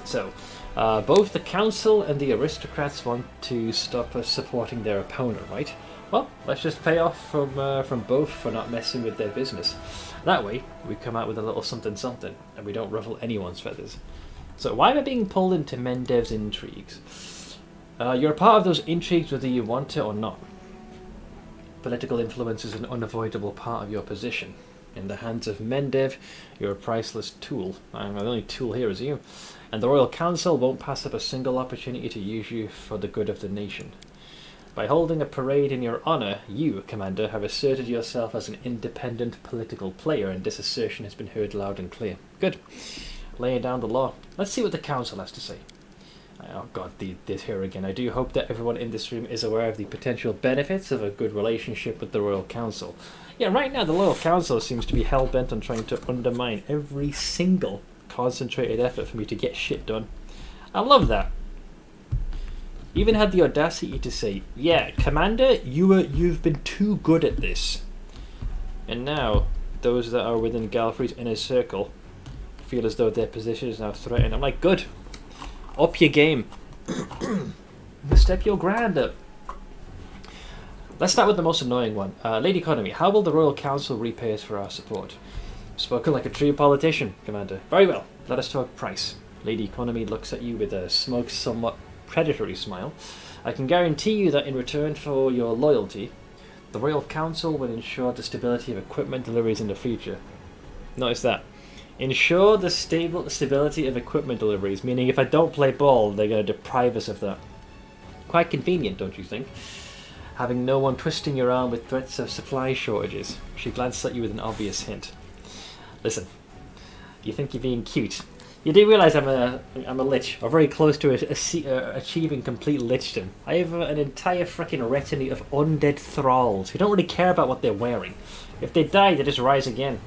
So, both the council and the aristocrats want to stop us supporting their opponent, right? Well, let's just pay off from both for not messing with their business. That way, we come out with a little something something, and we don't ruffle anyone's feathers. So why am I being pulled into Mendev's intrigues? You're a part of those intrigues whether you want it or not. Political influence is an unavoidable part of your position. In the hands of Mendev, you're a priceless tool. The only tool here is you. And the Royal Council won't pass up a single opportunity to use you for the good of the nation. By holding a parade in your honour, you, Commander, have asserted yourself as an independent political player, and this assertion has been heard loud and clear. Good. Laying down the law. Let's see what the Council has to say. Oh god, this here again. I do hope that everyone in this room is aware of the potential benefits of a good relationship with the Royal Council. Yeah, right now the Royal Council seems to be hell-bent on trying to undermine every single concentrated effort for me to get shit done. I love that. Even had the audacity to say, yeah, Commander, you've been too good at this. And now, those that are within Galfrey's inner circle feel as though their position is now threatened. I'm like, good. Up your game. Step your grind up. Let's start with the most annoying one. Lady Economy, how will the Royal Council repay us for our support? Spoken like a true politician, Commander. Very well. Let us talk price. Lady Economy looks at you with a smug, somewhat predatory smile. I can guarantee you that in return for your loyalty, the Royal Council will ensure the stability of equipment deliveries in the future. Notice that. Ensure the stability of equipment deliveries, meaning if I don't play ball, they're going to deprive us of that. Quite convenient, don't you think? Having no one twisting your arm with threats of supply shortages. She glanced at you with an obvious hint. Listen, you think you're being cute. You do realise I'm a lich, or very close to achieving complete lichdom. I have an entire freaking retinue of undead thralls who don't really care about what they're wearing. If they die, they just rise again.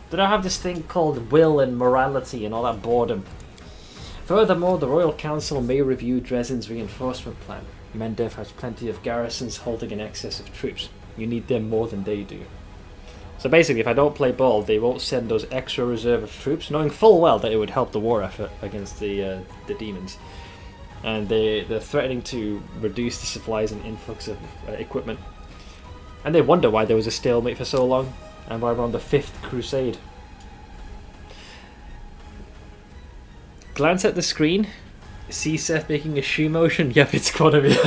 They don't have this thing called will and morality and all that boredom. Furthermore, the Royal Council may review Dresden's reinforcement plan. Mendev has plenty of garrisons holding in excess of troops. You need them more than they do. So basically, if I don't play ball, they won't send those extra reserve of troops, knowing full well that it would help the war effort against the demons. And they're threatening to reduce the supplies and influx of equipment. And they wonder why there was a stalemate for so long, and why we're on the 5th crusade. Glance at the screen. See Seth making a shoe motion? Yep, it's gotta be.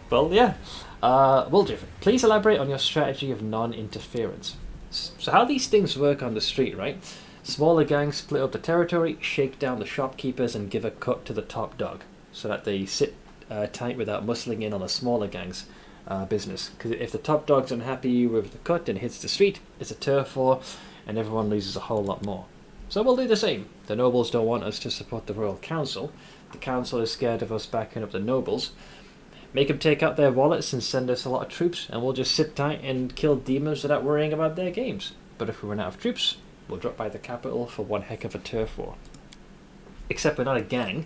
Well, yeah. Wildriff, please elaborate on your strategy of non-interference. So how these things work on the street, right? Smaller gangs split up the territory, shake down the shopkeepers, and give a cut to the top dog, so that they sit tight without muscling in on the smaller gangs' business. Because if the top dog's unhappy with the cut and hits the street, it's a turf war, and everyone loses a whole lot more. So we'll do the same. The nobles don't want us to support the Royal Council. The Council is scared of us backing up the nobles. Make them take out their wallets and send us a lot of troops, and we'll just sit tight and kill demons without worrying about their games. But if we run out of troops, we'll drop by the capital for one heck of a turf war. Except we're not a gang,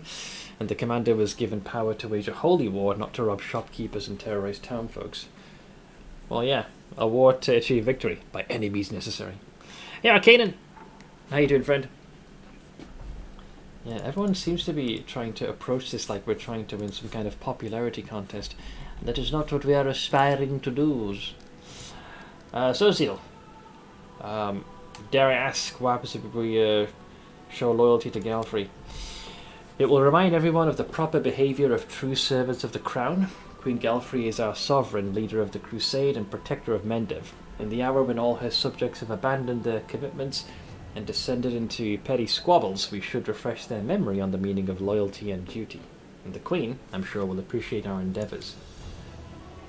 and the commander was given power to wage a holy war, not to rob shopkeepers and terrorize townfolks. Well, yeah, a war to achieve victory, by any means necessary. Yeah, Kanan! How you doing, friend? Yeah, everyone seems to be trying to approach this like we're trying to win some kind of popularity contest. That is not what we are aspiring to do. So, Zeal, dare I ask what happens if we show loyalty to Galfrey? It will remind everyone of the proper behaviour of true servants of the crown. Queen Galfrey is our sovereign, leader of the crusade and protector of Mendev. In the hour when all her subjects have abandoned their commitments and descended into petty squabbles, we should refresh their memory on the meaning of loyalty and duty. And the Queen, I'm sure, will appreciate our endeavours.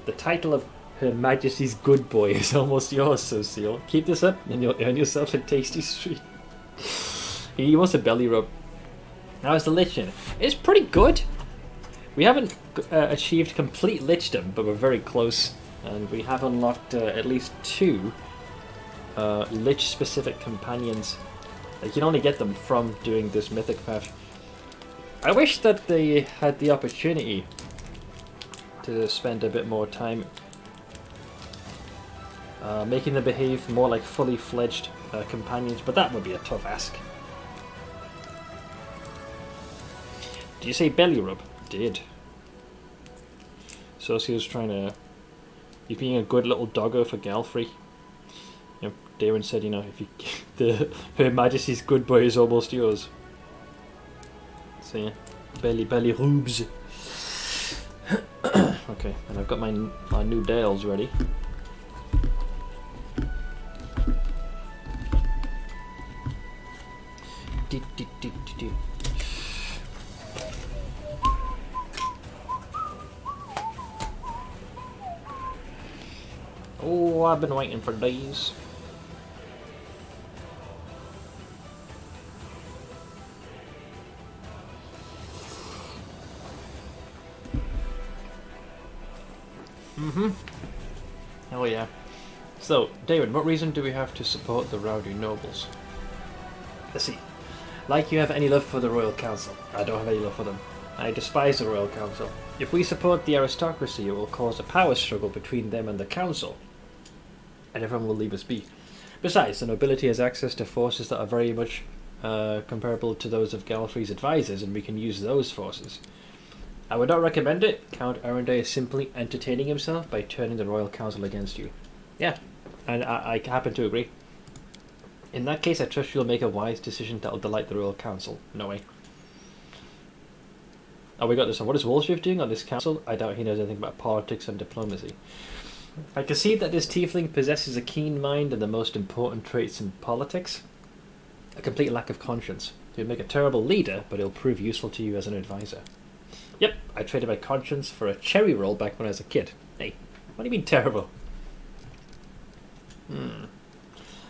The title of Her Majesty's Good Boy is almost yours, Socio. Keep this up and you'll earn yourself a tasty treat. He wants a belly rub. How's the Lich in? It's pretty good. We haven't achieved complete Lichdom, but we're very close. And we have unlocked at least 2 Lich-specific companions. You can only get them from doing this mythic path. I wish that they had the opportunity to spend a bit more time making them behave more like fully fledged companions, but that would be a tough ask. Did you say belly rub? Did. Socio's trying to... He's being a good little doggo for Galfrey. You know, Darren said, you know, if you... Her Majesty's good boy is almost yours. So yeah, belly rubs. Okay, and I've got my new Dales ready. Oh, I've been waiting for days. Hell yeah. So, David, what reason do we have to support the rowdy nobles? Let's see. Like you have any love for the Royal Council. I don't have any love for them. I despise the Royal Council. If we support the aristocracy, it will cause a power struggle between them and the Council, and everyone will leave us be. Besides, the nobility has access to forces that are very much comparable to those of Galfrey's advisors, and we can use those forces. I would not recommend it. Count Arundel is simply entertaining himself by turning the Royal Council against you. Yeah, and I happen to agree. In that case, I trust you'll make a wise decision that will delight the Royal Council. No way. Oh, we got this one. What is Wolfshift doing on this council? I doubt he knows anything about politics and diplomacy. I can see that this tiefling possesses a keen mind and the most important traits in politics. A complete lack of conscience. He'll make a terrible leader, but he'll prove useful to you as an advisor. Yep, I traded my conscience for a cherry roll back when I was a kid. Hey, what do you mean terrible?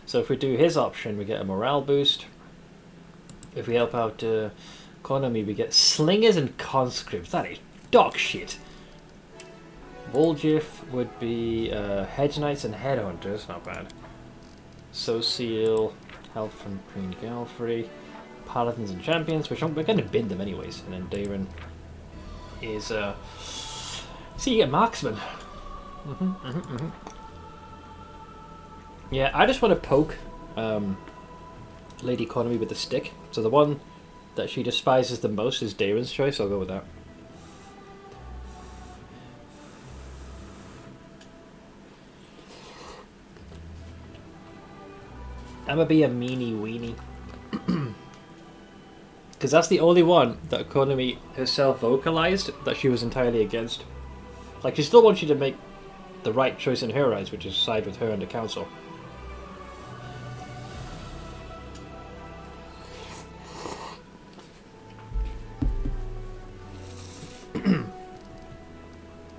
So if we do his option, we get a morale boost. If we help out economy, we get slingers and conscripts. That is dog shit. Woljif would be hedge knights and headhunters. Not bad. Social, help from Queen Galfrey, paladins and champions, which we're going to bin them anyways. And then Darren is so you get marksman. Yeah, I just want to poke Lady Economy with the stick. So the one that she despises the most is Darren's choice. I'll go with that. I'm gonna be a meanie weenie. Because that's the only one that Economy herself vocalized that she was entirely against. Like, she still wants you to make the right choice in her eyes, which is side with her and the council.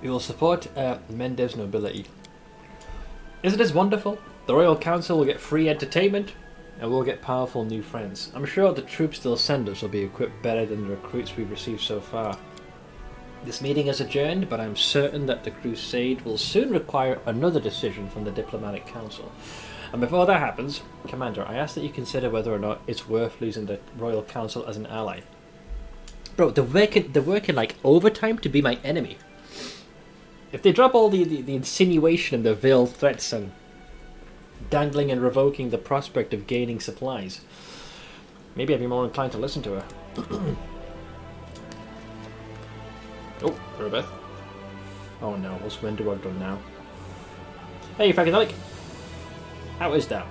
We will support Mendev's nobility. Isn't this wonderful? The Royal Council will get free entertainment, and we'll get powerful new friends. I'm sure the troops they'll send us will be equipped better than the recruits we've received so far. This meeting is adjourned, but I'm certain that the crusade will soon require another decision from the Diplomatic Council. And before that happens, Commander, I ask that you consider whether or not it's worth losing the Royal Council as an ally. Bro, they're working like overtime to be my enemy. If they drop all the insinuation and the veiled threats and dangling and revoking the prospect of gaining supplies, maybe I'd be more inclined to listen to her. Oh, Rebeth. Oh no, what's Wenderwog done now? Hey, Fakadelic! How is that?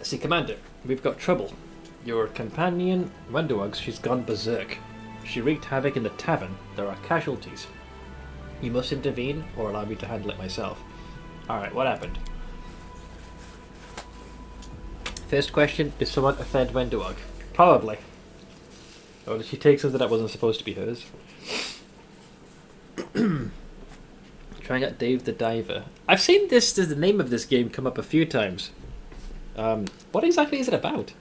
See, Commander, we've got trouble. Your companion, Wenderwog, she's gone berserk. She wreaked havoc in the tavern. There are casualties. You must intervene, or allow me to handle it myself. Alright, what happened? First question, did someone offend Wenderwog? Probably. Or did she take something that wasn't supposed to be hers? Trying out Dave the Diver. I've seen the name of this game come up a few times. What exactly is it about?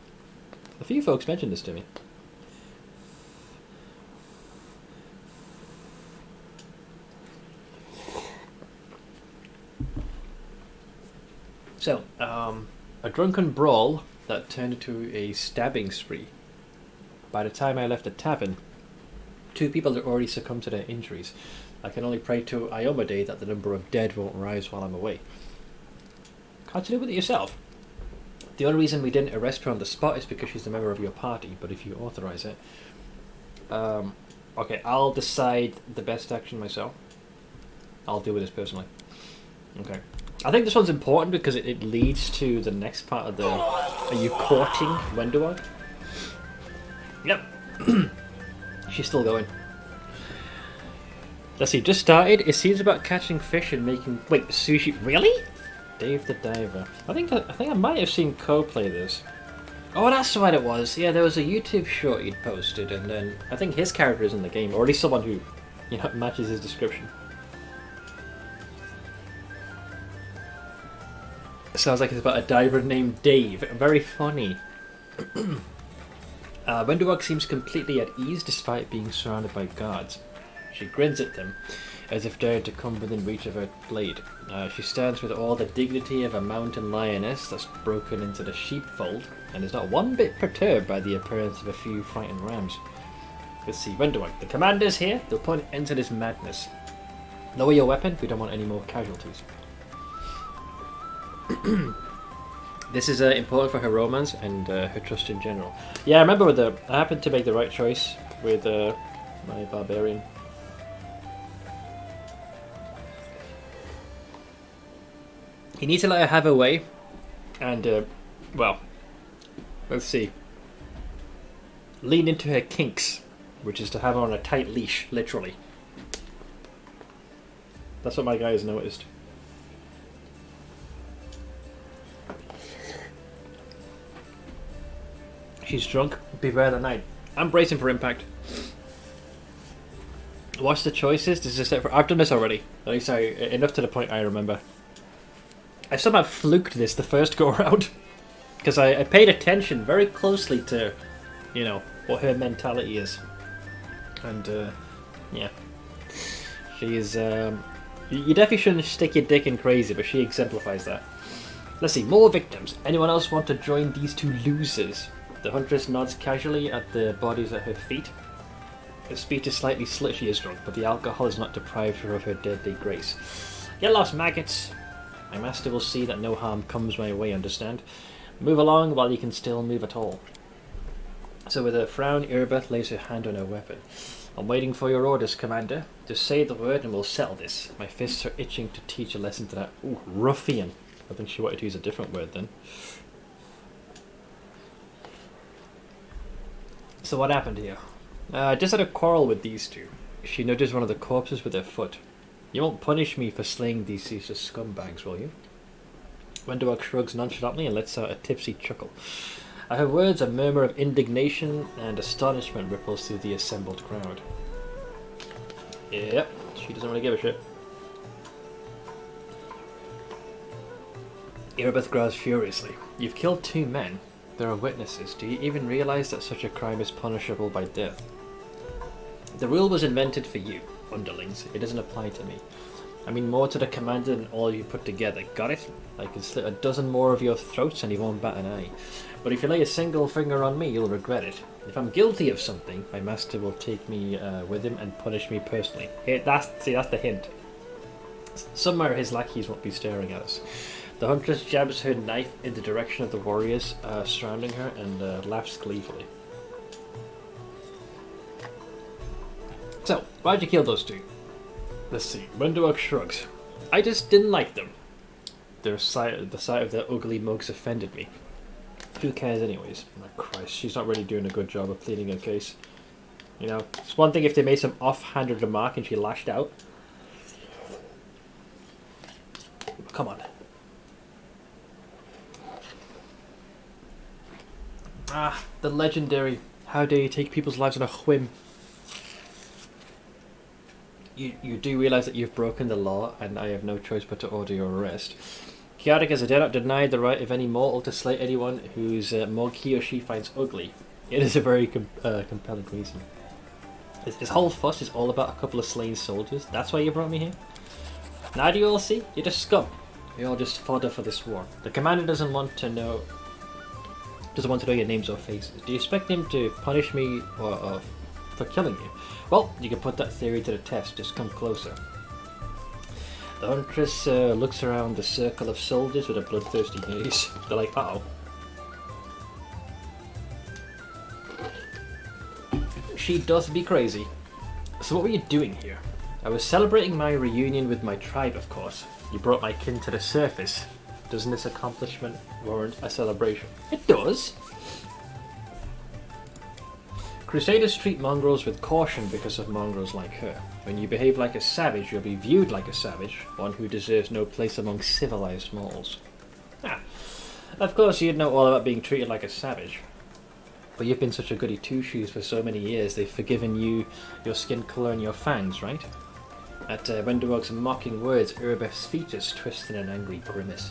A few folks mentioned this to me. So, a drunken brawl that turned into a stabbing spree. By the time I left the tavern, 2 people had already succumbed to their injuries. I can only pray to Iomade that the number of dead won't rise while I'm away. Can't you do with it yourself? The only reason we didn't arrest her on the spot is because she's a member of your party, but if you authorize it... okay, I'll decide the best action myself. I'll deal with this personally. Okay. I think this one's important because it leads to the next part of the... Are you courting Wenderwog? Yep. She's still going. Let's see, just started. It seems about catching fish and making... Wait, sushi... Really? Dave the Diver. I think I might have seen Co play this. Oh, that's what it was. Yeah, there was a YouTube short he'd posted, and then I think his character is in the game, or at least someone who, you know, matches his description. It sounds like it's about a diver named Dave. Very funny. Wenderwog seems completely at ease despite being surrounded by guards. She grins at them, as if daring to come within reach of her blade. She stands with all the dignity of a mountain lioness that's broken into the sheepfold, and is not one bit perturbed by the appearance of a few frightened rams. Let's see, Wenderwog, the commander's here. They'll put an end to this madness. Lower your weapon, we don't want any more casualties. This is important for her romance and her trust in general. Yeah, I remember I happened to make the right choice with my barbarian. You need to let her have her way, and well, let's see. Lean into her kinks, which is to have her on a tight leash, literally. That's what my guy has noticed. She's drunk. Beware the night. I'm bracing for impact. What's the choices? This is a set for. I've done this already. At least enough to the point I remember. I somehow fluked this the first go around because I paid attention very closely to, you know, what her mentality is, and yeah, she is. You definitely shouldn't stick your dick in crazy, but she exemplifies that. Let's see, more victims. Anyone else want to join these two losers? The huntress nods casually at the bodies at her feet. Her speech is slightly slit. She is drunk, but the alcohol has not deprived her of her deadly grace. Get lost, maggots. My master will see that no harm comes my way, understand? Move along while you can still move at all. So with a frown, Irbeth lays her hand on her weapon. I'm waiting for your orders, Commander. Just say the word and we'll settle this. My fists are itching to teach a lesson to that. Ooh, ruffian. I think she wanted to use a different word then. So what happened here? I just had a quarrel with these two. She nudges one of the corpses with her foot. You won't punish me for slaying these ceaseless scumbags, will you? Wendover shrugs nonchalantly and lets out a tipsy chuckle. At her words, a murmur of indignation and astonishment ripples through the assembled crowd. Yep, she doesn't really give a shit. Irbeth growls furiously. You've killed 2 men. There are witnesses. Do you even realize that such a crime is punishable by death? The rule was invented for you, underlings. It doesn't apply to me. I mean more to the commander than all you put together. Got it? I can slit a dozen more of your throats and he won't bat an eye. But if you lay a single finger on me, you'll regret it. If I'm guilty of something, my master will take me with him and punish me personally. That's the hint. Somewhere his lackeys won't be staring at us. The huntress jabs her knife in the direction of the warriors surrounding her and laughs gleefully. So, why'd you kill those 2? Let's see. Wendover shrugs. I just didn't like them. The sight of their ugly mugs offended me. Who cares anyways? Oh Christ, she's not really doing a good job of pleading her case. You know, it's one thing if they made some offhanded remark and she lashed out. Come on. Ah, the legendary. How dare you take people's lives on a whim? You do realise that you've broken the law, and I have no choice but to order your arrest. Chaotic as I dare not deny the right of any mortal to slay anyone whose mug he or she finds ugly. It is a very compelling reason. This whole fuss is all about a couple of slain soldiers. That's why you brought me here? Now do you all see? You're just scum. You're all just fodder for this war. The commander doesn't want to know your names or faces. Do you expect him to punish me or for killing you? Well, you can put that theory to the test. Just come closer. The huntress looks around the circle of soldiers with a bloodthirsty gaze. They're like, uh-oh. She does be crazy. So what were you doing here? I was celebrating my reunion with my tribe, of course. You brought my kin to the surface. Doesn't this accomplishment warrant a celebration? It does. Crusaders treat mongrels with caution because of mongrels like her. When you behave like a savage, you'll be viewed like a savage, one who deserves no place among civilized mortals. Ah, of course you'd know all about being treated like a savage. But you've been such a goody two-shoes for so many years, they've forgiven you your skin colour and your fangs, right? At Wenderog's mocking words, Urbeth's features twist in an angry grimace.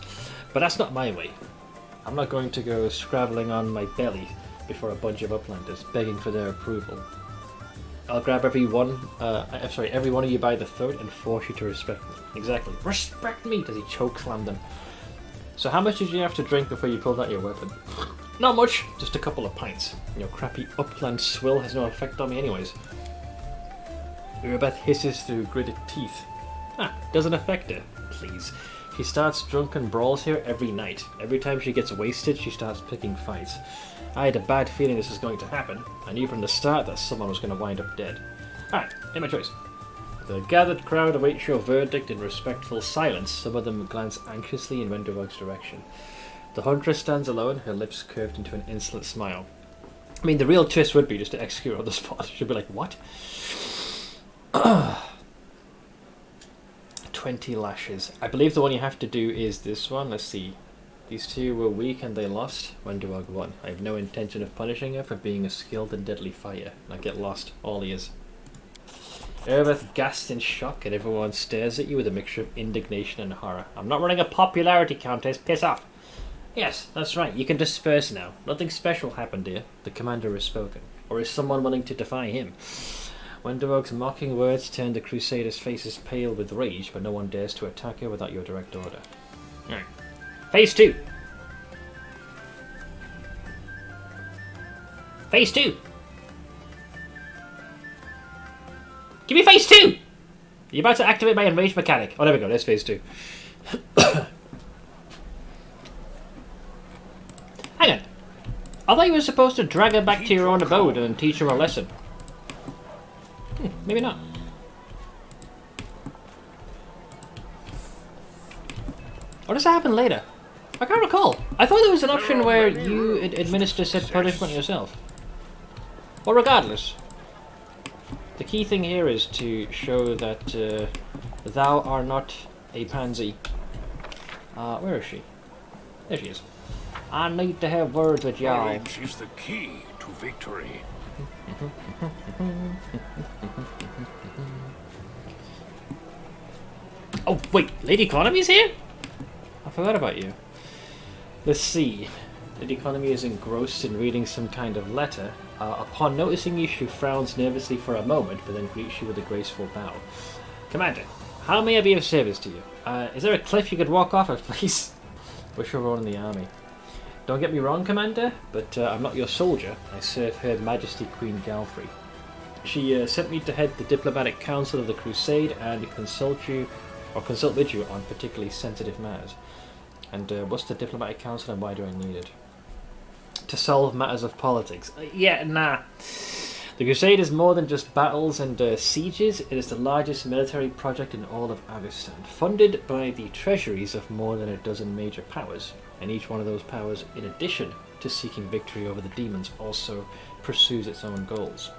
But that's not my way. I'm not going to go scrabbling on my belly before a bunch of uplanders, begging for their approval. I'll grab every one of you by the throat and force you to respect me. Exactly. Respect me! Does he choke slam them? So how much did you have to drink before you pulled out your weapon? Not much, just a couple of pints. Your crappy upland swill has no effect on me anyways. Urbeth hisses through gritted teeth. Ah, doesn't affect her. Please. She starts drunken brawls here every night. Every time she gets wasted, she starts picking fights. I had a bad feeling this was going to happen. I knew from the start that someone was going to wind up dead. Alright, make my choice. The gathered crowd awaits your verdict in respectful silence. Some of them glance anxiously in Wenderog's direction. The huntress stands alone, her lips curved into an insolent smile. I mean, the real twist would be just to execute her on the spot. She'd be like, what? 20 lashes. I believe the one you have to do is this one. Let's see. These two were weak and they lost. Wenduog won. I have no intention of punishing her for being a skilled and deadly fighter. Now get lost. All he is. Erebeth gasps in shock and everyone stares at you with a mixture of indignation and horror. I'm not running a popularity contest. Piss off. Yes, that's right. You can disperse now. Nothing special happened here. The commander has spoken. Or is someone willing to defy him? Wenduog's mocking words turn the Crusaders' faces pale with rage, but no one dares to attack her without your direct order. Alright. Phase 2! Phase 2! Give me phase 2! You're about to activate my enraged mechanic. Oh, there we go. There's phase 2. Hang on. I thought you were supposed to drag her back to your own abode and teach her a lesson. Maybe not. What does that happen later? I can't recall. I thought there was an option where you administer said punishment yourself. Well, regardless. The key thing here is to show that thou art not a pansy. Where is she? There she is. I need to have words with y'all. Courage is the key to victory. Oh, wait. Lady Economy's here? I forgot about you. Let's see. Lady Economy is engrossed in reading some kind of letter. Upon noticing you, she frowns nervously for a moment, but then greets you with a graceful bow. Commander, how may I be of service to you? Is there a cliff you could walk off of, please? Wish you were in the army. Don't get me wrong, Commander, but I'm not your soldier. I serve Her Majesty Queen Galfrey. She sent me to head the diplomatic council of the Crusade and consult with you on particularly sensitive matters. And what's the diplomatic council and why do I need it? To solve matters of politics. Yeah, nah. The Crusade is more than just battles and sieges. It is the largest military project in all of Avistan, funded by the treasuries of more than a dozen major powers. And each one of those powers, in addition to seeking victory over the demons, also pursues its own goals.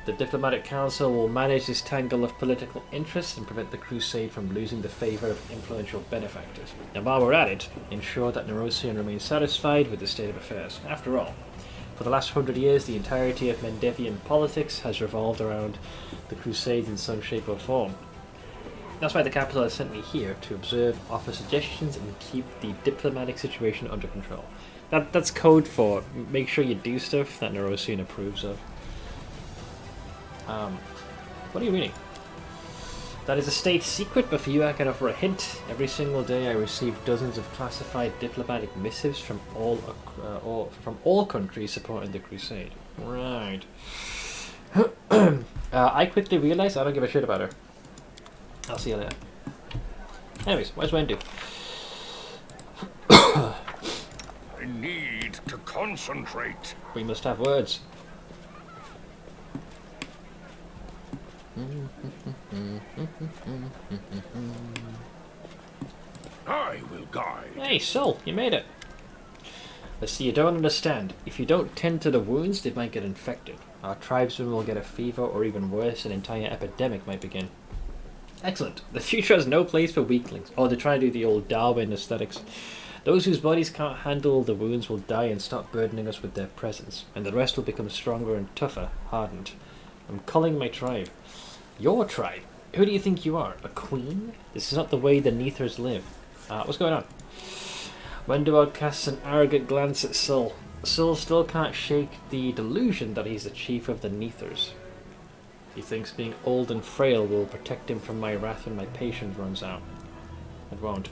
The Diplomatic Council will manage this tangle of political interests and prevent the Crusade from losing the favour of influential benefactors. And while we're at it, ensure that Nerosian remains satisfied with the state of affairs. After all, for the last 100 years, the entirety of Mendevian politics has revolved around the Crusades in some shape or form. That's why the capital has sent me here, to observe, offer suggestions, and keep the diplomatic situation under control. That's code for make sure you do stuff that Nerosian approves of. What are you reading? That is a state secret, but for you I can offer a hint. Every single day I receive dozens of classified diplomatic missives from all countries supporting the Crusade. Right. I quickly realised I don't give a shit about her. I'll see you later. Anyways, where's Wendu? I need to concentrate. We must have words. I will guide. Hey, Sol, you made it. Let's see, you don't understand. If you don't tend to the wounds, they might get infected. Our tribesmen will get a fever, or even worse, an entire epidemic might begin. Excellent. The future has no place for weaklings. Oh, they're trying to do the old Darwin aesthetics. Those whose bodies can't handle the wounds will die and stop burdening us with their presence, and the rest will become stronger and tougher, hardened. I'm culling my tribe. Your tribe? Who do you think you are? A queen? This is not the way the Neathers live. What's going on? Wenduog casts an arrogant glance at Sul. Sul still can't shake the delusion that he's the chief of the Neathers. He thinks being old and frail will protect him from my wrath when my patience runs out. It won't.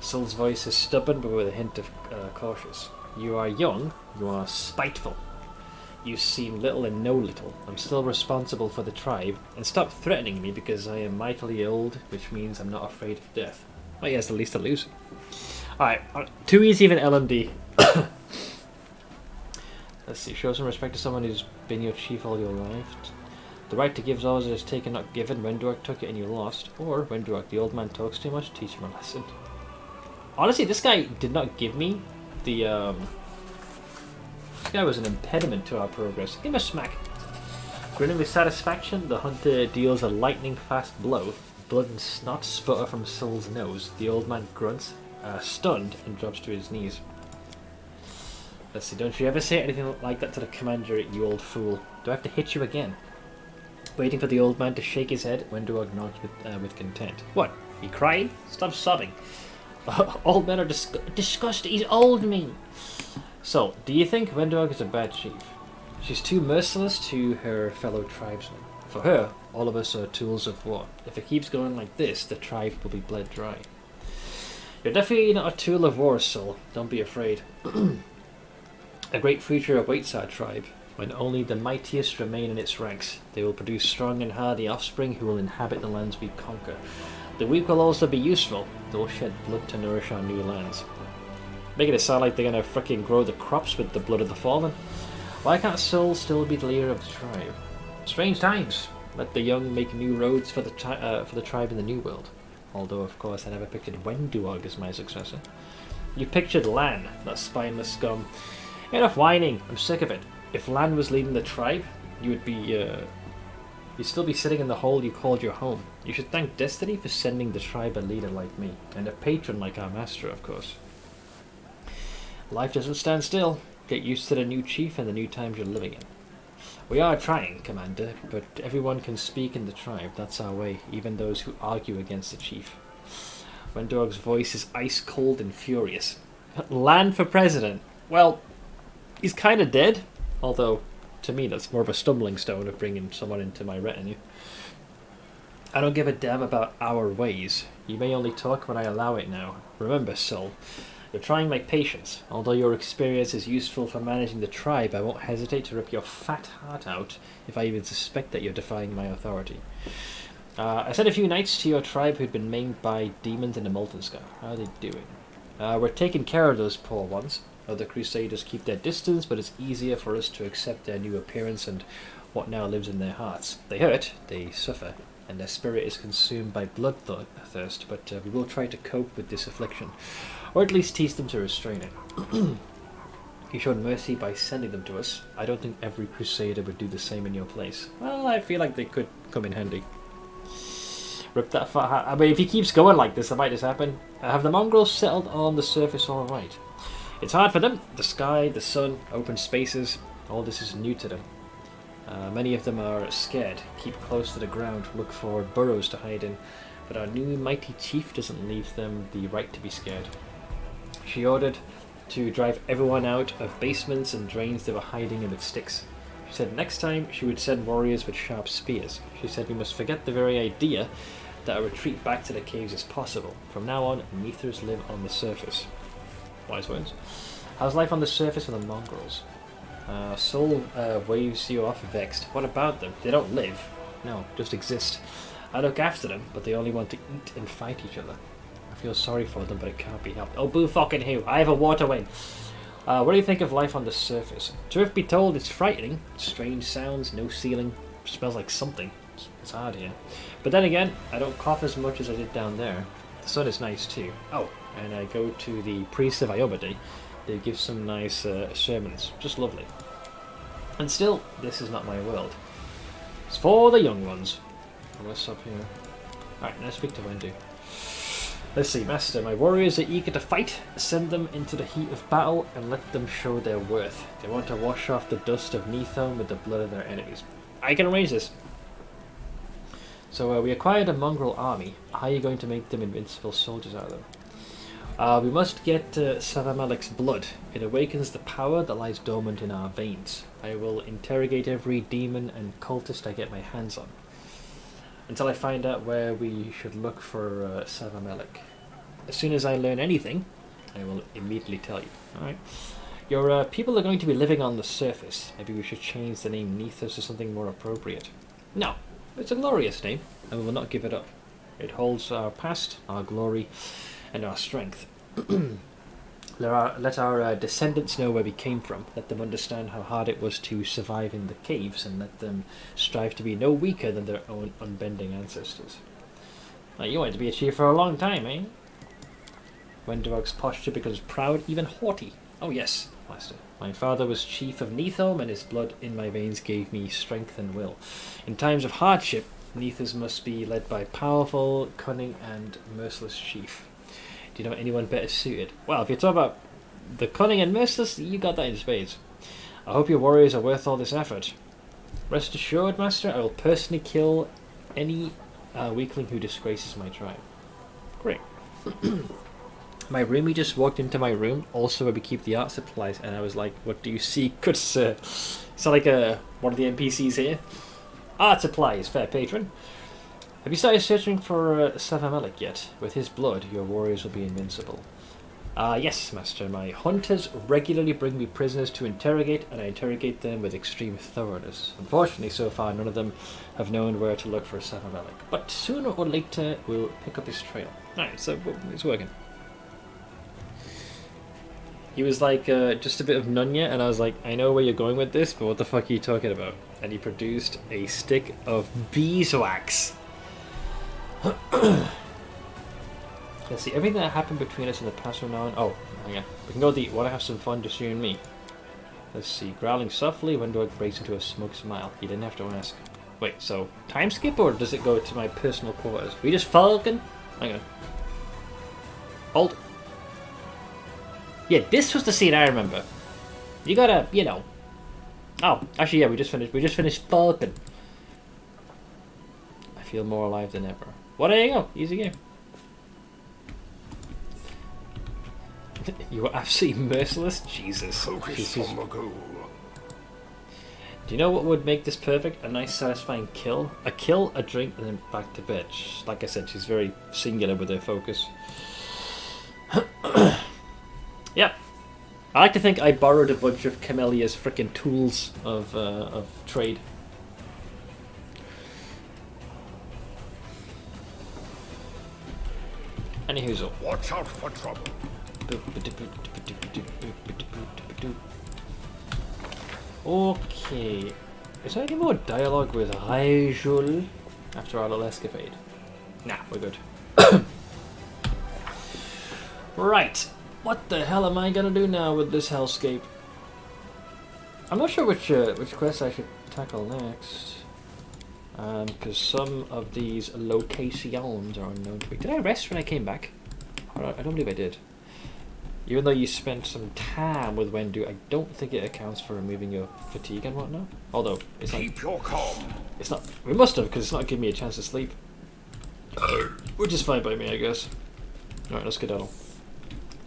Sul's voice is stubborn but with a hint of cautious. You are young, you are spiteful. You seem little and know little. I'm still responsible for the tribe, and stop threatening me because I am mightily old, which means I'm not afraid of death. Oh, he has the least to lose. Alright, too easy of an LMD. Let's see, show some respect to someone who's been your chief all your life. The right to give orders is taken, not given. Wenduog took it and you lost. Or Wenduog, the old man talks too much, teach him a lesson. Honestly, this guy did not give me the, This guy was an impediment to our progress. Give him a smack. Grinning with satisfaction, the hunter deals a lightning-fast blow. Blood and snot sputter from Sul's nose. The old man grunts, stunned and drops to his knees. Let's see, don't you ever say anything like that to the commander, you old fool. Do I have to hit you again? Waiting for the old man to shake his head, Wenduog nods with content. What? You crying? Stop sobbing. Old men are disgusting. He's old me. So, do you think Wenduog is a bad chief? She's too merciless to her fellow tribesmen. For her, all of us are tools of war. If it keeps going like this, the tribe will be bled dry. You're definitely not a tool of war, Sol. Don't be afraid. A great future awaits our tribe. When only the mightiest remain in its ranks, they will produce strong and hardy offspring who will inhabit the lands we conquer. The weak will also be useful. They'll shed blood to nourish our new lands. Making it sound like they're gonna frickin' grow the crops with the blood of the fallen. Why can't Sol still be the leader of the tribe? Strange times. Let the young make new roads for the tribe in the new world. Although, of course, I never pictured Wenduog as my successor. You pictured Lan, that spineless scum. Enough whining. I'm sick of it. If Lan was leading the tribe, you would be, you'd still be sitting in the hole you called your home. You should thank Destiny for sending the tribe a leader like me, and a patron like our master, of course. Life doesn't stand still. Get used to the new chief and the new times you're living in. We are trying, Commander, but everyone can speak in the tribe. That's our way, even those who argue against the chief. Wenduog's voice is ice cold and furious. Lan for president. Well, he's kind of dead. Although, to me, that's more of a stumbling stone of bringing someone into my retinue. I don't give a damn about our ways. You may only talk when I allow it now. Remember, Sol, you're trying my patience. Although your experience is useful for managing the tribe, I won't hesitate to rip your fat heart out if I even suspect that you're defying my authority. I sent a few knights to your tribe who'd been maimed by demons in the Molten Sky. How are they doing? We're taking care of those poor ones. Other crusaders keep their distance, but it's easier for us to accept their new appearance and what now lives in their hearts. They hurt, they suffer, and their spirit is consumed by bloodthirst, but we will try to cope with this affliction, or at least teach them to restrain it. You showed mercy by sending them to us. I don't think every crusader would do the same in your place. Well, I feel like they could come in handy. Rip that fat hat. I mean, if he keeps going like this, that might just happen. Have the mongrels settled on the surface all right? It's hard for them. The sky, the sun, open spaces, all this is new to them. Many of them are scared, keep close to the ground, look for burrows to hide in, but our new mighty chief doesn't leave them the right to be scared. She ordered to drive everyone out of basements and drains they were hiding in with sticks. She said next time she would send warriors with sharp spears. She said we must forget the very idea that a retreat back to the caves is possible. From now on, Neithers live on the surface. Wise words. How's life on the surface for the mongrels? Sol waves you off vexed. What about them? They don't live. No, just exist. I look after them, but they only want to eat and fight each other. I feel sorry for them, but it can't be helped. Oh, boo fucking who? I have a water wing. What do you think of life on the surface? Truth be told, it's frightening. Strange sounds, no ceiling, smells like something. It's hard here. But then again, I don't cough as much as I did down there. The sun is nice too. Oh, and I go to the priest of Iomade. They give some nice sermons. Just lovely. And still, this is not my world. It's for the young ones. What's up here? Alright, let's speak to Wendy. Let's see, Master, my warriors are eager to fight. Send them into the heat of battle and let them show their worth. They want to wash off the dust of Nithome with the blood of their enemies. I can arrange this. So we acquired a mongrel army. How are you going to make them invincible soldiers out of them? We must get Savamelik's blood. It awakens the power that lies dormant in our veins. I will interrogate every demon and cultist I get my hands on, until I find out where we should look for Savamelik. As soon as I learn anything, I will immediately tell you. Alright. Your people are going to be living on the surface. Maybe we should change the name Neithos to something more appropriate. No, it's a glorious name, and we will not give it up. It holds our past, our glory, and our strength. Let our descendants know where we came from. Let them understand how hard it was to survive in the caves, and let them strive to be no weaker than their own unbending ancestors. Now, you wanted to be a chief for a long time, eh? Wenduog's posture becomes proud, even haughty. Oh yes, Master. My father was chief of Nithome, and his blood in my veins gave me strength and will. In times of hardship, Neithers must be led by powerful, cunning, and merciless chief. Do you know anyone better suited? Well, if you're talking about the cunning and merciless, you got that in spades. I hope your warriors are worth all this effort. Rest assured, Master, I will personally kill any weakling who disgraces my tribe. Great. My roomie just walked into my room, also where we keep the art supplies, and I was like, what do you see, good sir? Is that like one of the NPCs here? Art supplies, fair patron. Have you started searching for Savamelik yet? With his blood, your warriors will be invincible. Yes, Master. My hunters regularly bring me prisoners to interrogate, and I interrogate them with extreme thoroughness. Unfortunately, so far, none of them have known where to look for Savamelik. But sooner or later, we'll pick up his trail. Alright, so it's working. He was like, just a bit of Nunya, and I was like, I know where you're going with this, but what the fuck are you talking about? And he produced a stick of beeswax. Let's see, everything that happened between us in the past from now on. Oh, hang on. We can go to want to have some fun, just you and me. Let's see, growling softly, Wendorg breaks into a smug smile. He didn't have to ask. Wait, so time skip, or does it go to my personal quarters? We just falcon? Hang on. Hold. Yeah, this was the scene I remember. You gotta, you know. Oh, actually, yeah, we just finished falcon. I feel more alive than ever. Well, there you go. Easy game. You were absolutely merciless? Jesus. Focus on the goal. Do you know what would make this perfect? A nice satisfying kill? A kill, a drink, and then back to bed. Like I said, she's very singular with her focus. Yep. I like to think I borrowed a bunch of Camelia's frickin' tools of trade. Anywho, watch out for trouble. Okay. Is there any more dialogue with Raijul after our little escapade? Nah, we're good. Right. What the hell am I gonna do now with this hellscape? I'm not sure which quest I should tackle next. Because some of these locations are unknown to me. Did I rest when I came back? I don't believe I did. Even though you spent some time with Wendu, I don't think it accounts for removing your fatigue and whatnot. Although, it's not... Keep your calm. It's not... We must have, because it's not giving me a chance to sleep. Which is fine by me, I guess. Alright, let's skedaddle.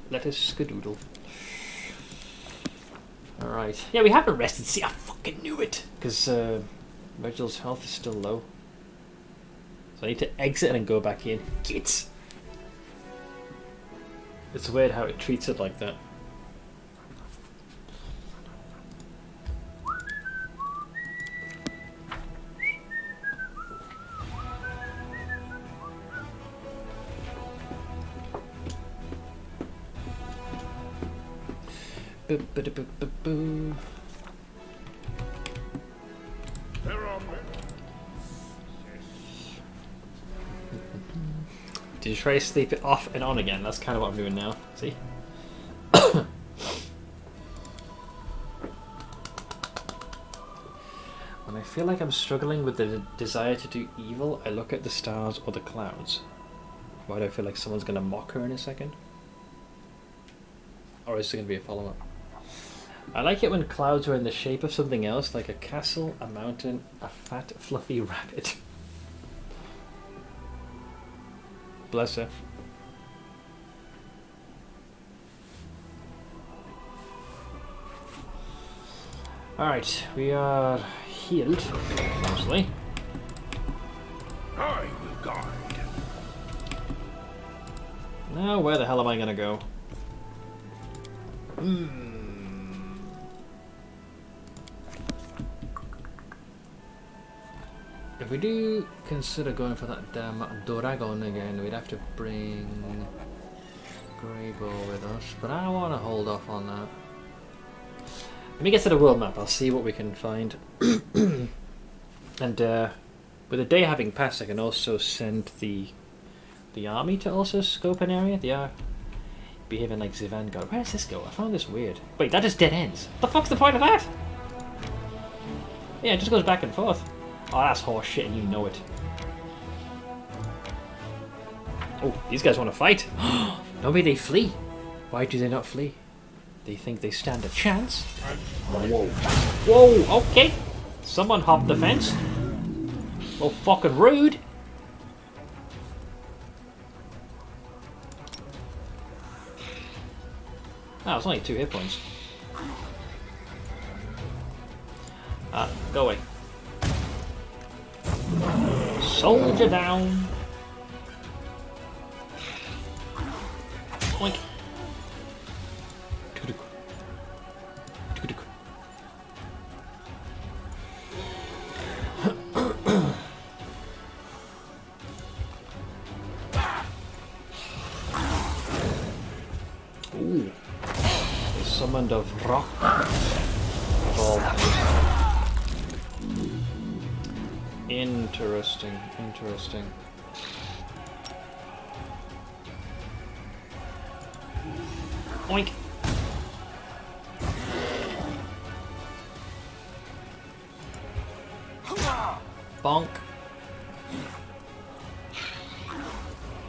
Let us skedoodle. Alright. Yeah, we haven't rested. See, I fucking knew it! Because, Reginald's health is still low. So I need to exit and go back in. Gits! It's weird how it treats it like that. Boo. Did you try to sleep it off and on again? That's kind of what I'm doing now. See? When I feel like I'm struggling with the desire to do evil, I look at the stars or the clouds. Why do I feel like someone's going to mock her in a second? Or is there going to be a follow-up? I like it when clouds are in the shape of something else, like a castle, a mountain, a fat, fluffy rabbit. Bless her. Alright, we are healed, mostly. I will guide. Now, where the hell am I gonna go? If we do consider going for that damn Doragon again, we'd have to bring Greybow with us, but I want to hold off on that. Let me get to the world map, I'll see what we can find. And with the day having passed, I can also send the army to also scope an area. They are behaving like the Vanguard. Where does this go? I found this weird. Wait, that just dead ends. What the fuck's the point of that? Yeah, it just goes back and forth. Oh, that's horse shit and you know it. Oh, these guys want to fight. No, maybe they flee. Why do they not flee? They think they stand a chance. Whoa. Whoa, okay. Someone hopped the fence. Well, fucking rude. Oh, it's only 2 hit points. Go away. Soldier down. Oink. Ooh. Summoned of rock. Interesting, interesting. Oink. Bonk.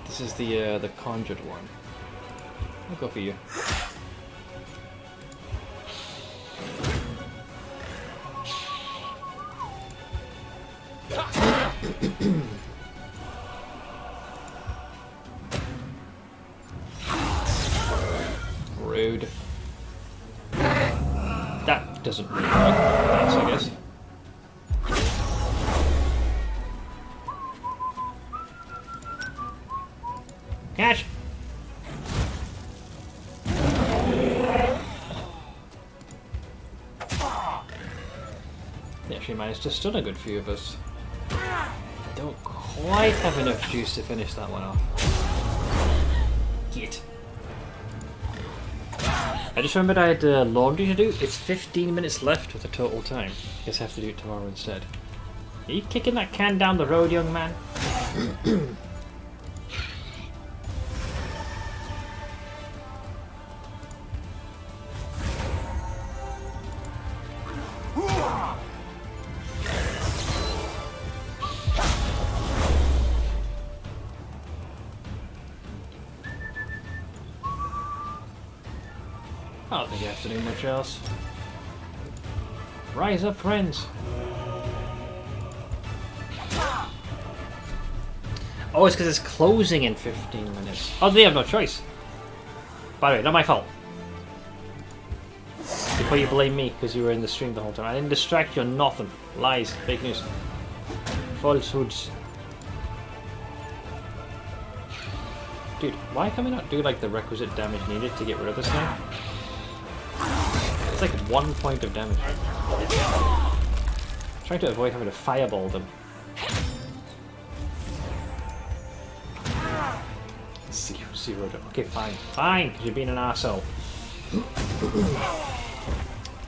This is the conjured one. I'll go for you. Rude. That doesn't really work. Thanks, I guess. Catch! They actually managed to stun a good few of us. Don't quite have enough juice to finish that one off. Get. I just remembered I had laundry to do. It's 15 minutes left with the total time. Guess I have to do it tomorrow instead. Are you kicking that can down the road, young man? I don't think you have to do much else. Rise up, friends! Oh, it's because it's closing in 15 minutes. Oh, they have no choice. By the way, not my fault. Before you blame me because you were in the stream the whole time. I didn't distract you on nothing. Lies, fake news, falsehoods. Dude, why can we not do like the requisite damage needed to get rid of this thing? It's like 1 point of damage. I'm trying to avoid having to fireball them. Zero. Okay, fine, because you're being an arsehole.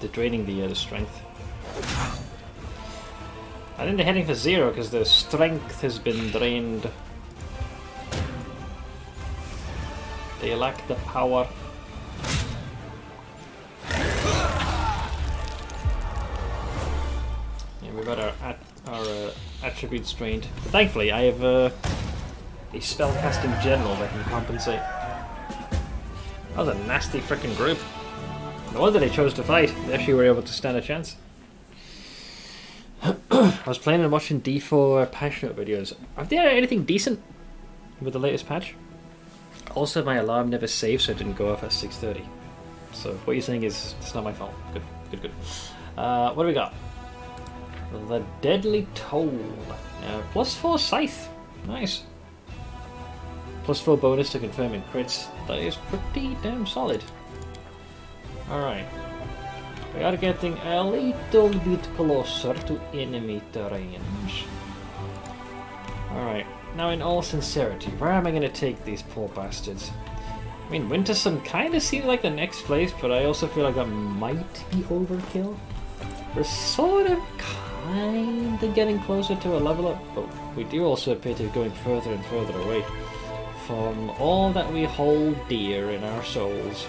They're draining the strength. I think they're heading for 0 because the strength has been drained. They lack the power. Yeah, we've got our attributes drained. But thankfully, I have a spellcasting general that can compensate. That was a nasty freaking group. No wonder they chose to fight. They actually were able to stand a chance. I was playing and watching D4 patch note videos. Have they had anything decent with the latest patch? Also, my alarm never saved, so it didn't go off at 6:30. So what you're saying is it's not my fault. Good. What do we got? The Deadly Toll. +4 Scythe. Nice. +4 bonus to confirming crits. That is pretty damn solid. Alright. We are getting a little bit closer to enemy range. Alright. Now in all sincerity, where am I going to take these poor bastards? I mean, Wintersun kind of seems like the next place, but I also feel like that might be overkill. We're sort of kind of getting closer to a level up, but we do also appear to be going further and further away from all that we hold dear in our souls.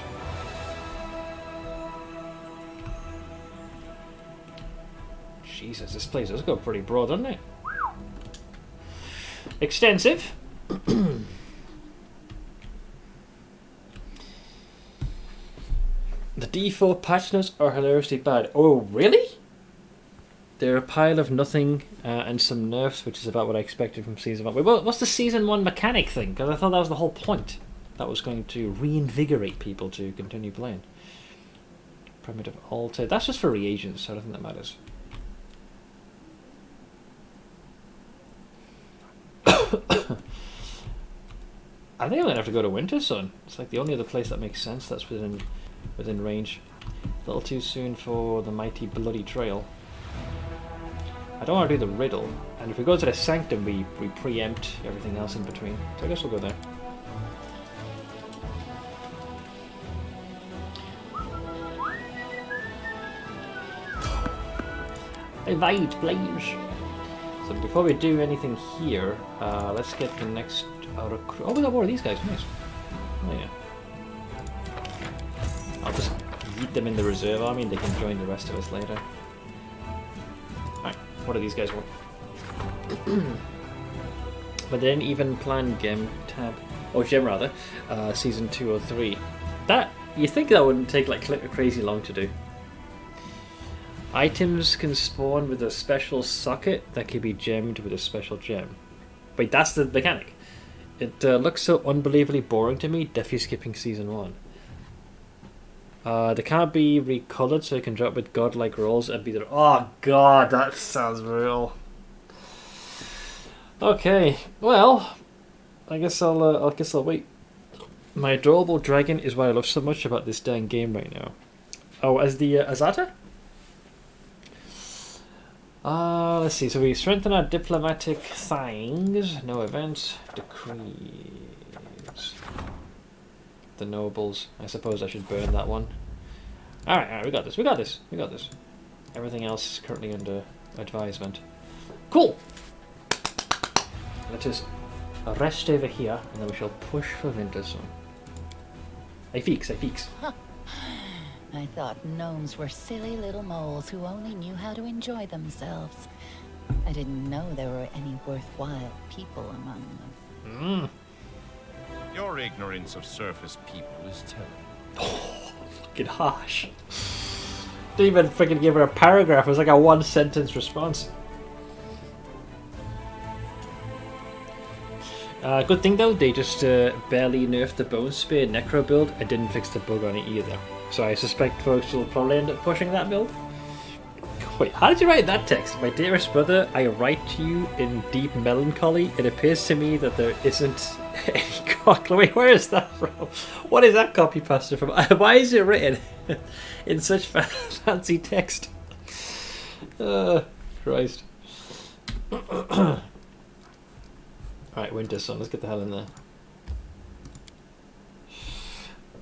Jesus, this place does go pretty broad, doesn't it? Extensive. D4 patch notes are hilariously bad. Oh, really? They're a pile of nothing and some nerfs, which is about what I expected from Season 1. Wait, what's the Season 1 mechanic thing? Because I thought that was the whole point. That was going to reinvigorate people to continue playing. Primitive altar. That's just for reagents, so I don't think that matters. I think I'm going to have to go to Winter Sun. It's like the only other place that makes sense that's within range. A little too soon for the mighty bloody trail. I don't want to do the riddle, and if we go to the sanctum, we preempt everything else in between. So I guess we'll go there. Invite, please. So before we do anything here, let's get the next outer crew. Oh, we got more of these guys. Nice. Oh yeah. I'll just yeet them in the reserve army, and they can join the rest of us later. Alright, what do these guys want? But they didn't even plan gem tab, or gem rather, season 2 or 3. That you think that wouldn't take like crazy long to do. Items can spawn with a special socket that can be gemmed with a special gem. Wait, that's the mechanic. It looks so unbelievably boring to me, definitely skipping season 1. They can't be recolored, so they can drop with godlike rolls and be there. Oh god, that sounds real. Okay, well, I guess I'll wait. My adorable dragon is what I love so much about this dang game right now. Oh, as the Azata? Let's see, so we strengthen our diplomatic things. No events. Decrees. The nobles. I suppose I should burn that one. Alright, we got this. Everything else is currently under advisement. Cool! Let us rest over here, and then we shall push for Winter Sun. I feeks. I thought gnomes were silly little moles who only knew how to enjoy themselves. I didn't know there were any worthwhile people among them. Your ignorance of surface people is terrible. Oh, fucking harsh. Didn't even freaking give her a paragraph. It was like a one-sentence response. Good thing though, they just barely nerfed the Bone Spear Necro build and didn't fix the bug on it either. So I suspect folks will probably end up pushing that build. Wait, how did you write that text? My dearest brother, I write to you in deep melancholy. It appears to me that there isn't any cock. Wait, where is that from? What is that copy pasted from? Why is it written in such fancy text? Christ. Alright, Winter Sun, let's get the hell in there.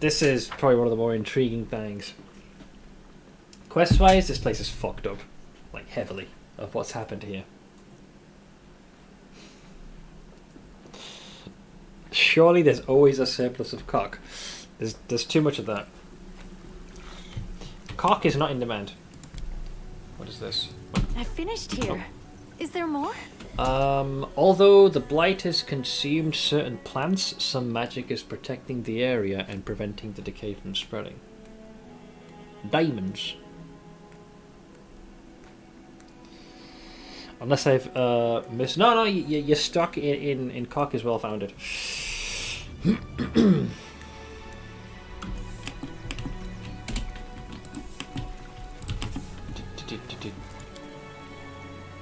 This is probably one of the more intriguing things. Quest-wise, this place is fucked up. Like, heavily, of what's happened here. Surely there's always a surplus of cock. There's too much of that. Cock is not in demand. What is this? I finished here. Is there more? Although the blight has consumed certain plants, some magic is protecting the area and preventing the decay from spreading. Diamonds. Unless I've missed. No, your stock in cock is well founded.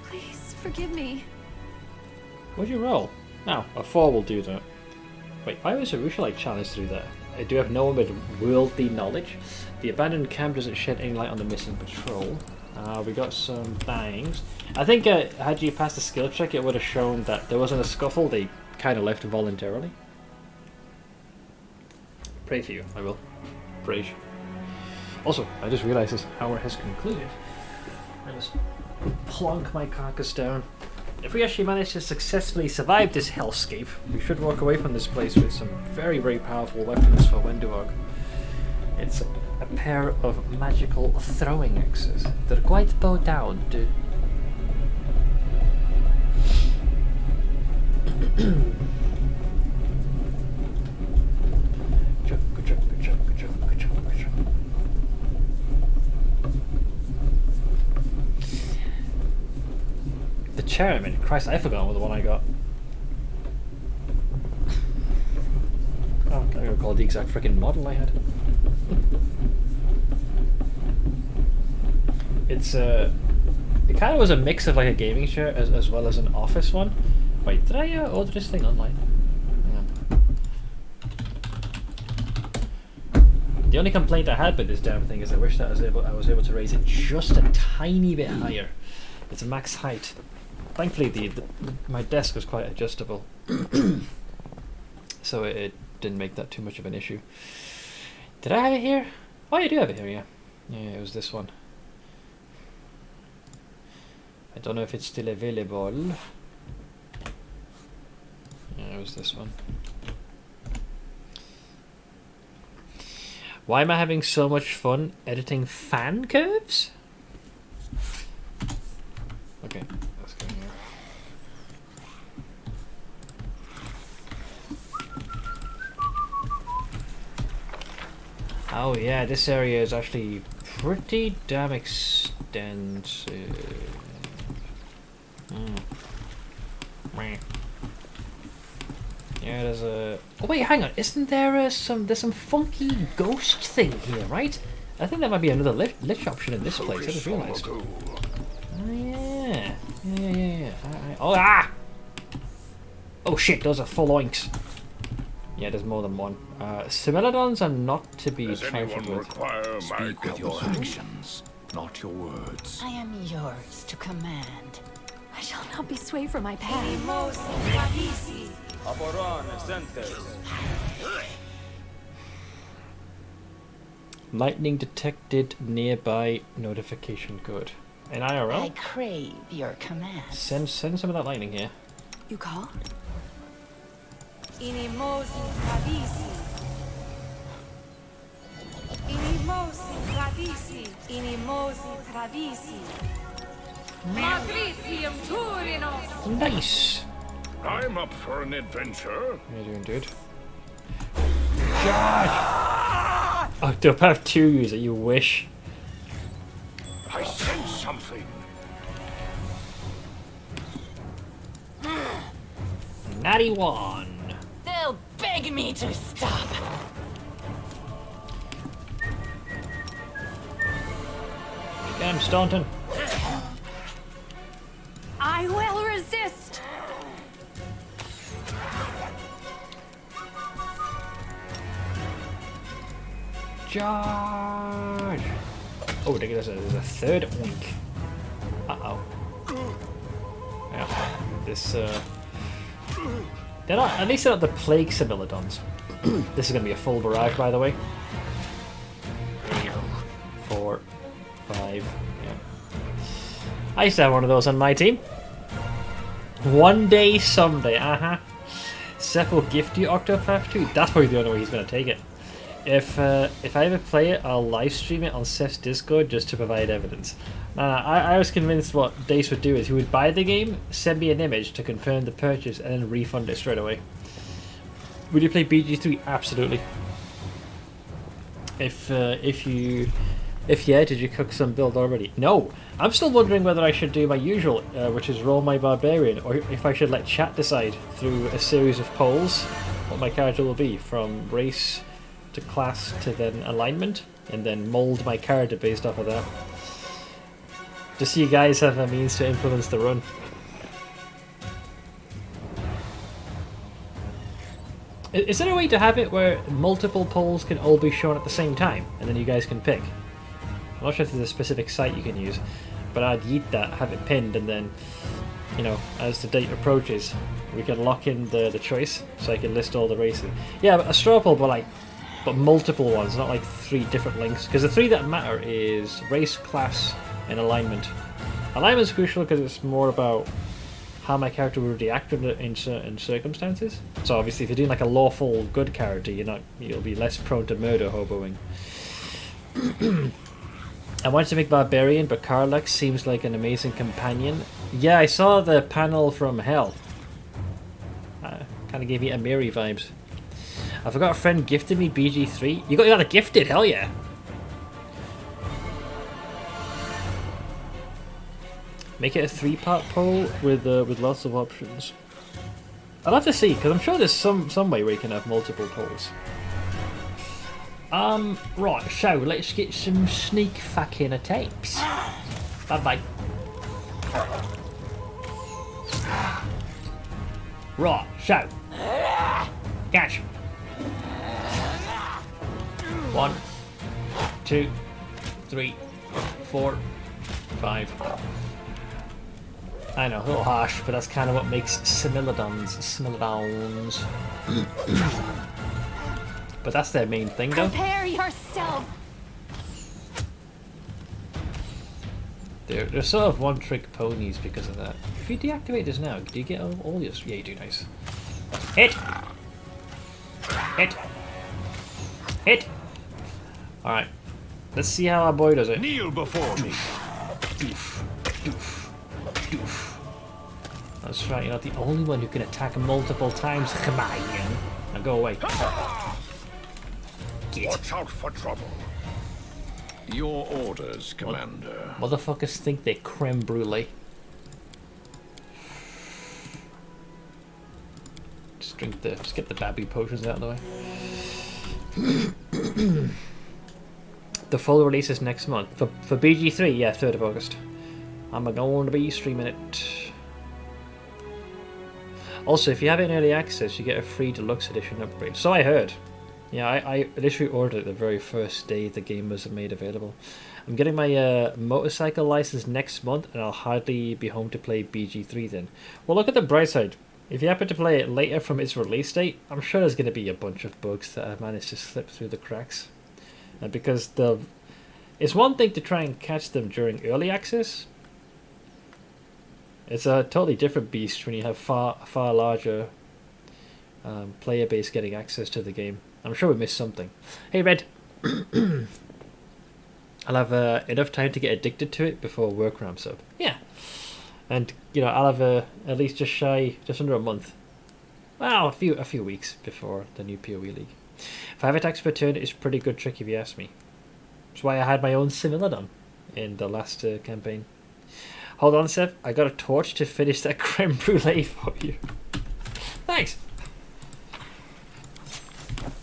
Please forgive me. What'd you roll? No, a 4 will do that. Wait, why was Arusha like challenged to do that? I do have no one with worldly knowledge. The abandoned camp doesn't shed any light on the missing patrol. We got some bangs. I think had you passed the skill check, it would have shown that there wasn't a scuffle. They kind of left voluntarily. Pray for you, I will. Praise. Also, I just realized this hour has concluded. I must plonk my carcass down. If we actually manage to successfully survive this hellscape, we should walk away from this place with some very, very powerful weapons for Wenduog. It's a pair of magical throwing axes. They're quite bowed down to... chair I'm in. Christ, I forgot what the one I got. Oh, I recall the exact freaking model I had. It's it kind of was a mix of like a gaming chair as well as an office one. Wait, did I order this thing online? The only complaint I had with this damn thing is I wish that I was able to raise it just a tiny bit higher. It's a max height. Thankfully, my desk was quite adjustable, so it didn't make that too much of an issue. Did I have it here? Oh, I do have it here. Yeah, yeah, it was this one. I don't know if it's still available. Yeah, it was this one. Why am I having so much fun editing fan curves? Okay, let's go here. Oh yeah, this area is actually pretty damn extensive. Yeah, there's a... Oh wait, hang on. Isn't there there's some funky ghost thing here, right? I think that might be another lich option in this place. I just realised. Oh yeah. Yeah. Oh ah! Oh shit, those are full oinks. Yeah, there's more than one. Similodons are not to be trifled with. Speak with your actions, not your words. I am yours to command. I shall not be swayed from my path. Lightning detected nearby. Notification good. In IRL? I crave your command. Send some of that lightning here. You called? Inimosi tradisi. Inimosi tradisi. Inimosi tradisi. Matricium Turinos. Nice. I'm up for an adventure. How you doing, dude? Josh! Oh, do I have two user? You wish. I sense something. Natty one. They'll beg me to stop. Get him, Staunton. I will resist. Josh! Oh, there's a third oink. Uh-oh. Yeah, this, they're not, at least they're not the plague similodons. This is going to be a full barrage, by the way. 4, 5, yeah. I used to have one of those on my team. One day, someday, Seth will gift you Octopath 2. That's probably the only way he's going to take it. If I ever play it, I'll live stream it on Seth's Discord just to provide evidence. I was convinced what Dace would do is he would buy the game, send me an image to confirm the purchase, and then refund it straight away. Would you play BG3? Absolutely. If yeah, did you cook some build already? No, I'm still wondering whether I should do my usual, which is roll my barbarian, or if I should let chat decide through a series of polls what my character will be, from race to class to then alignment, and then mold my character based off of that. Just so you guys have a means to influence the run. Is there a way to have it where multiple polls can all be shown at the same time, and then you guys can pick? I'm not sure if there's a specific site you can use, but I'd yeet that, have it pinned, and then, you know, as the date approaches, we can lock in the choice, so I can list all the races. Yeah, but a straw poll, but multiple ones, not like 3 different links, because the 3 that matter is race, class, and alignment. Alignment's crucial because it's more about how my character would react in certain circumstances. So obviously if you're doing like a lawful good character, you'll be less prone to murder hoboing. I wanted to make Barbarian, but Karlach seems like an amazing companion. Yeah, I saw the panel from Hell. Kind of gave me Amiri vibes. I forgot a friend gifted me BG3. You got it gifted, hell yeah. Make it a 3-part poll with lots of options. I'll have to see, because I'm sure there's some way where you can have multiple polls. Right, so let's get some sneak fucking attacks. Bye-bye. Right, so. Catch. 1, 2, 3, 4, 5. I know, a little harsh, but that's kind of what makes Smilodons. But that's their main thing, though. Prepare yourself. They're sort of one-trick ponies because of that. If you deactivate this now, do you get all your... Yeah, you do, nice. Hit! Hit! Hit! Alright. Let's see how our boy does it. Kneel before me. Doof. Doof. Doof. That's right, you're not the only one who can attack multiple times, come on. Now go away. Get. Watch out for trouble. Your orders, Commander. Motherfuckers think they're creme brulee. Just get the babby potions out of the way. The full release is next month. For BG3, yeah, 3rd of August. I'm going to be streaming it. Also, if you have it in early access, you get a free deluxe edition upgrade. So I heard. Yeah, I literally ordered it the very first day the game was made available. I'm getting my motorcycle license next month, and I'll hardly be home to play BG3 then. Well, look at the bright side. If you happen to play it later from its release date, I'm sure there's going to be a bunch of bugs that I've managed to slip through the cracks. And because it's one thing to try and catch them during early access. It's a totally different beast when you have far larger player base getting access to the game. I'm sure we missed something. Hey, Red. I'll have enough time to get addicted to it before work ramps up. Yeah. And, you know, I'll have at least just under a month. Well, a few weeks before the new PoE League. 5 attacks per turn is pretty good trick if you ask me. That's why I had my own Similodon in the last campaign. Hold on, Seth. I got a torch to finish that creme brulee for you. Thanks.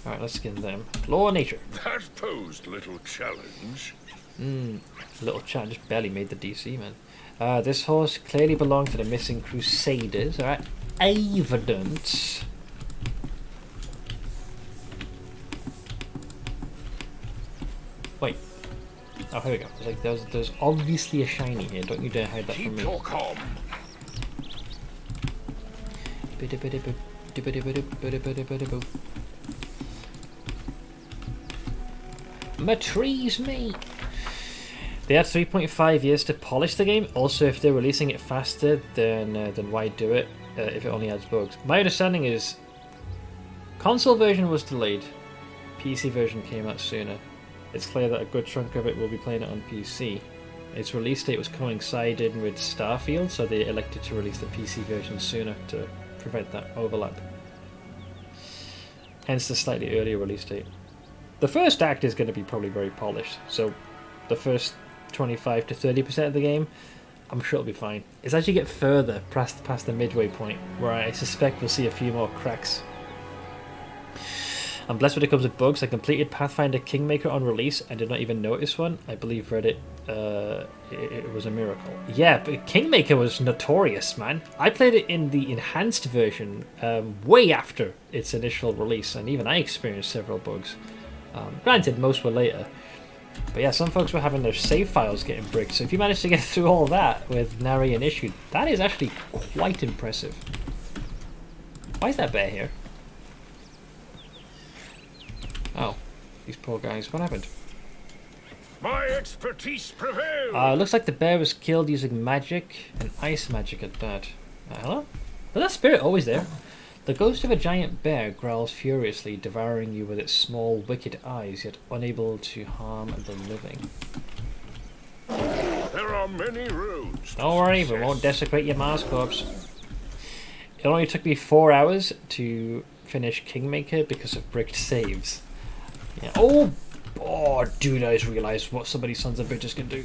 Alright, let's skin them. Law of nature. That posed little challenge. Little challenge. Just barely made the DC, man. This horse clearly belonged to the missing Crusaders. Alright. Evidence. Wait. Oh, here we go. It's like there's obviously a shiny here. Don't you dare hide that from me. Keep your calm. Matrees me. They have 3.5 years to polish the game. Also, if they're releasing it faster, then why do it if it only adds bugs? My understanding is console version was delayed. PC version came out sooner. It's clear that a good chunk of it will be playing it on PC. Its release date was coinciding with Starfield, so they elected to release the PC version sooner to prevent that overlap. Hence the slightly earlier release date. The first act is going to be probably very polished, so the first 25 to 30% of the game, I'm sure it'll be fine. It's as you get further past the midway point, where I suspect we'll see a few more cracks. I'm blessed when it comes with bugs. I completed Pathfinder Kingmaker on release and did not even notice one. I believe Reddit, it was a miracle. Yeah, but Kingmaker was notorious, man. I played it in the enhanced version way after its initial release, and even I experienced several bugs. Granted, most were later. But yeah, some folks were having their save files getting bricked, so if you managed to get through all that with nary an issue, that is actually quite impressive. Why is that bear here? Oh, these poor guys. What happened? My expertise prevails. Looks like the bear was killed using magic, and ice magic at that. Hello? Was that spirit always there? The ghost of a giant bear growls furiously, devouring you with its small, wicked eyes, yet unable to harm the living. There are many roads. Don't worry, we won't desecrate your Mars corpse. It only took me 4 hours to finish Kingmaker because of bricked saves. Yeah. Oh, dude, I just realised what some of these sons of bitches can do.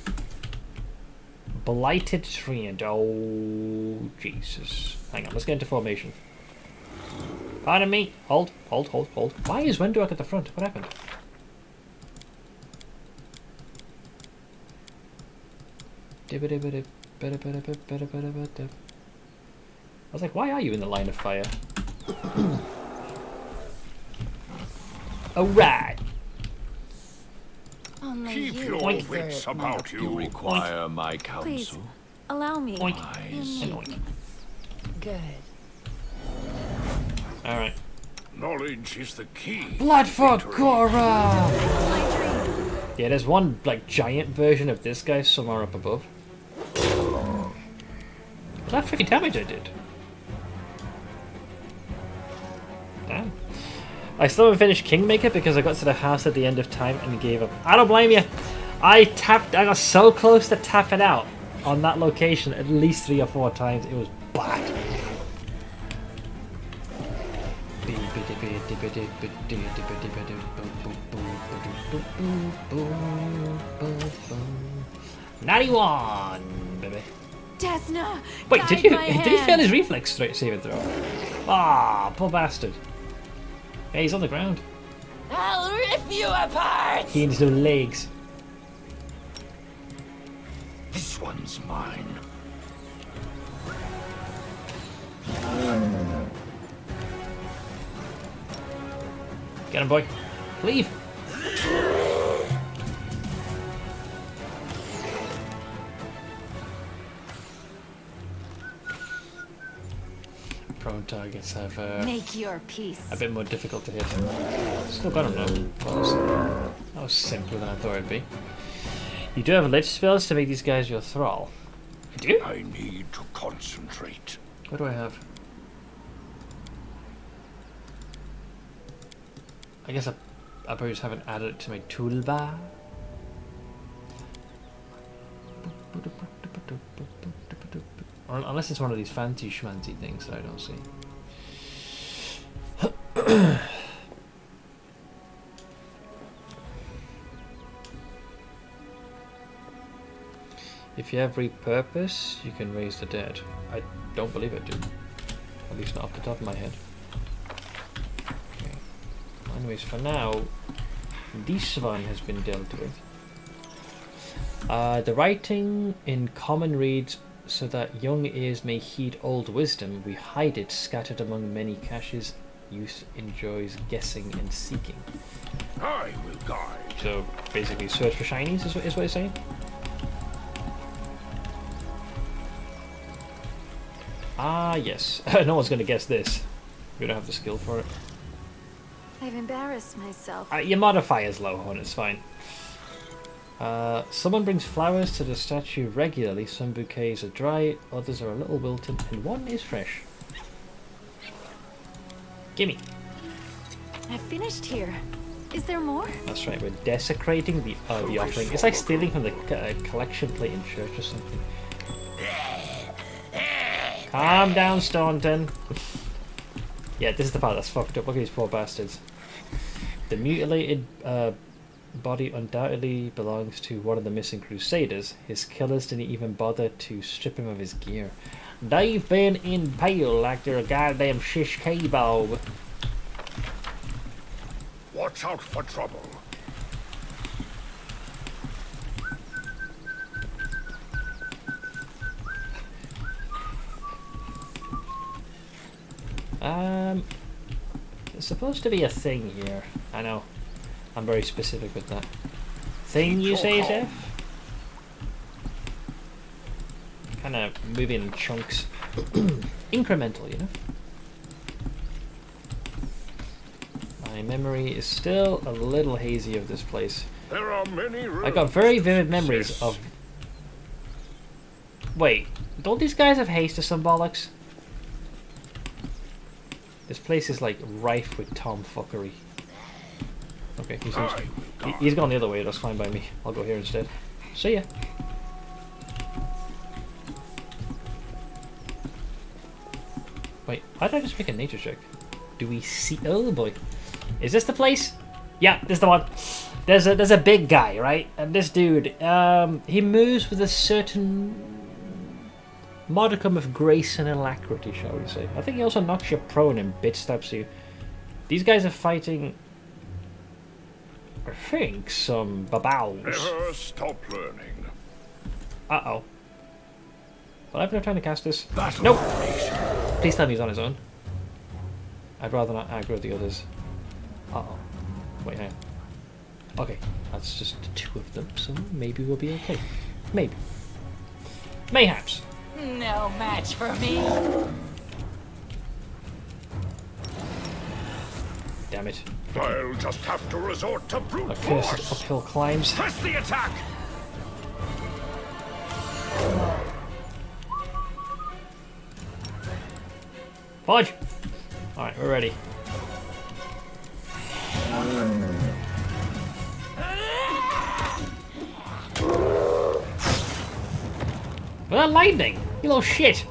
Blighted Treant. Oh, Jesus. Hang on, let's get into formation. Pardon me. Hold. Why is Wendork at the front? What happened? I was like, why are you in the line of fire? Alright. Keep your wits about you. You require my counsel. Please, allow me. Oink. Good. Alright. Knowledge is the key. Blood for Victory. Gora! Yeah, there's one like giant version of this guy somewhere up above. That freaking damage I did. Damn. I still haven't finished Kingmaker because I got to the house at the end of time and gave up. I don't blame you. I got so close to tapping out on that location at least 3 or 4 times. It was bad. '91, baby. Desna! Wait, did he fail his reflex saving throw? Ah, poor bastard. Yeah, he's on the ground. I'll rip you apart! He needs no legs. This one's mine. Get him, boy. Leave. Prone targets have Make your peace. a bit more difficult to hit. Still got him though. That was simpler than I thought it'd be. You do have Lich spells to make these guys your thrall. I do? I need to concentrate. What do I have? I guess I probably just haven't added it to my toolbar. Unless it's one of these fancy schmancy things that I don't see. If you have repurpose, you can raise the dead. I don't believe I do. At least not off the top of my head. Okay. Anyways, for now, this one has been dealt with. The writing in common reads, so that young ears may heed old wisdom, we hide it scattered among many caches. Youth enjoys guessing and seeking. I will guide. So basically, search for shinies is what it's saying. Ah, yes. No one's going to guess this. We don't have the skill for it. I've embarrassed myself. Your modifier's low, Horn, it's fine. Someone brings flowers to the statue regularly. Some bouquets are dry, others are a little wilted, and one is fresh. Gimme. I've finished here. Is there more? That's right, we're desecrating the offering. It's like stealing from the collection plate in church or something. Calm down, Staunton. Yeah, this is the part that's fucked up. Look at these poor bastards. The mutilated body undoubtedly belongs to one of the missing crusaders. His killers didn't even bother to strip him of his gear. They've been impaled like they're a goddamn shish kebab. Watch out for trouble. There's supposed to be a thing here. I know. I'm very specific with that. Thing, you say, Zeph? Kind of moving in chunks. Incremental, you know? My memory is still a little hazy of this place. There are many I got very vivid memories of... Wait, don't these guys have haste or some bollocks? This place is like rife with tomfuckery. Okay, he's gone the other way, that's fine by me. I'll go here instead. See ya. Wait, why did I just make a nature check? Do we see... Oh boy. Is this the place? Yeah, this is the one. There's a big guy, right? And this dude, he moves with a certain modicum of grace and alacrity, shall we say. I think he also knocks you prone and bitch stabs you. These guys are fighting, I think, some babaus. Never stop learning. Uh-oh. Will I have enough time to cast this? Nope! Please tell me he's on his own. I'd rather not aggro the others. Uh-oh. Wait, hang on. Okay, that's just the two of them, so maybe we'll be okay. Maybe. Mayhaps. No match for me. Damn it. I'll just have to resort to brute Accursed force. uphill climbs. Press the attack. Fudge! Alright, we're ready. Well, that lightning! You little shit!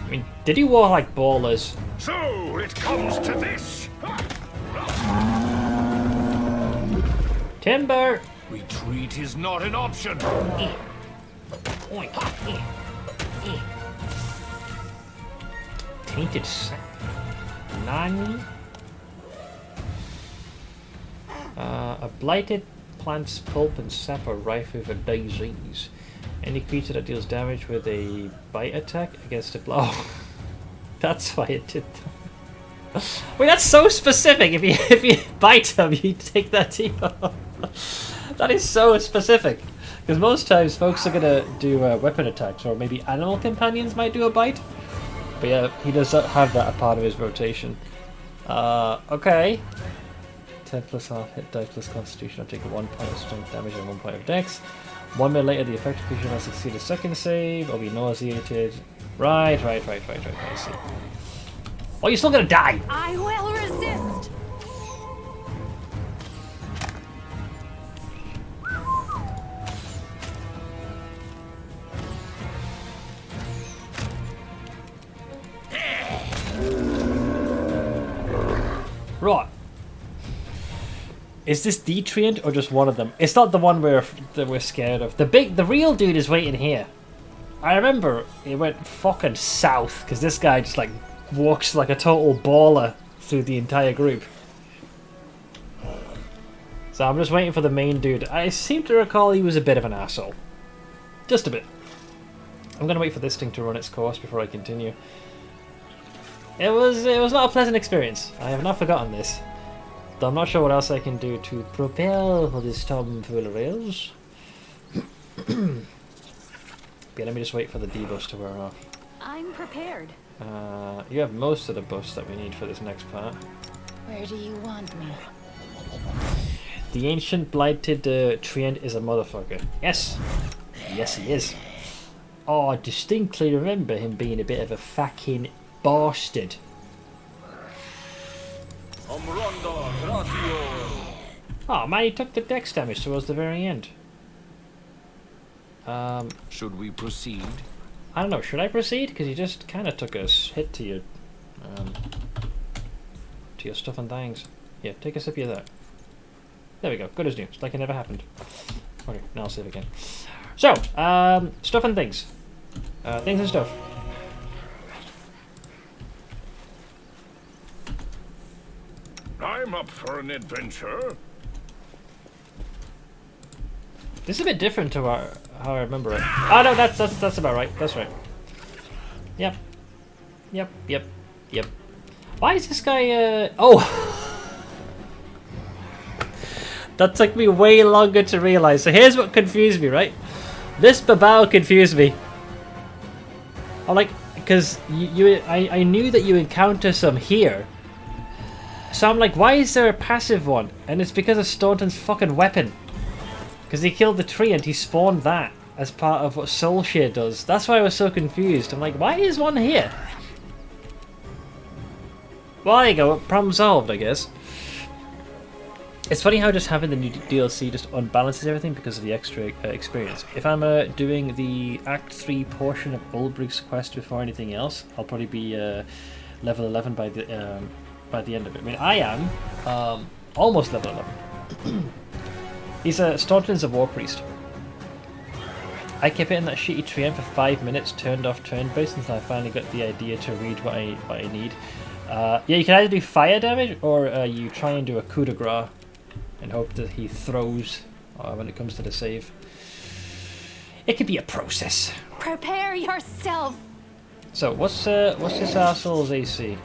I mean, did you war like ballers? So it comes to this. Timber! Retreat is not an option. Tainted sap. Nani? A blighted plant's pulp and sap are rife with a disease. Any creature that deals damage with a bite attack against a blow. That's why it did that. Wait, that's so specific. If you bite them, you take that teeth off. That is so specific. Because most times folks are gonna do weapon attacks, or maybe animal companions might do a bite. But yeah, he does not have that a part of his rotation. Okay. 10 plus half hit die plus constitution. I'll take 1 point of strength damage and 1 point of dex. 1 minute later, the affected creature must succeed a second save or be nauseated. Right. I see. Oh, you're still gonna die! I will resist. Right. Is this the Treant or just one of them? It's not the one that we're scared of. The real dude is waiting here. I remember it went fucking south because this guy just like walks like a total baller through the entire group. So I'm just waiting for the main dude. I seem to recall he was a bit of an asshole. Just a bit. I'm gonna wait for this thing to run its course before I continue. It was not a pleasant experience. I have not forgotten this. Though I'm not sure what else I can do to propel this tomfoolery is. Yeah, let me just wait for the debuffs to wear off. I'm prepared. You have most of the buffs that we need for this next part. Where do you want me? The ancient blighted Treant is a motherfucker. Yes! Yes, he is. Oh, I distinctly remember him being a bit of a fucking bastard. Oh man, he took the dex damage towards the very end. Should we proceed? I don't know, should I proceed? Because you just kind of took a hit to your stuff and things. Yeah, take a sip of that. There we go, good as new. It's like it never happened. Okay, now I'll save again. So, stuff and things. Things and stuff. I'm up for an adventure. This is a bit different to how I remember it. Oh no, that's about right. That's right. Yep. Why is this guy? Oh, that took me way longer to realize. So here's what confused me, right? This Babao confused me. I'm like, because I knew that you encounter some here. So I'm like, why is there a passive one? And it's because of Staunton's fucking weapon. Because he killed the tree and he spawned that as part of what Soulshare does. That's why I was so confused. I'm like, why is one here? Well, there you go. Problem solved, I guess. It's funny how just having the new DLC just unbalances everything because of the extra experience. If I'm doing the Act 3 portion of Ulbrich's quest before anything else, I'll probably be level 11 by the end of it. I mean, I am almost level 11. He's Staunton's a war priest. I kept hitting that shitty tree end for 5 minutes, turned off turn-based until I finally got the idea to read what I need. Yeah, you can either do fire damage or you try and do a coup de grace and hope that he throws when it comes to the save. It could be a process. Prepare yourself. So what's this asshole's AC?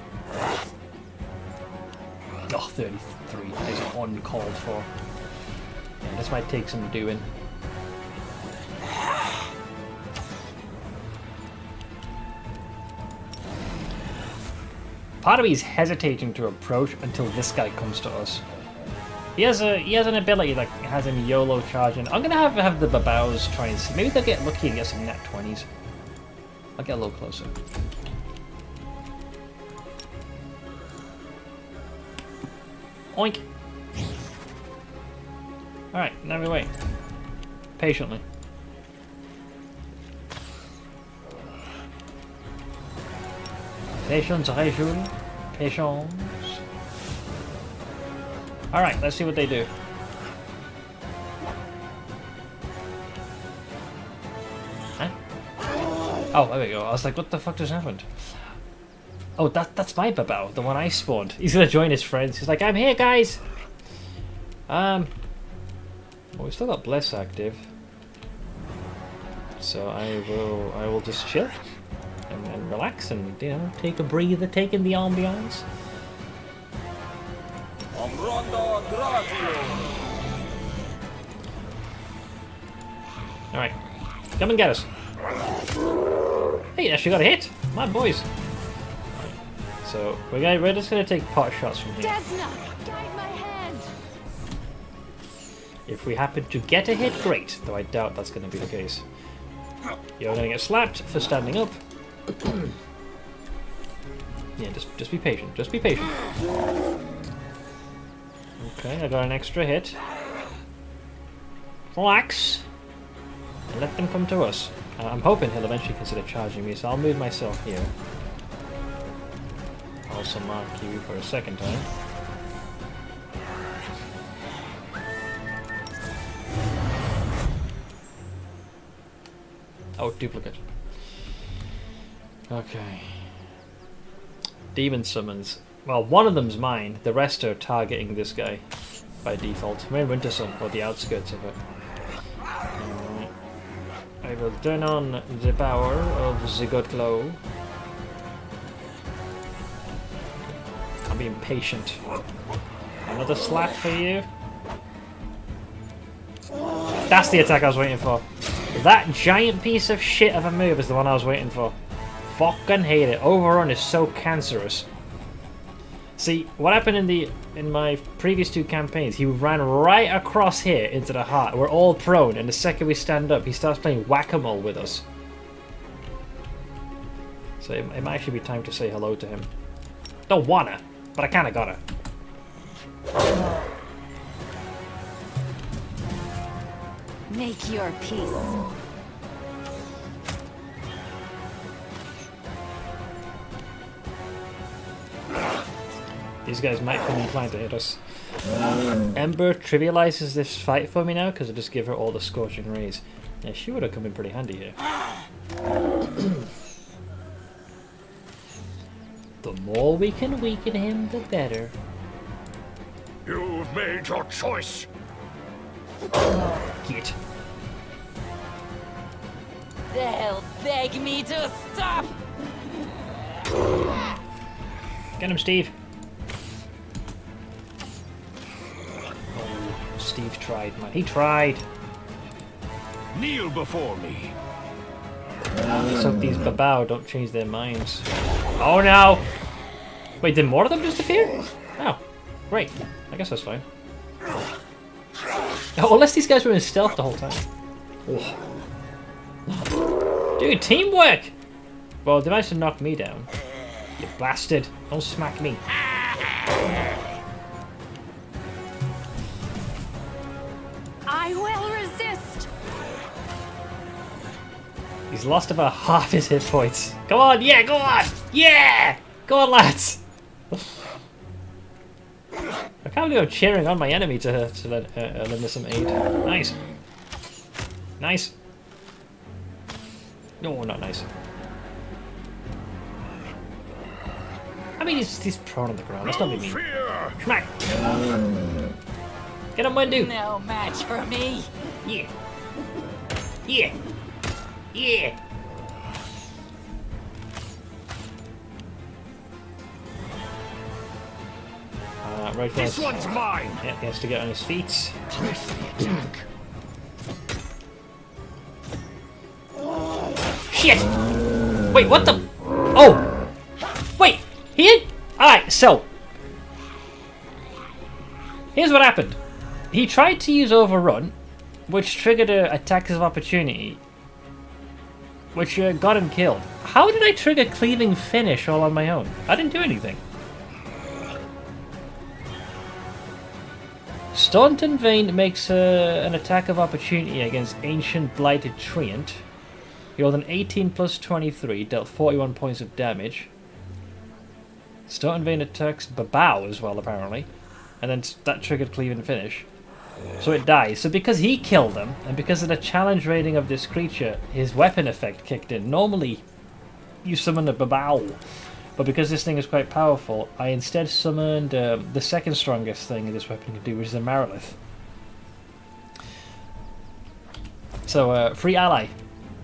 Oh, 33. That is uncalled for. Yeah, this might take some doing. Part of me is hesitating to approach until this guy comes to us. He has an ability that has him YOLO charging. I'm gonna have the babaus try and see. Maybe they'll get lucky and get some nat 20s. I'll get a little closer. Oink. Alright, now we wait. Patiently. Patience, Rejul. Patience. Alright, let's see what they do. Huh? Oh, there we go. I was like, what the fuck just happened? Oh, that's my babao, the one I spawned. He's gonna join his friends. He's like, I'm here, guys! Well, we still got Bless active. So I will just chill. And relax and, you know, take a breather, take in the ambiance. Alright, come and get us. Hey, actually got a hit! My boys! Right. So, we're just going to take pot shots from here. Desna, guide my hand. If we happen to get a hit, great. Though I doubt that's going to be the case. You're going to get slapped for standing up. Yeah, just be patient. Just be patient. Okay, I got an extra hit. Relax. And let them come to us. I'm hoping he'll eventually consider charging me, so I'll move myself here. Also mark you for a second time. Oh, duplicate. Okay. Demon summons. Well, one of them's mine. The rest are targeting this guy by default. We're in Wintersun, or the outskirts of it. I will turn on the power of Zigotlo. I'm being patient. Another slap for you. That's the attack I was waiting for. That giant piece of shit of a move is the one I was waiting for. Fucking hate it. Overrun is so cancerous. See, what happened in my previous 2 campaigns, he ran right across here into the heart. We're all prone, and the second we stand up, he starts playing whack-a-mole with us. So it might actually be time to say hello to him. Don't wanna, but I kinda gotta. Make your peace. These guys might feel inclined to hit us. Ember trivializes this fight for me now because I just give her all the scorching rays. Yeah, she would have come in pretty handy here. The more we can weaken him, the better. You've made your choice. Get. They'll beg me to stop. Get him, Steve. Steve tried, man. He tried. Kneel before me. Let's hope these babao don't change their minds. Oh no! Wait, did more of them just appear? Oh, great. I guess that's fine. Oh, unless these guys were in stealth the whole time. Ugh. Dude, teamwork! Well, they managed to knock me down. You bastard. Don't smack me. I will resist. He's lost about half his hit points. Come on, yeah, go on! Yeah! Go on, lads! I can't believe I'm cheering on my enemy to lend me some aid. Nice. Nice. No, not nice. I mean, he's prone on the ground. That's not be mean. Smack! Get him, Wendu! No match for me. Yeah. Yeah. Yeah. Right. This one's mine. Yeah, he has to get on his feet. Shit! Wait, what the? Oh! Wait! Alright, so. Here's what happened. He tried to use overrun, which triggered an attack of opportunity, which got him killed. How did I trigger cleaving finish all on my own? I didn't do anything. Staunton Vein makes an attack of opportunity against Ancient Blighted Treant. He rolled an 18 plus 23, dealt 41 points of damage. Staunton Vein attacks Babao as well, apparently. And then that triggered Cleave and Finish. So it dies. So because he killed him, and because of the challenge rating of this creature, his weapon effect kicked in. Normally, you summon a Babao. But because this thing is quite powerful, I instead summoned the second strongest thing this weapon can do, which is a Marilith. So, free ally.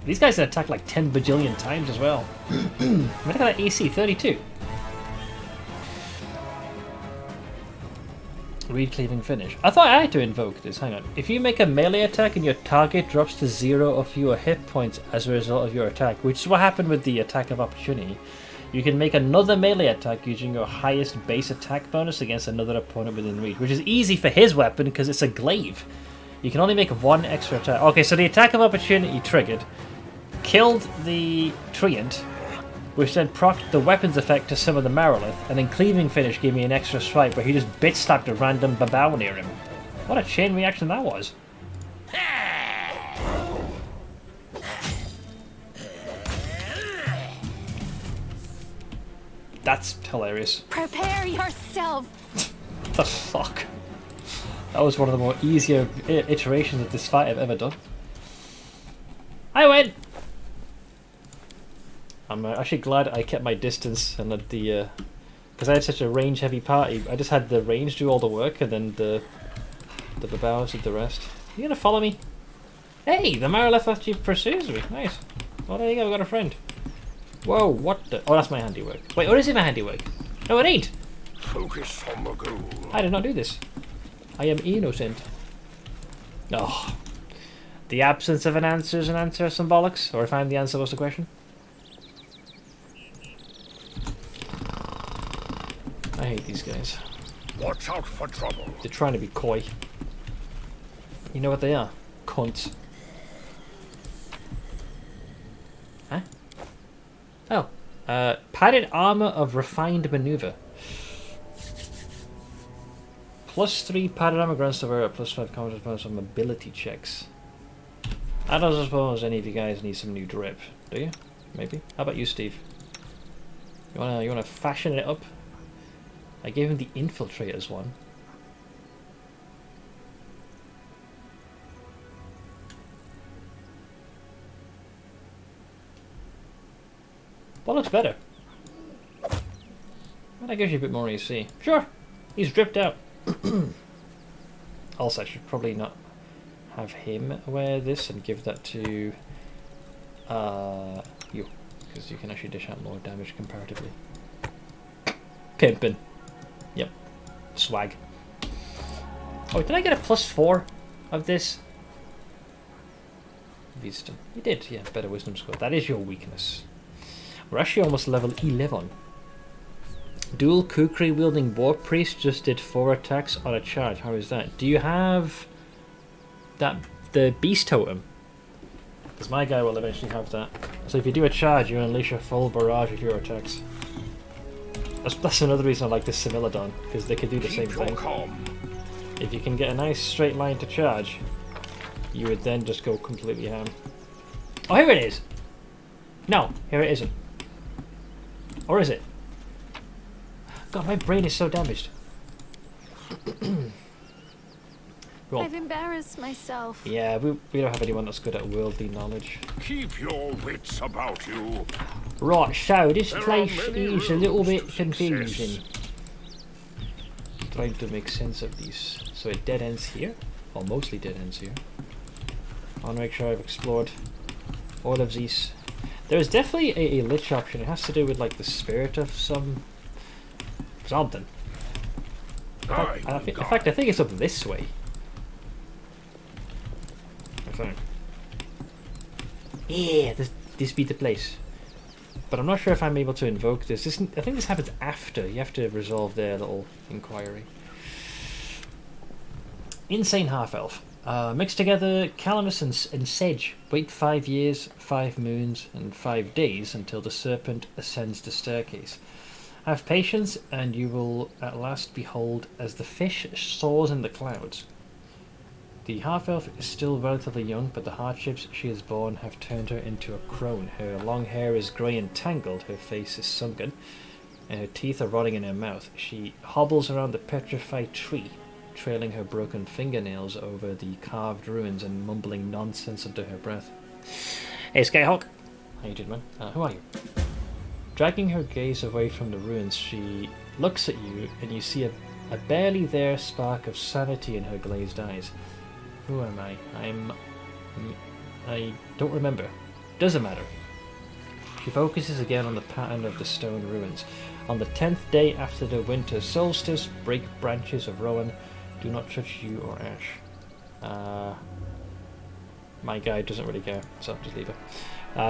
These guys can attack like 10 bajillion times as well. Look at that AC, 32. Read Cleaving Finish. I thought I had to invoke this. Hang on. If you make a melee attack and your target drops to 0 or fewer hit points as a result of your attack, which is what happened with the attack of opportunity, you can make another melee attack using your highest base attack bonus against another opponent within reach, which is easy for his weapon because it's a glaive. You can only make one extra attack. Okay, so the attack of opportunity triggered, killed the Treant, which then procced the weapons effect to summon the Marilith, and then Cleaving Finish gave me an extra swipe where he just bitch-slapped a random Babao near him. What a chain reaction that was. That's hilarious. Prepare yourself. The fuck? That was one of the more easier iterations of this fight I've ever done. I win! I'm actually glad I kept my distance and let the... because I had such a range-heavy party, I just had the range do all the work and then the Babaos did the rest. You gonna follow me? Hey! The Marilith actually pursues me. Nice. Well, there you go, we got a friend. Whoa, what the... Oh, that's my handiwork. Wait, what is it my handiwork? No, it ain't! Focus on the goal. I did not do this. I am innocent. Oh. The absence of an answer is an answer, symbolics? Or if I'm the answer, what's the question? I hate these guys. Watch out for trouble. They're trying to be coy. You know what they are? Cunts. Huh? Oh. Padded armor of refined maneuver. +3 padded armor grants the wearer +5 combat bonus on mobility checks. I don't suppose any of you guys need some new drip, do you? Maybe. How about you, Steve? You wanna fashion it up? I gave him the infiltrators one. What looks better? Well, that gives you a bit more AC. Sure, he's dripped out. Also, I should probably not have him wear this and give that to you, because you can actually dish out more damage comparatively. Pimpin'. Yep. Swag. Oh, did I get a +4 of this? Wisdom. You did, yeah. Better wisdom score. That is your weakness. We're actually almost level 11. Dual Kukri wielding War Priest just did 4 attacks on a charge. How is that? Do you have the Beast Totem? Because my guy will eventually have that. So if you do a charge, you unleash a full barrage of your attacks. That's another reason I like this Similodon, because they can do the same thing. If you can get a nice straight line to charge, you would then just go completely ham. Oh, here it is! No, here it isn't. Or is it? God, my brain is so damaged. Roll. I've embarrassed myself. Yeah, we don't have anyone that's good at worldly knowledge. Keep your wits about you. Right, so this There are place many is a little roads bit to confusing. success. Trying to make sense of these. So it dead ends here, or mostly dead ends here. I want to make sure I've explored all of these. There is definitely a Lich option. It has to do with like the spirit of something. In fact, I think it's up this way. I think. Yeah, this be the place. But I'm not sure if I'm able to invoke this. I think this happens after. You have to resolve their little inquiry. Insane half-elf. Mix together calamus and sedge. Wait 5 years, 5 moons, and 5 days until the serpent ascends the staircase. Have patience, and you will at last behold as the fish soars in the clouds. The half-elf is still relatively young, but the hardships she has borne have turned her into a crone. Her long hair is grey and tangled, her face is sunken, and her teeth are rotting in her mouth. She hobbles around the petrified tree, trailing her broken fingernails over the carved ruins and mumbling nonsense under her breath. Hey, Skyhawk. How you doing, man? Who are you? Dragging her gaze away from the ruins, she looks at you, and you see a barely there spark of sanity in her glazed eyes. Who am I? I don't remember. Doesn't matter. She focuses again on the pattern of the stone ruins. On the 10th day after the winter solstice, break branches of rowan. Do not touch you or ash. My guy doesn't really care, so just leave her.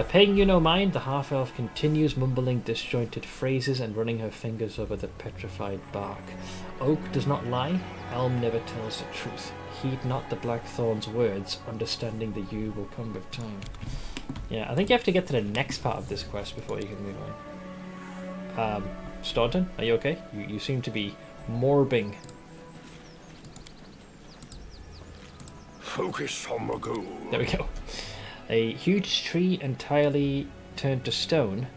Paying you no mind, the half-elf continues mumbling disjointed phrases and running her fingers over the petrified bark. Oak does not lie, elm never tells the truth. Heed not the blackthorn's words, understanding the yew will come with time. Yeah, I think you have to get to the next part of this quest before you can move on. Staunton, are you okay? You seem to be morbing. Focus on the goal. There we go. A huge tree entirely turned to stone.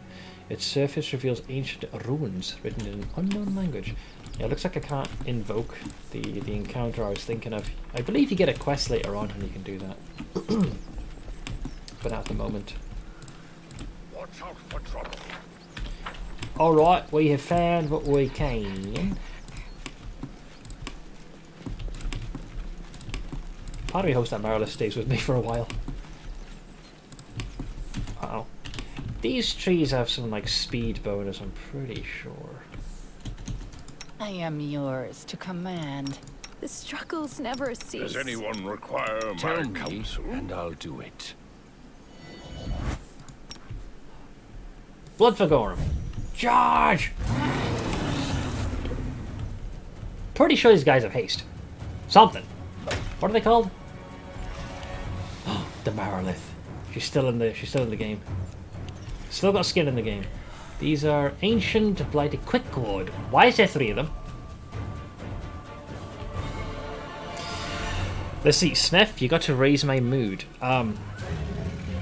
Its surface reveals ancient runes written in an unknown language. Yeah, it looks like I can't invoke the encounter I was thinking of. I believe you get a quest later on and you can do that. But not at the moment. Watch out for trouble. Alright, we have found what we can. Part of me hopes that Marla stays with me for a while. Uh-oh. These trees have some like speed bonus, I'm pretty sure. I am yours to command. The struggles never cease. Does anyone require my counsel? And I'll do it. Blood for Gorham. Charge! Pretty sure these guys have haste. Something. What are they called? The Marlith. She's still in the game. Still got skin in the game. These are ancient blighted quickwood. Why is there 3 of them? Let's see, Sniff, you got to raise my mood.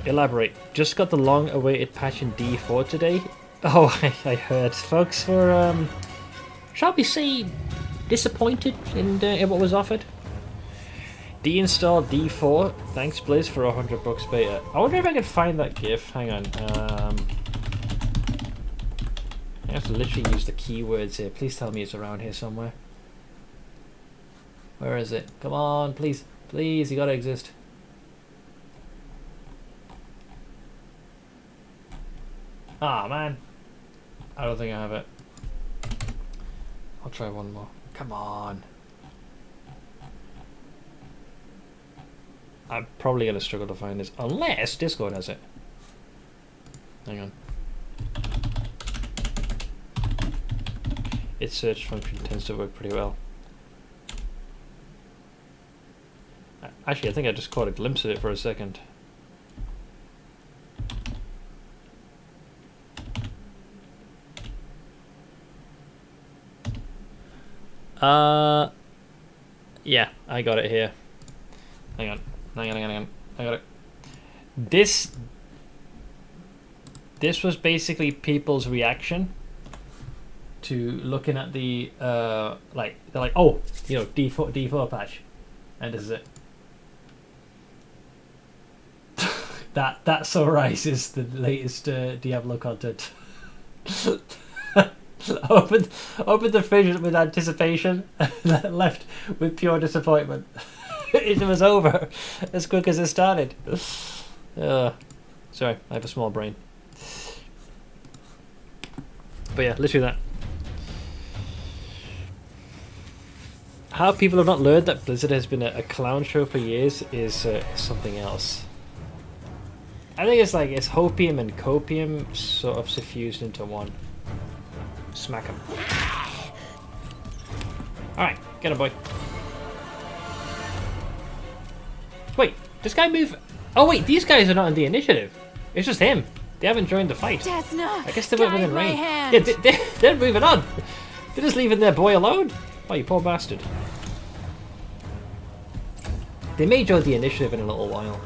Elaborate. Just got the long-awaited patch in D4 today. Oh, I heard. Folks were, shall we say, disappointed in what was offered. Deinstall D4. Thanks, Blizz, for $100 beta. I wonder if I can find that GIF. Hang on. I have to literally use the keywords here. Please tell me it's around here somewhere. Where is it? Come on, please. Please, you gotta exist. Ah, man. I don't think I have it. I'll try one more. Come on. I'm probably gonna struggle to find this. Unless Discord has it. Hang on. Its search function tends to work pretty well. Actually, I think I just caught a glimpse of it for a second. Yeah, I got it here. Hang on. I got it. This was basically people's reaction to looking at the they're like, oh, you know, D4 patch, And this is it. That summarizes the latest Diablo content. opened the fridge with anticipation, left with pure disappointment. It was over as quick as it started. Sorry, I have a small brain. But yeah, literally that. How people have not learned that Blizzard has been a clown show for years is something else. I think it's like it's hopium and copium sort of suffused into one. Smack him. Alright, get him, boy. Wait, this guy move? Oh wait, these guys are not in the initiative. It's just him. They haven't joined the fight. Desna, I guess they weren't within range. hand. Yeah, they're moving on. They're just leaving their boy alone. Oh, you poor bastard. They may join the initiative in a little while.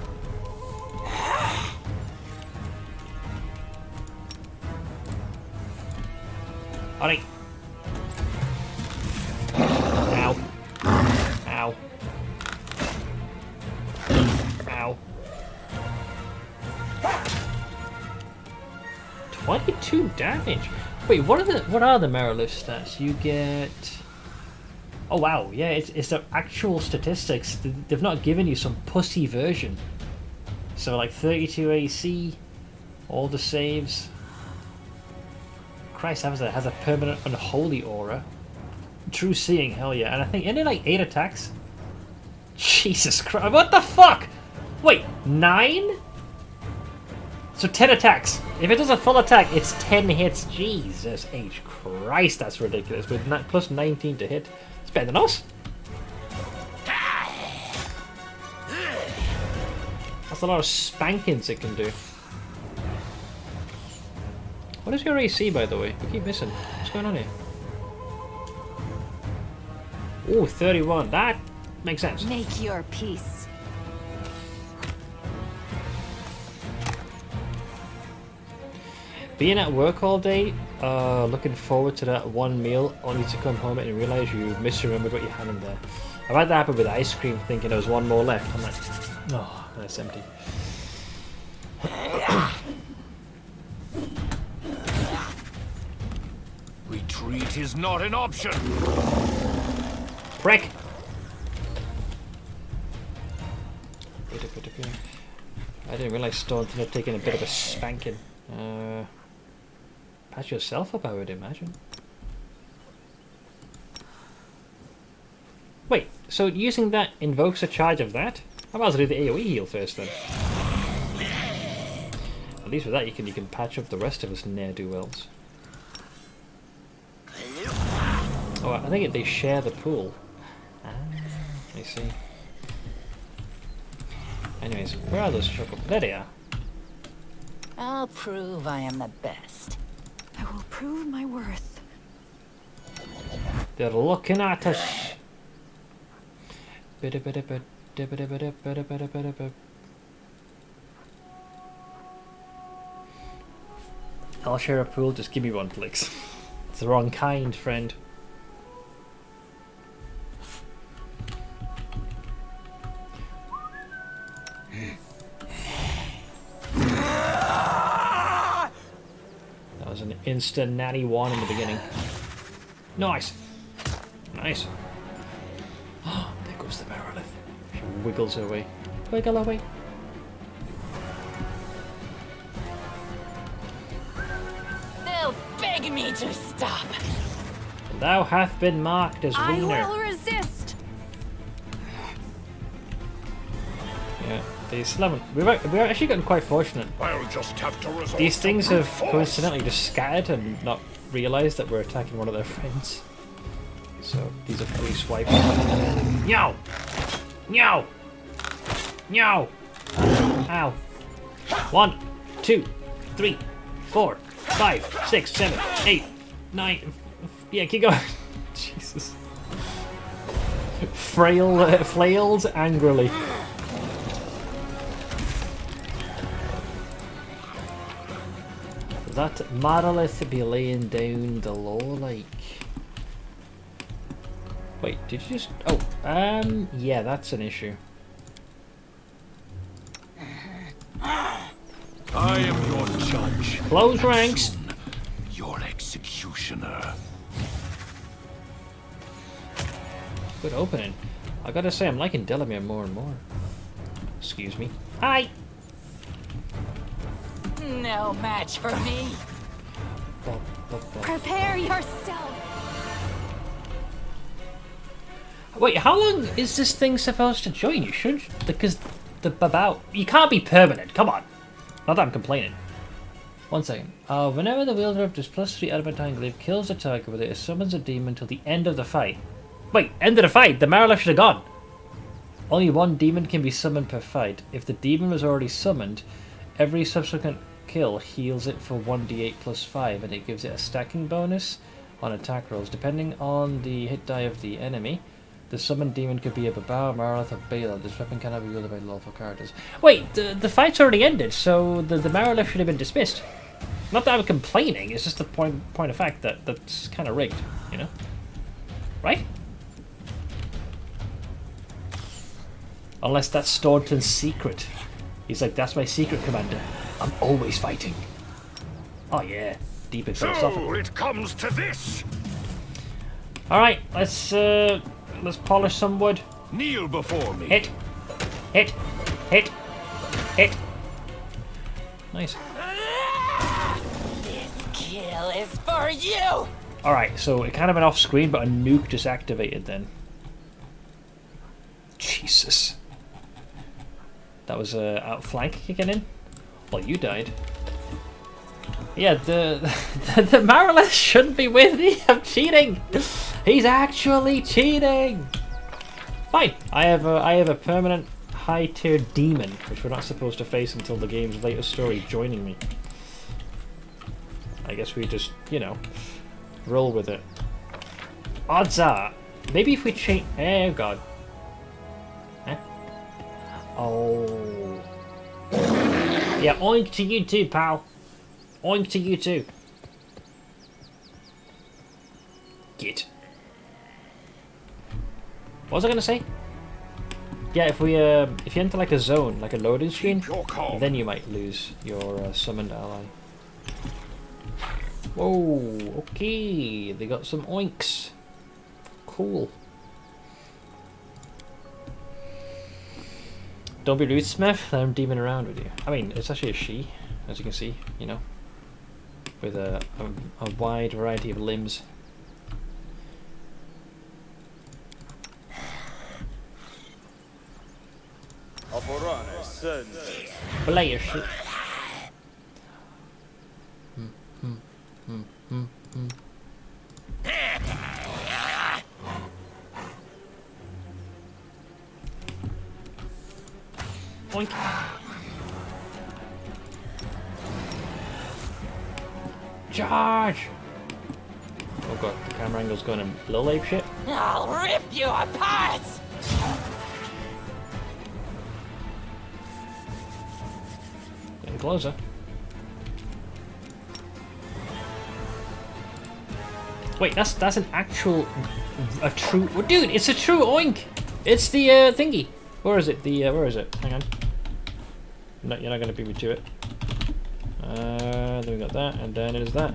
Alright. Ow. Ow. Ow. 22 damage. Wait, what are the Merilith stats? You get. Oh wow, yeah, it's the actual statistics. They've not given you some pussy version. So like 32 AC, all the saves. Christ, has a permanent unholy aura. True seeing, hell yeah. And I think isn't it like 8 attacks? Jesus Christ, what the fuck? Wait, 9? So 10 attacks. If it does a full attack, it's 10 hits. Jesus H Christ, that's ridiculous. With plus 19 to hit. It's better than us. That's a lot of spankings it can do. What is your AC, by the way? You keep missing. What's going on here? Ooh, 31. That makes sense. Make your peace. Being at work all day, looking forward to that one meal, only to come home and realize you misremembered what you had in there. I've had that happen with ice cream, thinking there was one more left. I'm like, oh, that's empty. Retreat is not an option. Prick! I didn't realize Staunton had taken a bit of a spanking. Patch yourself up, I would imagine. Wait, so using that invokes a charge of that? I might as well do the AoE heal first then. At least with that you can patch up the rest of us ne'er-do-wells. Oh, I think they share the pool. Ah, I see. Anyways, where are those chocolate? There they are. I'll prove I am the best. I will prove my worth. They're looking at us. I'll share a pool, just give me one, please. It's the wrong kind, friend. That was an instant natty 1 in the beginning. Nice! Nice. Oh, there goes the Merilith. She wiggles her way. Wiggle away. They'll beg me to stop. Thou hath been marked as I wiener. will resist. Yeah, these 11. We've actually gotten quite fortunate. I'll just have to resort These things have to brute force. coincidentally just scattered and not realised that we're attacking one of their friends. So these are free swipes. Meow! Meow! Meow! Ow! 1, 2, 3, 4, 5, 6, 7, 8, 9. Yeah, keep going. Jesus. Flails angrily. That Merilith be laying down the law like. Wait, did you just. Oh, Yeah, that's an issue. I am your judge. Close ranks. Soon, your executioner. Good opening. I gotta say, I'm liking Delamere more and more. Excuse me. Hi! No match for me. Prepare yourself. Wait, how long is this thing supposed to join you? Should because you can't be permanent. Come on. Not that I'm complaining. 1 second. Whenever the wielder of this +3 adamantine glaive kills a target with it, it summons a demon till the end of the fight. Wait, end of the fight? The Marilef should have gone. Only 1 demon can be summoned per fight. If the demon was already summoned, every subsequent kill heals it for 1d8 + 5, and it gives it a stacking bonus on attack rolls. Depending on the hit die of the enemy, the summoned demon could be a Babar, Marilef, or Bela. This weapon cannot be wielded by lawful characters. Wait, the fight's already ended, so the Marilef should have been dismissed. Not that I'm complaining, it's just a point of fact that that's kind of rigged, you know? Right? Unless that's Staunton's secret. He's like, that's my secret, Commander. I'm always fighting. Oh yeah, deep and philosophical. So it comes to this. All right, let's polish some wood. Kneel before me. Hit, hit, hit, hit. Nice. This kill is for you. All right, so it kind of went off screen, but a nuke just activated then. Jesus. That was outflank kicking in. Well, you died. Yeah, the Marilef shouldn't be with me. I'm cheating. He's actually cheating. Fine. I have a permanent high tier demon, which we're not supposed to face until the game's later story, joining me. I guess we just, you know, roll with it. Odds are, maybe if we change. Oh god. Huh? Oh. Yeah, oink to you too, pal. Oink to you too. Git. What was I gonna say? Yeah, if you enter like a zone, like a loading screen, then you might lose your summoned ally. Whoa, okay, they got some oinks. Cool. Don't be rude, Smith. Let him demon around with you. I mean, it's actually a she, as you can see, you know, with a wide variety of limbs. Play your shit. Boink. Charge! Oh god, the camera angle's going to low ape shit. I'll rip you apart! Getting closer. Wait, that's an actual, a true. Oh, dude, it's a true oink. It's the thingy. Where is it? Where is it? Hang on. No, you're not gonna beat me to it. Then we got that, and then it is that.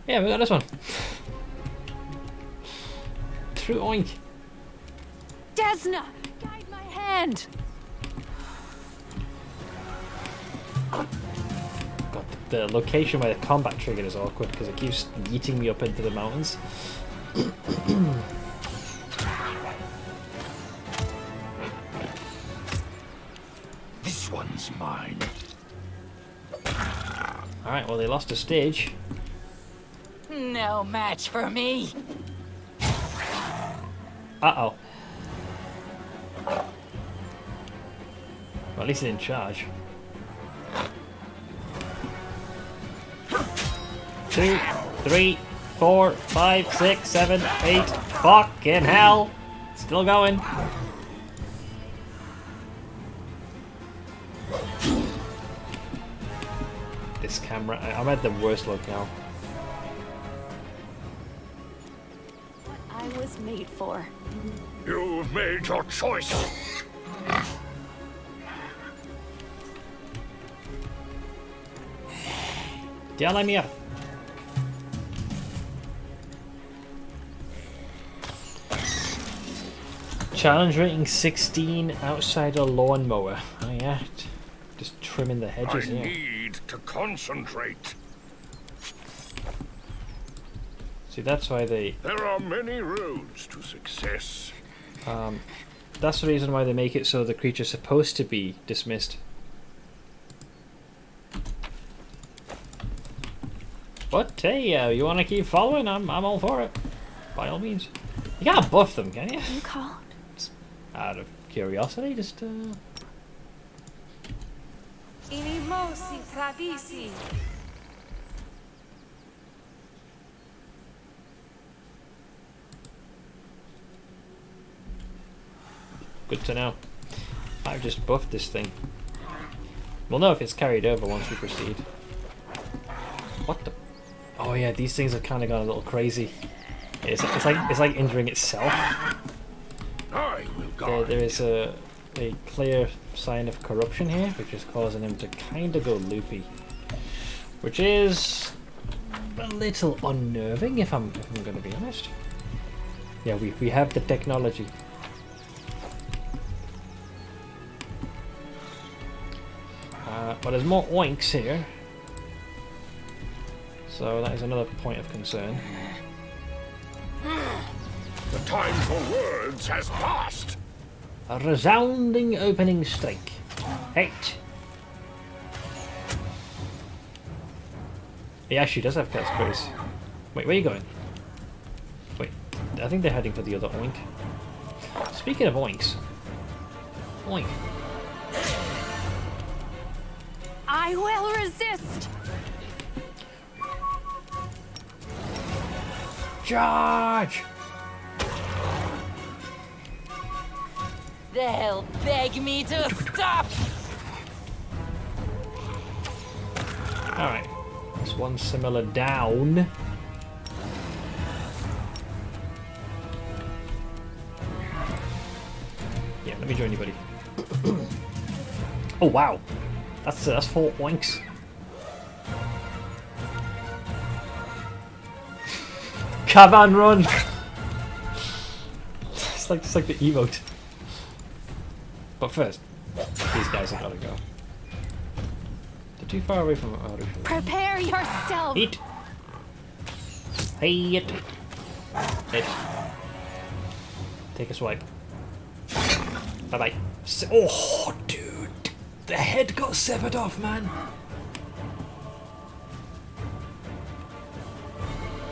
Yeah, we got this one. True oink. Desna, guide my hand. God, the location where the combat trigger is awkward because it keeps yeeting me up into the mountains. This one's mine. Alright, well they lost a stage. No match for me. Uh-oh. Well, at least he's in charge. 2, 3, 4, 5, 6, 7, 8. Fucking hell! Still going. This camera, I'm at the worst look now. What I was made for. You've made your choice. Yeah, let me up. Challenge rating 16 outside a lawnmower. Oh yeah, just trimming the hedges I here. need to concentrate. See, that's why they... There are many roads to success. That's the reason why they make it so the creature's supposed to be dismissed. But hey, you want to keep following? I'm all for it. By all means. You can't buff them, can you? You called? Just out of curiosity, just Inimosi tradisi. Good to know. I've just buffed this thing. We'll know if it's carried over once we proceed. What the? Oh yeah, these things have kind of gone a little crazy. It's like injuring itself. I will guard. There is a clear sign of corruption here, which is causing him to kind of go loopy, which is a little unnerving, if I'm going to be honest. Yeah, we have the technology. But there's more oinks here, so that is another point of concern. The time for words has passed. A resounding opening strike. Hate. He actually does have cat space. Wait, where are you going? Wait, I think they're heading for the other oink. Speaking of oinks. Oink. I will resist! Charge! They'll beg me to stop. Alright. That's one similar down. Yeah, let me join you, buddy. Oh wow. That's 4 oinks. Cavan run! It's like the emote. But first, these guys have gotta go. They're too far away from Aru. Prepare yourself! Eat! Hey it! Hit. Take a swipe. Bye bye. Oh, dude! The head got severed off, man!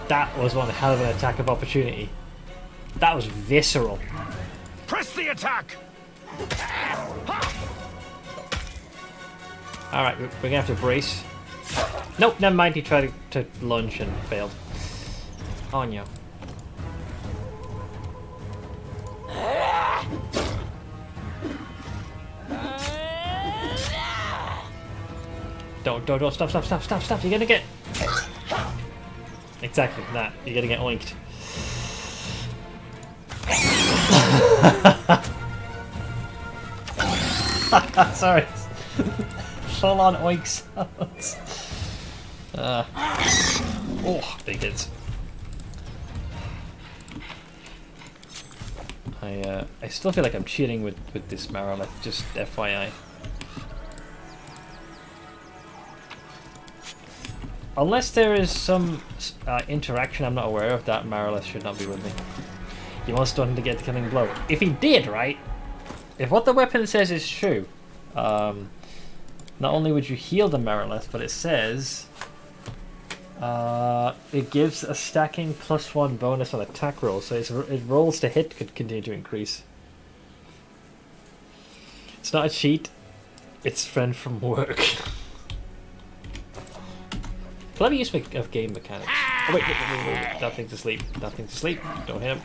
That was one hell of an attack of opportunity. That was visceral. Press the attack! Alright, we're gonna have to brace. Nope, never mind, he tried to lunge and failed. On you. Don't, stop, you're gonna get... Exactly, that, you're gonna get oinked. Sorry. Full on oink sounds. Oh, big hits. I still feel like I'm cheating with this Marolith, just FYI. Unless there is some interaction I'm not aware of, that Marolith should not be with me. He wants to get the killing blow. If he did, right? If what the weapon says is true, not only would you heal the Marolith, but it says it gives a stacking +1 bonus on attack rolls, so it rolls to hit could continue to increase. It's not a cheat, it's friend from work. Clever use of game mechanics. Oh wait. That thing's asleep. Don't hit him.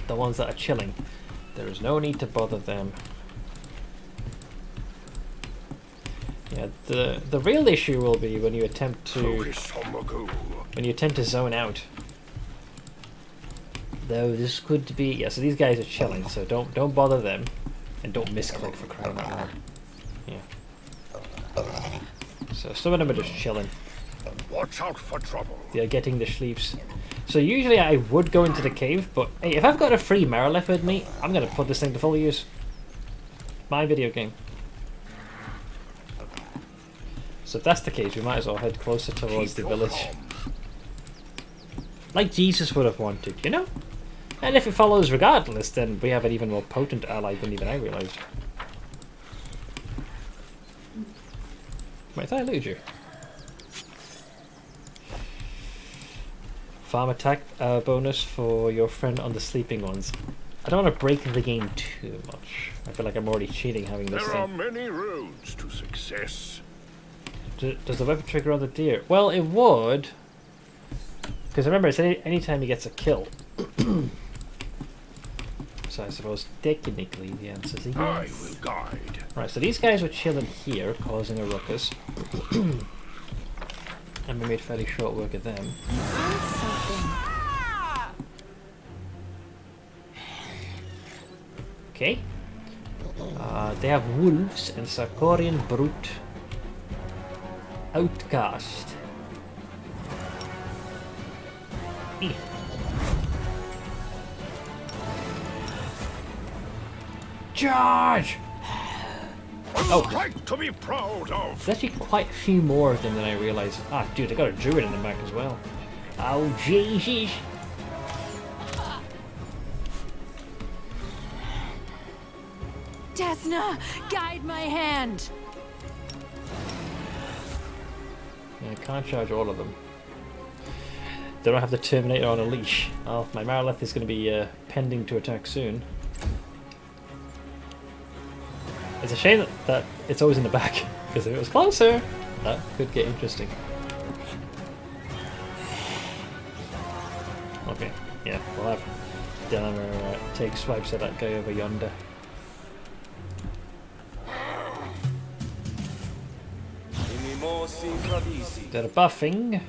The ones that are chilling. There is no need to bother them. Yeah, the real issue will be when you attempt to zone out. Though this could be... Yeah, so these guys are chilling, so don't bother them. And don't misclick for crying out loud. Yeah. So some of them are just chilling. Watch out for trouble. They're getting the sleeps. So usually I would go into the cave, but hey, if I've got a free Marilith with me, I'm going to put this thing to full use. My video game. So if that's the case, we might as well head closer towards the village. Like Jesus would have wanted, you know? And if it follows regardless, then we have an even more potent ally than even I realised. Wait, I thought I looted you. Farm attack bonus for your friend on the sleeping ones. I don't want to break the game too much. I feel like I'm already cheating having this There are thing. many roads to success. Does the weapon trigger on the deer? Well, it would. Because remember, it's anytime he gets a kill. So I suppose technically the answer is yes. I will guide. Right, so these guys were chilling here, causing a ruckus. And we made fairly short work of them. Okay. They have wolves and Sarkorian brute. Outcast. Charge! Oh, Right to be proud of. there's actually quite a few more of them than I realised. Ah, dude, they got a druid in the back as well. Oh, Jesus! Desna, guide my hand. Yeah, I can't charge all of them. They don't have the Terminator on a leash. Oh, my Marilith is going to be pending to attack soon. It's a shame that it's always in the back, because if it was closer, that could get interesting. Okay, yeah, we'll have Delamer take swipes at that guy over yonder. They're buffing.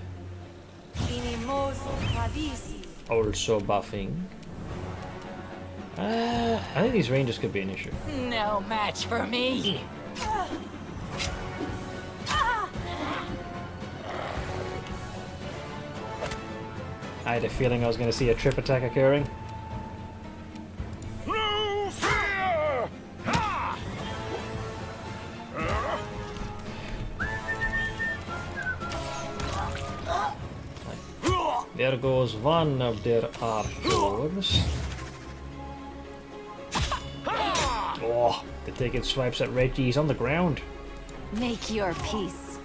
Also buffing. I think these rangers could be an issue. No match for me. I had a feeling I was going to see a trip attack occurring. No fear! Ha! There goes one of their archers. Oh, they're taking swipes at Reggie. He's on the ground. Make your peace.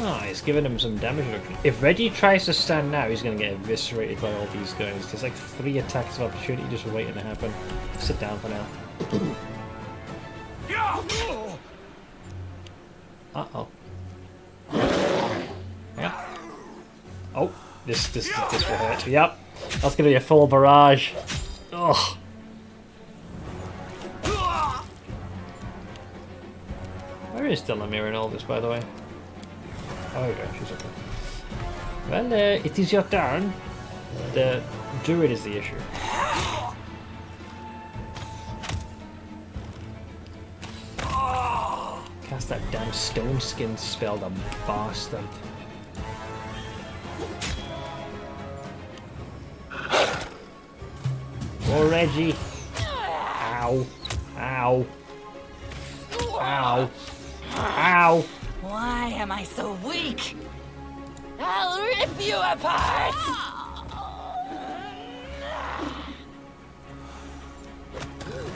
Ah, he's giving him some damage reduction. If Reggie tries to stand now, he's going to get eviscerated by all these guys. There's like 3 attacks of opportunity just waiting to happen. Sit down for now. Uh-oh. Yeah. Oh, this will hurt. Yep. That's going to be a full barrage. Ugh. Where is Delamere in all this, by the way? Oh, yeah, she's okay. Well, it is your turn. The druid is the issue. Cast that damn stone skin spell, the bastard. Oh, Reggie. Ow. Ow. Ow. Ow. Why am I so weak? I'll rip you apart!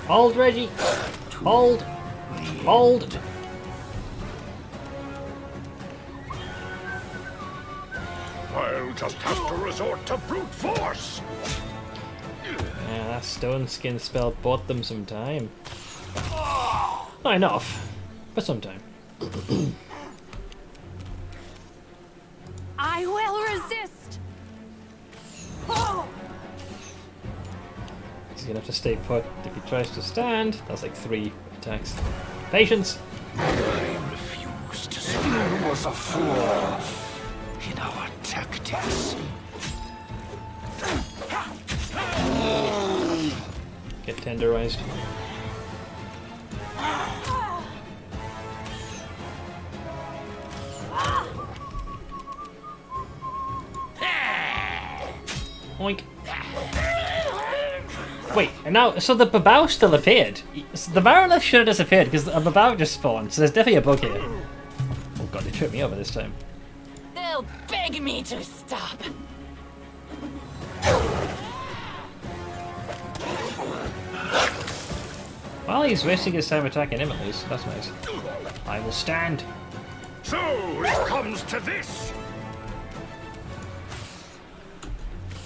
Hold, Reggie. Hold. Hold. I'll just have to resort to brute force. Yeah, that stone skin spell bought them some time. Not enough, but some time. I will resist! He's gonna have to stay put. If he tries to stand, that's like 3 attacks. Patience! was a fool in our tactics. Get tenderized. Oink. Wait, and now, so the Babao still appeared. The Marilith should have disappeared because a Babao just spawned, so there's definitely a bug here. Oh god, they tripped me over this time. They'll beg me to stop. Well, he's wasting his time attacking him at least. That's nice. I will stand. So it comes to this.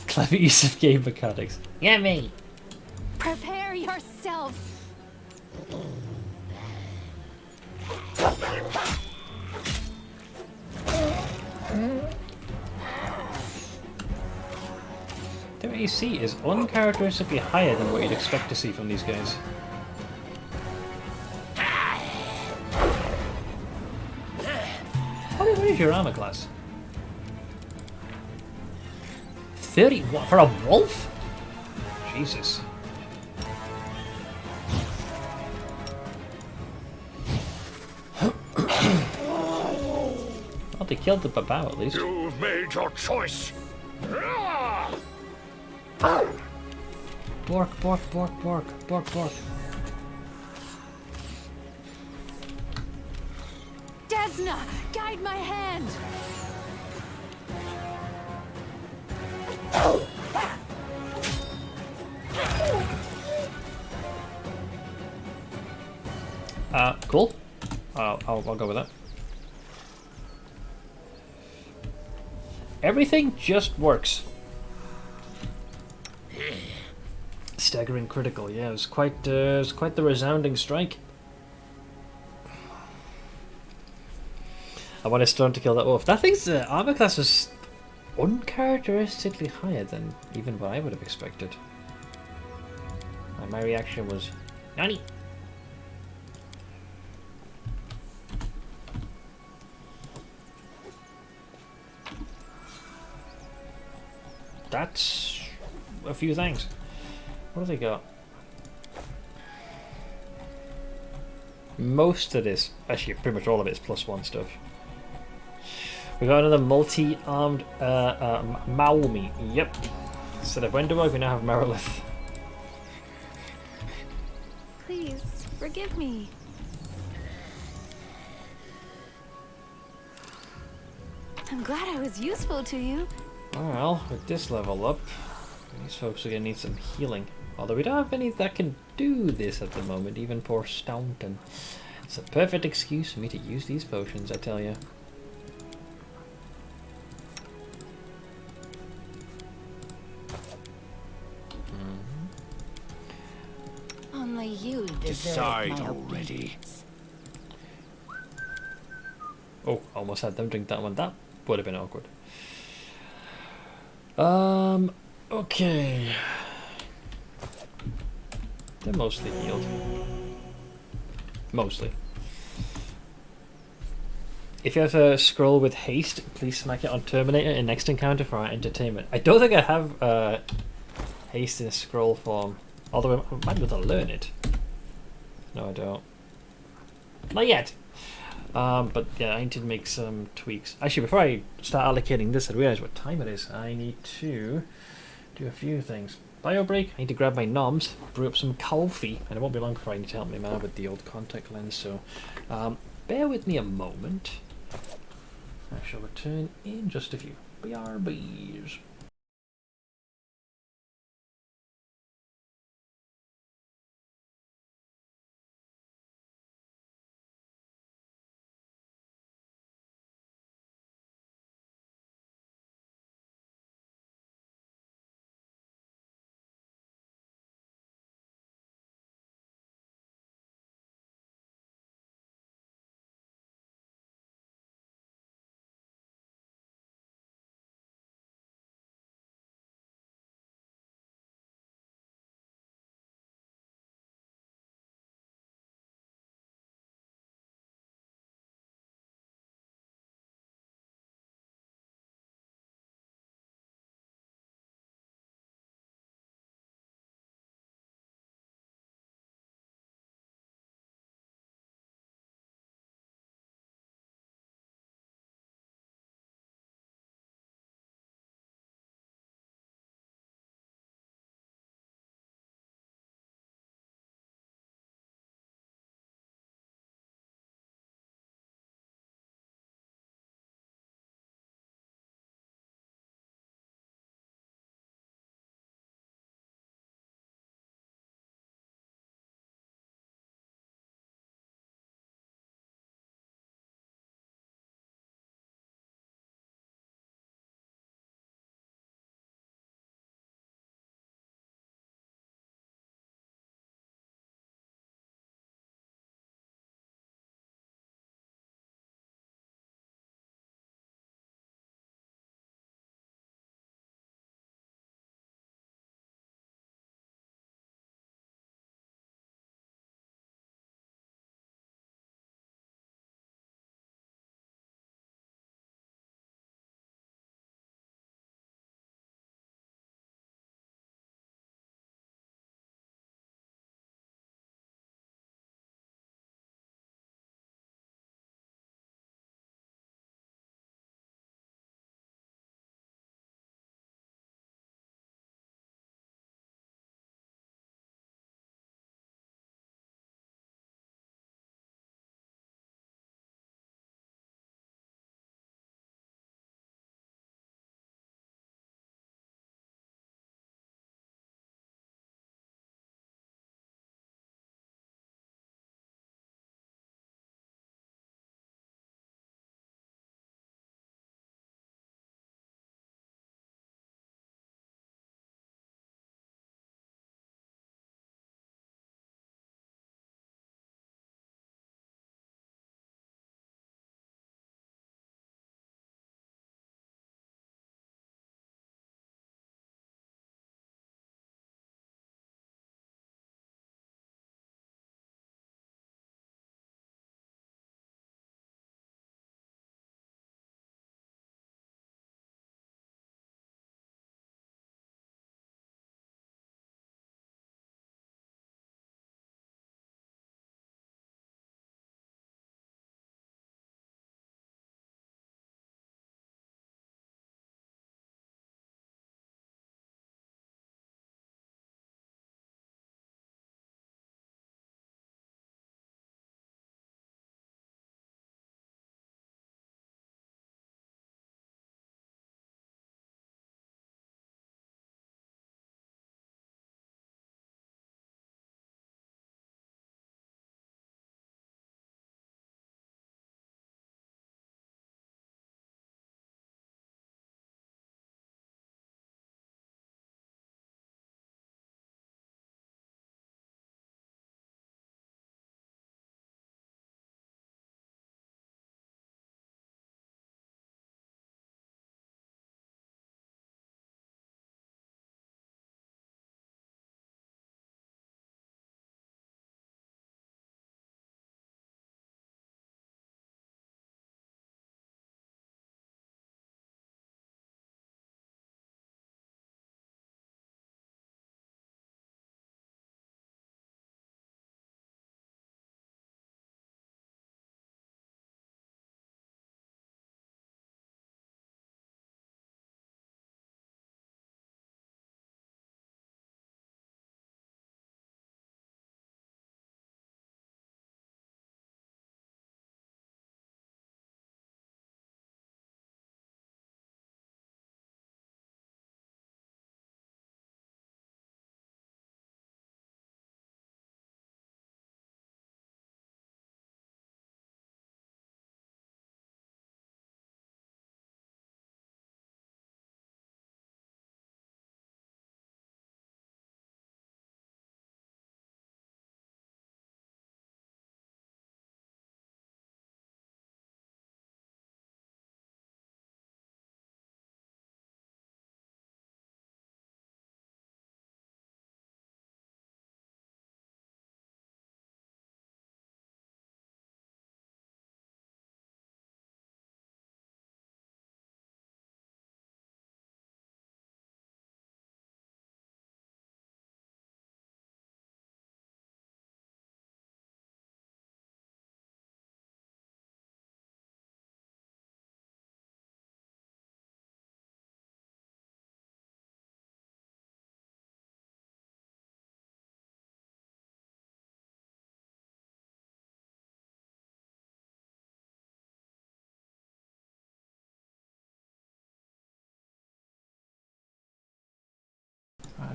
Clever use of game mechanics. Yummy! Prepare yourself. Their AC is uncharacteristically higher than what you'd expect to see from these guys. What is your armor class? 30? What, for a wolf? Jesus. Well, they killed the Babao at least. You've made your choice. Bork, bork, bork, bork, bork, bork. Desna, guide my hand. Cool. I'll go with that. Everything just works. Staggering critical, yeah, it was quite the resounding strike. I want to start to kill that wolf. That thing's armor class was uncharacteristically higher than even what I would have expected. And my reaction was, Nani? That's a few things. What do they got? Most of this, actually pretty much all of it is +1 stuff. We got another multi-armed Maumi. Yep. Instead of Wenderog, we now have Marilith. Please, forgive me. I'm glad I was useful to you. Well, with this level up, these folks are going to need some healing. Although we don't have any that can do this at the moment, even poor Staunton. It's a perfect excuse for me to use these potions, I tell you. Only you deserve Decide my already. obedience. Oh, almost had them drink that one. That would have been awkward. Okay. They're mostly healed. Mostly. If you have a scroll with haste, please smack it on Terminator in next encounter for our entertainment. I don't think I have haste in a scroll form. Although I might be able to learn it. No, I don't. Not yet. But yeah, I need to make some tweaks. Actually, before I start allocating this, I realize what time it is. I need to do a few things. Bio break. I need to grab my noms, brew up some coffee, and it won't be long before I need to help me man with the old contact lens. So, bear with me a moment. I shall return in just a few. BRBs.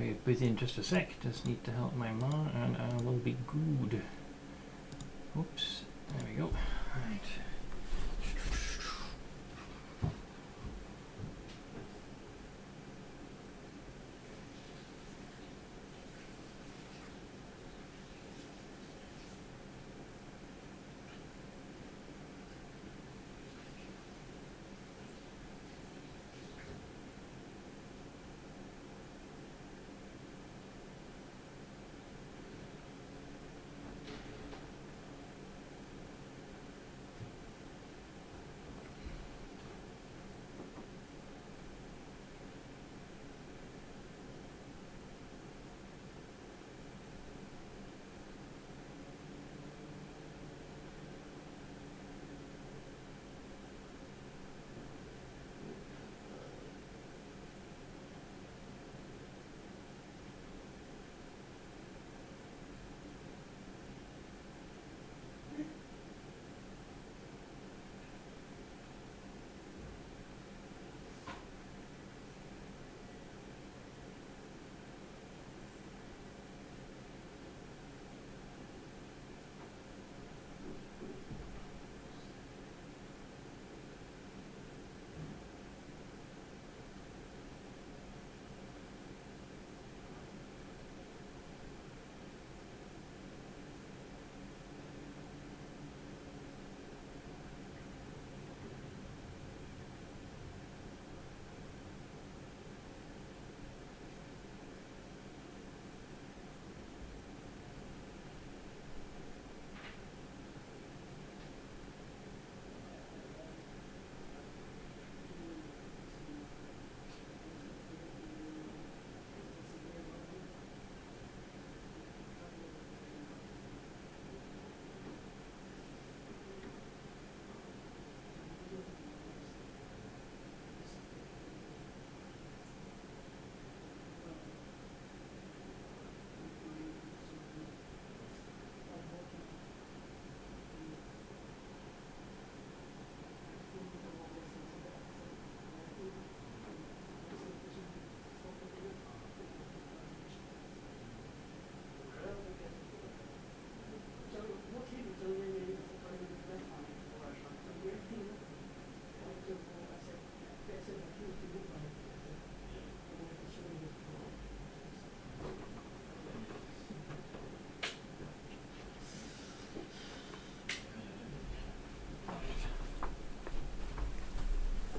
I'll be busy in just a sec. Just need to help my ma and I will be good. Oops. There we go. Right.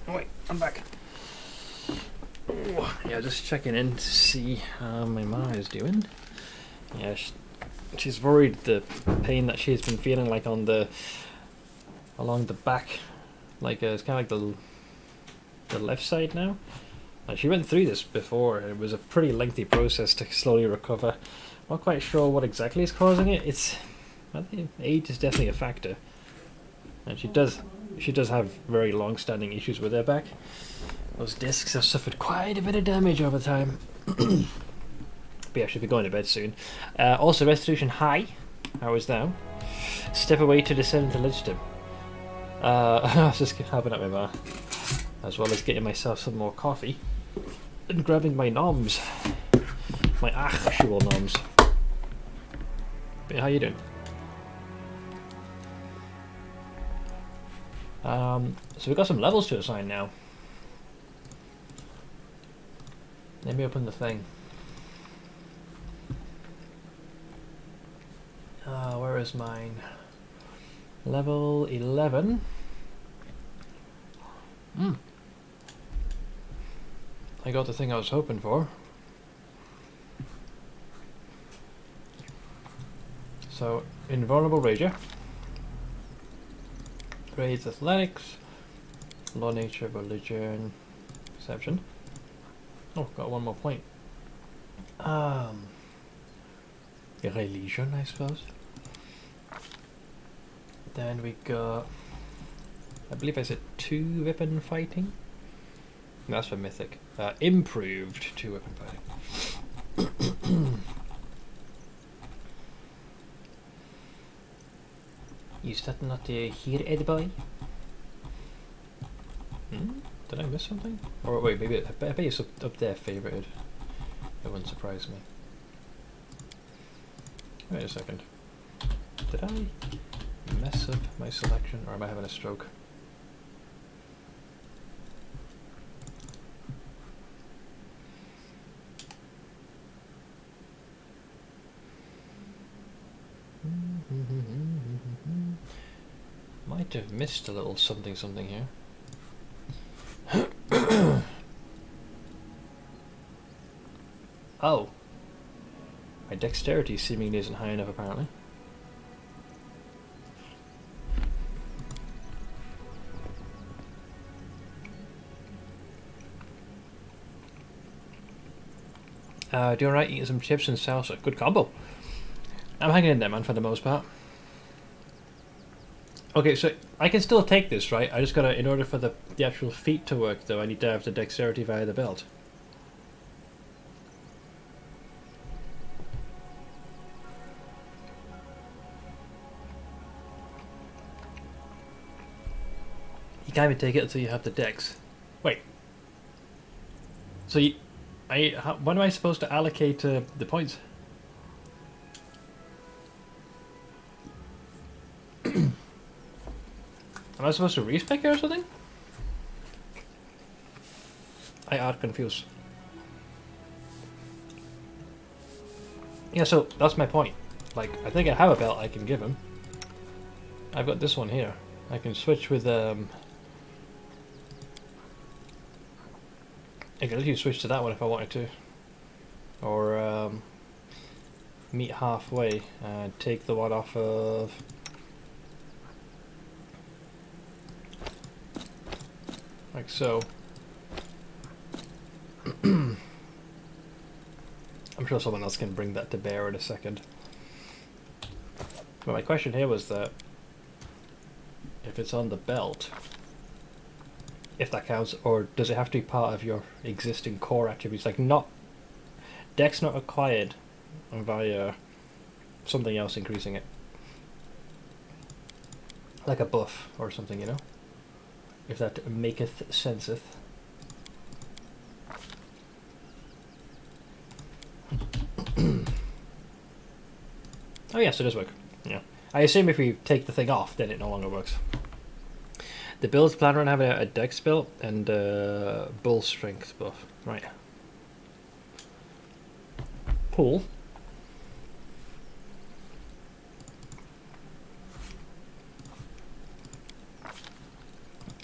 Wait, I'm back. Oh, yeah, just checking in to see how my ma is doing. Yeah, she's worried the pain that she's been feeling like on along the back, like it's kind of like the left side now. She went through this before. It was a pretty lengthy process to slowly recover. Not quite sure what exactly is causing it. I think age is definitely a factor, and she does have very long-standing issues with her back. Those discs have suffered quite a bit of damage over time. But yeah, she'll be going to bed soon. Also, restitution high. How is thou? Step away to descend to Lich. I was just helping out my ma, as well as getting myself some more coffee and grabbing my noms, my actual noms. But how you doing? So we've got some levels to assign now. Let me open the thing. Where is mine? Level 11. I got the thing I was hoping for. So, Invulnerable Rager. Grades Athletics. Law, Nature, Religion, Perception. Oh, got one more point. Religion, I suppose. Then we got, I believe I said 2 weapon fighting. That's for Mythic. Improved 2 weapon fighting. Is that not here, Ed boy? Did I miss something? Or wait, maybe I bet it's up there, favorited. That wouldn't surprise me. Wait a second. Did I mess up my selection, or am I having a stroke? Might have missed a little something here. Oh. My dexterity seemingly isn't high enough, apparently. Doing right, eating some chips and salsa. Good combo. I'm hanging in there, man, for the most part. Okay, so I can still take this, right? I just gotta, in order for the actual feat to work, though, I need to have the dexterity via the belt. You can't even take it until you have the dex. Wait. So you... when am I supposed to allocate the points? Am I supposed to respec or something? I are confused. Yeah, so that's my point. Like, I think I have a belt I can give him. I've got this one here. I can switch with I can literally switch to that one if I wanted to. Or meet halfway and take the one off of... like so. I'm sure someone else can bring that to bear in a second. But my question here was that if it's on the belt, if that counts, or does it have to be part of your existing core attributes? Like, not dex not acquired via something else increasing it, like a buff or something, you know, if that maketh senseth. Oh yes, it does work. Yeah, I assume if you take the thing off, then it no longer works. The builds plan on having a dex build and bull strength buff. Right. Cool.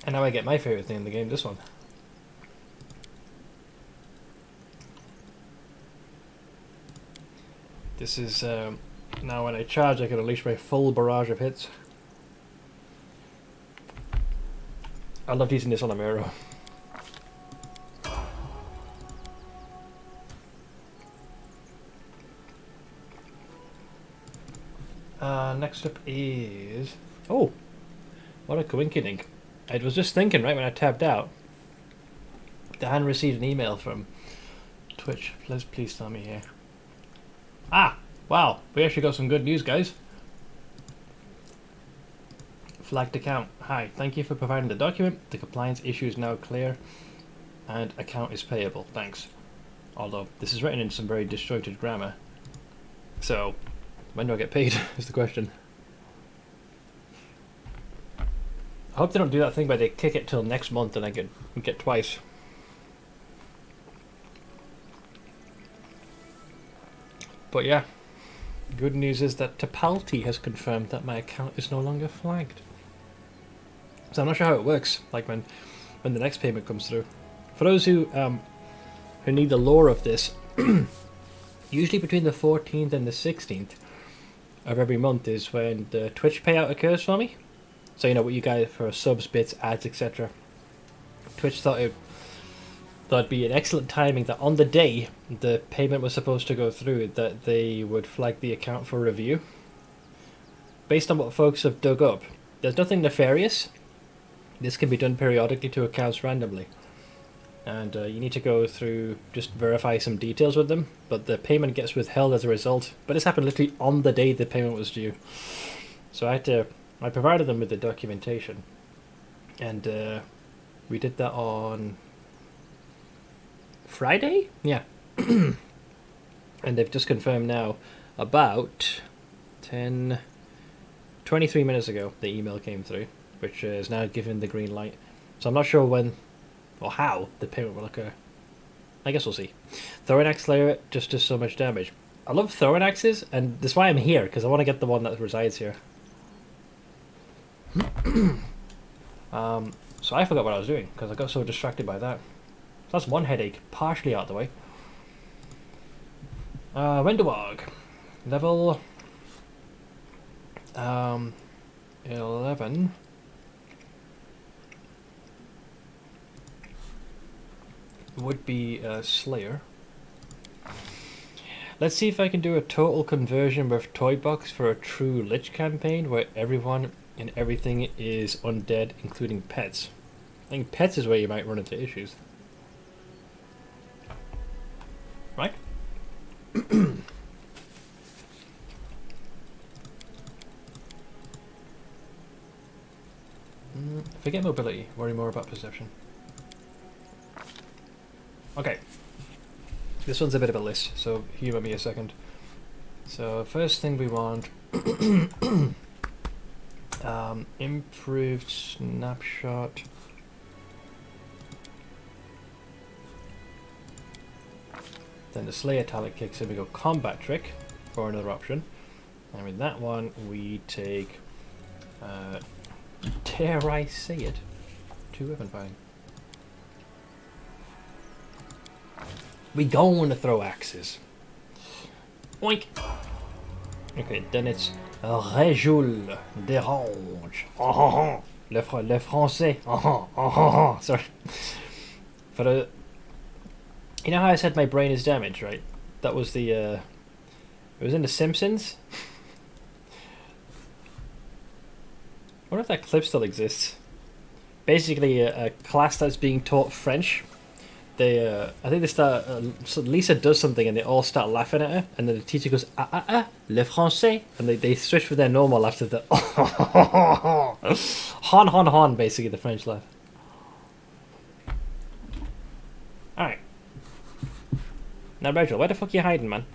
And now I get my favourite thing in the game, this one. This is, now when I charge I can unleash my full barrage of hits. I loved using this on a mirror. Next up is... oh! What a coinkydink. I was just thinking, right, when I tabbed out, Dan received an email from Twitch. Please tell me here. Ah! Wow, we actually got some good news, guys. Flagged account. Hi, thank you for providing the document. The compliance issue is now clear and account is payable. Thanks. Although this is written in some very disjointed grammar. So, when do I get paid is the question. I hope they don't do that thing where they kick it till next month and I get twice. But yeah, good news is that Tapalti has confirmed that my account is no longer flagged. So I'm not sure how it works, like when the next payment comes through. For those who need the lore of this, usually between the 14th and the 16th of every month is when the Twitch payout occurs for me. So you know what you guys for subs, bits, ads, etc. Twitch thought it'd be an excellent timing that on the day the payment was supposed to go through, that they would flag the account for review. Based on what folks have dug up, there's nothing nefarious. This can be done periodically to accounts randomly. And you need to go through, just verify some details with them, but the payment gets withheld as a result. But this happened literally on the day the payment was due. So I provided them with the documentation. And we did that on Friday? Yeah. And they've just confirmed now, about 23 minutes ago, the email came through, which is now given the green light. So I'm not sure when or how the payment will occur. I guess we'll see. Throwing axe slayer just does so much damage. I love throwing axes, and that's why I'm here, because I want to get the one that resides here. So I forgot what I was doing, because I got so distracted by that. So that's one headache, partially out of the way. Wenderwog. Level 11. Would be Slayer. Let's see if I can do a total conversion with Toy Box for a true Lich campaign where everyone and everything is undead, including pets. I think pets is where you might run into issues. Right? Forget mobility, worry more about perception. Okay. This one's a bit of a list, so humor me a second. So first thing we want improved snapshot. Then the Slayer talent kicks in, we go combat trick for another option. And with that one we take dare I say it, 2 weapon fighting. We don't want to throw axes. Oink! Okay, then it's Réjoule dérange. Le français. Sorry. For the... You know how I said my brain is damaged, right? That was the... It was in The Simpsons. I wonder if that clip still exists. Basically, a class that's being taught French. They, I think they start. So Lisa does something, and they all start laughing at her, and then the teacher goes, le français, and they switch with their normal laugh to the hon, basically the French laugh. All right. Now, Rachel, where the fuck are you hiding, man?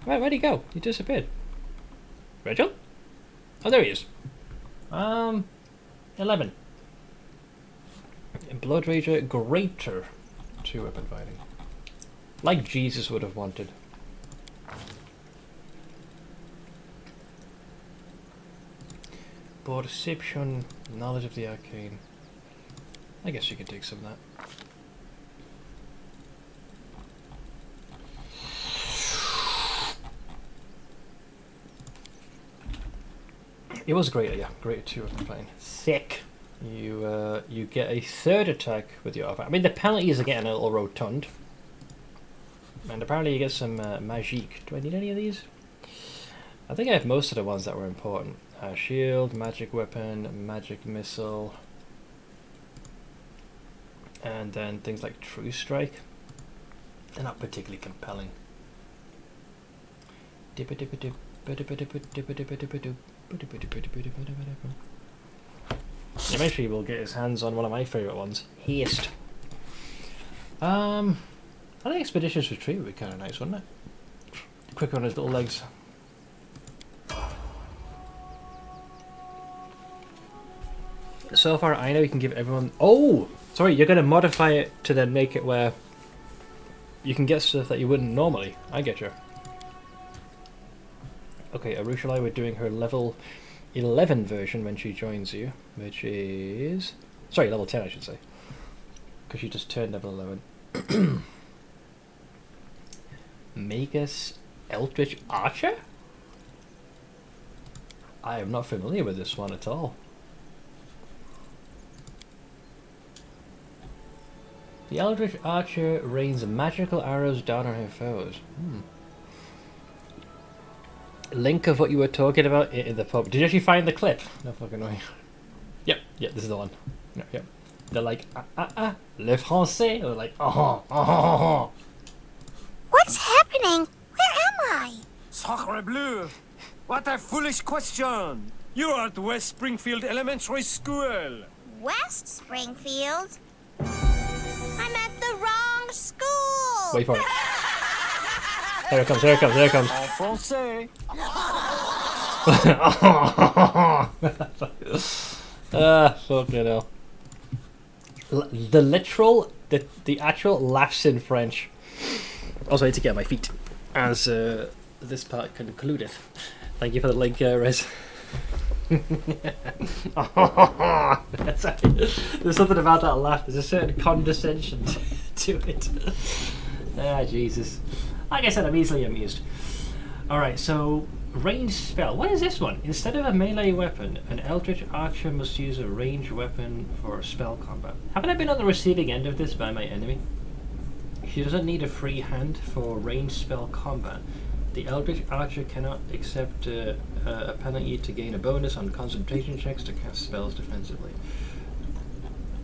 Where'd he go? He disappeared. Rachel? Oh, there he is. 11. Blood Rager Greater. 2 weapon fighting. Like Jesus would have wanted. Perception, knowledge of the arcane. I guess you could take some of that. It was greater, yeah. Greater 2 weapon fighting. Sick. You get a 3rd attack with your artifact. I mean, the penalties are getting a little rotund. And apparently you get some magique. Do I need any of these? I think I have most of the ones that were important. Shield, magic weapon, magic missile. And then things like True Strike. They're not particularly compelling. Eventually we'll get his hands on one of my favourite ones, Haste. I think Expeditious Retreat would be kind of nice, wouldn't it? Quick on his little legs. So far I know you can give everyone... Oh! Sorry, you're going to modify it to then make it where you can get stuff that you wouldn't normally. I get you. Okay, Arushalai, we're doing her level 11 version when she joins you, which is... Sorry, level 10 I should say. Because she just turned level 11. Magus Eldritch Archer? I am not familiar with this one at all. The Eldritch Archer rains magical arrows down on her foes. Link of what you were talking about in the pub. Did you actually find the clip? No fucking way. Yep, this is the one. Yep. They're like, le français. Or like, What's happening? Where am I? Sacre bleu! What a foolish question! You are at West Springfield Elementary School! West Springfield? I'm at the wrong school! Wait for it. There it comes, there it comes, there it comes. En français. Fucking hell. The actual laughs in French. Also, I need to get on my feet as this part concludeth. Thank you for the link, Rez. There's something about that laugh. There's a certain condescension to it. Ah, Jesus. Like I said, I'm easily amused. Alright, so ranged spell. What is this one? Instead of a melee weapon, an eldritch archer must use a ranged weapon for spell combat. Haven't I been on the receiving end of this by my enemy? She doesn't need a free hand for ranged spell combat. The eldritch archer cannot accept a penalty to gain a bonus on concentration checks to cast spells defensively.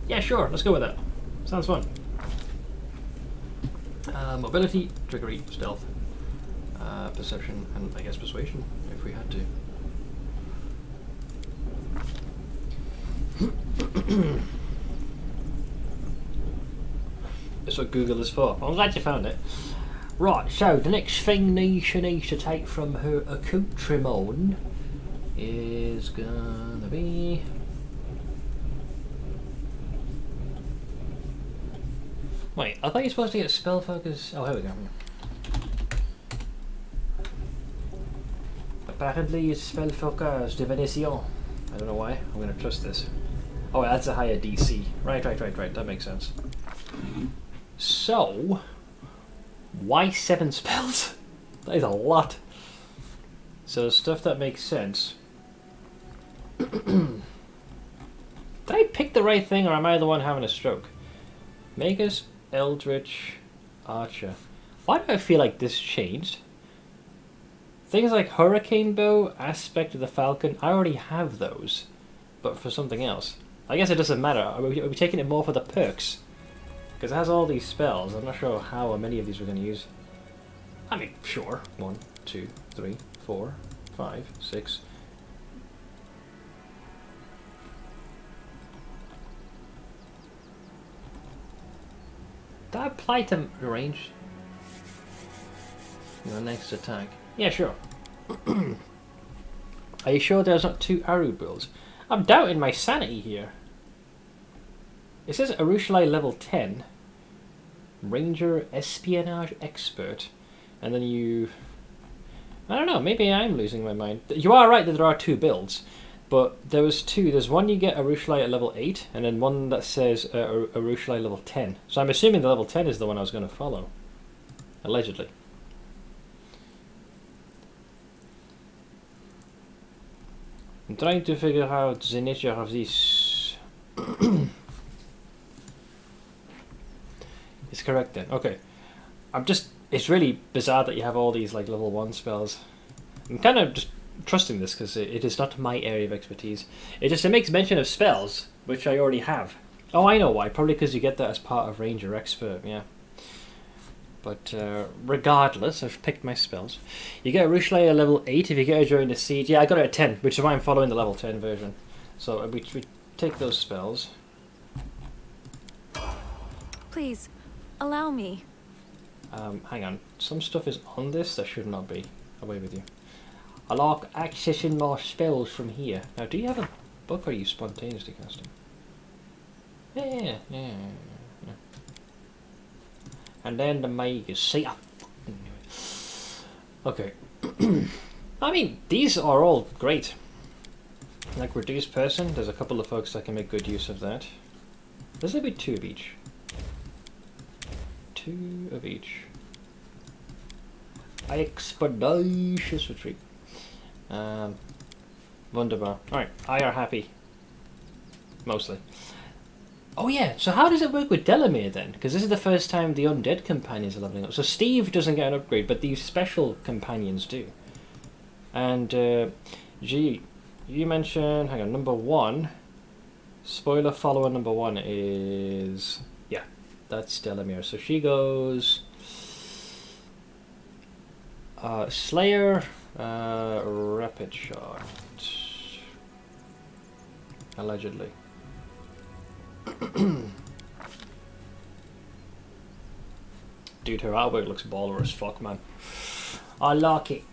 Yeah, sure, let's go with that. Sounds fun. Mobility, trickery, stealth, perception, and I guess persuasion, if we had to. That's what Google is for. I'm glad you found it. Right, so the next thing Nisha needs to take from her accoutrement is gonna be... Wait, I thought you're supposed to get spell focus. Oh, here we go. Apparently it's spell focus divination. I don't know why. I'm gonna trust this. Oh, that's a higher DC. Right. That makes sense. So, why 7 spells? That is a lot. So stuff that makes sense. Did I pick the right thing, or am I the one having a stroke? Magus, Eldritch, Archer. Why do I feel like this changed? Things like Hurricane Bow, Aspect of the Falcon, I already have those, but for something else. I guess it doesn't matter. Are we taking it more for the perks? Because it has all these spells. I'm not sure how many of these we're going to use. I mean, sure. 1, 2, 3, 4, 5, 6. Did I apply to range? Your next attack. Yeah, sure. Are you sure there's not 2 Aru builds? I'm doubting my sanity here. It says Arushalai level 10. Ranger Espionage Expert. And then you... I don't know, maybe I'm losing my mind. You are right that there are 2 builds. But there was 2. There's one you get Arushalai at level 8. And then one that says Arushalai level 10. So I'm assuming the level 10 is the one I was going to follow. Allegedly. I'm trying to figure out the nature of this. It's correct then. Okay. It's really bizarre that you have all these like level 1 spells. I'm kind of just trusting this because it is not my area of expertise. It makes mention of spells, which I already have. Oh, I know why. Probably because you get that as part of Ranger Expert, yeah. But regardless, I've picked my spells. You get Arushalai at level 8 if you get her during the siege. Yeah, I got it at 10, which is why I'm following the level 10 version. So we take those spells. Please, allow me. Hang on. Some stuff is on this that should not be. Away with you. I like accessing my spells from here. Now, do you have a book or are you spontaneously casting? Yeah. And then the Magus. See, okay. I mean, these are all great. Like reduced person, there's a couple of folks that can make good use of that. There's maybe 2 of each. 2 of each. Expeditious retreat. Wunderbar. Alright, I are happy. Mostly. Oh yeah, so how does it work with Delamere then? Because this is the first time the undead companions are leveling up. So Steve doesn't get an upgrade, but these special companions do. And, gee, you mentioned, hang on, number 1. Spoiler follower number 1 is... Yeah, that's Delamere. So she goes... Slayer, Rapid Shot. Allegedly. Dude, her artwork looks baller as fuck, man. I like it.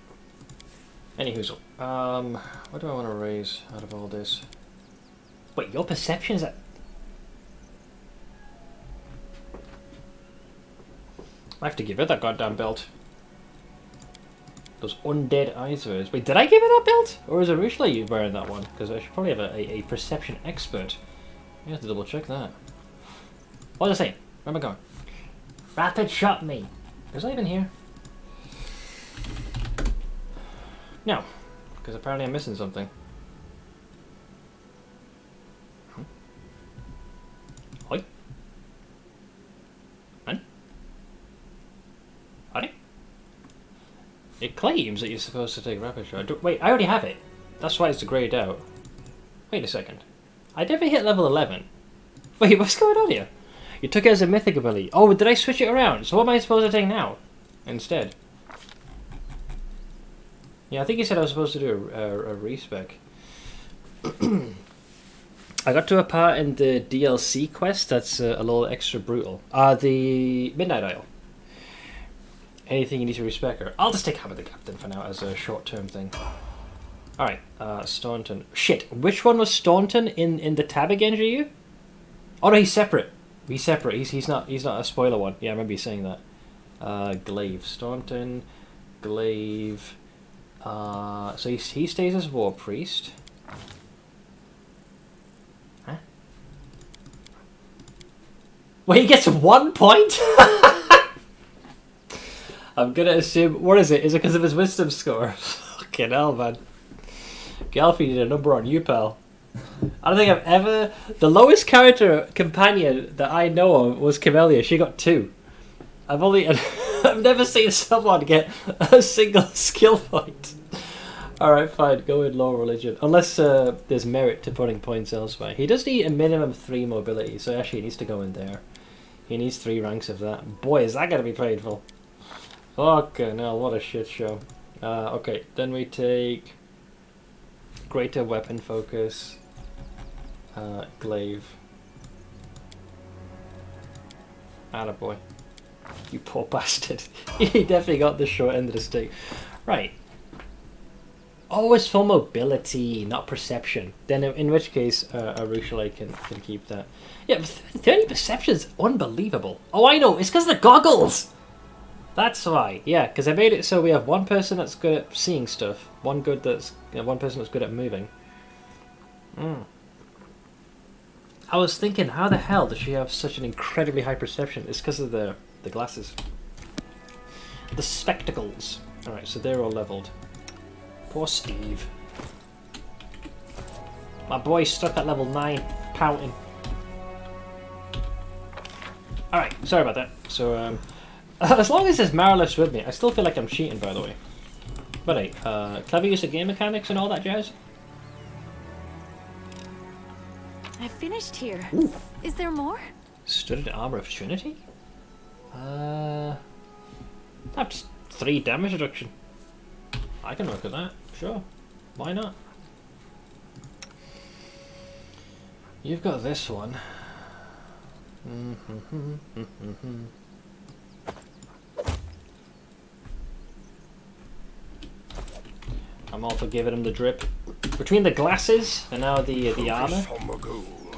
Anywho, what do I want to raise out of all this? Wait, your perception's at... I have to give her that goddamn belt. Those undead eyes of hers. Wait, did I give her that belt? Or is Arushla wearing that one? Because I should probably have a perception expert. You have to double check that. What was I saying? Where am I going? Rapid shot me. Was I even here? No. Because apparently I'm missing something. Hoi. Man. Howdy. It claims that you're supposed to take rapid shot. Wait, I already have it. That's why it's greyed out. Wait a second. I never hit level 11. Wait, what's going on here? You took it as a mythic ability. Oh, did I switch it around? So what am I supposed to take now? Instead. Yeah, I think you said I was supposed to do a respec. I got to a part in the DLC quest that's a little extra brutal. The Midnight Isle. Anything you need to respec her. I'll just take Hammer the Captain for now as a short-term thing. Alright, Staunton. Shit, which one was Staunton in the tab again, you? Oh no, he's separate. He's separate. He's not a spoiler one. Yeah, I remember you saying that. Glaive. Staunton, Glaive. So he stays as War Priest. Huh? Wait, he gets 1 point? I'm gonna assume... What is it? Is it because of his wisdom score? Fucking hell, man. Galfie did a number on you, pal. I don't think I've ever... The lowest character companion that I know of was Camellia. She got 2. I've never seen someone get a single skill point. Alright, fine. Go with low religion. Unless there's merit to putting points elsewhere. He does need a minimum 3 mobility, so actually he needs to go in there. He needs 3 ranks of that. Boy, is that going to be painful. Fucking hell, what a shit show. Okay, then we take... Greater weapon focus. Glaive. Attaboy. You poor bastard. He definitely got the short end of the stick. Right. Oh, it's for mobility, not perception. Then in which case, Arushla can keep that. Yeah, 30 perception's unbelievable. Oh, I know, it's because of the goggles! That's why. Yeah, because I made it so we have one person that's good at seeing stuff, one person that's good at moving. I was thinking, how the hell does she have such an incredibly high perception? It's because of the glasses. The spectacles. Alright, so they're all leveled. Poor Steve. My boy's stuck at level 9, pouting. Alright, sorry about that. So, as long as there's Marilith's with me, I still feel like I'm cheating, by the way. But hey, clever use of game mechanics and all that jazz. I finished here. Ooh. Is there more? Studded armor of Trinity? That's 3 damage reduction. I can work with that, sure. Why not? You've got this one. I'm all for giving him the drip. Between the glasses and now the armor,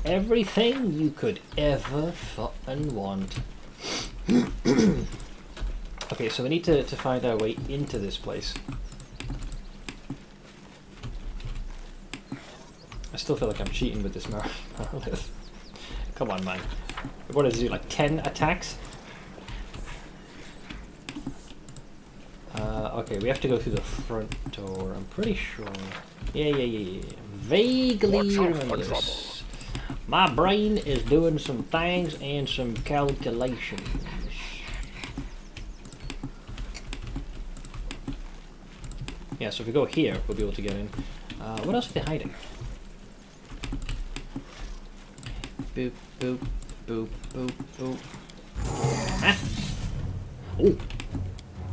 everything you could ever fucking want. Okay, so we need to find our way into this place. I still feel like I'm cheating with this Marilith. Come on, man. What does it do, like 10 attacks? Okay, we have to go through the front door, I'm pretty sure. Yeah. Vaguely remember this. My brain is doing some things and some calculations. Yeah, so if we go here, we'll be able to get in. What else are they hiding? Boop, boop, boop, boop, boop. Ah! Oh!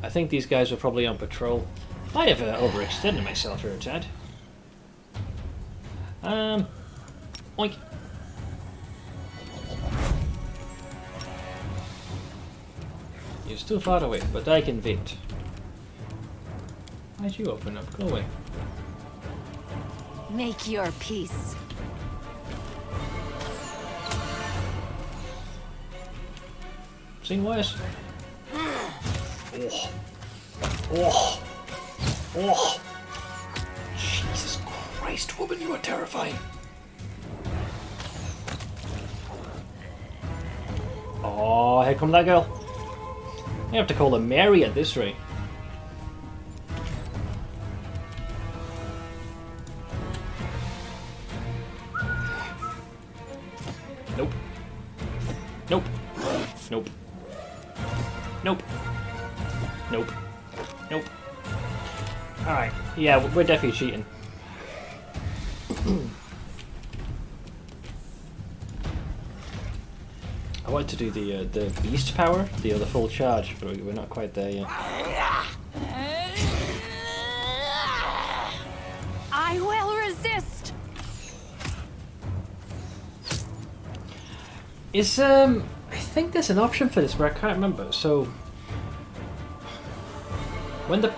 I think these guys were probably on patrol. Might have overextended myself here a tad. Oink. She's too far away, but I can wait. Why'd you open up? Go away. Make your peace. Seen worse. Oh. Oh. Oh. Jesus Christ, woman, you are terrifying. Oh, here comes that girl. You have to call her Mary at this rate. Nope. Nope. Nope. Nope. Nope. Nope. Alright. Yeah, we're definitely cheating. I wanted to do the beast power, the full charge, but we're not quite there yet. I will resist. Is I think there's an option for this, but I can't remember. So when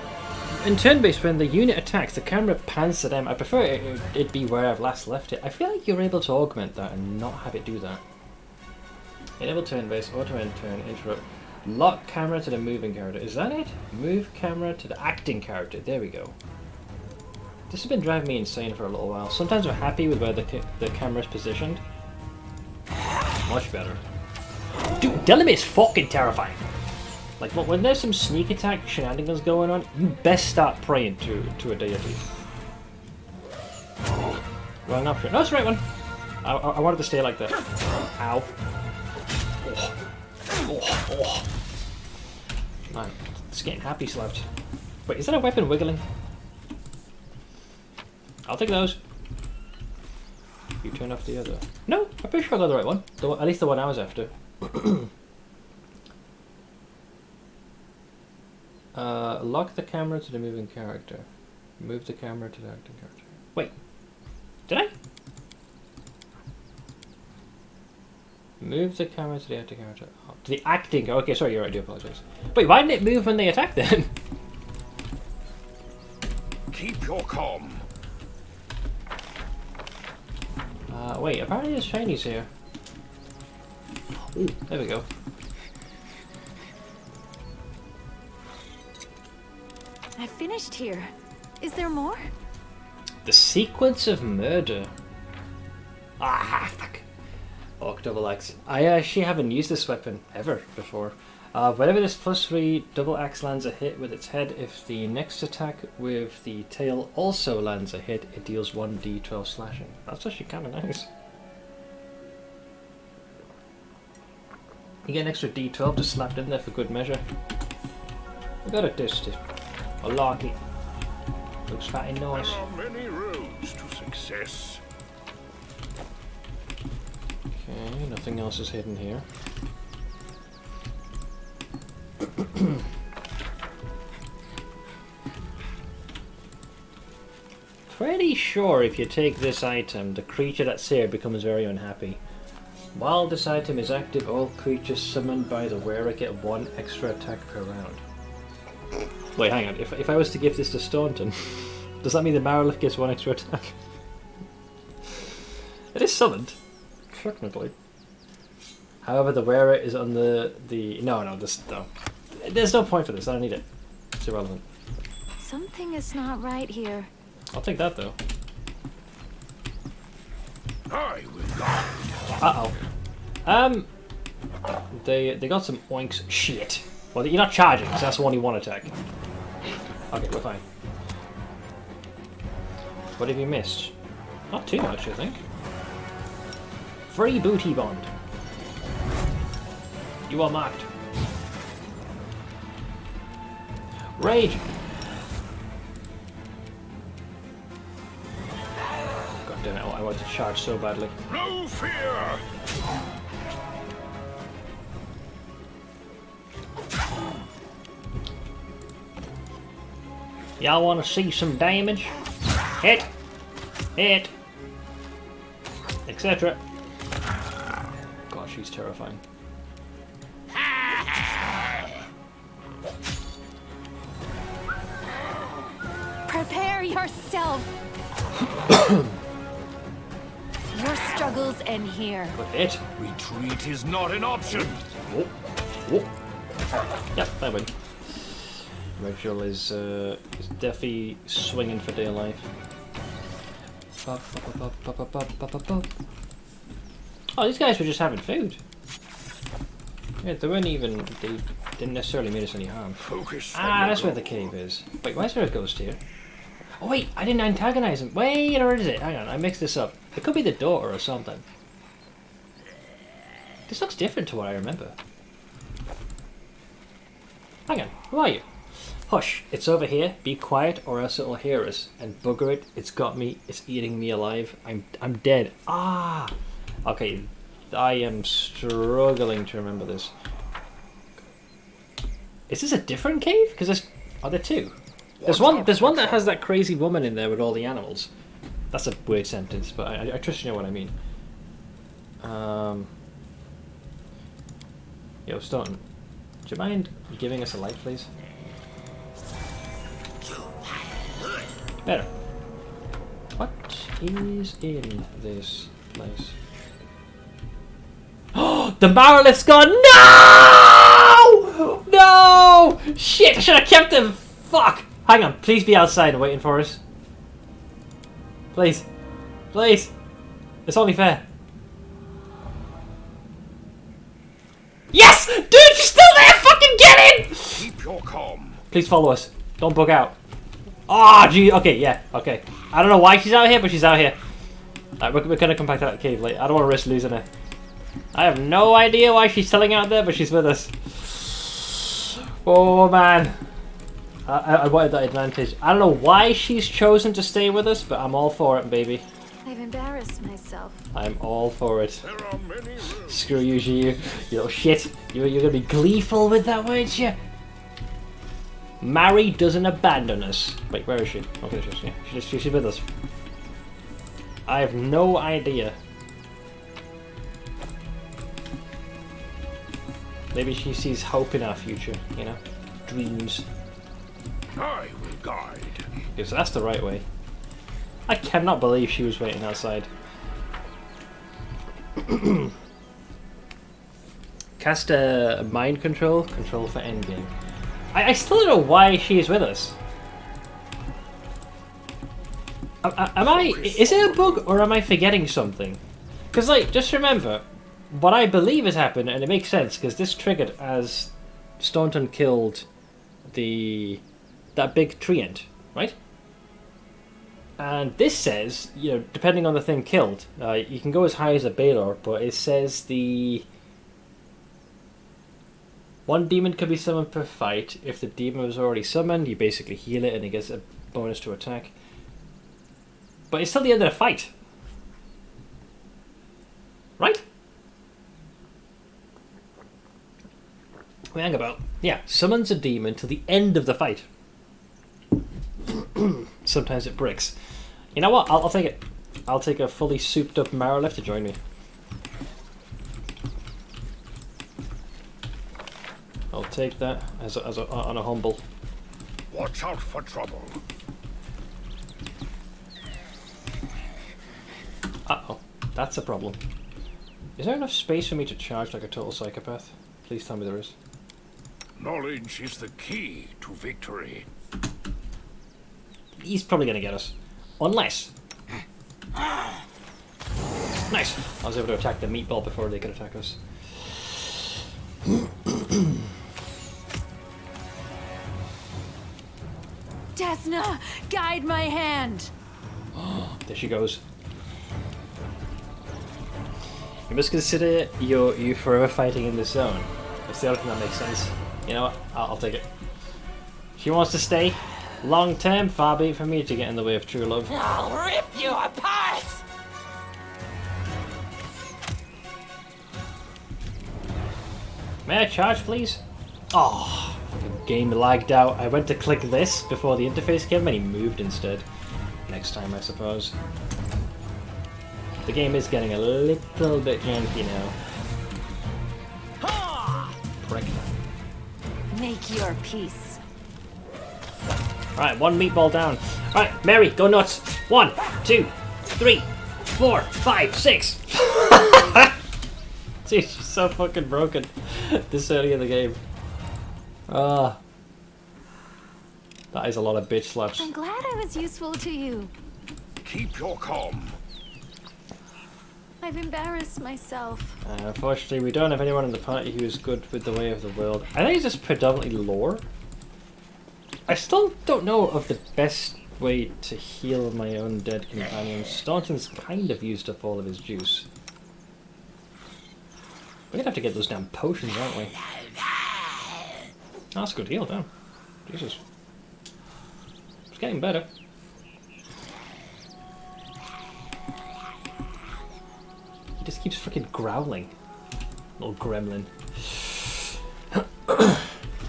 in turn-based, when the unit attacks, the camera pans to them. I prefer it be where I've last left it. I feel like you're able to augment that and not have it do that. Enable turn-based, auto-end turn, interrupt. Lock camera to the moving character. Is that it? Move camera to the acting character. There we go. This has been driving me insane for a little while. Sometimes I'm happy with where the camera's positioned. Much better. Dude, Delamere is fucking terrifying. Like, when there's some sneak attack shenanigans going on, you best start praying to a deity. Wrong option. No, it's the right one. I wanted to stay like that. Ow. Oh. Oh. Oh. Man, it's getting happy slapped. Wait, is that a weapon wiggling? I'll take those. You turn off the other. No, I'm pretty sure I got the right one. At least the one I was after. Lock the camera to the moving character. Move the camera to the acting character. Wait. Did I? Move the camera to the acting character. Oh, to the acting. Okay, sorry, you're right. I do apologize. Wait, why didn't it move when they attack then? Keep your calm. Wait, apparently there's shinies here. Ooh, there we go. I finished here. Is there more? The sequence of murder. Ah, fuck. Orc double axe. I actually haven't used this weapon ever before. Whenever this +3 double axe lands a hit with its head, if the next attack with the tail also lands a hit, it deals 1d12 slashing. That's actually kind of nice. You get an extra d12 just slapped in there for good measure. We got a dust. I like it. Looks fat and nice. There are many roads to success. Okay, nothing else is hidden here. Pretty sure if you take this item, the creature that's here becomes very unhappy. While this item is active, all creatures summoned by the wearer get 1 extra attack per round. Wait, hang on. If I was to give this to Staunton, does that mean the Marilith gets 1 extra attack? It is summoned, technically. However, the wearer is on the no. There's no point for this. I don't need it. It's irrelevant. Something is not right here. I'll take that though. I will guide. Uh-oh. They got some oinks. Shit. Well, you're not charging, because that's only 1 attack. Okay, we're fine. What have you missed? Not too much, I think. Free booty bond. You are marked. Rage. God damn it! I want to charge so badly. No fear. Y'all want to see some damage? Hit, hit, etc. God, she's terrifying. Prepare yourself. Your struggles end here. It. Retreat is not an option. Whoop. Whoop. Yep, I win. Rachel is definitely swinging for dear life. Oh, these guys were just having food. Yeah, they weren't even. They didn't necessarily mean us any harm. That's where the cave is. Wait, why is there a ghost here? Oh wait, I didn't antagonize him. Wait, or is it? Hang on, I mixed this up. It could be the daughter or something. This looks different to what I remember. Hang on, who are you? Hush, it's over here. Be quiet or else it'll hear us. And bugger it, it's got me. It's eating me alive. I'm dead. Ah! Okay, I am struggling to remember this. Is this a different cave? Because are there two? There's one that has that crazy woman in there with all the animals. That's a weird sentence, but I trust you know what I mean. Yo, Staunton, do you mind giving us a light, please? Better. What is in this place? Oh, the Marilift's gone! No! No! Shit, I should have kept him! Fuck! Hang on, please be outside and waiting for us. Please. Please. It's only fair. Yes! Dude, she's still there! Fucking get in! Keep your calm. Please follow us. Don't bug out. Ah, oh, gee. Okay, yeah, okay. I don't know why she's out here, but she's out here. Right, we're gonna come back to that cave later. I don't want to risk losing her. I have no idea why she's selling out there, but she's with us. Oh, man. I wanted that advantage. I don't know why she's chosen to stay with us, but I'm all for it, baby. I've embarrassed myself. I'm all for it. Screw you, you little shit. You're gonna be gleeful with that, weren't you? Mary doesn't abandon us. Wait, where is she? Okay, she's with us. I have no idea. Maybe she sees hope in our future, you know? Dreams. I will guide. Yes, that's the right way. I cannot believe she was waiting outside. Cast a mind control for endgame. I still don't know why she is with us. Is it a bug or am I forgetting something? Because, like, just remember, what I believe has happened, and it makes sense, because this triggered as Staunton killed that big treant, right? And this says, you know, depending on the thing killed, you can go as high as a Baylor, but it says one demon can be summoned per fight. If the demon was already summoned, you basically heal it and it gets a bonus to attack. But it's still the end of the fight. Right? Hang about. Yeah, summons a demon to the end of the fight. Sometimes it breaks. You know what? I'll take it. I'll take a fully souped up Marilift to join me. I'll take that on a humble. Watch out for trouble. Uh-oh. That's a problem. Is there enough space for me to charge like a total psychopath? Please tell me there is. Knowledge is the key to victory. He's probably going to get us. Unless... Nice! I was able to attack the meatball before they could attack us. Desna, guide my hand! There she goes. You must consider you forever fighting in this zone. That's the only thing that makes sense. You know what? I'll take it. She wants to stay. Long term, far be it from me to get in the way of true love. I'll rip you apart! May I charge, please? Oh, fucking game lagged out. I went to click this before the interface came and he moved instead. Next time, I suppose. The game is getting a little bit janky now. Prick. Make your peace. Alright, 1 meatball down. Alright, Mary, go nuts. 1, 2, 3, 4, 5, 6. Jeez, she's so fucking broken this early in the game. That is a lot of bitch slaps. I'm glad I was useful to you. Keep your calm. I've embarrassed myself. Unfortunately, we don't have anyone in the party who is good with the way of the world. I think it's just predominantly lore. I still don't know of the best way to heal my own dead companion. Staunton's kind of used up all of his juice. We're gonna have to get those damn potions, aren't we? Oh, that's a good heal, damn. Jesus. It's getting better. He just keeps freaking growling. Little gremlin.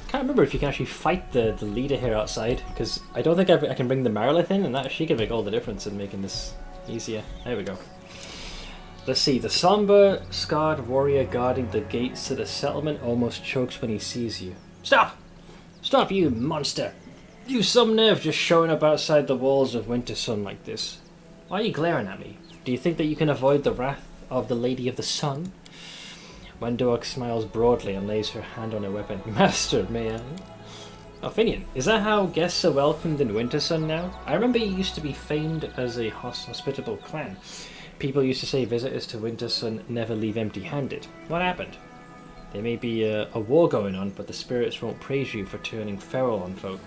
Can't remember if you can actually fight the leader here outside, because I don't think I can bring the Marilith in, and that she can make all the difference in making this easier. There we go. Let's see, the somber, scarred warrior guarding the gates to the settlement almost chokes when he sees you. Stop! Stop, you monster! You some nerve just showing up outside the walls of Wintersun like this. Why are you glaring at me? Do you think that you can avoid the wrath of the Lady of the Sun? Wendoak smiles broadly and lays her hand on her weapon. Master, may I? Oh, Finian, is that how guests are welcomed in Wintersun now? I remember you used to be famed as a hospitable clan. People used to say visitors to Wintersun never leave empty-handed. What happened? There may be a war going on, but the spirits won't praise you for turning feral on folk.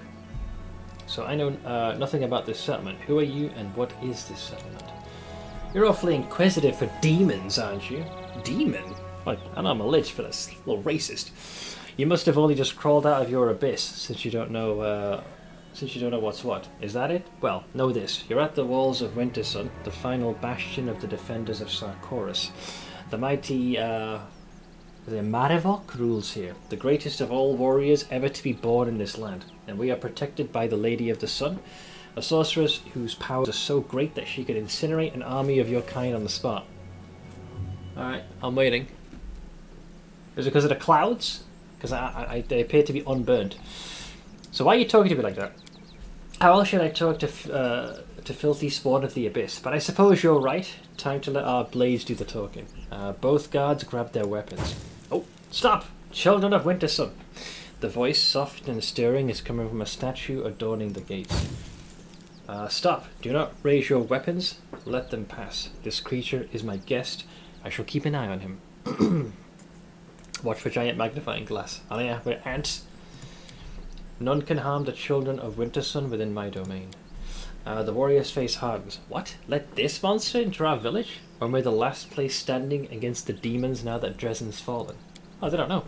So I know nothing about this settlement. Who are you, and what is this settlement? You're awfully inquisitive for demons, aren't you? Demon? Like, I know I'm a lich, but that's a little racist. You must have only just crawled out of your abyss, since you don't know what's what. Is that it? Well, know this. You're at the walls of Wintersun, the final bastion of the defenders of Sarkoris. The mighty, Marevok rules here, the greatest of all warriors ever to be born in this land. And we are protected by the Lady of the Sun, a sorceress whose powers are so great that she could incinerate an army of your kind on the spot. Alright, I'm waiting. Is it because of the clouds? Because they appear to be unburned. So why are you talking to me like that? How else should I talk to filthy spawn of the abyss? But I suppose you're right. Time to let our blades do the talking. Both guards grab their weapons. Oh, stop! Children of Wintersun! The voice, soft and stirring, is coming from a statue adorning the gates. Stop! Do not raise your weapons. Let them pass. This creature is my guest. I shall keep an eye on him. Watch for giant magnifying glass. Oh yeah, we're ants. None can harm the children of Wintersun within my domain. The warrior's face hardens. What? Let this monster into our village? When we're the last place standing against the demons now that Dresden's fallen? Oh, they don't know.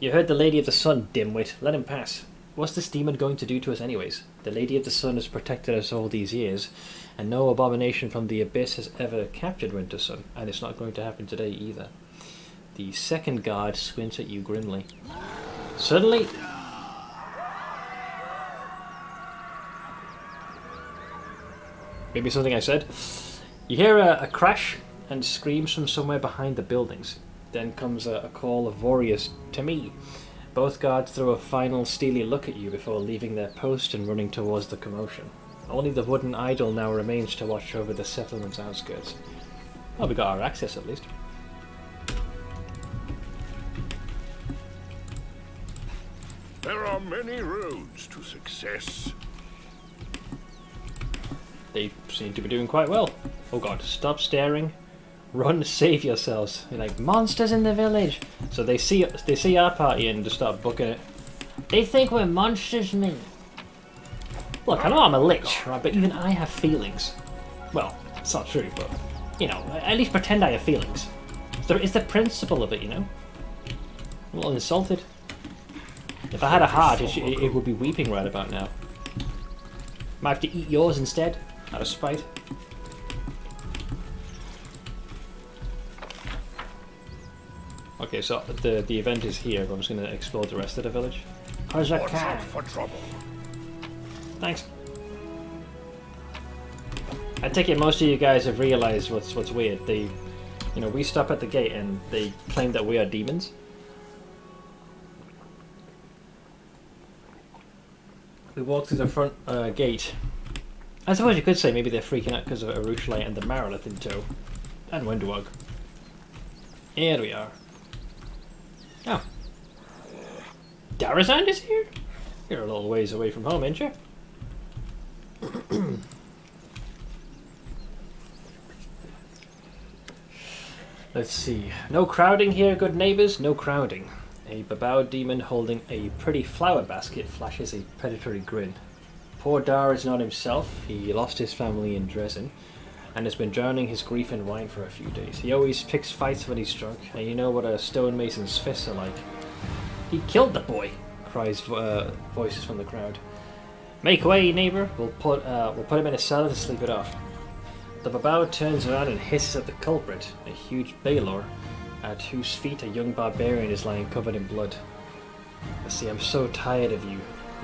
You heard the Lady of the Sun, dimwit. Let him pass. What's this demon going to do to us anyways? The Lady of the Sun has protected us all these years, and no abomination from the abyss has ever captured Wintersun, and it's not going to happen today either. The second guard squints at you grimly. Suddenly... Maybe something I said. You hear a crash and screams from somewhere behind the buildings. Then comes a call of warriors to me. Both guards throw a final steely look at you before leaving their post and running towards the commotion. Only the wooden idol now remains to watch over the settlement's outskirts. Well, we got our access at least. There are many roads to success. They seem to be doing quite well. Oh god, stop staring. Run, save yourselves. You're like, monsters in the village. So they see our party and just start booking it. They think we're monsters, me. Look, I know I'm a lich, right? But even I have feelings. Well, it's not true, but, you know, at least pretend I have feelings. It's the principle of it, you know? I'm a little insulted. If I had a heart, it would be weeping right about now. Might have to eat yours instead, out of spite. Okay, so the event is here, but I'm just going to explore the rest of the village. How's that cat? For trouble. Thanks. I take it most of you guys have realized what's weird. They, you know, we stop at the gate and they claim that we are demons. We who walk through the front gate. I suppose you could say maybe they're freaking out because of Arushlight and the Marilith in tow. And Windwog. Here we are. Oh. Darazan is here? You're a little ways away from home, ain't you? Let's see. No crowding here, good neighbours, no crowding. A Babao demon holding a pretty flower basket flashes a predatory grin. Poor Dar is not himself. He lost his family in Dresden and has been drowning his grief in wine for a few days. He always picks fights when he's drunk, and you know what a stonemason's fists are like. He killed the boy, cries voices from the crowd. Make way, neighbour. We'll put him in a cellar to sleep it off. The Babao turns around and hisses at the culprit, a huge Baelor, at whose feet a young barbarian is lying covered in blood. See, I'm so tired of you,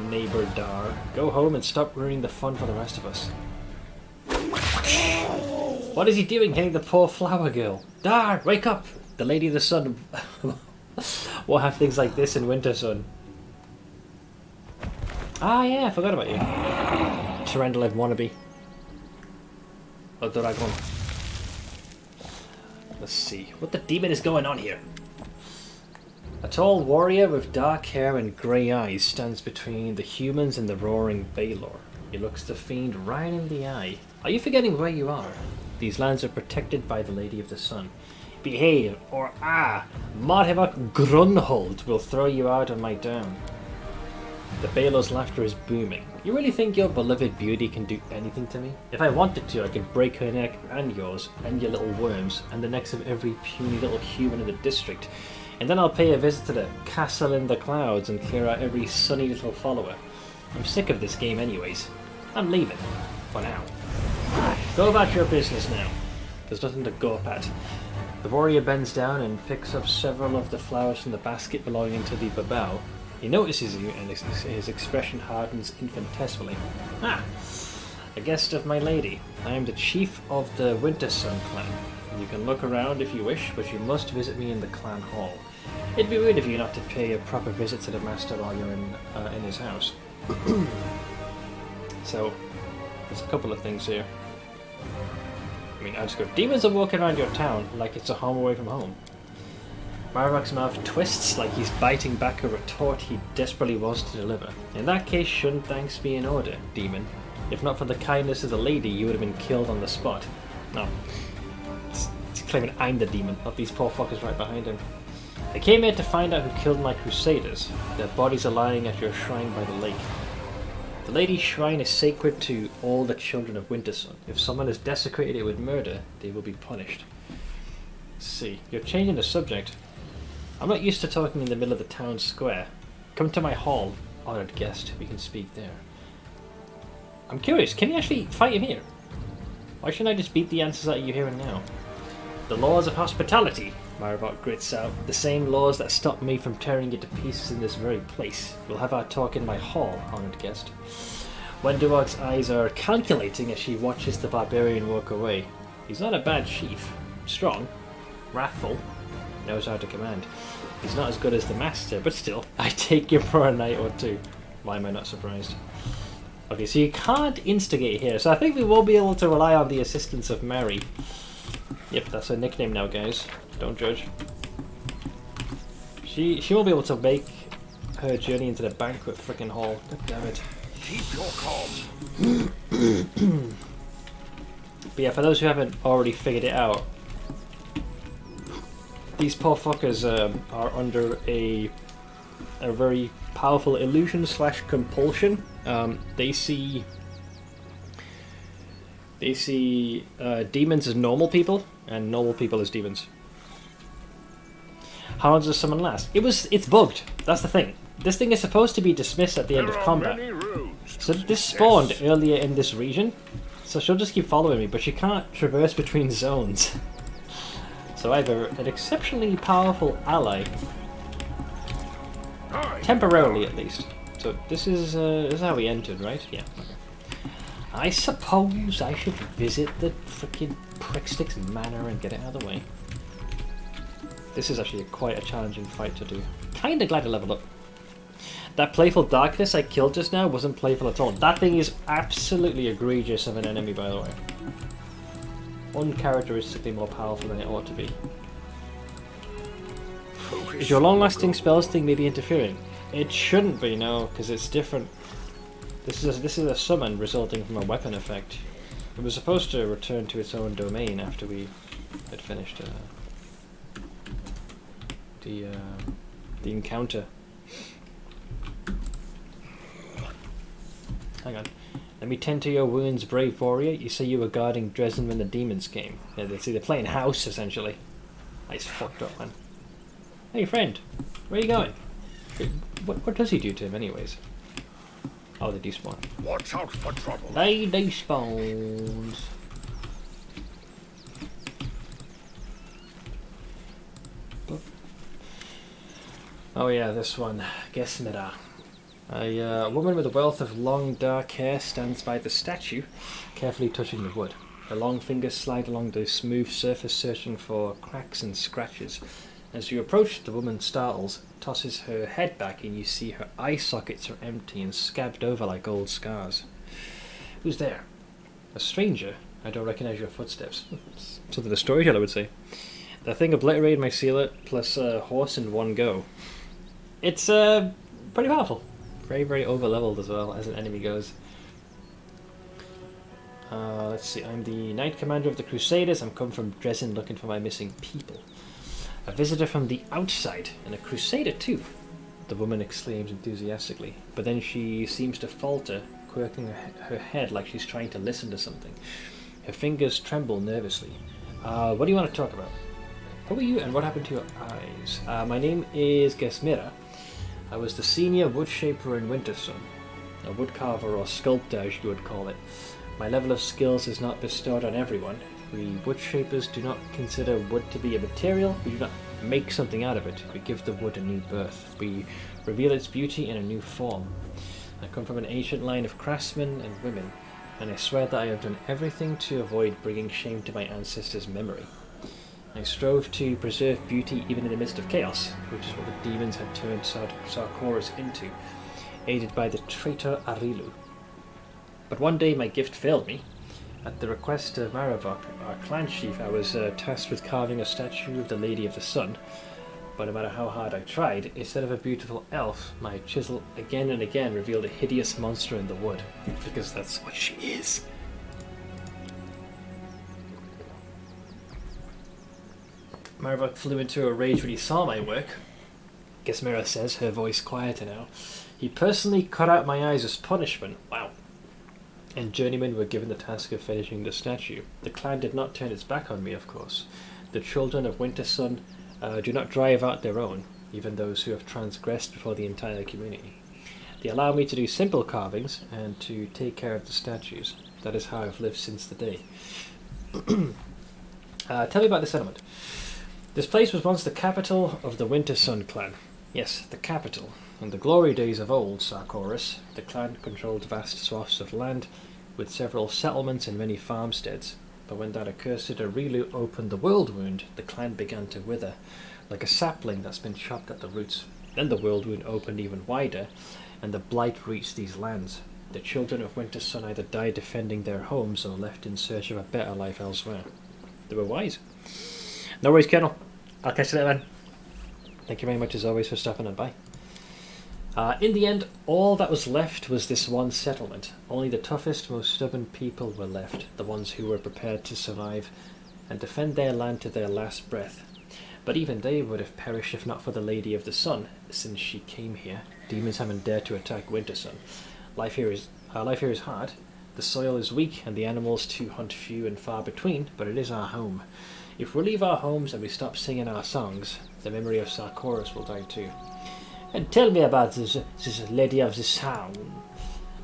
neighbour Dar. Go home and stop ruining the fun for the rest of us. What is he doing, hitting the poor flower girl? Dar, wake up! The Lady of the Sun will have things like this in Winter Sun. Ah yeah, I forgot about you. Tyrandalid wannabe. Oh, Dragon. Let's see. What the demon is going on here? A tall warrior with dark hair and grey eyes stands between the humans and the roaring Baelor. He looks the fiend right in the eye. Are you forgetting where you are? These lands are protected by the Lady of the Sun. Behave, or Marhevak Grunhold will throw you out on my dome. The Baelor's laughter is booming. You really think your beloved beauty can do anything to me? If I wanted to, I could break her neck and yours, and your little worms, and the necks of every puny little human in the district. And then I'll pay a visit to the castle in the clouds and clear out every sunny little follower. I'm sick of this game anyways. I'm leaving. For now. Go about your business now. There's nothing to go up at. The warrior bends down and picks up several of the flowers from the basket belonging to the Babao. He notices you and his expression hardens infinitesimally. Ah! A guest of my lady. I am the chief of the Winter Sun clan. You can look around if you wish, but you must visit me in the clan hall. It'd be rude of you not to pay a proper visit to the master while you're in his house. So, there's a couple of things here. I mean, I just go, demons are walking around your town like it's a home away from home. Marvak's mouth twists like he's biting back a retort he desperately wants to deliver. In that case, shouldn't thanks be in order, demon? If not for the kindness of the lady, you would have been killed on the spot. No. He's claiming I'm the demon, not these poor fuckers right behind him. I came here to find out who killed my crusaders. Their bodies are lying at your shrine by the lake. The lady's shrine is sacred to all the children of Wintersun. If someone has desecrated it with murder, they will be punished. See, you're changing the subject. I'm not used to talking in the middle of the town square. Come to my hall, honoured guest. We can speak there. I'm curious, can you actually fight him here? Why shouldn't I just beat the answers out of you here and now? The laws of hospitality, Maribot grits out. The same laws that stopped me from tearing you to pieces in this very place. We'll have our talk in my hall, honoured guest. Wenduog's eyes are calculating as she watches the barbarian walk away. He's not a bad chief. Strong. Wrathful. Knows how to command. He's not as good as the master, but still, I take him for a night or two. Why am I not surprised? Okay, so you can't instigate here, so I think we will be able to rely on the assistance of Mary. Yep, that's her nickname now, guys. Don't judge. She won't be able to make her journey into the banquet frickin' hall. God damn it. Keep your calm. But yeah, for those who haven't already figured it out, these poor fuckers are under a very powerful illusion / compulsion. They see demons as normal people, and normal people as demons. How long does someone last? It's bugged. That's the thing. This thing is supposed to be dismissed at the end of combat. So this spawned earlier in this region, so she'll just keep following me, but she can't traverse between zones. So I have an exceptionally powerful ally. Temporarily, at least. So this is how we entered, right? Yeah. I suppose I should visit the frickin' Prickstick's manor and get it out of the way. This is actually quite a challenging fight to do. Kinda glad to level up. That playful darkness I killed just now wasn't playful at all. That thing is absolutely egregious of an enemy, by the way. Uncharacteristically more powerful than it ought to be. Is your long-lasting spells thing maybe interfering? It shouldn't be, no, because it's different. This is a summon resulting from a weapon effect. It was supposed to return to its own domain after we had finished the encounter. Hang on. Let me tend to your wounds, brave warrior. You say you were guarding Dresden when the demons came. Yeah, they're playing house, essentially. That's fucked up, man. Hey, friend. Where are you going? What does he do to him, anyways? Oh, they despawn. Watch out for trouble. They despawns. Oh yeah, this one. Gesmira. A woman with a wealth of long dark hair stands by the statue, carefully touching the wood. Her long fingers slide along the smooth surface, searching for cracks and scratches. As you approach, the woman startles, tosses her head back, and you see her eye sockets are empty and scabbed over like old scars. Who's there? A stranger? I don't recognize your footsteps. Something the storyteller would say. That thing obliterated my sealer plus a horse in one go. It's pretty powerful. Very, very over-leveled as well, as an enemy goes. Let's see, I'm the Knight Commander of the Crusaders. I'm come from Dresden looking for my missing people. A visitor from the outside, and a Crusader too, the woman exclaims enthusiastically. But then she seems to falter, quirking her head like she's trying to listen to something. Her fingers tremble nervously. What do you want to talk about? Who are you and what happened to your eyes? My name is Gesmira. I was the senior woodshaper in Wintersun, a woodcarver or sculptor as you would call it. My level of skills is not bestowed on everyone. We woodshapers do not consider wood to be a material. We do not make something out of it. We give the wood a new birth. We reveal its beauty in a new form. I come from an ancient line of craftsmen and women, and I swear that I have done everything to avoid bringing shame to my ancestors' memory. I strove to preserve beauty even in the midst of chaos, which is what the demons had turned Sarkoris into, aided by the traitor Arilu. But one day my gift failed me. At the request of Maravok, our clan chief, I was tasked with carving a statue of the Lady of the Sun, but no matter how hard I tried, instead of a beautiful elf, my chisel again and again revealed a hideous monster in the wood, because that's what she is. Maravok flew into a rage when he saw my work. Gesmira says, her voice quieter now. He personally cut out my eyes as punishment. Wow. And journeymen were given the task of finishing the statue. The clan did not turn its back on me, of course. The children of Wintersun do not drive out their own, even those who have transgressed before the entire community. They allow me to do simple carvings and to take care of the statues. That is how I've lived since the day. Tell me about the settlement. This place was once the capital of the Wintersun clan. Yes, the capital. In the glory days of old Sarkoris, the clan controlled vast swaths of land, with several settlements and many farmsteads. But when that accursed Arilu opened the world wound, the clan began to wither, like a sapling that's been chopped at the roots. Then the world wound opened even wider, and the blight reached these lands. The children of Wintersun either died defending their homes or left in search of a better life elsewhere. They were wise. No worries, Colonel. I'll catch you later, man. Thank you very much, as always, for stopping on by. In the end, all that was left was this one settlement. Only the toughest, most stubborn people were left, the ones who were prepared to survive and defend their land to their last breath. But even they would have perished if not for the Lady of the Sun, since she came here. Demons haven't dared to attack Wintersun. Life here is hard. The soil is weak, and the animals to hunt few and far between, but it is our home. If we leave our homes and we stop singing our songs, the memory of Sarkoris will die too. And tell me about this Lady of the Sun.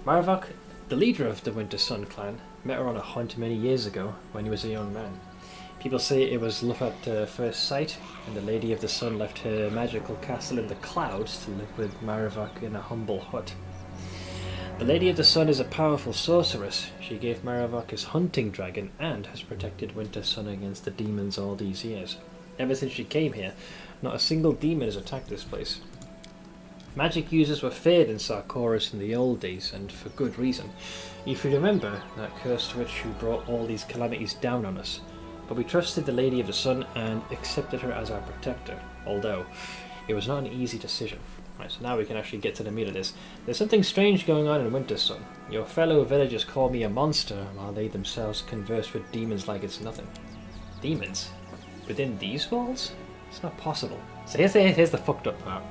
Maravok, the leader of the Wintersun clan, met her on a hunt many years ago when he was a young man. People say it was love at first sight, and the Lady of the Sun left her magical castle in the clouds to live with Maravok in a humble hut. The Lady of the Sun is a powerful sorceress. She gave Maravok his hunting dragon and has protected Wintersun against the demons all these years. Ever since she came here, not a single demon has attacked this place. Magic users were feared in Sarkoris in the old days, and for good reason. If you remember, that cursed witch who brought all these calamities down on us. But we trusted the Lady of the Sun and accepted her as our protector, although it was not an easy decision. Right, so now we can actually get to the meat of this. There's something strange going on in Wintersun. Your fellow villagers call me a monster, while they themselves converse with demons like it's nothing. Demons? Within these walls? It's not possible. So here's the fucked up part.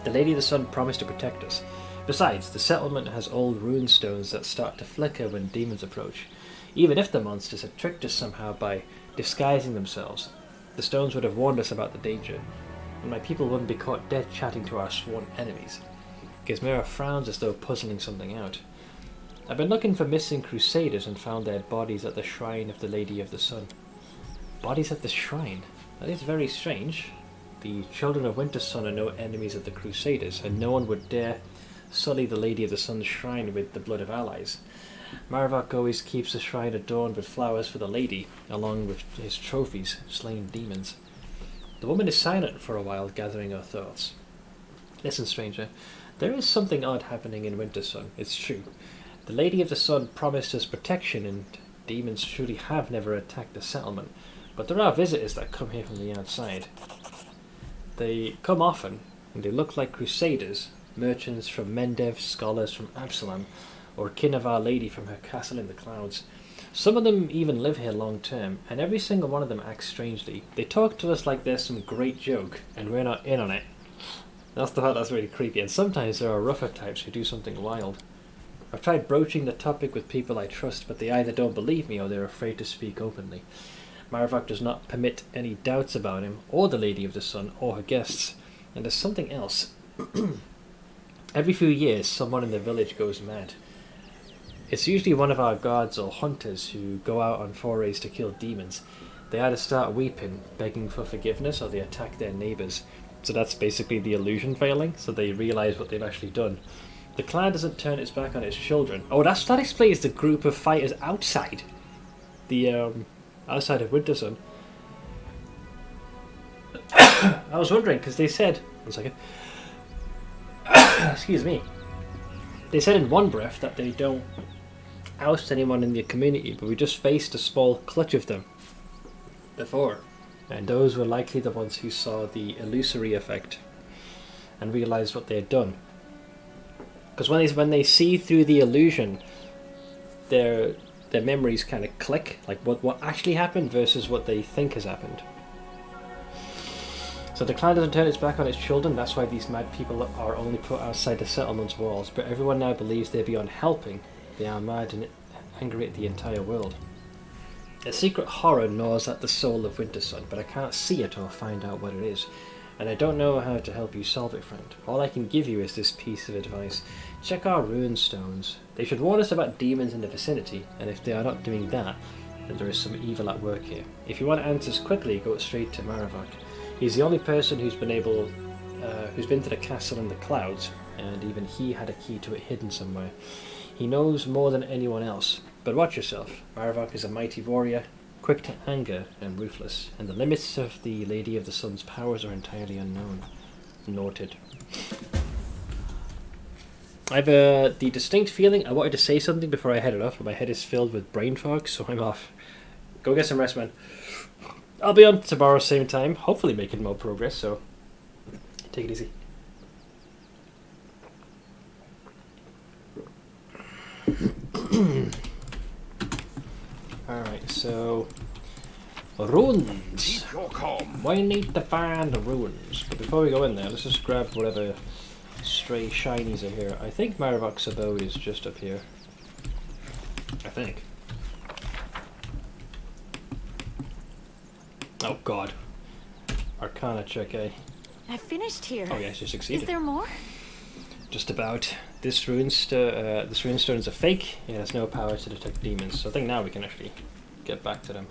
The Lady of the Sun promised to protect us. Besides, the settlement has old rune stones that start to flicker when demons approach. Even if the monsters had tricked us somehow by disguising themselves, the stones would have warned us about the danger, and my people wouldn't be caught dead chatting to our sworn enemies. Gizmira frowns as though puzzling something out. I've been looking for missing crusaders and found their bodies at the shrine of the Lady of the Sun. Bodies at the shrine? That is very strange. The children of Wintersun are no enemies of the crusaders, and no one would dare sully the Lady of the Sun's shrine with the blood of allies. Marvok always keeps the shrine adorned with flowers for the lady, along with his trophies, slain demons. The woman is silent for a while, gathering her thoughts. Listen, stranger, there is something odd happening in Wintersun, it's true. The Lady of the Sun promised us protection, and demons truly have never attacked the settlement, but there are visitors that come here from the outside. They come often, and they look like crusaders, merchants from Mendev, scholars from Absalom, or kin of Our Lady from her castle in the clouds. Some of them even live here long term, and every single one of them acts strangely. They talk to us like there's some great joke, and we're not in on it. That's the part that's really creepy, and sometimes there are rougher types who do something wild. I've tried broaching the topic with people I trust, but they either don't believe me or they're afraid to speak openly. Marvok does not permit any doubts about him, or the Lady of the Sun, or her guests. And there's something else. Every few years, someone in the village goes mad. It's usually one of our guards or hunters who go out on forays to kill demons. They either start weeping, begging for forgiveness, or they attack their neighbours. So that's basically the illusion failing, so they realise what they've actually done. The clan doesn't turn its back on its children. Oh, that explains the group of fighters outside. Outside of Wintersun. I was wondering, because they said... One second. Excuse me. They said in one breath that they don't oust anyone in the community, but we just faced a small clutch of them before. And those were likely the ones who saw the illusory effect and realised what they had done. Because when they see through the illusion, their memories kind of click, like what actually happened versus what they think has happened. So the clan doesn't turn its back on its children, that's why these mad people are only put outside the settlement's walls, but everyone now believes they're beyond helping. They are mad and angry at the entire world. A secret horror gnaws at the soul of Wintersun, but I can't see it or find out what it is. And I don't know how to help you solve it, friend. All I can give you is this piece of advice. Check our rune stones. They should warn us about demons in the vicinity, and if they are not doing that, then there is some evil at work here. If you want answers quickly, go straight to Marvok. He's the only person who's been to the castle in the clouds, and even he had a key to it hidden somewhere. He knows more than anyone else, but watch yourself. Marvok is a mighty warrior, quick to anger and ruthless, and the limits of the Lady of the Sun's powers are entirely unknown. Noted. I have the distinct feeling I wanted to say something before I headed off, but my head is filled with brain fog, so I'm off. Go get some rest, man. I'll be on tomorrow same time, hopefully making more progress, so take it easy. Alright, so runes. We need to find the runes. But before we go in there, let's just grab whatever stray shinies are here. I think Marvok's abode is just up here. I think. Oh god. Arcana check, eh? I finished here. Oh yes, you succeeded. Is there more? Just about. This runestone is a fake. It has no power to detect demons. So I think now we can actually get back to them.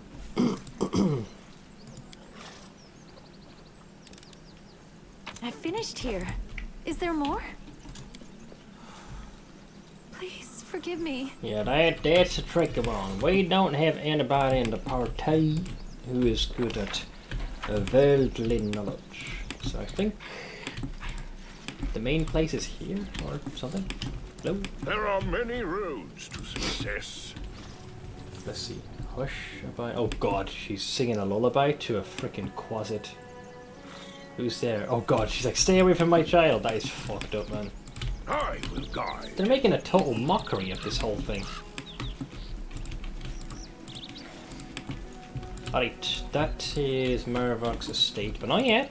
I finished here. Is there more? Please forgive me. Yeah, that's a tricky one. We don't have anybody in the party who is good at worldly knowledge. So I think the main place is here or something? No. There are many roads to success. Let's see. Hush about. Oh god, she's singing a lullaby to a freaking quasit. Who's there? Oh god, she's like, stay away from my child. That is fucked up, man. I will guide. They're making a total mockery of this whole thing. Alright, that is Mervok's estate, but not yet.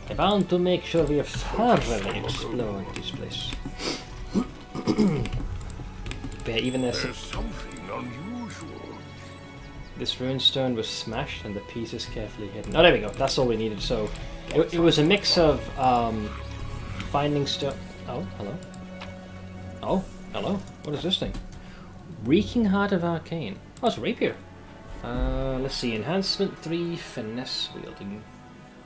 I bound to make sure we have thoroughly explored this place. But yeah, even this. There's something unusual. This runestone was smashed and the pieces carefully hidden. Oh, there we go. That's all we needed. So it was a mix of finding stuff. Oh, hello. Oh, hello. What is this thing? Reeking Heart of Arcane. Oh, it's a rapier. Let's see. Enhancement 3, finesse wielding.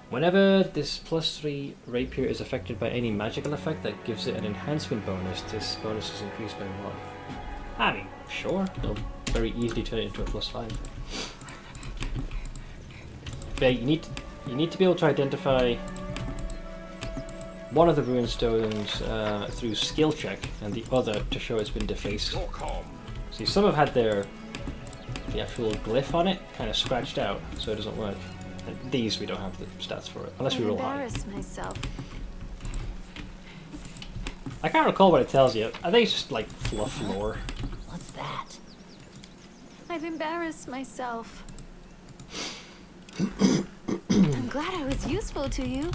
Whenever this +3 rapier is affected by any magical effect that gives it an enhancement bonus, this bonus is increased by 1. I mean, sure. It'll very easily turn it into a +5. But you need to be able to identify one of the runestones through skill check, and the other to show it's been defaced. See, some have had the actual glyph on it kind of scratched out, so it doesn't work. And these we don't have the stats for it, unless we roll high. Embarrass myself. I can't recall what it tells you. I think it's just like fluff lore. What's that? I've embarrassed myself. I'm glad I was useful to you.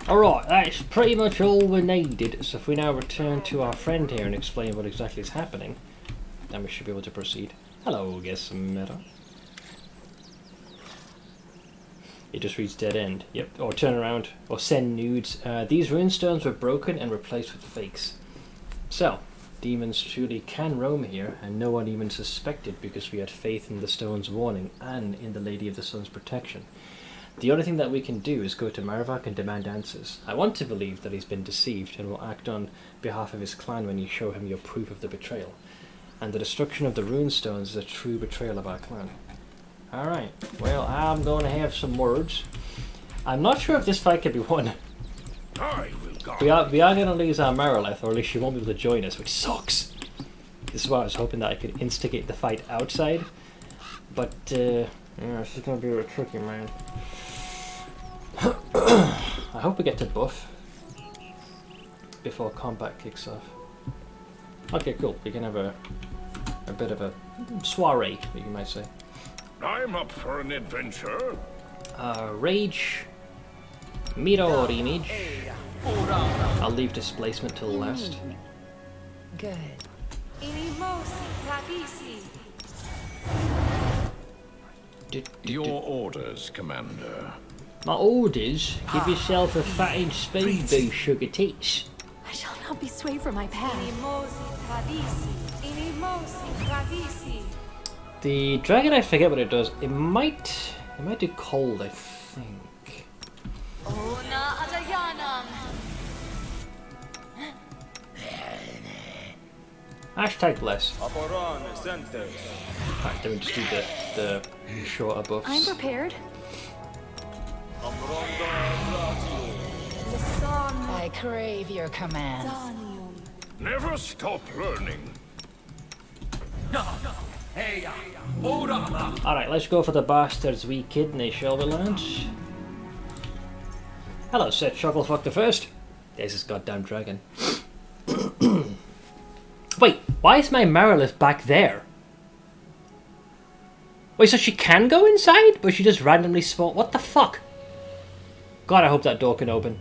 Alright, that's pretty much all we needed. So if we now return to our friend here and explain what exactly is happening, then we should be able to proceed. Hello, Gizmeta. It just reads dead end. Yep, or turn around, or send nudes. These runestones were broken and replaced with fakes. So, demons truly can roam here, and no one even suspected because we had faith in the stone's warning and in the Lady of the Sun's protection. The only thing that we can do is go to Marvok and demand answers. I want to believe that he's been deceived and will act on behalf of his clan when you show him your proof of the betrayal. And the destruction of the runestones is a true betrayal of our clan. Alright, well, I'm going to have some words. I'm not sure if this fight can be won. We are going to lose our Marilith, or at least she won't be able to join us, which sucks. This is why I was hoping that I could instigate the fight outside. But, yeah, this is going to be a bit tricky, man. I hope we get to buff before combat kicks off. Okay, cool. We can have a bit of a soiree, you might say. I'm up for an adventure. Rage. Mirror image. I'll leave displacement till last. Good. Your orders, Commander. My orders? Give yourself a fatted speed boost, sugar tits. I shall not be swayed from my path. The dragon, I forget what it does. It might do cold, I think. Hashtag bless. Alright, then we just do the shorter buffs. I'm prepared. I crave your commands. Never stop learning. Alright, let's go for the bastard's wee kidney, shall we, lads? Hello, Sir Chucklefuck the First. There's this goddamn dragon. Wait, why is my Marilith back there? Wait, so she can go inside, but she just randomly spawned? What the fuck? God, I hope that door can open.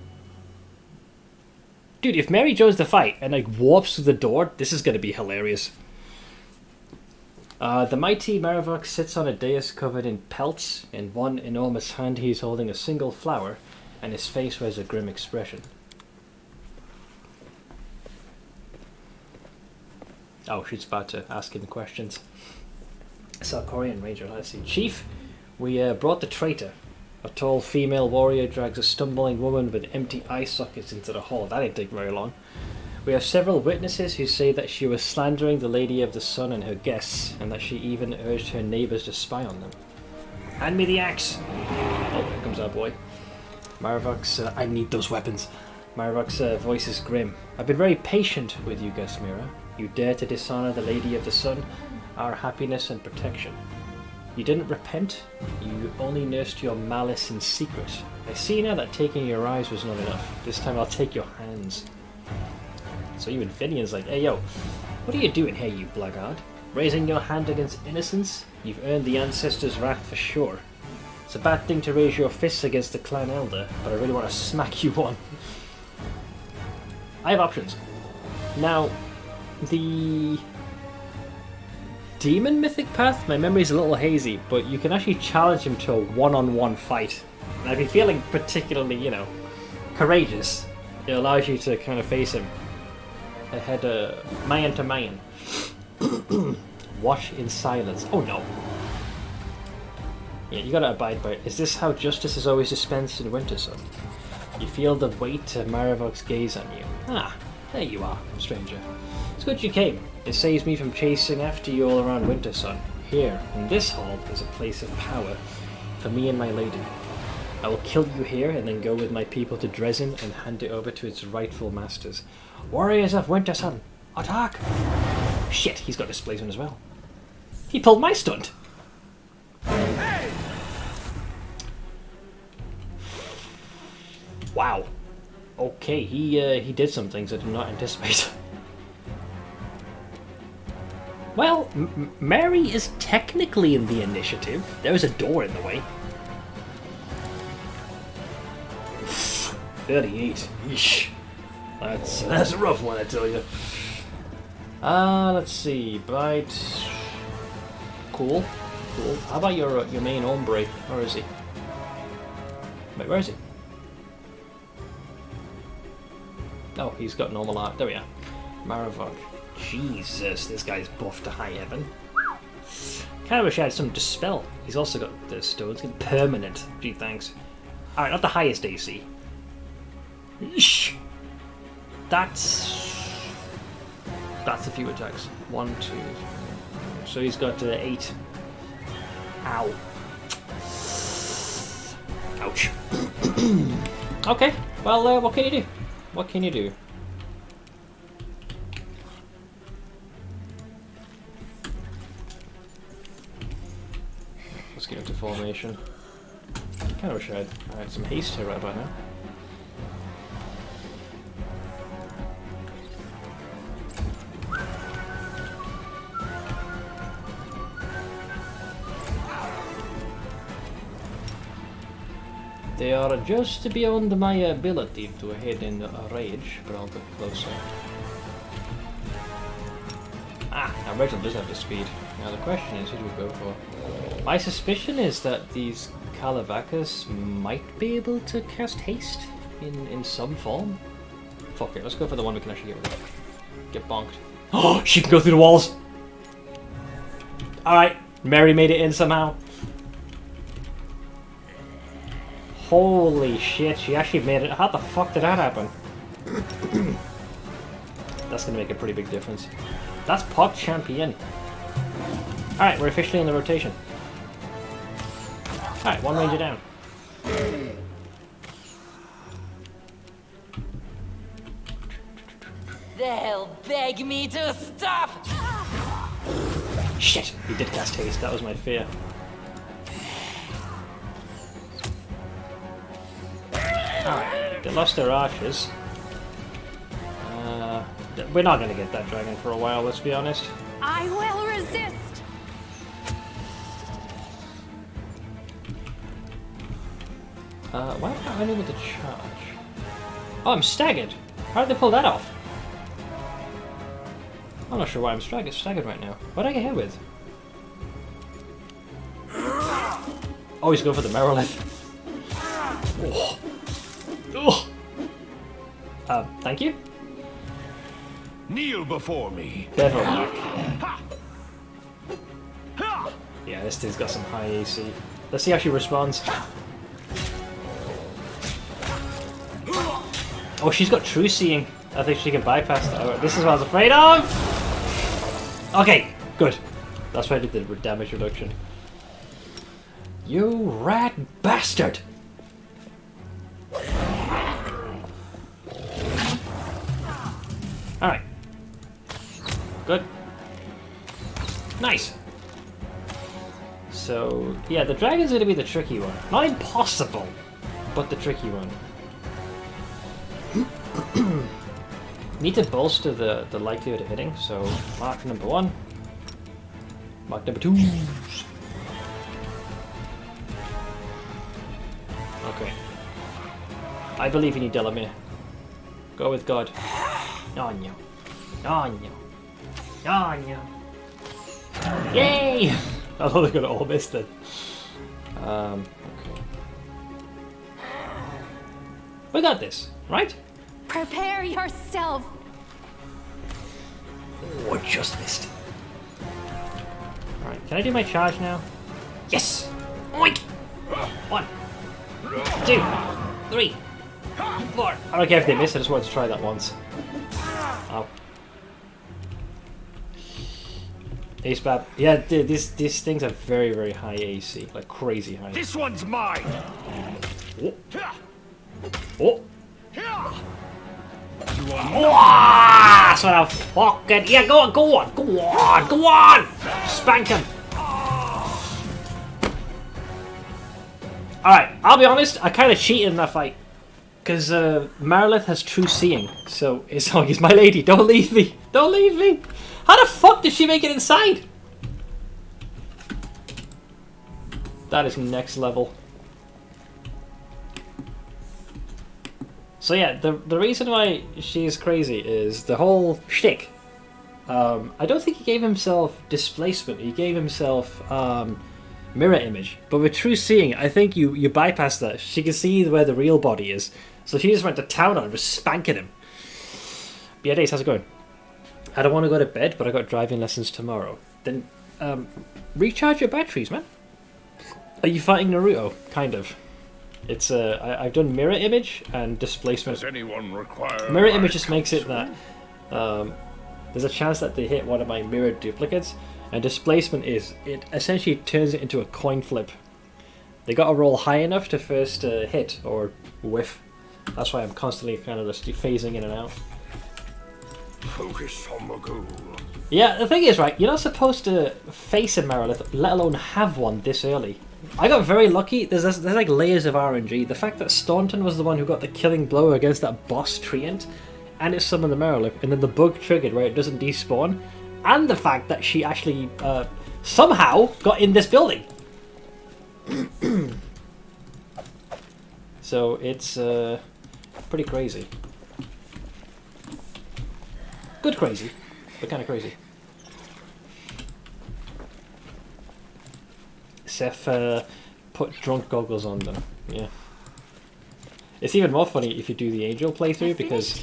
Dude, if Mary joins the fight and like warps through the door, this is going to be hilarious. The mighty Marivok sits on a dais covered in pelts. In one enormous hand he is holding a single flower, and his face wears a grim expression. Oh, she's about to ask him questions. Salkorian Ranger, let's see. Chief, we brought the traitor. A tall female warrior drags a stumbling woman with empty eye sockets into the hall. That didn't take very long. We have several witnesses who say that she was slandering the Lady of the Sun and her guests, and that she even urged her neighbours to spy on them. Hand me the axe! Oh, here comes our boy. Maravok's, I need those weapons. Maravok's voice is grim. I've been very patient with you, Gasmira. You dare to dishonor the Lady of the Sun, our happiness and protection. You didn't repent, you only nursed your malice in secret. I see now that taking your eyes was not enough. This time I'll take your hands. So even Finian's like, hey yo, what are you doing here, you blackguard? Raising your hand against innocence? You've earned the ancestors' wrath for sure. It's a bad thing to raise your fists against the clan elder, but I really want to smack you one. I have options. Now, the Demon Mythic Path, my memory's a little hazy, but you can actually challenge him to a one-on-one fight. And I've been feeling particularly, you know, courageous. It allows you to kind of face him head man to man. Watch in silence. Oh no. Yeah, you gotta abide by it. Is this how justice is always dispensed in Wintersun? You feel the weight of Maravok's gaze on you. Ah, there you are, stranger. It's good you came. It saves me from chasing after you all around Wintersun. Here, in this hall, is a place of power for me and my lady. I will kill you here and then go with my people to Dresden and hand it over to its rightful masters. Warriors of Wintersun, attack! Shit, he's got displacement as well. He pulled my stunt! Wow. Okay, he did some things I did not anticipate. Well, Mary is technically in the initiative. There is a door in the way. 38. Eesh. That's a rough one, I tell you. Let's see. Bite. Cool. Cool. How about your main hombre? Where is he? Wait, where is he? Oh, he's got normal art. There we are. Maravok. Jesus, this guy's buff to high heaven. Kind of wish I had some dispel. He's also got the stones. Permanent. Gee, thanks. Alright, not the highest AC. Shh. That's a few attacks. 1, 2. So he's got 8. Ow. Ouch. Okay. Well, what can you do? What can you do? Let's get into formation. Kind of wish I had some haste here right by now. They are just beyond my ability to head in a rage, but I'll get closer. Ah, now Rachel does have the speed. Now the question is, who do we go for? My suspicion is that these Kalavakas might be able to cast haste in some form. Fuck it, let's go for the one we can actually get rid of. Get bonked. Oh, she can go through the walls! Alright, Mary made it in somehow. Holy shit, she actually made it. How the fuck did that happen? That's gonna make a pretty big difference. That's Pot Champion. Alright, we're officially in the rotation. Alright, one ranger down. They'll beg me to stop! Shit, he did cast haste, that was my fear. Alright, they lost their archers. We're not gonna get that dragon for a while, let's be honest. I will resist! Why am I unable to charge? Oh, I'm staggered! How did they pull that off? I'm not sure why I'm staggered right now. What did I get hit with? Oh, he's going for the Merilith. Oh. Oh. Thank you? Kneel before me. Devilback. Yeah, this thing's got some high AC. Let's see how she responds. Oh, she's got true seeing. I think she can bypass that. Oh, this is what I was afraid of! Okay, good. That's why I did the damage reduction. You rat bastard! Alright. Good. Nice. So, yeah, the dragon's going to be the tricky one. Not impossible, but the tricky one. Need to bolster the likelihood of hitting, so mark number 1. Mark number 2. Okay. I believe in you, Delamere. Go with God. On you. On you. On you. Yay! I thought they could have all missed it. Okay. We got this, right? Prepare yourself. Oh, I just missed. Alright, can I do my charge now? Yes! Oink! 1, 2, 3, 4. I don't care if they miss, I just wanted to try that once. Oh. Ace Bab. Yeah, these things are very, very high AC. Like crazy high. This one's mine! Oh! Oh! That's what I'm fucking... Yeah, go on, go on, go on, go on! Spank him! Alright, I'll be honest, I kind of cheated in that fight. Because Marilith has true seeing. So it's like, it's my lady, don't leave me! Don't leave me! How the fuck did she make it inside? That is next level. So yeah, the reason why she's crazy is the whole shtick. I don't think he gave himself displacement. He gave himself mirror image. But with true seeing, I think you bypass that. She can see where the real body is. So she just went to town on him, just spanking him. But yeah, Dace, how's it going? I don't want to go to bed, but I got driving lessons tomorrow. Then recharge your batteries, man. Are you fighting Naruto? Kind of. It's I've done mirror image and displacement. Does anyone require mirror image just makes it that there's a chance that they hit one of my mirrored duplicates, and displacement is it essentially turns it into a coin flip. They got to roll high enough to first hit or whiff. That's why I'm constantly kind of just phasing in and out. Focus on the goal. Yeah, the thing is, right, you're not supposed to face a Marilith, let alone have one this early. I got very lucky. There's like layers of RNG. The fact that Staunton was the one who got the killing blow against that boss treant, and it summoned the Marilith, and then the bug triggered where it doesn't despawn, and the fact that she actually somehow got in this building. So it's pretty crazy. Good crazy, but kind of crazy. Seth put drunk goggles on them. Yeah. It's even more funny if you do the Angel playthrough because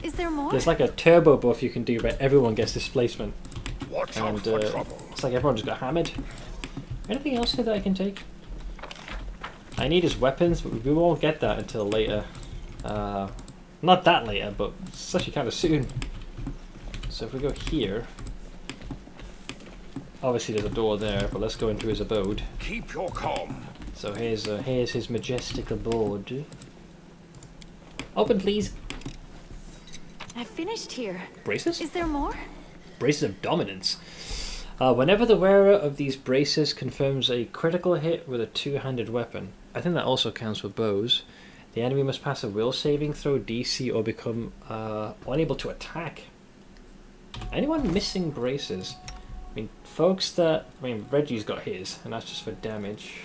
Is there more? there's like a turbo buff you can do where everyone gets displacement. Watch And out for trouble. it's like everyone just got hammered. Anything else here that I can take? I need his weapons, but we won't get that until later. Not that later, but it's actually kind of soon. So if we go here, obviously there's a door there, but let's go into his abode. Keep your calm. So here's his majestic abode. Open, please. I finished here. Braces? Is there more? Braces of dominance. Whenever the wearer of these braces confirms a critical hit with a two-handed weapon, I think that also counts for bows, the enemy must pass a will saving throw DC or become unable to attack. Anyone missing braces? I mean, folks that... I mean, Reggie's got his, and that's just for damage.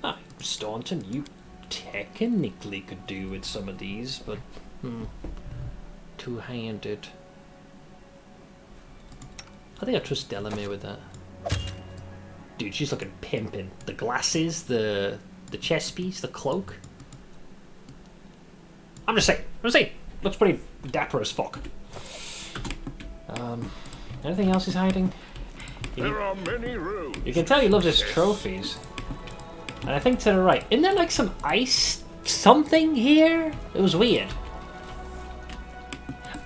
Ah, Staunton, you technically could do with some of these, but... two-handed. I think I trust Delamere with that. Dude, she's looking pimpin'. The glasses, the chest piece, the cloak. I'm just saying. Looks pretty dapper as fuck. Anything else he's hiding? There are many rooms. You can tell he loves his trophies. And I think to the right. Isn't there like some ice something here? It was weird.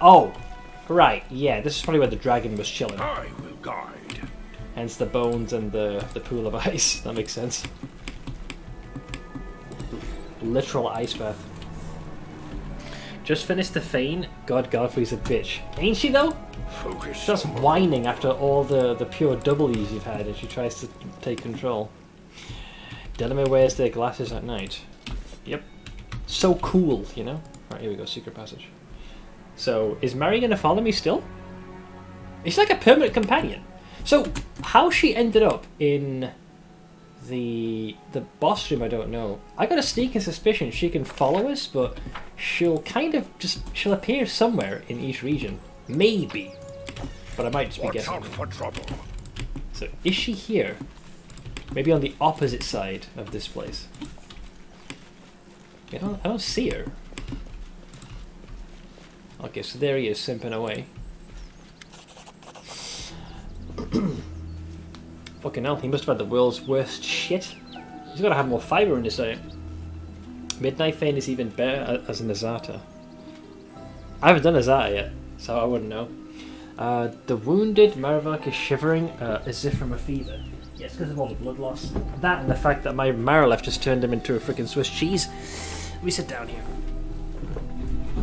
Oh, right. Yeah, this is probably where the dragon was chilling. I will guide. Hence the bones and the pool of ice. That makes sense. Literal ice bath. just finished the Fane. God, Godfrey's a bitch. Ain't she though? Focus. Just whining after all the pure W's you've had, and she tries to take control. Delamere wears their glasses at night. Yep. So cool, you know? Right, here we go, secret passage. So, is Mary gonna follow me still? She's like a permanent companion. So, how she ended up in the boss room, I don't know. I got a sneaking suspicion she can follow us, but she'll kind of she'll appear somewhere in each region. Maybe. But I might just be guessing. Watch out for trouble. So, is she here? Maybe on the opposite side of this place. I don't see her. Okay, so there he is, simping away. Fucking hell, he must have had the world's worst shit. He's got to have more fibre in his diet. Midnight Fane is even better as an Azata. I haven't done Azata yet, so I wouldn't know. The wounded Marivok is shivering as if from a fever. Yes, because of all the blood loss. That and the fact that my Marilef just turned him into a freaking Swiss cheese. We sit down here.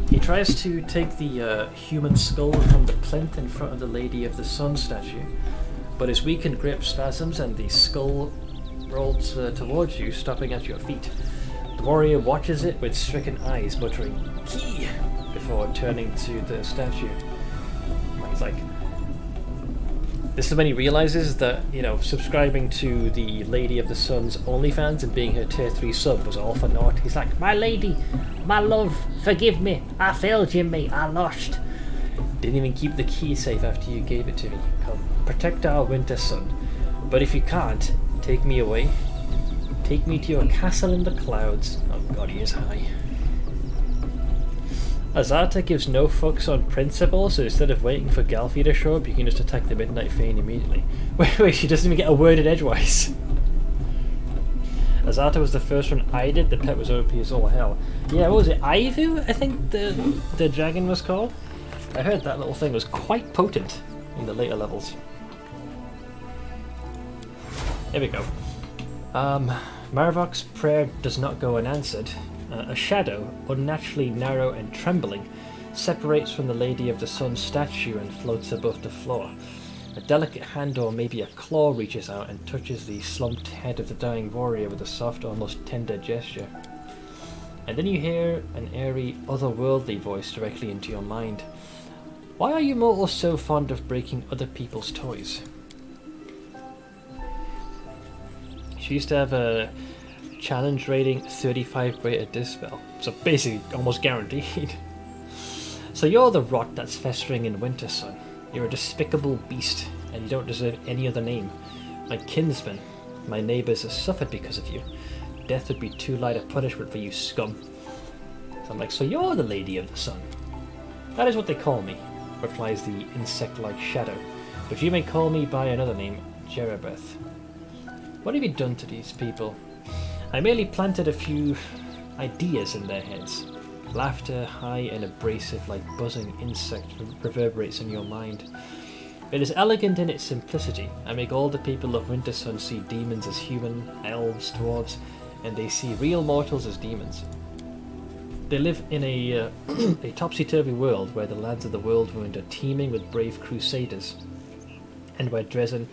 He tries to take the human skull from the plinth in front of the Lady of the Sun statue, but his weakened grip spasms and the skull rolls towards you, stopping at your feet. The warrior watches it with stricken eyes, muttering, "Key!" before turning to the statue. He's like... This is when he realizes that, you know, subscribing to the Lady of the Sun's OnlyFans and being her tier 3 sub was all for naught. He's like, "My lady, my love, forgive me. I failed you, mate. I lost. Didn't even keep the key safe after you gave it to me. Come, protect our winter sun. But if you can't, take me away. Take me to your castle in the clouds." Oh god, he is high. Azata gives no fucks on principle, so instead of waiting for Galfie to show up, you can just attack the Midnight Fane immediately. Wait, she doesn't even get a word in edgewise. Azata was the first one I did, the pet was OP as all hell. Yeah, what was it, Aivu, I think the dragon was called? I heard that little thing was quite potent in the later levels. Here we go. Marivok's prayer does not go unanswered. A shadow, unnaturally narrow and trembling, separates from the Lady of the Sun statue and floats above the floor. A delicate hand or maybe a claw reaches out and touches the slumped head of the dying warrior with a soft, almost tender gesture. And then you hear an airy, otherworldly voice directly into your mind. Why are you mortals so fond of breaking other people's toys? She used to have a challenge rating 35 greater dispel, so basically almost guaranteed. So you're the rot that's festering in Winter Sun. You're a despicable beast, and you don't deserve any other name. My kinsmen, my neighbours have suffered because of you. Death would be too light a punishment for you scum. So I'm like, so you're the Lady of the Sun? That is what they call me, replies the insect-like shadow, but you may call me by another name, Jerebeth. What have you done to these people? I merely planted a few ideas in their heads. Laughter, high and abrasive like buzzing insect, reverberates in your mind. It is elegant in its simplicity. I make all the people of Winter Sun see demons as human, elves, dwarves, and they see real mortals as demons. They live in a topsy-turvy world where the lands of the Whirlwind are teeming with brave crusaders, and where Dresden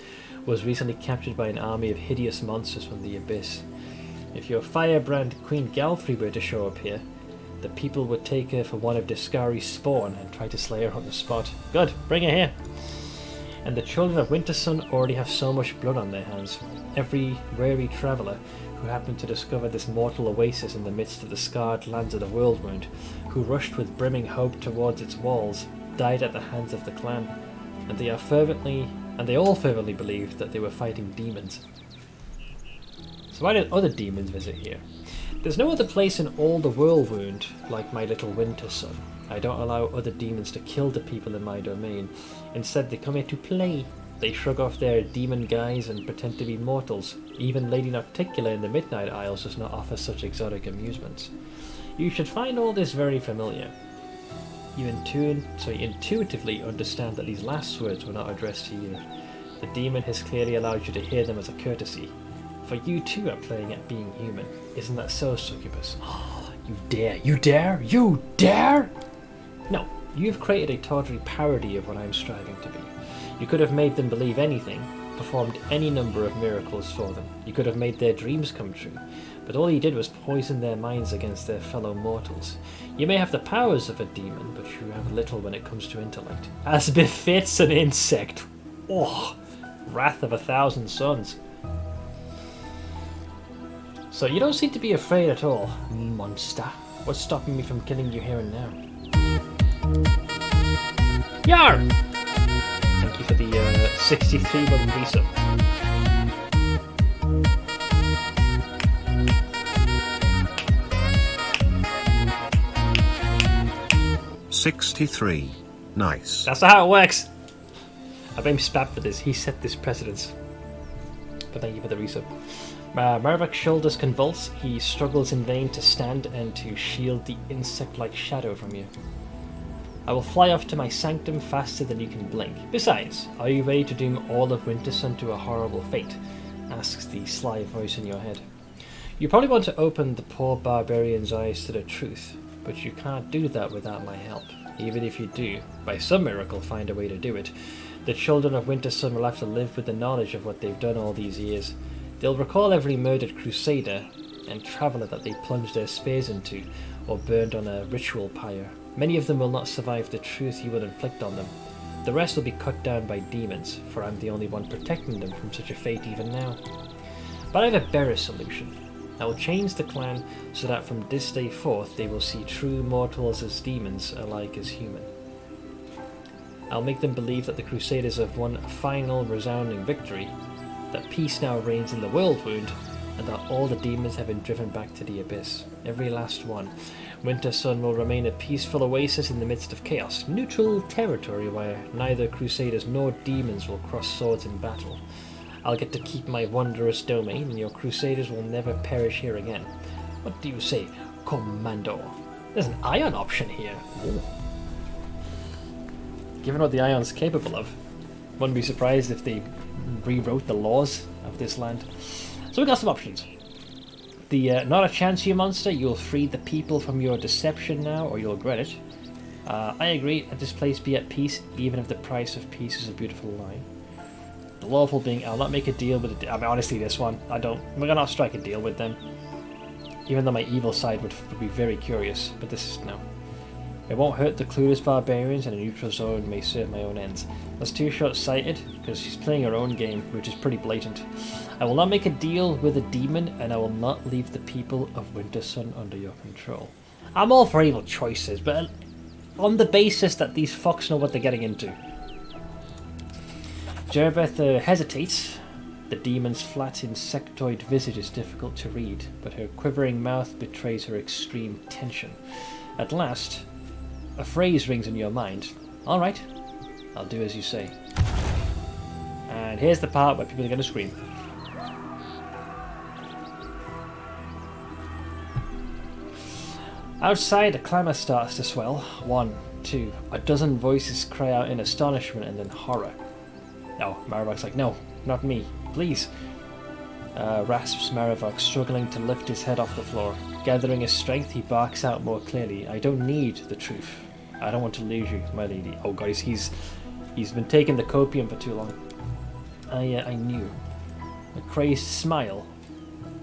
was recently captured by an army of hideous monsters from the abyss. If your firebrand Queen Galfrey were to show up here, the people would take her for one of Discari's spawn and try to slay her on the spot. Good, bring her here. And the children of Winter Sun already have so much blood on their hands. Every weary traveller who happened to discover this mortal oasis in the midst of the scarred lands of the Whirlwind, who rushed with brimming hope towards its walls, died at the hands of the clan, and they all fervently believed that they were fighting demons. So why did other demons visit here? There's no other place in all the Whirlwind like my little Winter Sun. I don't allow other demons to kill the people in my domain. Instead, they come here to play. They shrug off their demon guise and pretend to be mortals. Even Lady Nocticula in the Midnight Isles does not offer such exotic amusements. You should find all this very familiar. You intuitively understand that these last words were not addressed to you. The demon has clearly allowed you to hear them as a courtesy. For you too are playing at being human. Isn't that so, Succubus? You dare? You dare? You dare? No, you've created a tawdry parody of what I'm striving to be. You could have made them believe anything, performed any number of miracles for them. You could have made their dreams come true, but all you did was poison their minds against their fellow mortals. You may have the powers of a demon, but you have little when it comes to intellect. As befits an insect. Oh, wrath of 1,000 suns. So you don't seem to be afraid at all, monster. What's stopping me from killing you here and now? Yar! Thank you for the 63 month resub. $63. Nice. That's not how it works. I blame Spab for this. He set this precedence. But thank you for the resub. Marvak's shoulders convulse. He struggles in vain to stand and to shield the insect-like shadow from you. I will fly off to my sanctum faster than you can blink. Besides, are you ready to doom all of Wintersun to a horrible fate? Asks the sly voice in your head. You probably want to open the poor barbarian's eyes to the truth, but you can't do that without my help. Even if you do, by some miracle find a way to do it, the children of Wintersun will have to live with the knowledge of what they've done all these years. They'll recall every murdered crusader and traveller that they plunged their spears into, or burned on a ritual pyre. Many of them will not survive the truth you will inflict on them. The rest will be cut down by demons, for I'm the only one protecting them from such a fate even now. But I have a better solution. I will change the clan so that from this day forth they will see true mortals as demons, alike as human. I'll make them believe that the Crusaders have won a final resounding victory, that peace now reigns in the world wound, and that all the demons have been driven back to the abyss. Every last one. Wintersun will remain a peaceful oasis in the midst of chaos, neutral territory where neither Crusaders nor demons will cross swords in battle. I'll get to keep my wondrous domain, and your Crusaders will never perish here again. What do you say, Commando? There's an ion option here. Ooh. Given what the ion's capable of, wouldn't be surprised if they rewrote the laws of this land. So we got some options. The not a chance, you monster. You'll free the people from your deception now, or you'll regret it. I agree. Let this place be at peace, even if the price of peace is a beautiful lie. The lawful being, I'll not make a deal with it. I mean, honestly, this one, I don't. We're gonna not strike a deal with them. Even though my evil side would be very curious, but this is no. It won't hurt the clueless barbarians, and a neutral zone may serve my own ends. That's too short-sighted, because she's playing her own game, which is pretty blatant. I will not make a deal with a demon, and I will not leave the people of Wintersun under your control. I'm all for evil choices, but on the basis that these fucks know what they're getting into. Jerbeth hesitates. The demon's flat insectoid visage is difficult to read, but her quivering mouth betrays her extreme tension. At last, a phrase rings in your mind. Alright, I'll do as you say. And here's the part where people are going to scream. Outside, a clamour starts to swell. 1, 2, a dozen voices cry out in astonishment and then horror. No, Maravok's like, no, not me, please. Rasps Maravok, struggling to lift his head off the floor. Gathering his strength, he barks out more clearly. I don't need the truth. I don't want to lose you, my lady. Oh, guys, he's been taking the copium for too long. I knew. A crazed smile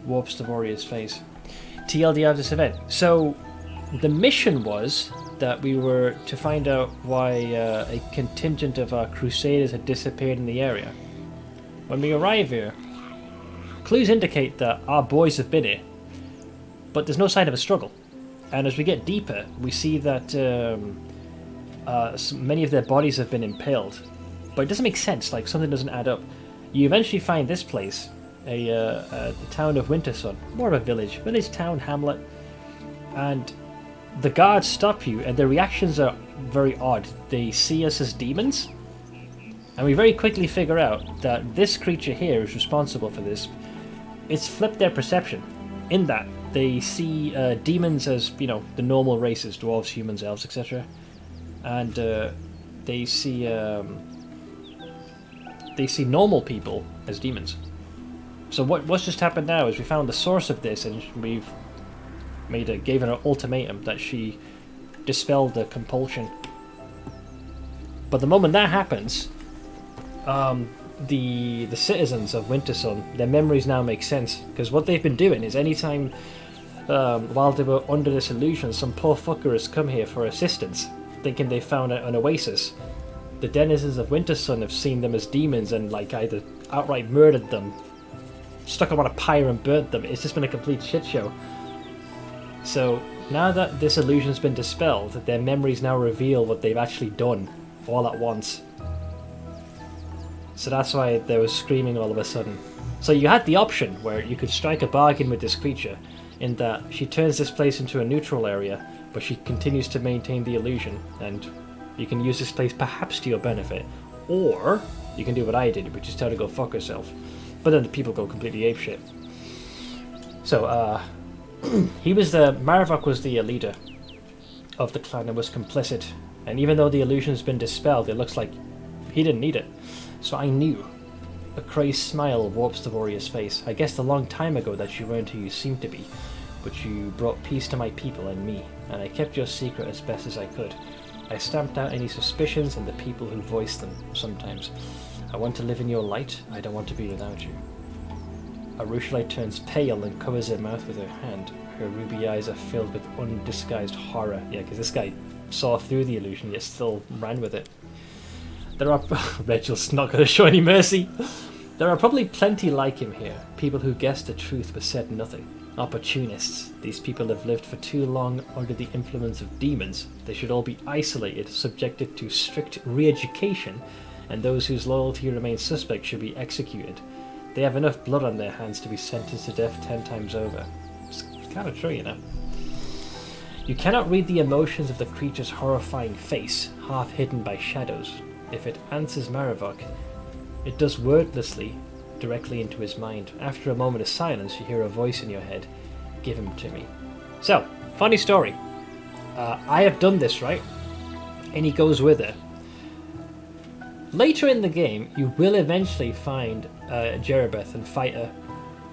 warps the warrior's face. TLDR of this event. So, the mission was that we were to find out why a contingent of our crusaders had disappeared in the area. When we arrive here, clues indicate that our boys have been here, but there's no sign of a struggle. And as we get deeper, we see that many of their bodies have been impaled. But it doesn't make sense, like something doesn't add up. You eventually find this place, the town of Wintersun, more of a village, town, hamlet, and the guards stop you, and their reactions are very odd. They see us as demons, and we very quickly figure out that this creature here is responsible for this. It's flipped their perception, in that they see demons as, you know, the normal races, dwarves, humans, elves, etc. And they see normal people as demons. So what's just happened now is we found the source of this, and we've gave her an ultimatum that she dispelled the compulsion. But the moment that happens, the citizens of Wintersun, their memories now make sense, because what they've been doing is anytime while they were under this illusion, some poor fucker has come here for assistance, thinking they found an oasis. The denizens of Wintersun have seen them as demons and like either outright murdered them, stuck them on a pyre and burnt them. It's just been a complete shit show. So now that this illusion's been dispelled, their memories now reveal what they've actually done all at once. So that's why they were screaming all of a sudden. So you had the option where you could strike a bargain with this creature in that she turns this place into a neutral area, but she continues to maintain the illusion, and you can use this place perhaps to your benefit. Or you can do what I did, which is tell her to go fuck herself. But then the people go completely apeshit. So, Maravok was the leader of the clan and was complicit. And even though the illusion's been dispelled, it looks like he didn't need it. So I knew. A crazed smile warps the warrior's face. I guessed a long time ago that you weren't who you seemed to be, but you brought peace to my people and me, and I kept your secret as best as I could. I stamped out any suspicions and the people who voiced them sometimes. I want to live in your light. I don't want to be without you. Arushalite turns pale and covers her mouth with her hand. Her ruby eyes are filled with undisguised horror. Yeah, because this guy saw through the illusion yet still ran with it. There are... Reginald's not going to show any mercy. There are probably plenty like him here. People who guessed the truth but said nothing. Opportunists. These people have lived for too long under the influence of demons. They should all be isolated, subjected to strict re-education, and those whose loyalty remains suspect should be executed. They have enough blood on their hands to be sentenced to death 10 times over. It's kind of true, you know. You cannot read the emotions of the creature's horrifying face, half hidden by shadows. If it answers Maravok, it does wordlessly, directly into his mind. After a moment of silence, you hear a voice in your head. Give him to me. So, funny story. I have done this, right? And he goes with her. Later in the game, you will eventually find Jeribeth and fight her.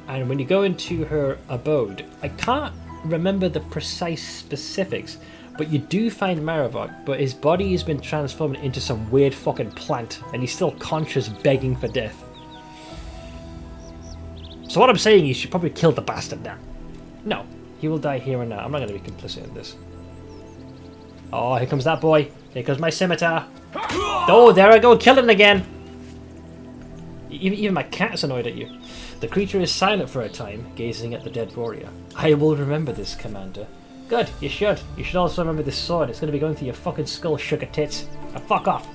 And when you go into her abode, I can't remember the precise specifics, but you do find Maravok, but his body has been transformed into some weird fucking plant, and he's still conscious, begging for death. So what I'm saying is you should probably kill the bastard now. No, he will die here and now. I'm not going to be complicit in this. Oh, here comes that boy. Here comes my scimitar. Oh, there I go, killing again. Even my cat's annoyed at you. The creature is silent for a time, gazing at the dead warrior. I will remember this, Commander. Good, you should. You should also remember this sword. It's going to be going through your fucking skull, sugar tits. Now fuck off.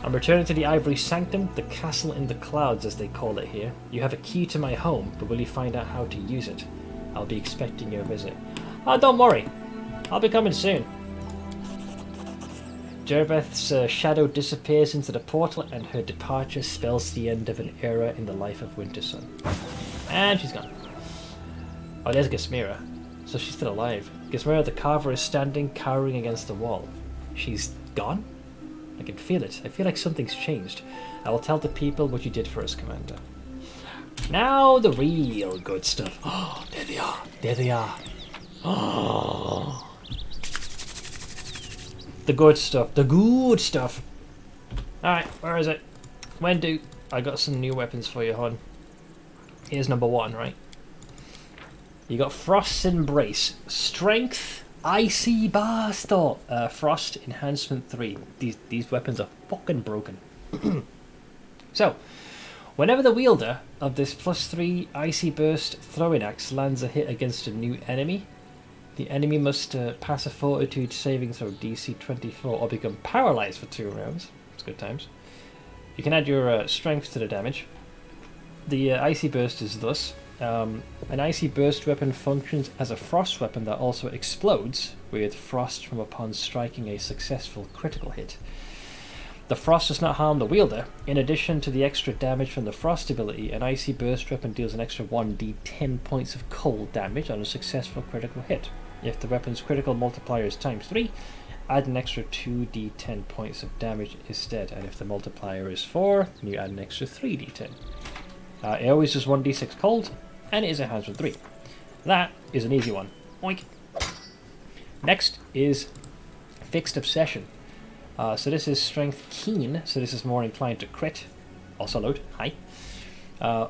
I'm returning to the Ivory Sanctum, the castle in the clouds as they call it here. You have a key to my home, but will you find out how to use it? I'll be expecting your visit. Oh, don't worry. I'll be coming soon. Jeribeth's shadow disappears into the portal, and her departure spells the end of an era in the life of Wintersun. And she's gone. Oh, there's Gismira. So she's still alive. Gismira the Carver is standing, cowering against the wall. She's gone? I can feel it. I feel like something's changed. I will tell the people what you did for us, Commander. Now the real good stuff. Oh, there they are. There they are. Oh. The good stuff. The good stuff. Alright, where is it? Wendu, I got some new weapons for you, hon. Here's number 1, right? You got Frost's Embrace. Strength, Icy Bastard. Frost Enhancement 3. These weapons are fucking broken. So, whenever the wielder of this +3 Icy Burst throwing axe lands a hit against a new enemy, the enemy must pass a Fortitude saving throw DC 24 or become paralyzed for 2 rounds. It's good times. You can add your strength to the damage. The Icy Burst is thus. An Icy Burst weapon functions as a frost weapon that also explodes with frost from upon striking a successful critical hit. The frost does not harm the wielder. In addition to the extra damage from the frost ability, an Icy Burst weapon deals an extra 1d10 points of cold damage on a successful critical hit. If the weapon's critical multiplier is ×3, add an extra 2d10 points of damage instead, and if the multiplier is 4, then you add an extra 3d10. It always does 1d6 cold, and it is enhanced with 3. That is an easy one. Oink. Next is Fixed Obsession. So this is Strength Keen, so this is more inclined to crit. Also load, hi.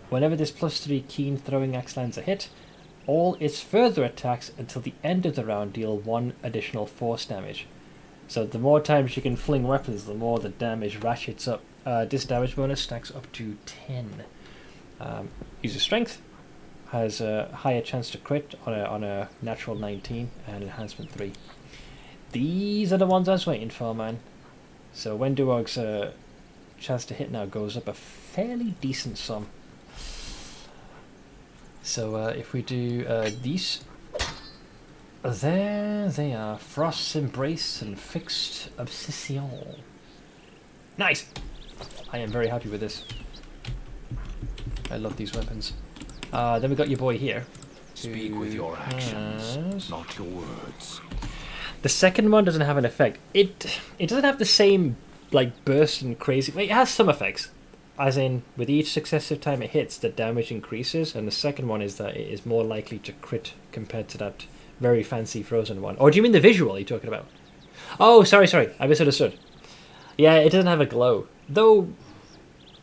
Whenever this +3 Keen throwing axe lands a hit, all its further attacks until the end of the round deal 1 additional force damage. So the more times you can fling weapons, the more the damage ratchets up. This damage bonus stacks up to 10. Uses Strength, has a higher chance to crit on a natural 19 and enhancement 3. These are the ones I was waiting for, man. So Wenduog's chance to hit now goes up a fairly decent sum. So if we do these, there they are, Frost's Embrace and Fixed Obsession. Nice! I am very happy with this. I love these weapons. Then we got your boy here. Speak with your actions, not your words. The second one doesn't have an effect. It doesn't have the same like burst and crazy. It has some effects. As in, with each successive time it hits, the damage increases, and the second one is that it is more likely to crit compared to that very fancy frozen one. Or do you mean the visual you're talking about? Oh, sorry, I misunderstood. Yeah, it doesn't have a glow. Though,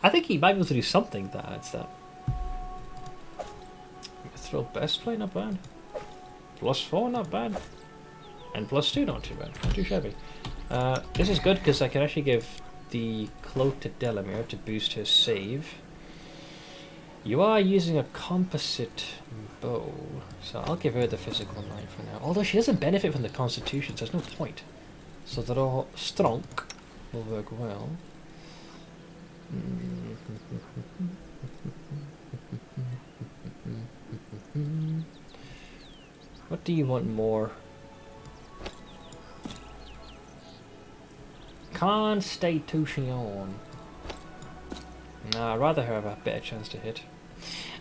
I think he might be able to do something that adds that. Throw best play, not bad. +4, not bad. And +2, not too bad. Not too shabby. This is good because I can actually give the cloak to Delamere to boost her save. You are using a composite bow, so I'll give her the physical 9 for now. Although she doesn't benefit from the constitution, so there's no point. So the raw strong will work well. What do you want more? Constitution. Nah, I'd rather her have a better chance to hit.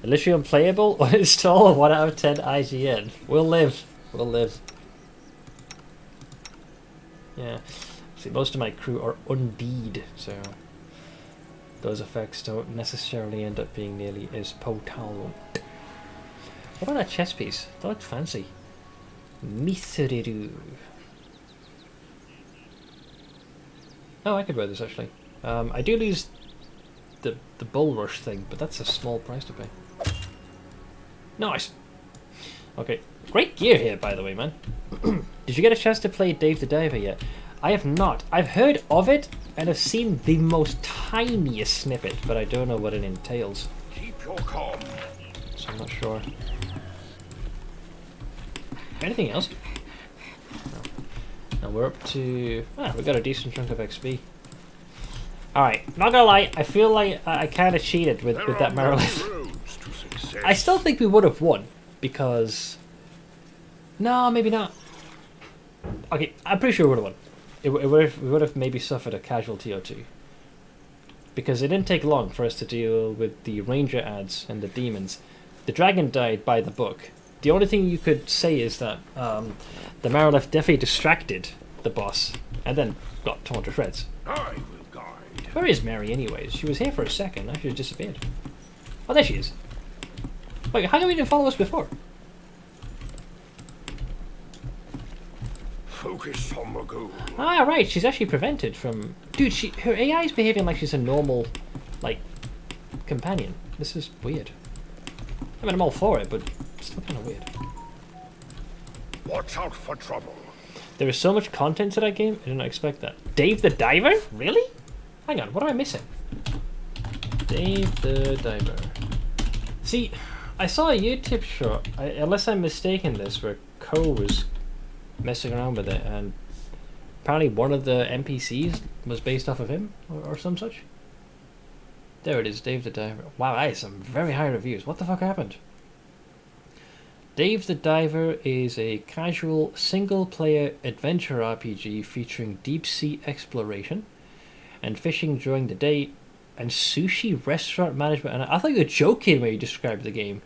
Literally unplayable or install 1 out of 10 IGN. We'll live. We'll live. Yeah. See, most of my crew are undeed, so those effects don't necessarily end up being nearly as potent. What about that chess piece? That looked fancy. Mythic. Oh, I could wear this actually. I do lose the bull rush thing, but that's a small price to pay. Nice. Okay, great gear here, by the way, man. Did you get a chance to play Dave the Diver yet? I have not. I've heard of it and have seen the most tiniest snippet, but I don't know what it entails. Keep your calm. So I'm not sure. Anything else? No. And we're up to... we got a decent chunk of XP. Alright, not gonna lie, I feel like I kind of cheated with that Marilith. I still think we would have won, because... No, maybe not. Okay, I'm pretty sure we would have won. We would have maybe suffered a casualty or two. Because it didn't take long for us to deal with the ranger ads and the demons. The dragon died by the book. The only thing you could say is that the Marilith definitely distracted the boss, and then got torn to shreds. I will guide. Where is Mary anyways? She was here for a second, now she just disappeared. Oh, there she is. Wait, how come you didn't follow us before? Focus on the goal. Ah, right, she's actually prevented from... Dude, her AI is behaving like she's a normal, like, companion. This is weird. I mean, I'm all for it, but it's still kind of weird. Watch out for trouble. There is so much content to that game, I did not expect that. Dave the Diver? Really? Hang on, what am I missing? Dave the Diver. See, I saw a YouTube short, unless I'm mistaken this, where Ko was messing around with it, and apparently one of the NPCs was based off of him, or some such. There it is, Dave the Diver. Wow, that is some very high reviews. What the fuck happened? Dave the Diver is a casual, single-player adventure RPG featuring deep-sea exploration and fishing during the day and sushi restaurant management. And I thought you were joking when you described the game.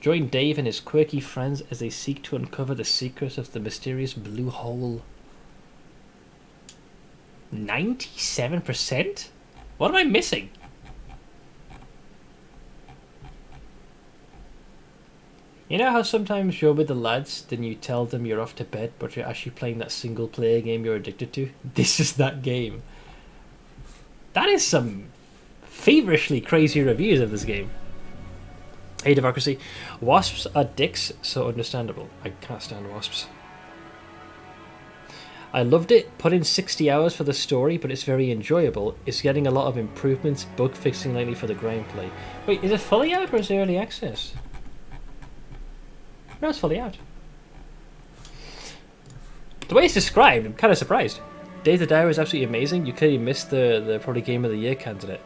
Join Dave and his quirky friends as they seek to uncover the secrets of the mysterious blue hole. 97%? What am I missing? You know how sometimes you're with the lads, then you tell them you're off to bed, but you're actually playing that single player game you're addicted to? This is that game. That is some feverishly crazy reviews of this game. Hey Democracy. Wasps are dicks, so understandable. I can't stand wasps. I loved it. Put in 60 hours for the story, but it's very enjoyable. It's getting a lot of improvements, bug fixing lately for the gameplay. Wait, is it fully out or is it early access? No, it's fully out. The way it's described, I'm kind of surprised. Days of Dire is absolutely amazing. You clearly missed the probably Game of the Year candidate.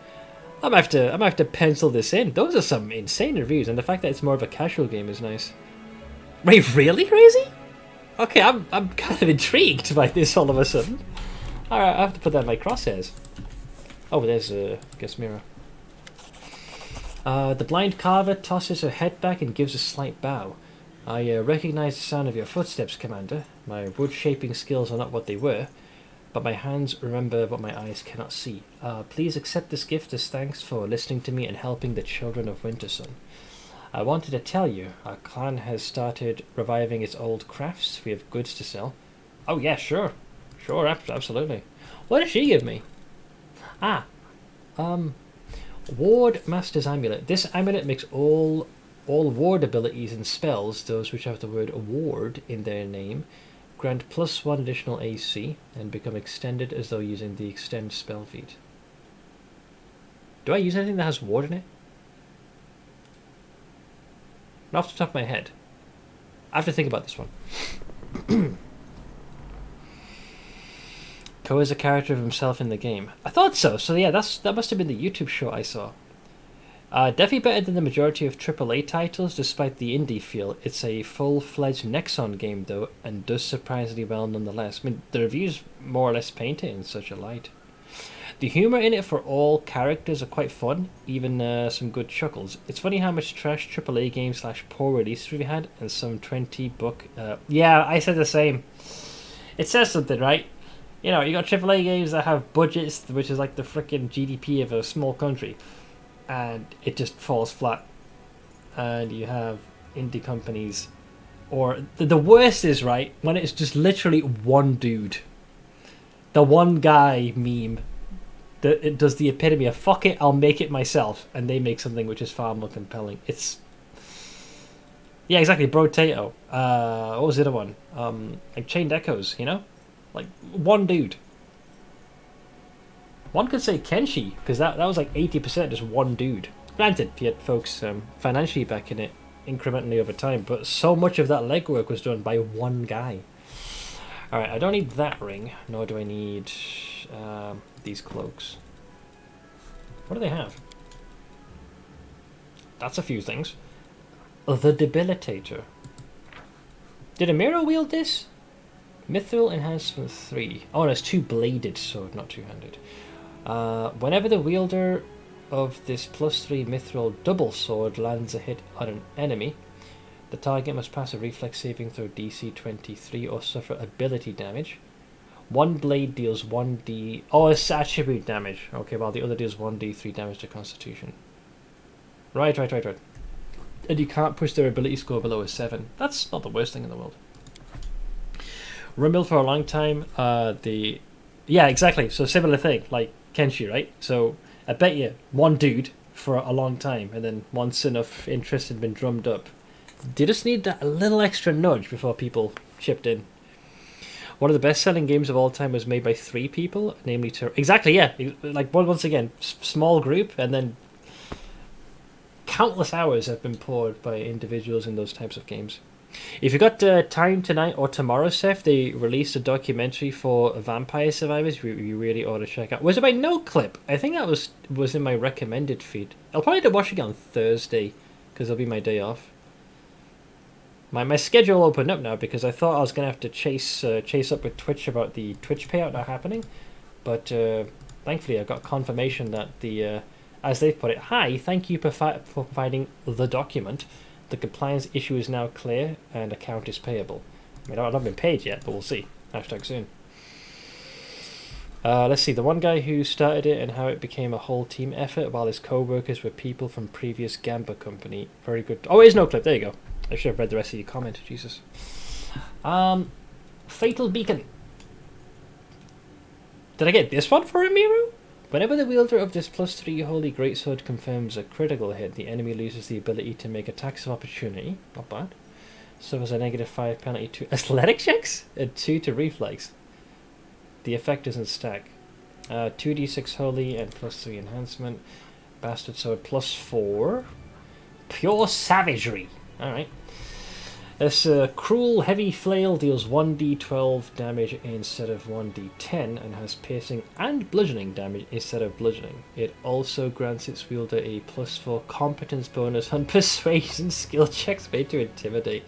I'm gonna have to pencil this in. Those are some insane reviews, and the fact that it's more of a casual game is nice. Wait, really crazy? Okay, I'm kind of intrigued by this all of a sudden. Alright, I have to put that in my crosshairs. Oh, there's a guest mirror. The blind carver tosses her head back and gives a slight bow. I recognize the sound of your footsteps, Commander. My wood-shaping skills are not what they were, but my hands remember what my eyes cannot see. Please accept this gift as thanks for listening to me and helping the children of Wintersun. I wanted to tell you, our clan has started reviving its old crafts. We have goods to sell. Oh yeah, sure. Sure, absolutely. What did she give me? Ward Master's Amulet. This amulet makes all ward abilities and spells, those which have the word ward in their name, grant +1 additional AC and become extended as though using the extend spell feat. Do I use anything that has ward in it? Not off the top of my head. I have to think about this one. Ko is a character of himself in the game. I thought so. So yeah, that must have been the YouTube show I saw. Definitely better than the majority of AAA titles, despite the indie feel. It's a full-fledged Nexon game, though, and does surprisingly well nonetheless. I mean, the reviews more or less paint it in such a light. The humour in it for all characters are quite fun, even some good chuckles. It's funny how much trash AAA games / poor releases we've had, and some 20-book... yeah, I said the same. It says something, right? You know, you got AAA games that have budgets, which is like the frickin' GDP of a small country, and it just falls flat. And you have indie companies, or the worst is, right, when it's just literally one dude. The one guy meme. It does the epitome of fuck it, I'll make it myself, and they make something which is far more compelling. It's yeah, exactly. Brotato. What was the other one? Like Chained Echoes, you know, like one dude. One could say Kenshi, because that was like 80% just one dude. Granted, you had folks financially backing it incrementally over time, but so much of that legwork was done by one guy. All right, I don't need that ring, nor do I need these cloaks. What do they have? That's a few things. The Debilitator. Did Amira wield this? Mithril Enhancement 3. Oh, and it's two-bladed sword, not two-handed. Whenever the wielder of this +3 Mithril double sword lands a hit on an enemy, the target must pass a reflex saving throw DC 23 or suffer ability damage. One blade deals 1d... Oh, it's attribute damage. Okay, while the other deals 1d3 damage to Constitution. Right. And you can't push their ability score below a 7. That's not the worst thing in the world. Rumble for a long time. Yeah, exactly. So similar thing, like Kenshi, right? So I bet you one dude for a long time, and then once enough interest had been drummed up, they just need that a little extra nudge before people chipped in. One of the best-selling games of all time was made by 3 people, namely... Exactly, yeah. Like, once again, small group, and then countless hours have been poured by individuals in those types of games. If you got time tonight or tomorrow, Seth, they released a documentary for Vampire Survivors you really ought to check out. Was it by NoClip? I think that was in my recommended feed. I'll probably end up watching it on Thursday, because it'll be my day off. My schedule opened up now because I thought I was going to have to chase up with Twitch about the Twitch payout not happening. But thankfully I got confirmation that as they put it, hi, thank you for providing the document. The compliance issue is now clear and account is payable. I mean, I've not been paid yet, but we'll see. Hashtag soon. Let's see, the one guy who started it and how it became a whole team effort while his co-workers were people from previous Gamba company. Very good. Oh, it is NoClip, there you go. I should have read the rest of your comment, Jesus. Fatal Beacon. Did I get this one for Amiru? Whenever the wielder of this +3 Holy Greatsword confirms a critical hit, the enemy loses the ability to make attacks of opportunity. Not bad. Suffers a -5 penalty to athletic checks and 2 to reflex. The effect doesn't stack. 2d6 Holy and +3 enhancement. Bastard Sword +4. Pure Savagery. Alright. This cruel heavy flail deals 1d12 damage instead of 1d10 and has piercing and bludgeoning damage instead of bludgeoning. It also grants its wielder a +4 competence bonus on persuasion skill checks made to intimidate.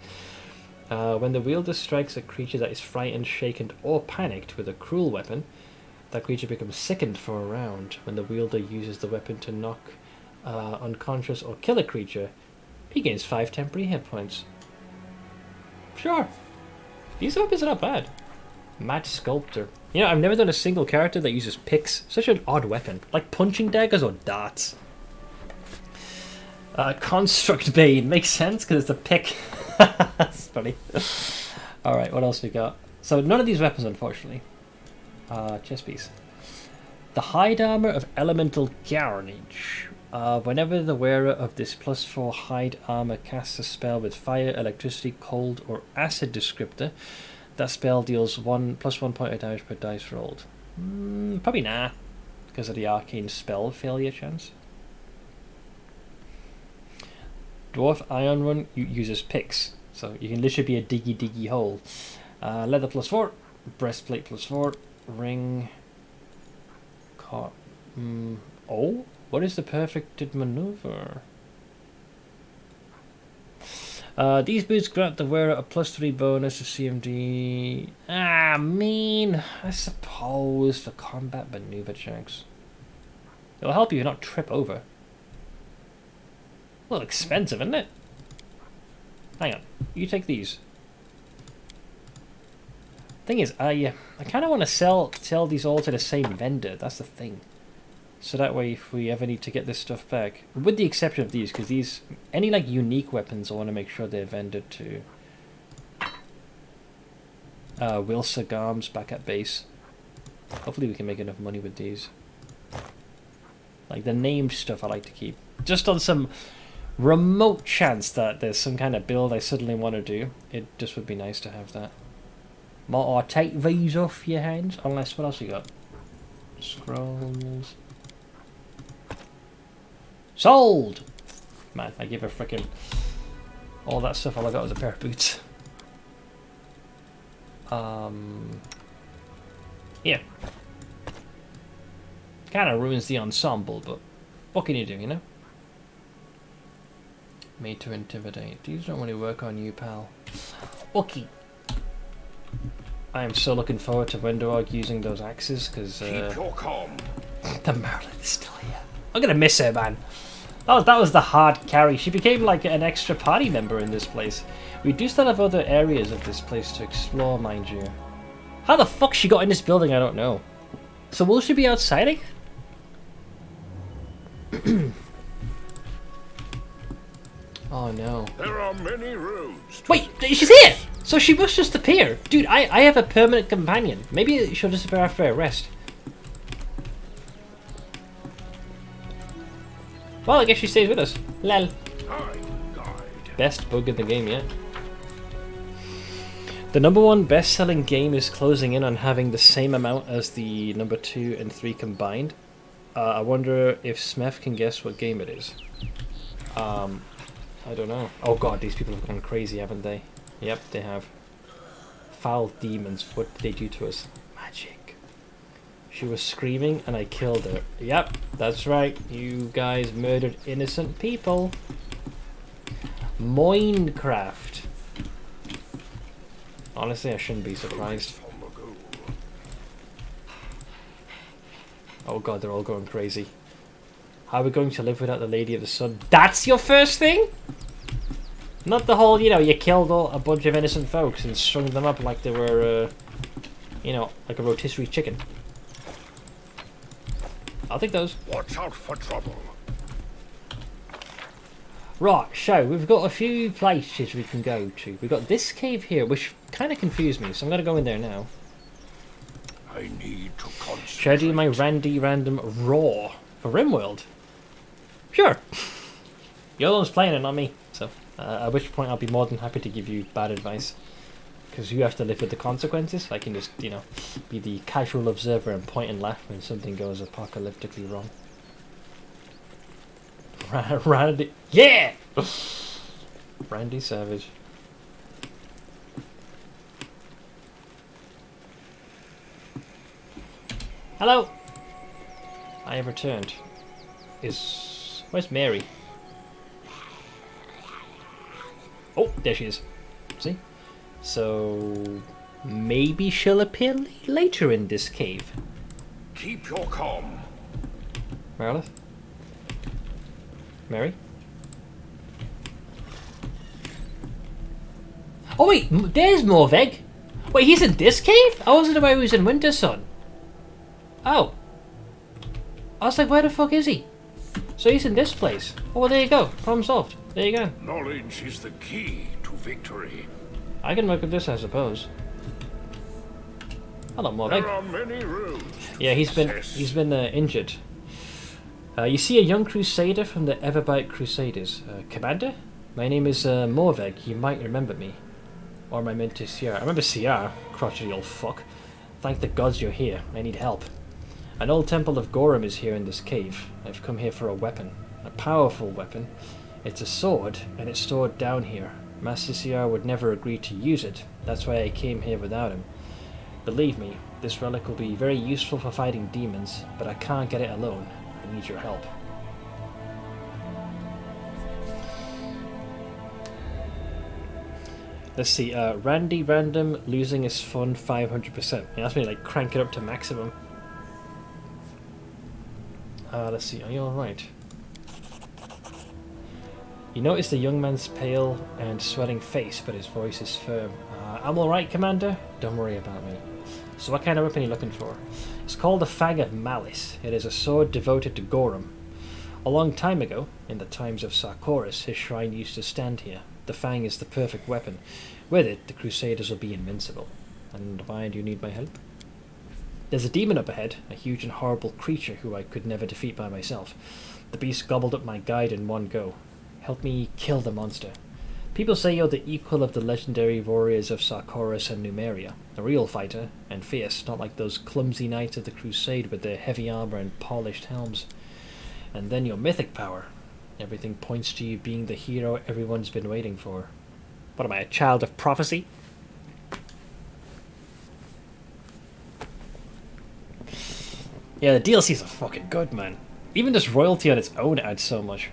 When the wielder strikes a creature that is frightened, shaken, or panicked with a cruel weapon, that creature becomes sickened for a round. When the wielder uses the weapon to knock unconscious or kill a creature, he gains 5 temporary hit points. Sure. These weapons are not bad. Mad Sculptor. You know, I've never done a single character that uses picks. Such an odd weapon. Like punching daggers or darts. Construct Bane. Makes sense because it's a pick. That's funny. Alright, what else we got? So none of these weapons, unfortunately. Chest piece. The Hide Armor of Elemental Carnage. Whenever the wearer of this +4 hide armor casts a spell with fire, electricity, cold, or acid descriptor, that spell deals +1 point of damage per dice rolled. Probably nah, because of the arcane spell failure chance. Dwarf Iron Run uses picks, so you can literally be a diggy hole. Leather +4, breastplate +4, ring. Oh. What is the perfected maneuver? These boots grant the wearer a +3 bonus to CMD. I suppose for combat maneuver checks. It'll help you not trip over. A little expensive, isn't it? Hang on, you take these. Thing is, I kind of want to sell these all to the same vendor. That's the thing. So that way, if we ever need to get this stuff back, with the exception of these, because these, any like unique weapons, I want to make sure they're vended to Wilsa Garms back at base. Hopefully we can make enough money with these. Like the named stuff I like to keep. Just on some remote chance that there's some kind of build I suddenly want to do, it just would be nice to have that. Might I take these off your hands? Unless, what else you got? Scrolls. Sold! Man, I give a frickin' all that stuff, all I got was a pair of boots. Yeah. Kinda ruins the ensemble, but what can you do, you know? Made to intimidate. These don't really work on you, pal. Okay. I am so looking forward to Windowog using those axes, because keep your calm. The Merlin is still here. I'm gonna miss her, man. That was the hard carry. She became like an extra party member in this place. We do still have other areas of this place to explore, mind you. How the fuck she got in this building, I don't know. So will she be outside? Oh no. There are many roads. Wait, she's here! So she must just appear. Dude, I have a permanent companion. Maybe she'll disappear after a rest. Well, I guess she stays with us. Lel. Best bug in the game yet. The #1 best-selling game is closing in on having the same amount as the number 2 and 3 combined. I wonder if Smeth can guess what game it is. I don't know. Oh god, these people have gone crazy, haven't they? Yep, they have. Foul demons, what did they do to us? Magic. She was screaming and I killed her. Yep, that's right. You guys murdered innocent people. Minecraft. Honestly, I shouldn't be surprised. Oh god, they're all going crazy. How are we going to live without the Lady of the Sun? That's your first thing? Not the whole, you know, you killed a bunch of innocent folks and strung them up like they were, you know, like a rotisserie chicken. I'll take those. Watch out for trouble. Right, so we've got a few places we can go to. We've got this cave here, which kind of confused me, so I'm going to go in there now. I need to concentrate. Should I do my Randy Random Raw for RimWorld? Sure. You're the one's playing it, not me. So, at which point I'll be more than happy to give you bad advice. Because you have to live with the consequences. I can just, you know, be the casual observer and point and laugh when something goes apocalyptically wrong. Randy, yeah! Randy Savage. Hello! I have returned. Where's Mary? Oh, there she is. See? So maybe she'll appear later in this cave. Keep your calm. Meredith? Mary? Oh wait, there's Morveg! Wait, he's in this cave? I wasn't aware he was in Wintersun. Oh. I was like, where the fuck is he? So he's in this place. Oh, well, there you go. Problem solved. There you go. Knowledge is the key to victory. I can work with this, I suppose. Hello, Morveg. There are many roads. Yeah, he's been injured. You see a young crusader from the Everbite Crusaders. Commander? My name is Morveg. You might remember me. Or am I meant to CR? I remember CR, crotchety old fuck. Thank the gods you're here. I need help. An old temple of Gorum is here in this cave. I've come here for a weapon. A powerful weapon. It's a sword, and it's stored down here. Master CR would never agree to use it. That's why I came here without him. Believe me, this relic will be very useful for fighting demons, but I can't get it alone. I need your help. Let's see, Randy Random losing his fun 500%. Yeah, that's me like crank it up to maximum. Let's see, are you alright? You notice the young man's pale and sweating face, but his voice is firm. I'm alright, Commander. Don't worry about me. So what kind of weapon are you looking for? It's called the Fang of Malice. It is a sword devoted to Gorum. A long time ago, in the times of Sarkoris, his shrine used to stand here. The Fang is the perfect weapon. With it, the Crusaders will be invincible. And why do you need my help? There's a demon up ahead, a huge and horrible creature who I could never defeat by myself. The beast gobbled up my guide in one go. Help me kill the monster. People say you're the equal of the legendary warriors of Sarkoris and Numeria. A real fighter, and fierce, not like those clumsy knights of the Crusade with their heavy armor and polished helms. And then your mythic power. Everything points to you being the hero everyone's been waiting for. What am I, a child of prophecy? Yeah, the DLCs are fucking good, man. Even just royalty on its own adds so much.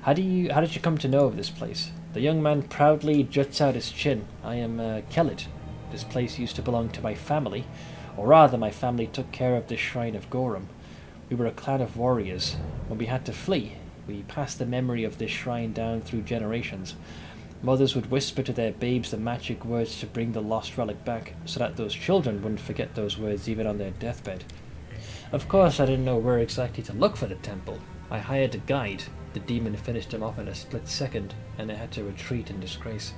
How did you come to know of this place? The young man proudly juts out his chin. I am Kelid. This place used to belong to my family, or rather my family took care of this shrine of Gorum. We were a clan of warriors. When we had to flee, we passed the memory of this shrine down through generations. Mothers would whisper to their babes the magic words to bring the lost relic back, so that those children wouldn't forget those words even on their deathbed. Of course, I didn't know where exactly to look for the temple. I hired a guide. The demon finished him off in a split second, and I had to retreat in disgrace.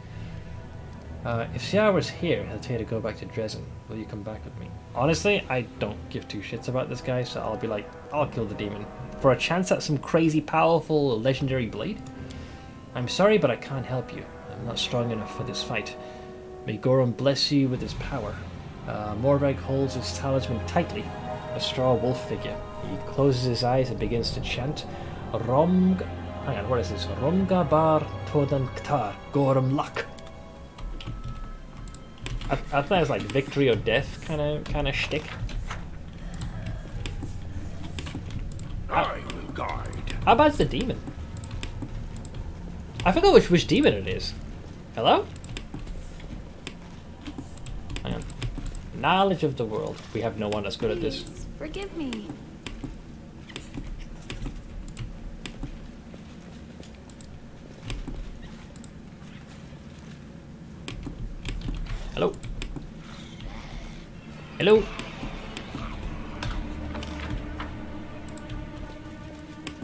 If Xiao was here, he'll tell you to go back to Dresden. Will you come back with me? Honestly, I don't give two shits about this guy, so I'll be like, I'll kill the demon. For a chance at some crazy powerful legendary blade? I'm sorry, but I can't help you. I'm not strong enough for this fight. May Gorum bless you with his power. Morveg holds his talisman tightly, a straw wolf figure. He closes his eyes and begins to chant, hang on, what is this? Romga bar todan ktar, Gorum luck. I think it's like victory or death kind of shtick. I will guide. How bad's the demon? I forgot which demon it is. Hello? Hang on. Knowledge of the world. We have no one that's good at this. Forgive me. Hello? Hello?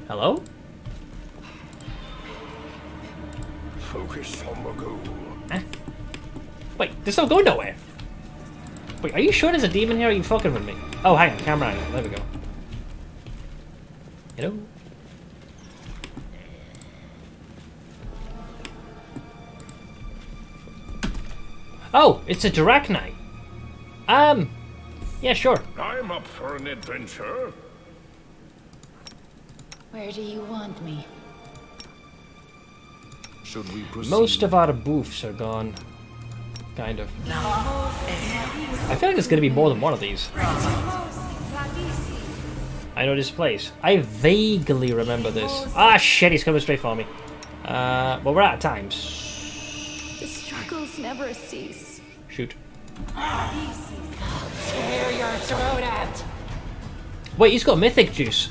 Hello? Huh? Wait, this don't go nowhere. Wait, are you sure there's a demon here? Or are you fucking with me? Oh, hang on, camera angle. There we go. Hello? Oh, it's a Drachnite. Yeah, sure. I'm up for an adventure. Where do you want me? Should we proceed? Most of our boofs are gone. Kind of. I feel like there's gonna be more than one of these. I know this place. I vaguely remember this. Ah, shit, he's coming straight for me. Well, we're out of time. The struggles never cease. Shoot. Tear your throat out. Wait, he's got mythic juice.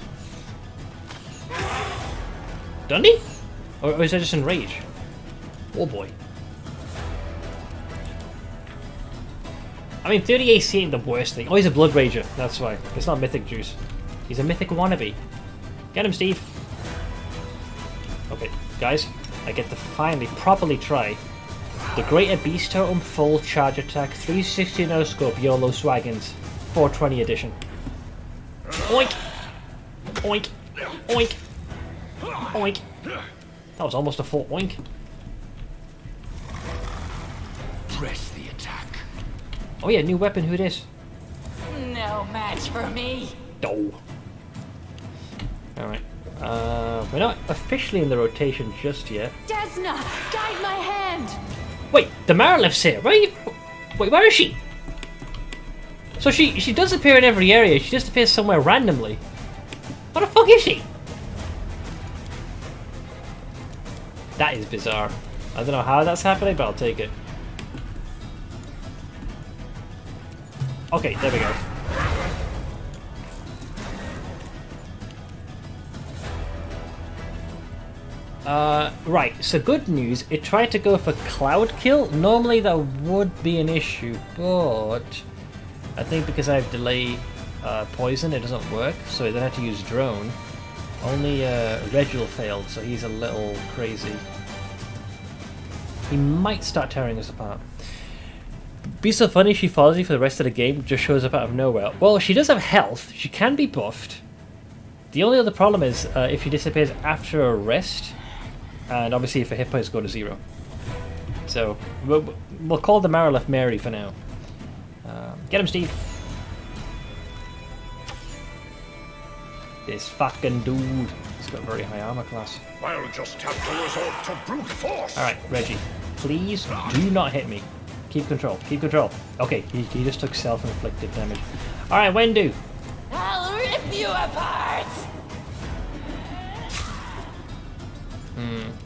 Doesn't he? Or is that just enrage? Oh boy. I mean, 30 AC ain't the worst thing. Oh, he's a blood rager. That's why. It's not mythic juice. He's a mythic wannabe. Get him, Steve. Okay, guys. I get to finally properly try the Greater Beast Totem full charge attack 360 no scope YOLO Swaggins 420 edition. Oink! Oink! Oink! Oink! That was almost a full oink. Press the attack. Oh yeah, new weapon, who this? No match for me. No. Alright. We're not officially in the rotation just yet. Desna, guide my hand. Wait, the Marilith's here. Wait, where is she? So she does appear in every area. She just appears somewhere randomly. What the fuck is she? That is bizarre. I don't know how that's happening, but I'll take it. Okay, there we go. Right, so good news, it tried to go for cloud kill. Normally that would be an issue, but I think because I have delay poison, it doesn't work, so I then have to use drone. Only Regil failed, so he's a little crazy. He might start tearing us apart. Be so funny she follows you for the rest of the game, just shows up out of nowhere. Well, she does have health, she can be buffed. The only other problem is if she disappears after a rest, and obviously if her hit points go to 0. So, we'll call the Marilith Mary for now. Get him, Steve. This fucking dude. He's got a very high armor class. I'll just have to resort to brute force. Alright, Reggie. Please do not hit me. Keep control. Keep control. Okay, he just took self-inflicted damage. Alright, Wendu. I'll rip you apart.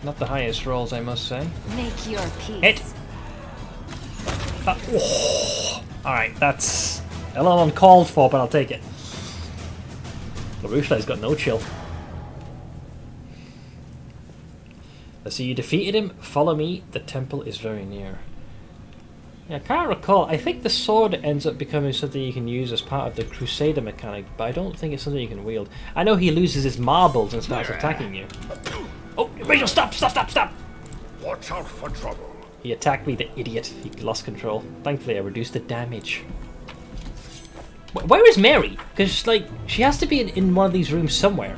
Not the highest rolls, I must say. Make your peace. Hit! Oh. Alright, that's a little uncalled for, but I'll take it. LaRushle's got no chill. So you defeated him, follow me, the temple is very near. Yeah, I can't recall, I think the sword ends up becoming something you can use as part of the Crusader mechanic, but I don't think it's something you can wield. I know he loses his marbles and starts attacking you. Oh, Rachel, stop! Watch out for trouble. He attacked me, the idiot. He lost control. Thankfully, I reduced the damage. Where is Mary? Because, like, she has to be in one of these rooms somewhere.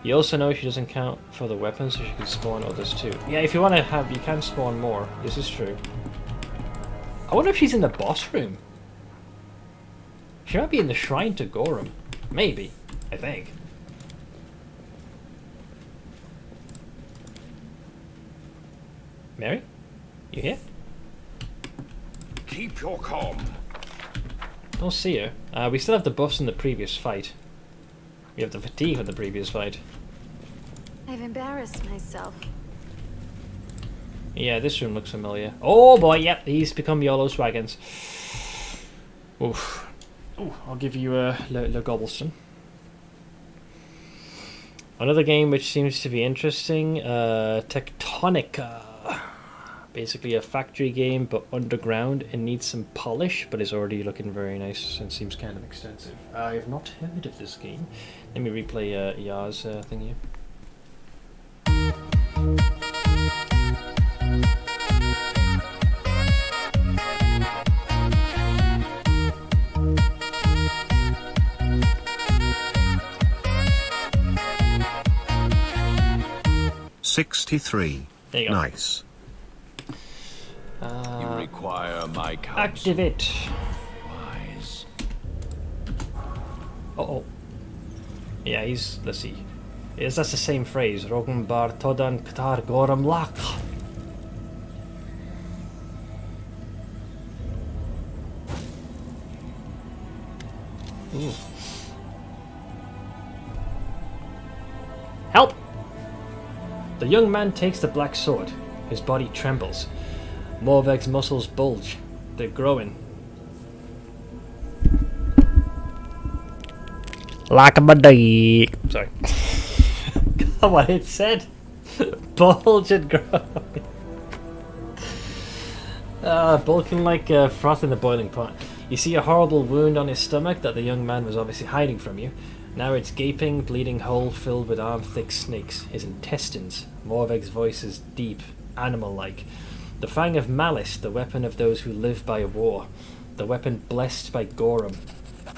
You also know she doesn't count for the weapons, so she can spawn others too. Yeah, if you want to have, you can spawn more. This is true. I wonder if she's in the boss room. She might be in the Shrine to Gorum. Maybe. I think. Mary? You here? Keep your calm. Don't see her. We still have the buffs in the previous fight. We have the fatigue from the previous fight. I've embarrassed myself. Yeah, this room looks familiar. Oh boy, yep, he's become YOLO Swaggins. Oof. Ooh, I'll give you Le Gobbleston. Another game which seems to be interesting, Tectonica. Basically a factory game, but underground. It needs some polish, but it's already looking very nice and seems kind of extensive. I have not heard of this game. Let me replay Yar's thing here. $63. There you go. Nice. You require my counsel. Activate. Wise. Uh-oh. Yeah, he's... let's see. That's the same phrase. Rogan bar todan ktar goram lak. Ooh. Help! The young man takes the black sword. His body trembles. Morveg's muscles bulge. They're growing. Like a buddy. Sorry. Come on, it said bulge and grow. Bulking like froth in the boiling pot. You see a horrible wound on his stomach that the young man was obviously hiding from you. Now it's gaping, bleeding hole filled with arm-thick snakes. His intestines. Morveg's voice is deep, animal-like. The fang of malice, the weapon of those who live by war. The weapon blessed by Gorum.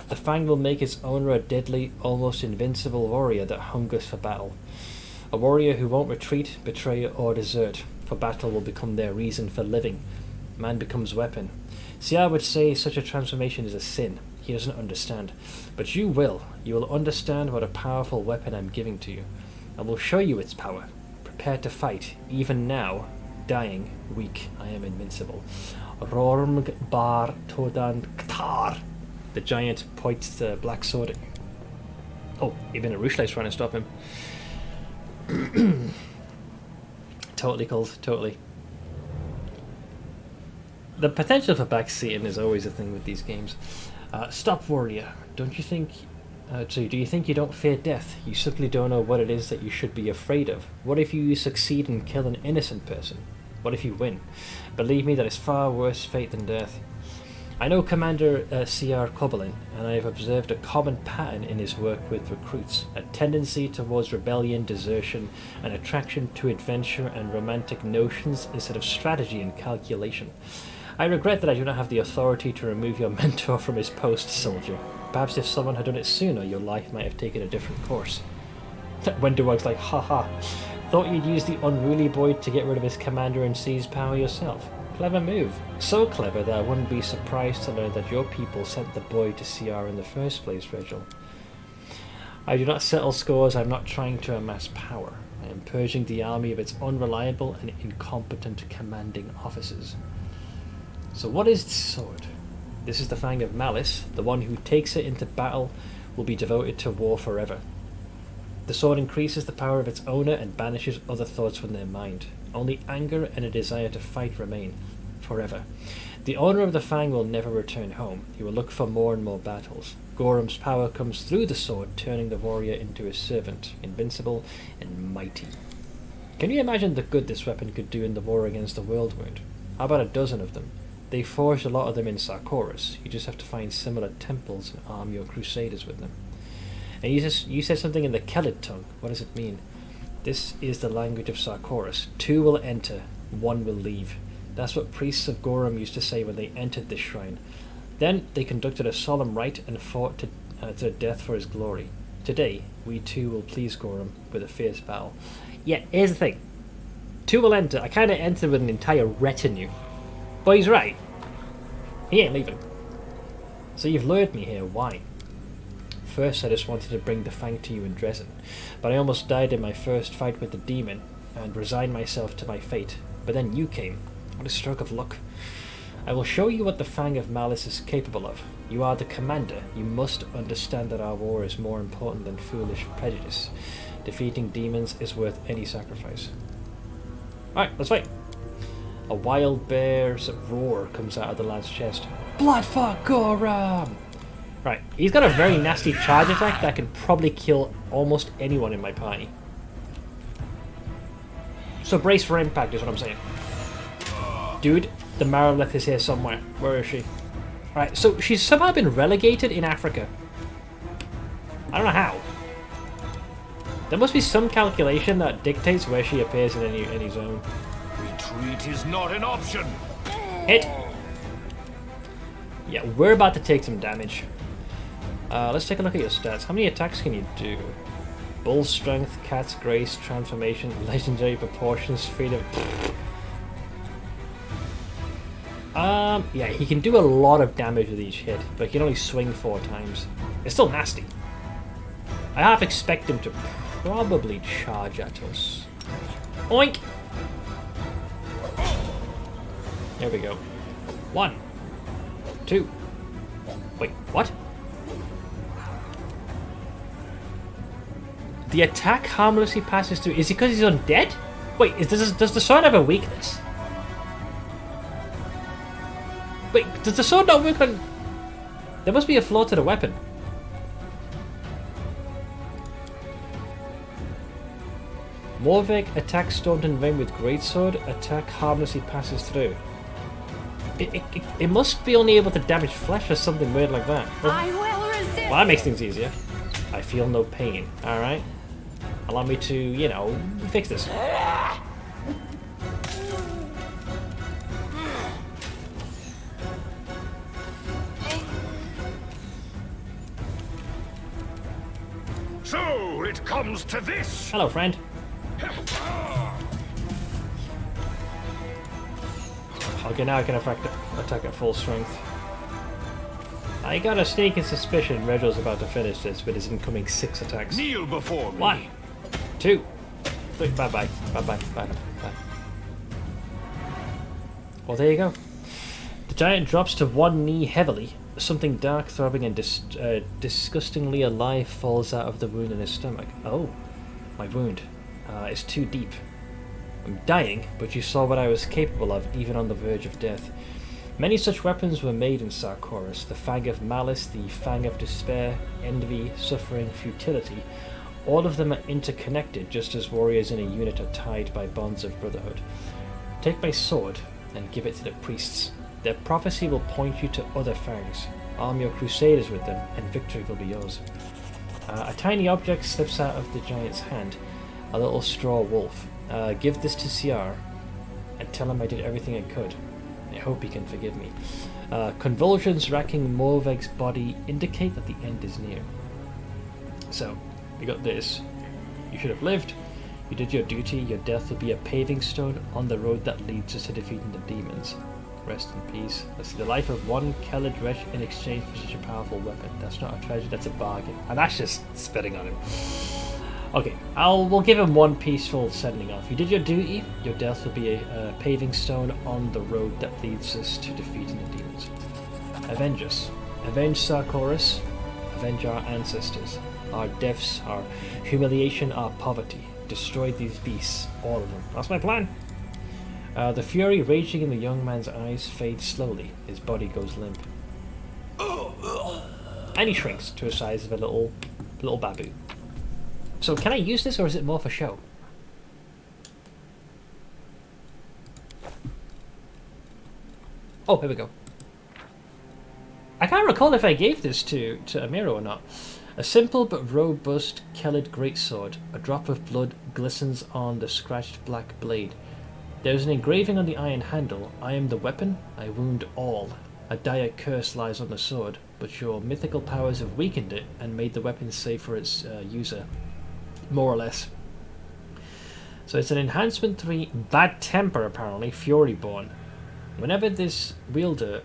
The fang will make its owner a deadly, almost invincible warrior that hungers for battle. A warrior who won't retreat, betray, or desert, for battle will become their reason for living. Man becomes weapon. Siar would say such a transformation is a sin. He doesn't understand. But you will. You will understand what a powerful weapon I'm giving to you. I will show you its power. Prepare to fight. Even now, dying, weak, I am invincible. Rormg bar todan ktar. The giant points the black sword at you. Oh, even a Rushley's trying to stop him. Totally cold, totally. The potential for backseating is always a thing with these games. Stop, warrior. Don't you think... do you think you don't fear death? You simply don't know what it is that you should be afraid of. What if you succeed and kill an innocent person? What if you win? Believe me, that is far worse fate than death. I know Commander C.R. Kobalin, and I have observed a common pattern in his work with recruits, a tendency towards rebellion, desertion, an attraction to adventure and romantic notions instead of strategy and calculation. I regret that I do not have the authority to remove your mentor from his post, soldier. Perhaps if someone had done it sooner, your life might have taken a different course. Wenderwug's like, haha, thought you'd use the unruly boy to get rid of his commander and seize power yourself. Clever move. So clever that I wouldn't be surprised to learn that your people sent the boy to CR in the first place, Rachel. I do not settle scores. I'm not trying to amass power. I am purging the army of its unreliable and incompetent commanding officers. So what is this sword? This is the Fang of Malice. The one who takes it into battle will be devoted to war forever. The sword increases the power of its owner and banishes other thoughts from their mind. Only anger and a desire to fight remain, forever. The owner of the Fang will never return home. He will look for more and more battles. Gorum's power comes through the sword, turning the warrior into his servant, invincible and mighty. Can you imagine the good this weapon could do in the war against the World Wound? How about a dozen of them? They forged a lot of them in Sarkoris. You just have to find similar temples and arm your crusaders with them. And you said something in the Kelid tongue. What does it mean? This is the language of Sarkoris. 2 will enter, 1 will leave. That's what priests of Gorum used to say when they entered this shrine. Then they conducted a solemn rite and fought to death for his glory. Today, we too will please Gorum with a fierce battle. Yeah, here's the thing. 2 will enter. I kind of entered with an entire retinue. But he's right. He ain't leaving. So you've lured me here. Why? First, I just wanted to bring the Fang to you in Dresden, but I almost died in my first fight with the demon and resigned myself to my fate. But then you came. What a stroke of luck. I will show you what the Fang of Malice is capable of. You are the commander. You must understand that our war is more important than foolish prejudice. Defeating demons is worth any sacrifice. Alright, let's fight. A wild bear's roar comes out of the lad's chest. Blood for Gorum! Right, he's got a very nasty charge attack that can probably kill almost anyone in my party. So brace for impact is what I'm saying. Dude, the Marilith is here somewhere. Where is she? Alright, so she's somehow been relegated in Africa. I don't know how. There must be some calculation that dictates where she appears in any zone. Retreat is not an option. Hit! Yeah, we're about to take some damage. Let's take a look at your stats. How many attacks can you do? Bull strength, cat's grace, transformation, legendary proportions, freedom. Yeah, he can do a lot of damage with each hit, but he can only swing 4 times. It's still nasty. I half expect him to probably charge at us. Oink! There we go. 1, 2. Wait, what? The attack harmlessly passes through. Is it because he's undead? Wait, does the sword have a weakness? Wait, does the sword not work on... There must be a flaw to the weapon. Morvek attacks stormed in vain with greatsword. Attack harmlessly passes through. It must be only able to damage flesh or something weird like that. I will resist. Well, that makes things easier. I feel no pain. Alright. Allow me to, you know, fix this. So it comes to this. Hello, friend. Okay, now I can attack at full strength. I got a sneaking suspicion Regel's about to finish this with his incoming 6 attacks. Kneel before me. 1, 2, 3. Bye bye. Bye bye. Bye bye. Well, there you go. The giant drops to one knee heavily. Something dark, throbbing, and disgustingly alive falls out of the wound in his stomach. Oh, my wound. It's too deep. I'm dying, but you saw what I was capable of, even on the verge of death. Many such weapons were made in Sarkoris. The fang of malice, the fang of despair, envy, suffering, futility. All of them are interconnected, just as warriors in a unit are tied by bonds of brotherhood. Take my sword and give it to the priests. Their prophecy will point you to other fangs. Arm your crusaders with them, and victory will be yours. A tiny object slips out of the giant's hand. A little straw wolf. Give this to Ciar, and tell him I did everything I could. I hope he can forgive me. Convulsions racking Morveg's body indicate that the end is near. So, we got this. You should have lived. You did your duty. Your death will be a paving stone on the road that leads us to defeating the demons. Rest in peace. That's the life of one Kellid wretch in exchange for such a powerful weapon. That's not a treasure, that's a bargain. And that's just spitting on him. Okay, we'll give him one peaceful sending off. You did your duty. Your death will be a paving stone on the road that leads us to defeating the demons. Avenge us. Avenge Sarkoris. Avenge our ancestors. Our deaths, our humiliation, our poverty. Destroy these beasts. All of them. That's my plan. The fury raging in the young man's eyes fades slowly. His body goes limp. And he shrinks to the size of a little babu. So can I use this, or is it more for show? Oh, here we go. I can't recall if I gave this to Amiro or not. A simple but robust Kellid greatsword. A drop of blood glistens on the scratched black blade. There is an engraving on the iron handle. I am the weapon, I wound all. A dire curse lies on the sword, but your mythical powers have weakened it and made the weapon safe for its user. More or less. So it's an enhancement 3, bad temper apparently, Furyborn. Whenever the wielder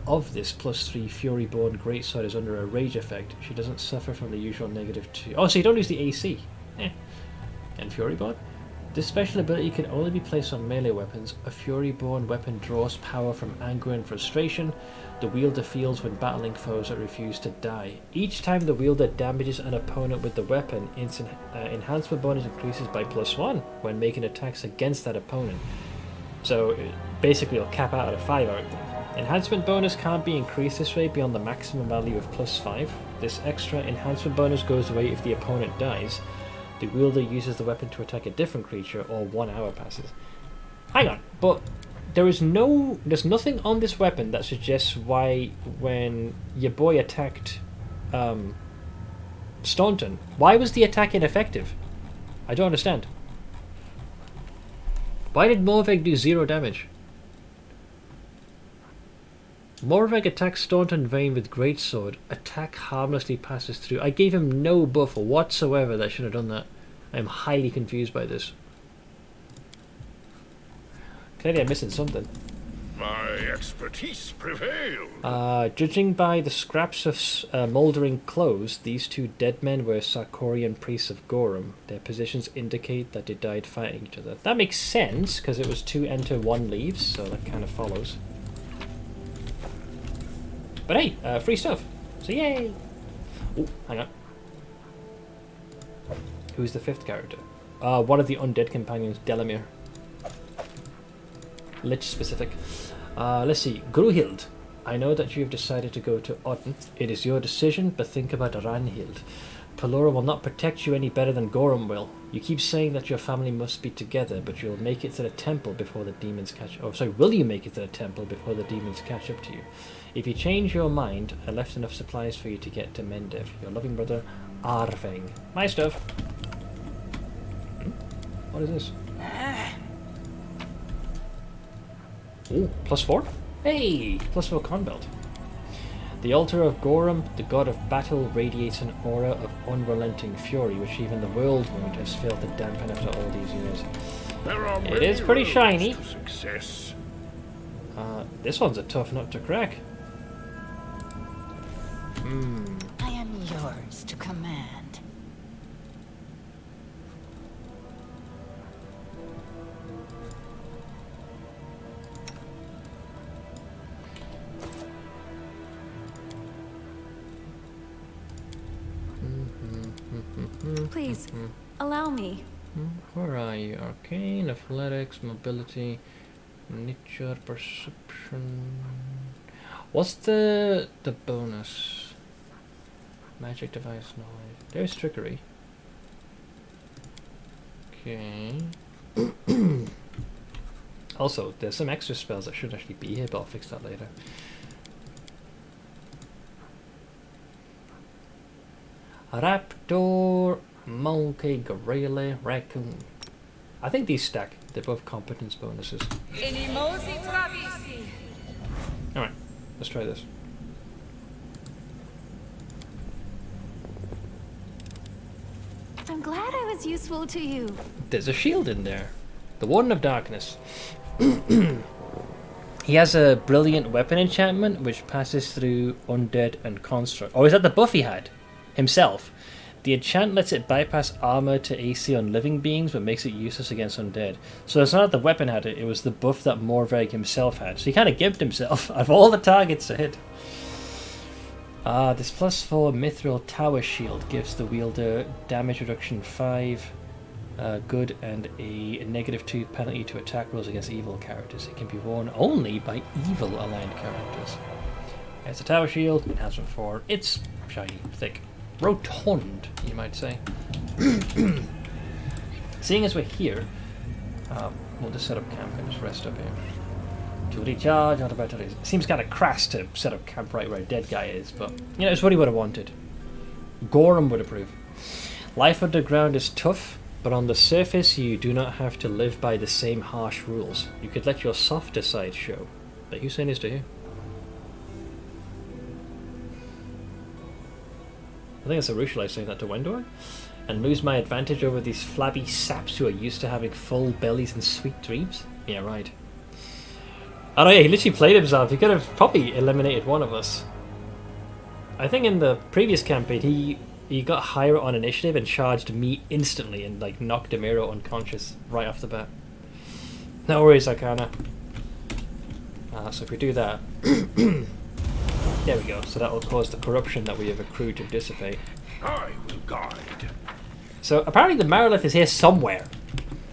of this +3 Furyborn greatsword is under a rage effect, she doesn't suffer from the usual -2. Oh, so you don't use the AC. And Furyborn? This special ability can only be placed on melee weapons. A Furyborn weapon draws power from anger and frustration. The wielder feels when battling foes that refuse to die. Each time the wielder damages an opponent with the weapon, its enhancement bonus increases by +1 when making attacks against that opponent. So basically it'll cap out at a 5 out. Enhancement bonus can't be increased this way beyond the maximum value of +5. This extra enhancement bonus goes away if the opponent dies. The wielder uses the weapon to attack a different creature, or 1 hour passes. Hang on, but there's nothing on this weapon that suggests why, when your boy attacked Staunton. Why was the attack ineffective? I don't understand. Why did Morveg do 0 damage? Morveg attacks Staunton Vane with Greatsword. Attack harmlessly passes through. I gave him no buff whatsoever that should have done that. I am highly confused by this. Clearly I'm missing something. My expertise prevailed. Judging by the scraps of mouldering clothes, these 2 dead men were Sarkorian priests of Gorum. Their positions indicate that they died fighting each other. That makes sense, because it was 2 enter, 1 leaves, so that kind of follows. But hey, free stuff. So yay! Oh, hang on. Who's the 5th character? One of the undead companions, Delamere. Lich specific. Let's see. Gruhild. I know that you have decided to go to Odin. It is your decision, but think about Ranhild. Pelora will not protect you any better than Gorum will. You keep saying that your family must be together, but you'll make it to the temple before the demons catch... Oh, sorry, will you make it to the temple before the demons catch up to you? If you change your mind, I left enough supplies for you to get to Mendev. Your loving brother, Arveng. My stuff. What is this? Oh, +4? Hey! +4 con belt. The altar of Gorum, the god of battle, radiates an aura of unrelenting fury, which even the world wound has failed to dampen after all these years. It is pretty shiny. Success. This one's a tough nut to crack. I am yours to command. Please, allow me. Where are you? Arcane, athletics, mobility, nature, perception. What's the bonus? Magic device knowledge. There's trickery. Okay. Also, there's some extra spells that should actually be here, but I'll fix that later. Raptor, monkey, gorilla, raccoon. I think these stack. They're both competence bonuses. Alright, let's try this. I'm glad I was useful to you. There's a shield in there. The Warden of Darkness. He has a brilliant weapon enchantment which passes through undead and construct. Oh, is that the buff he had? Himself. The enchant lets it bypass armor to AC on living beings, but makes it useless against undead. So it's not that the weapon had it, it was the buff that Morveg himself had. So he kind of gimped himself of all the targets to hit. This +4 Mithril Tower Shield gives the wielder damage reduction 5, good, and a -2 penalty to attack rolls against evil characters. It can be worn only by evil aligned characters. It's a Tower Shield, enhancement 4. It's shiny, thick. Rotund, you might say. Seeing as we're here, we'll just set up camp and just rest up here. To recharge, not about to raise. Seems kind of crass to set up camp right where a dead guy is, but you know, it's what he would have wanted. Gorum would approve. Life underground is tough, but on the surface you do not have to live by the same harsh rules. You could let your softer side show. But who's saying this to you? I think it's a Rushlight saying that to Wendor. And lose my advantage over these flabby saps who are used to having full bellies and sweet dreams? Yeah, right. Oh no, yeah, he literally played himself. He could have probably eliminated one of us. I think in the previous campaign he got higher on initiative and charged me instantly and like knocked Demiro unconscious right off the bat. No worries, Arcana. So if we do that... There we go, so that will cause the corruption that we have accrued to dissipate. I will guide. So apparently the Marilith is here somewhere.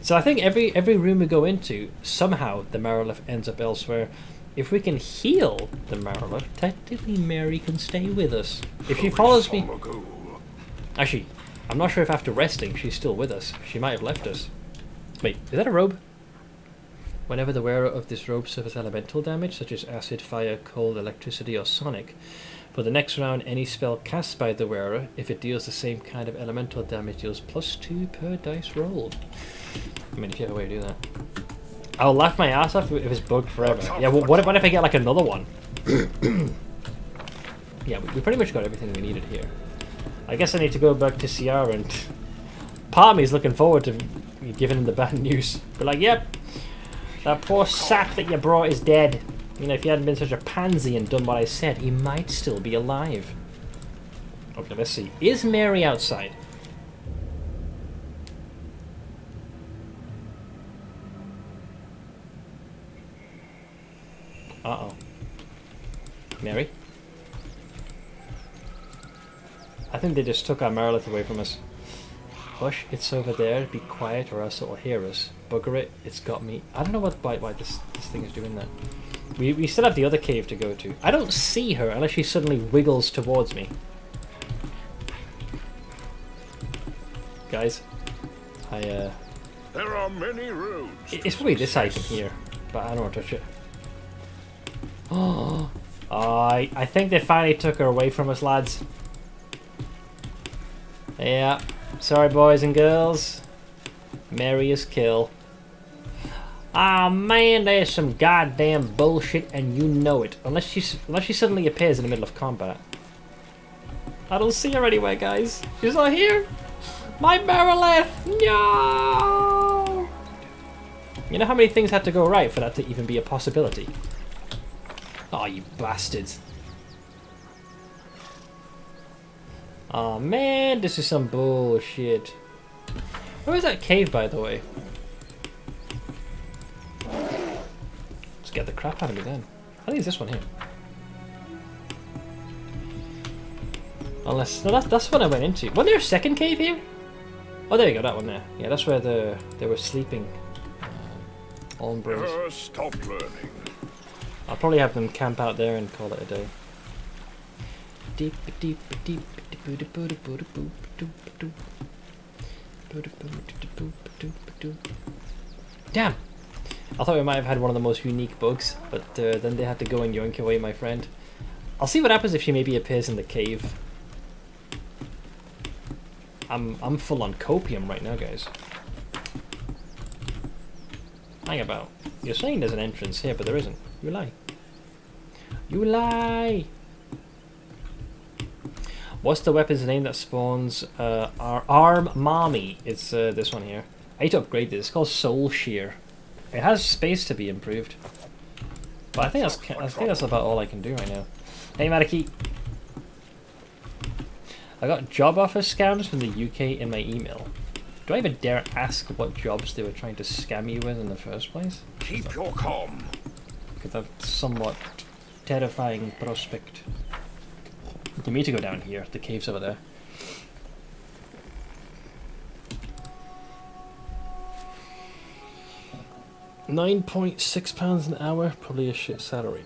So I think every room we go into, somehow the Marilith ends up elsewhere. If we can heal the Marilith, technically Mary can stay with us. If she follows me... Actually, I'm not sure if after resting she's still with us. She might have left us. Wait, is that a robe? Whenever the wearer of this robe suffers elemental damage, such as acid, fire, cold, electricity, or sonic, For the next round, any spell cast by the wearer, if it deals the same kind of elemental damage, deals +2 per dice rolled. I mean, if you have a way to do that. I'll laugh my ass off if it's bugged forever. Yeah, well, what if I get like another one? Yeah, we pretty much got everything we needed here. I guess I need to go back to CR, and part of me is looking forward to giving him the bad news. But like, yep, that poor sap that you brought is dead. You know, if he hadn't been such a pansy and done what I said, he might still be alive. Okay, let's see. Is Mary outside? Uh-oh. Mary? I think they just took our Merilith away from us. Hush, it's over there. Be quiet or else it'll hear us. Bugger it, it's got me. I don't know why this thing is doing that. We still have the other cave to go to. I don't see her unless she suddenly wiggles towards me. Guys, There are many roads. It's probably this item here, but I don't want to touch it. Oh, I think they finally took her away from us, lads. Yeah, sorry boys and girls. Mary is kill. Ah man, there's some goddamn bullshit and you know it. Unless she suddenly appears in the middle of combat. I don't see her anywhere, guys. She's not here. My Merilith! No! You know how many things had to go right for that to even be a possibility? Oh, you bastards. Oh man, this is some bullshit. Where is that cave, by the way? Let's get the crap out of me then. I think it's this one here. Unless, no, that's what I went into. Wasn't there a second cave here? Oh, there you go, that one there. Yeah, that's where they were sleeping. Ombres. Never stop learning. I'll probably have them camp out there and call it a day. Deep, deep, deep, damn! I thought we might have had one of the most unique bugs, but then they had to go and yoink away my friend. I'll see what happens if she maybe appears in the cave. I'm full on copium right now, guys. Hang about. You're saying there's an entrance here, but there isn't. You lie. You lie! What's the weapon's name that spawns our arm mommy? It's this one here. I need to upgrade this. It's called Soul Shear. It has space to be improved. But I think that's about all I can do right now. Hey Mariki. I got job offer scams from the UK in my email. Do I even dare ask what jobs they were trying to scam you with in the first place? Keep your calm. Because that's a somewhat terrifying prospect. You need to go down here. The cave's over there. £9.6 an hour, probably a shit salary.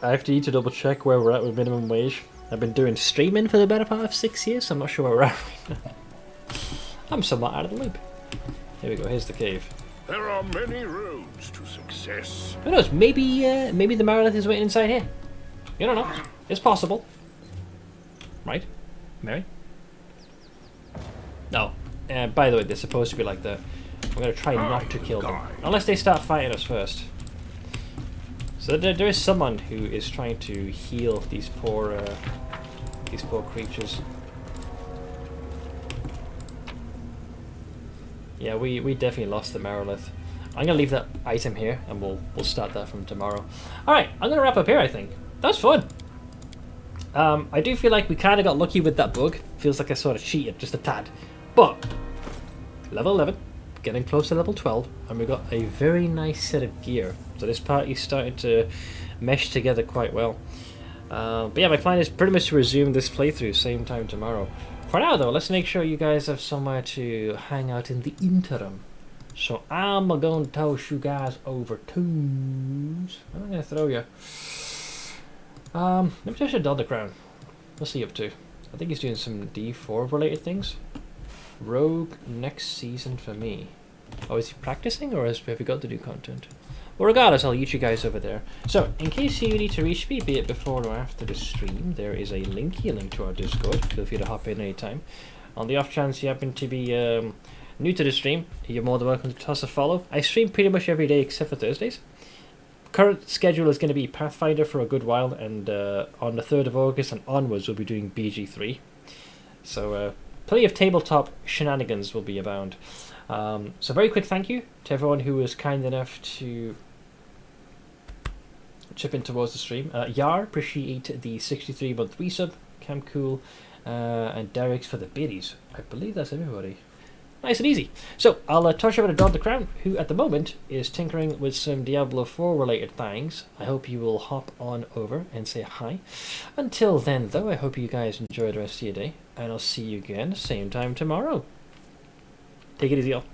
I have to double check where we're at with minimum wage. I've been doing streaming for the better part of 6 years, so I'm not sure where we're at right now. I'm somewhat out of the loop. Here we go, here's the cave. There are many roads to success. Who knows, maybe the Merilith is waiting inside here. You don't know. It's possible. Right? Mary? No. By the way, they're supposed to be like that. I'm going to try not to kill them. Unless they start fighting us first. So there is someone who is trying to heal these poor creatures. Yeah, we definitely lost the Merilith. I'm going to leave that item here, and we'll start that from tomorrow. Alright, I'm going to wrap up here, I think. That was fun. I do feel like we kind of got lucky with that bug. Feels like I sort of cheated, just a tad. But, level 11, getting close to level 12, and we got a very nice set of gear. So this party's starting to mesh together quite well. But yeah, my plan is pretty much to resume this playthrough same time tomorrow. For now though, let's make sure you guys have somewhere to hang out in the interim. So I'm going to toss you guys over to... I'm going to throw you. Maybe I should dull the crown. What's he up to? I think he's doing some D4 related things. Rogue next season for me. Oh, is he practicing or have we got to do content? Well, regardless, I'll eat you guys over there. So, in case you need to reach me, be it before or after the stream, there is a link to our Discord. Feel free to hop in anytime. On the off chance you happen to be new to the stream, you're more than welcome to toss a follow. I stream pretty much every day except for Thursdays. Current schedule is going to be Pathfinder for a good while, and on the 3rd of August and onwards we'll be doing BG3. So plenty of tabletop shenanigans will be abound. So very quick thank you to everyone who was kind enough to chip in towards the stream. Yar, appreciate the 63-month resub. Cam Cool, and Derek's for the biddies. I believe that's everybody. Nice and easy. So, I'll toss over to Don the Crown, who at the moment is tinkering with some Diablo 4 related things. I hope you will hop on over and say hi. Until then, though, I hope you guys enjoy the rest of your day, and I'll see you again same time tomorrow. Take it easy, y'all.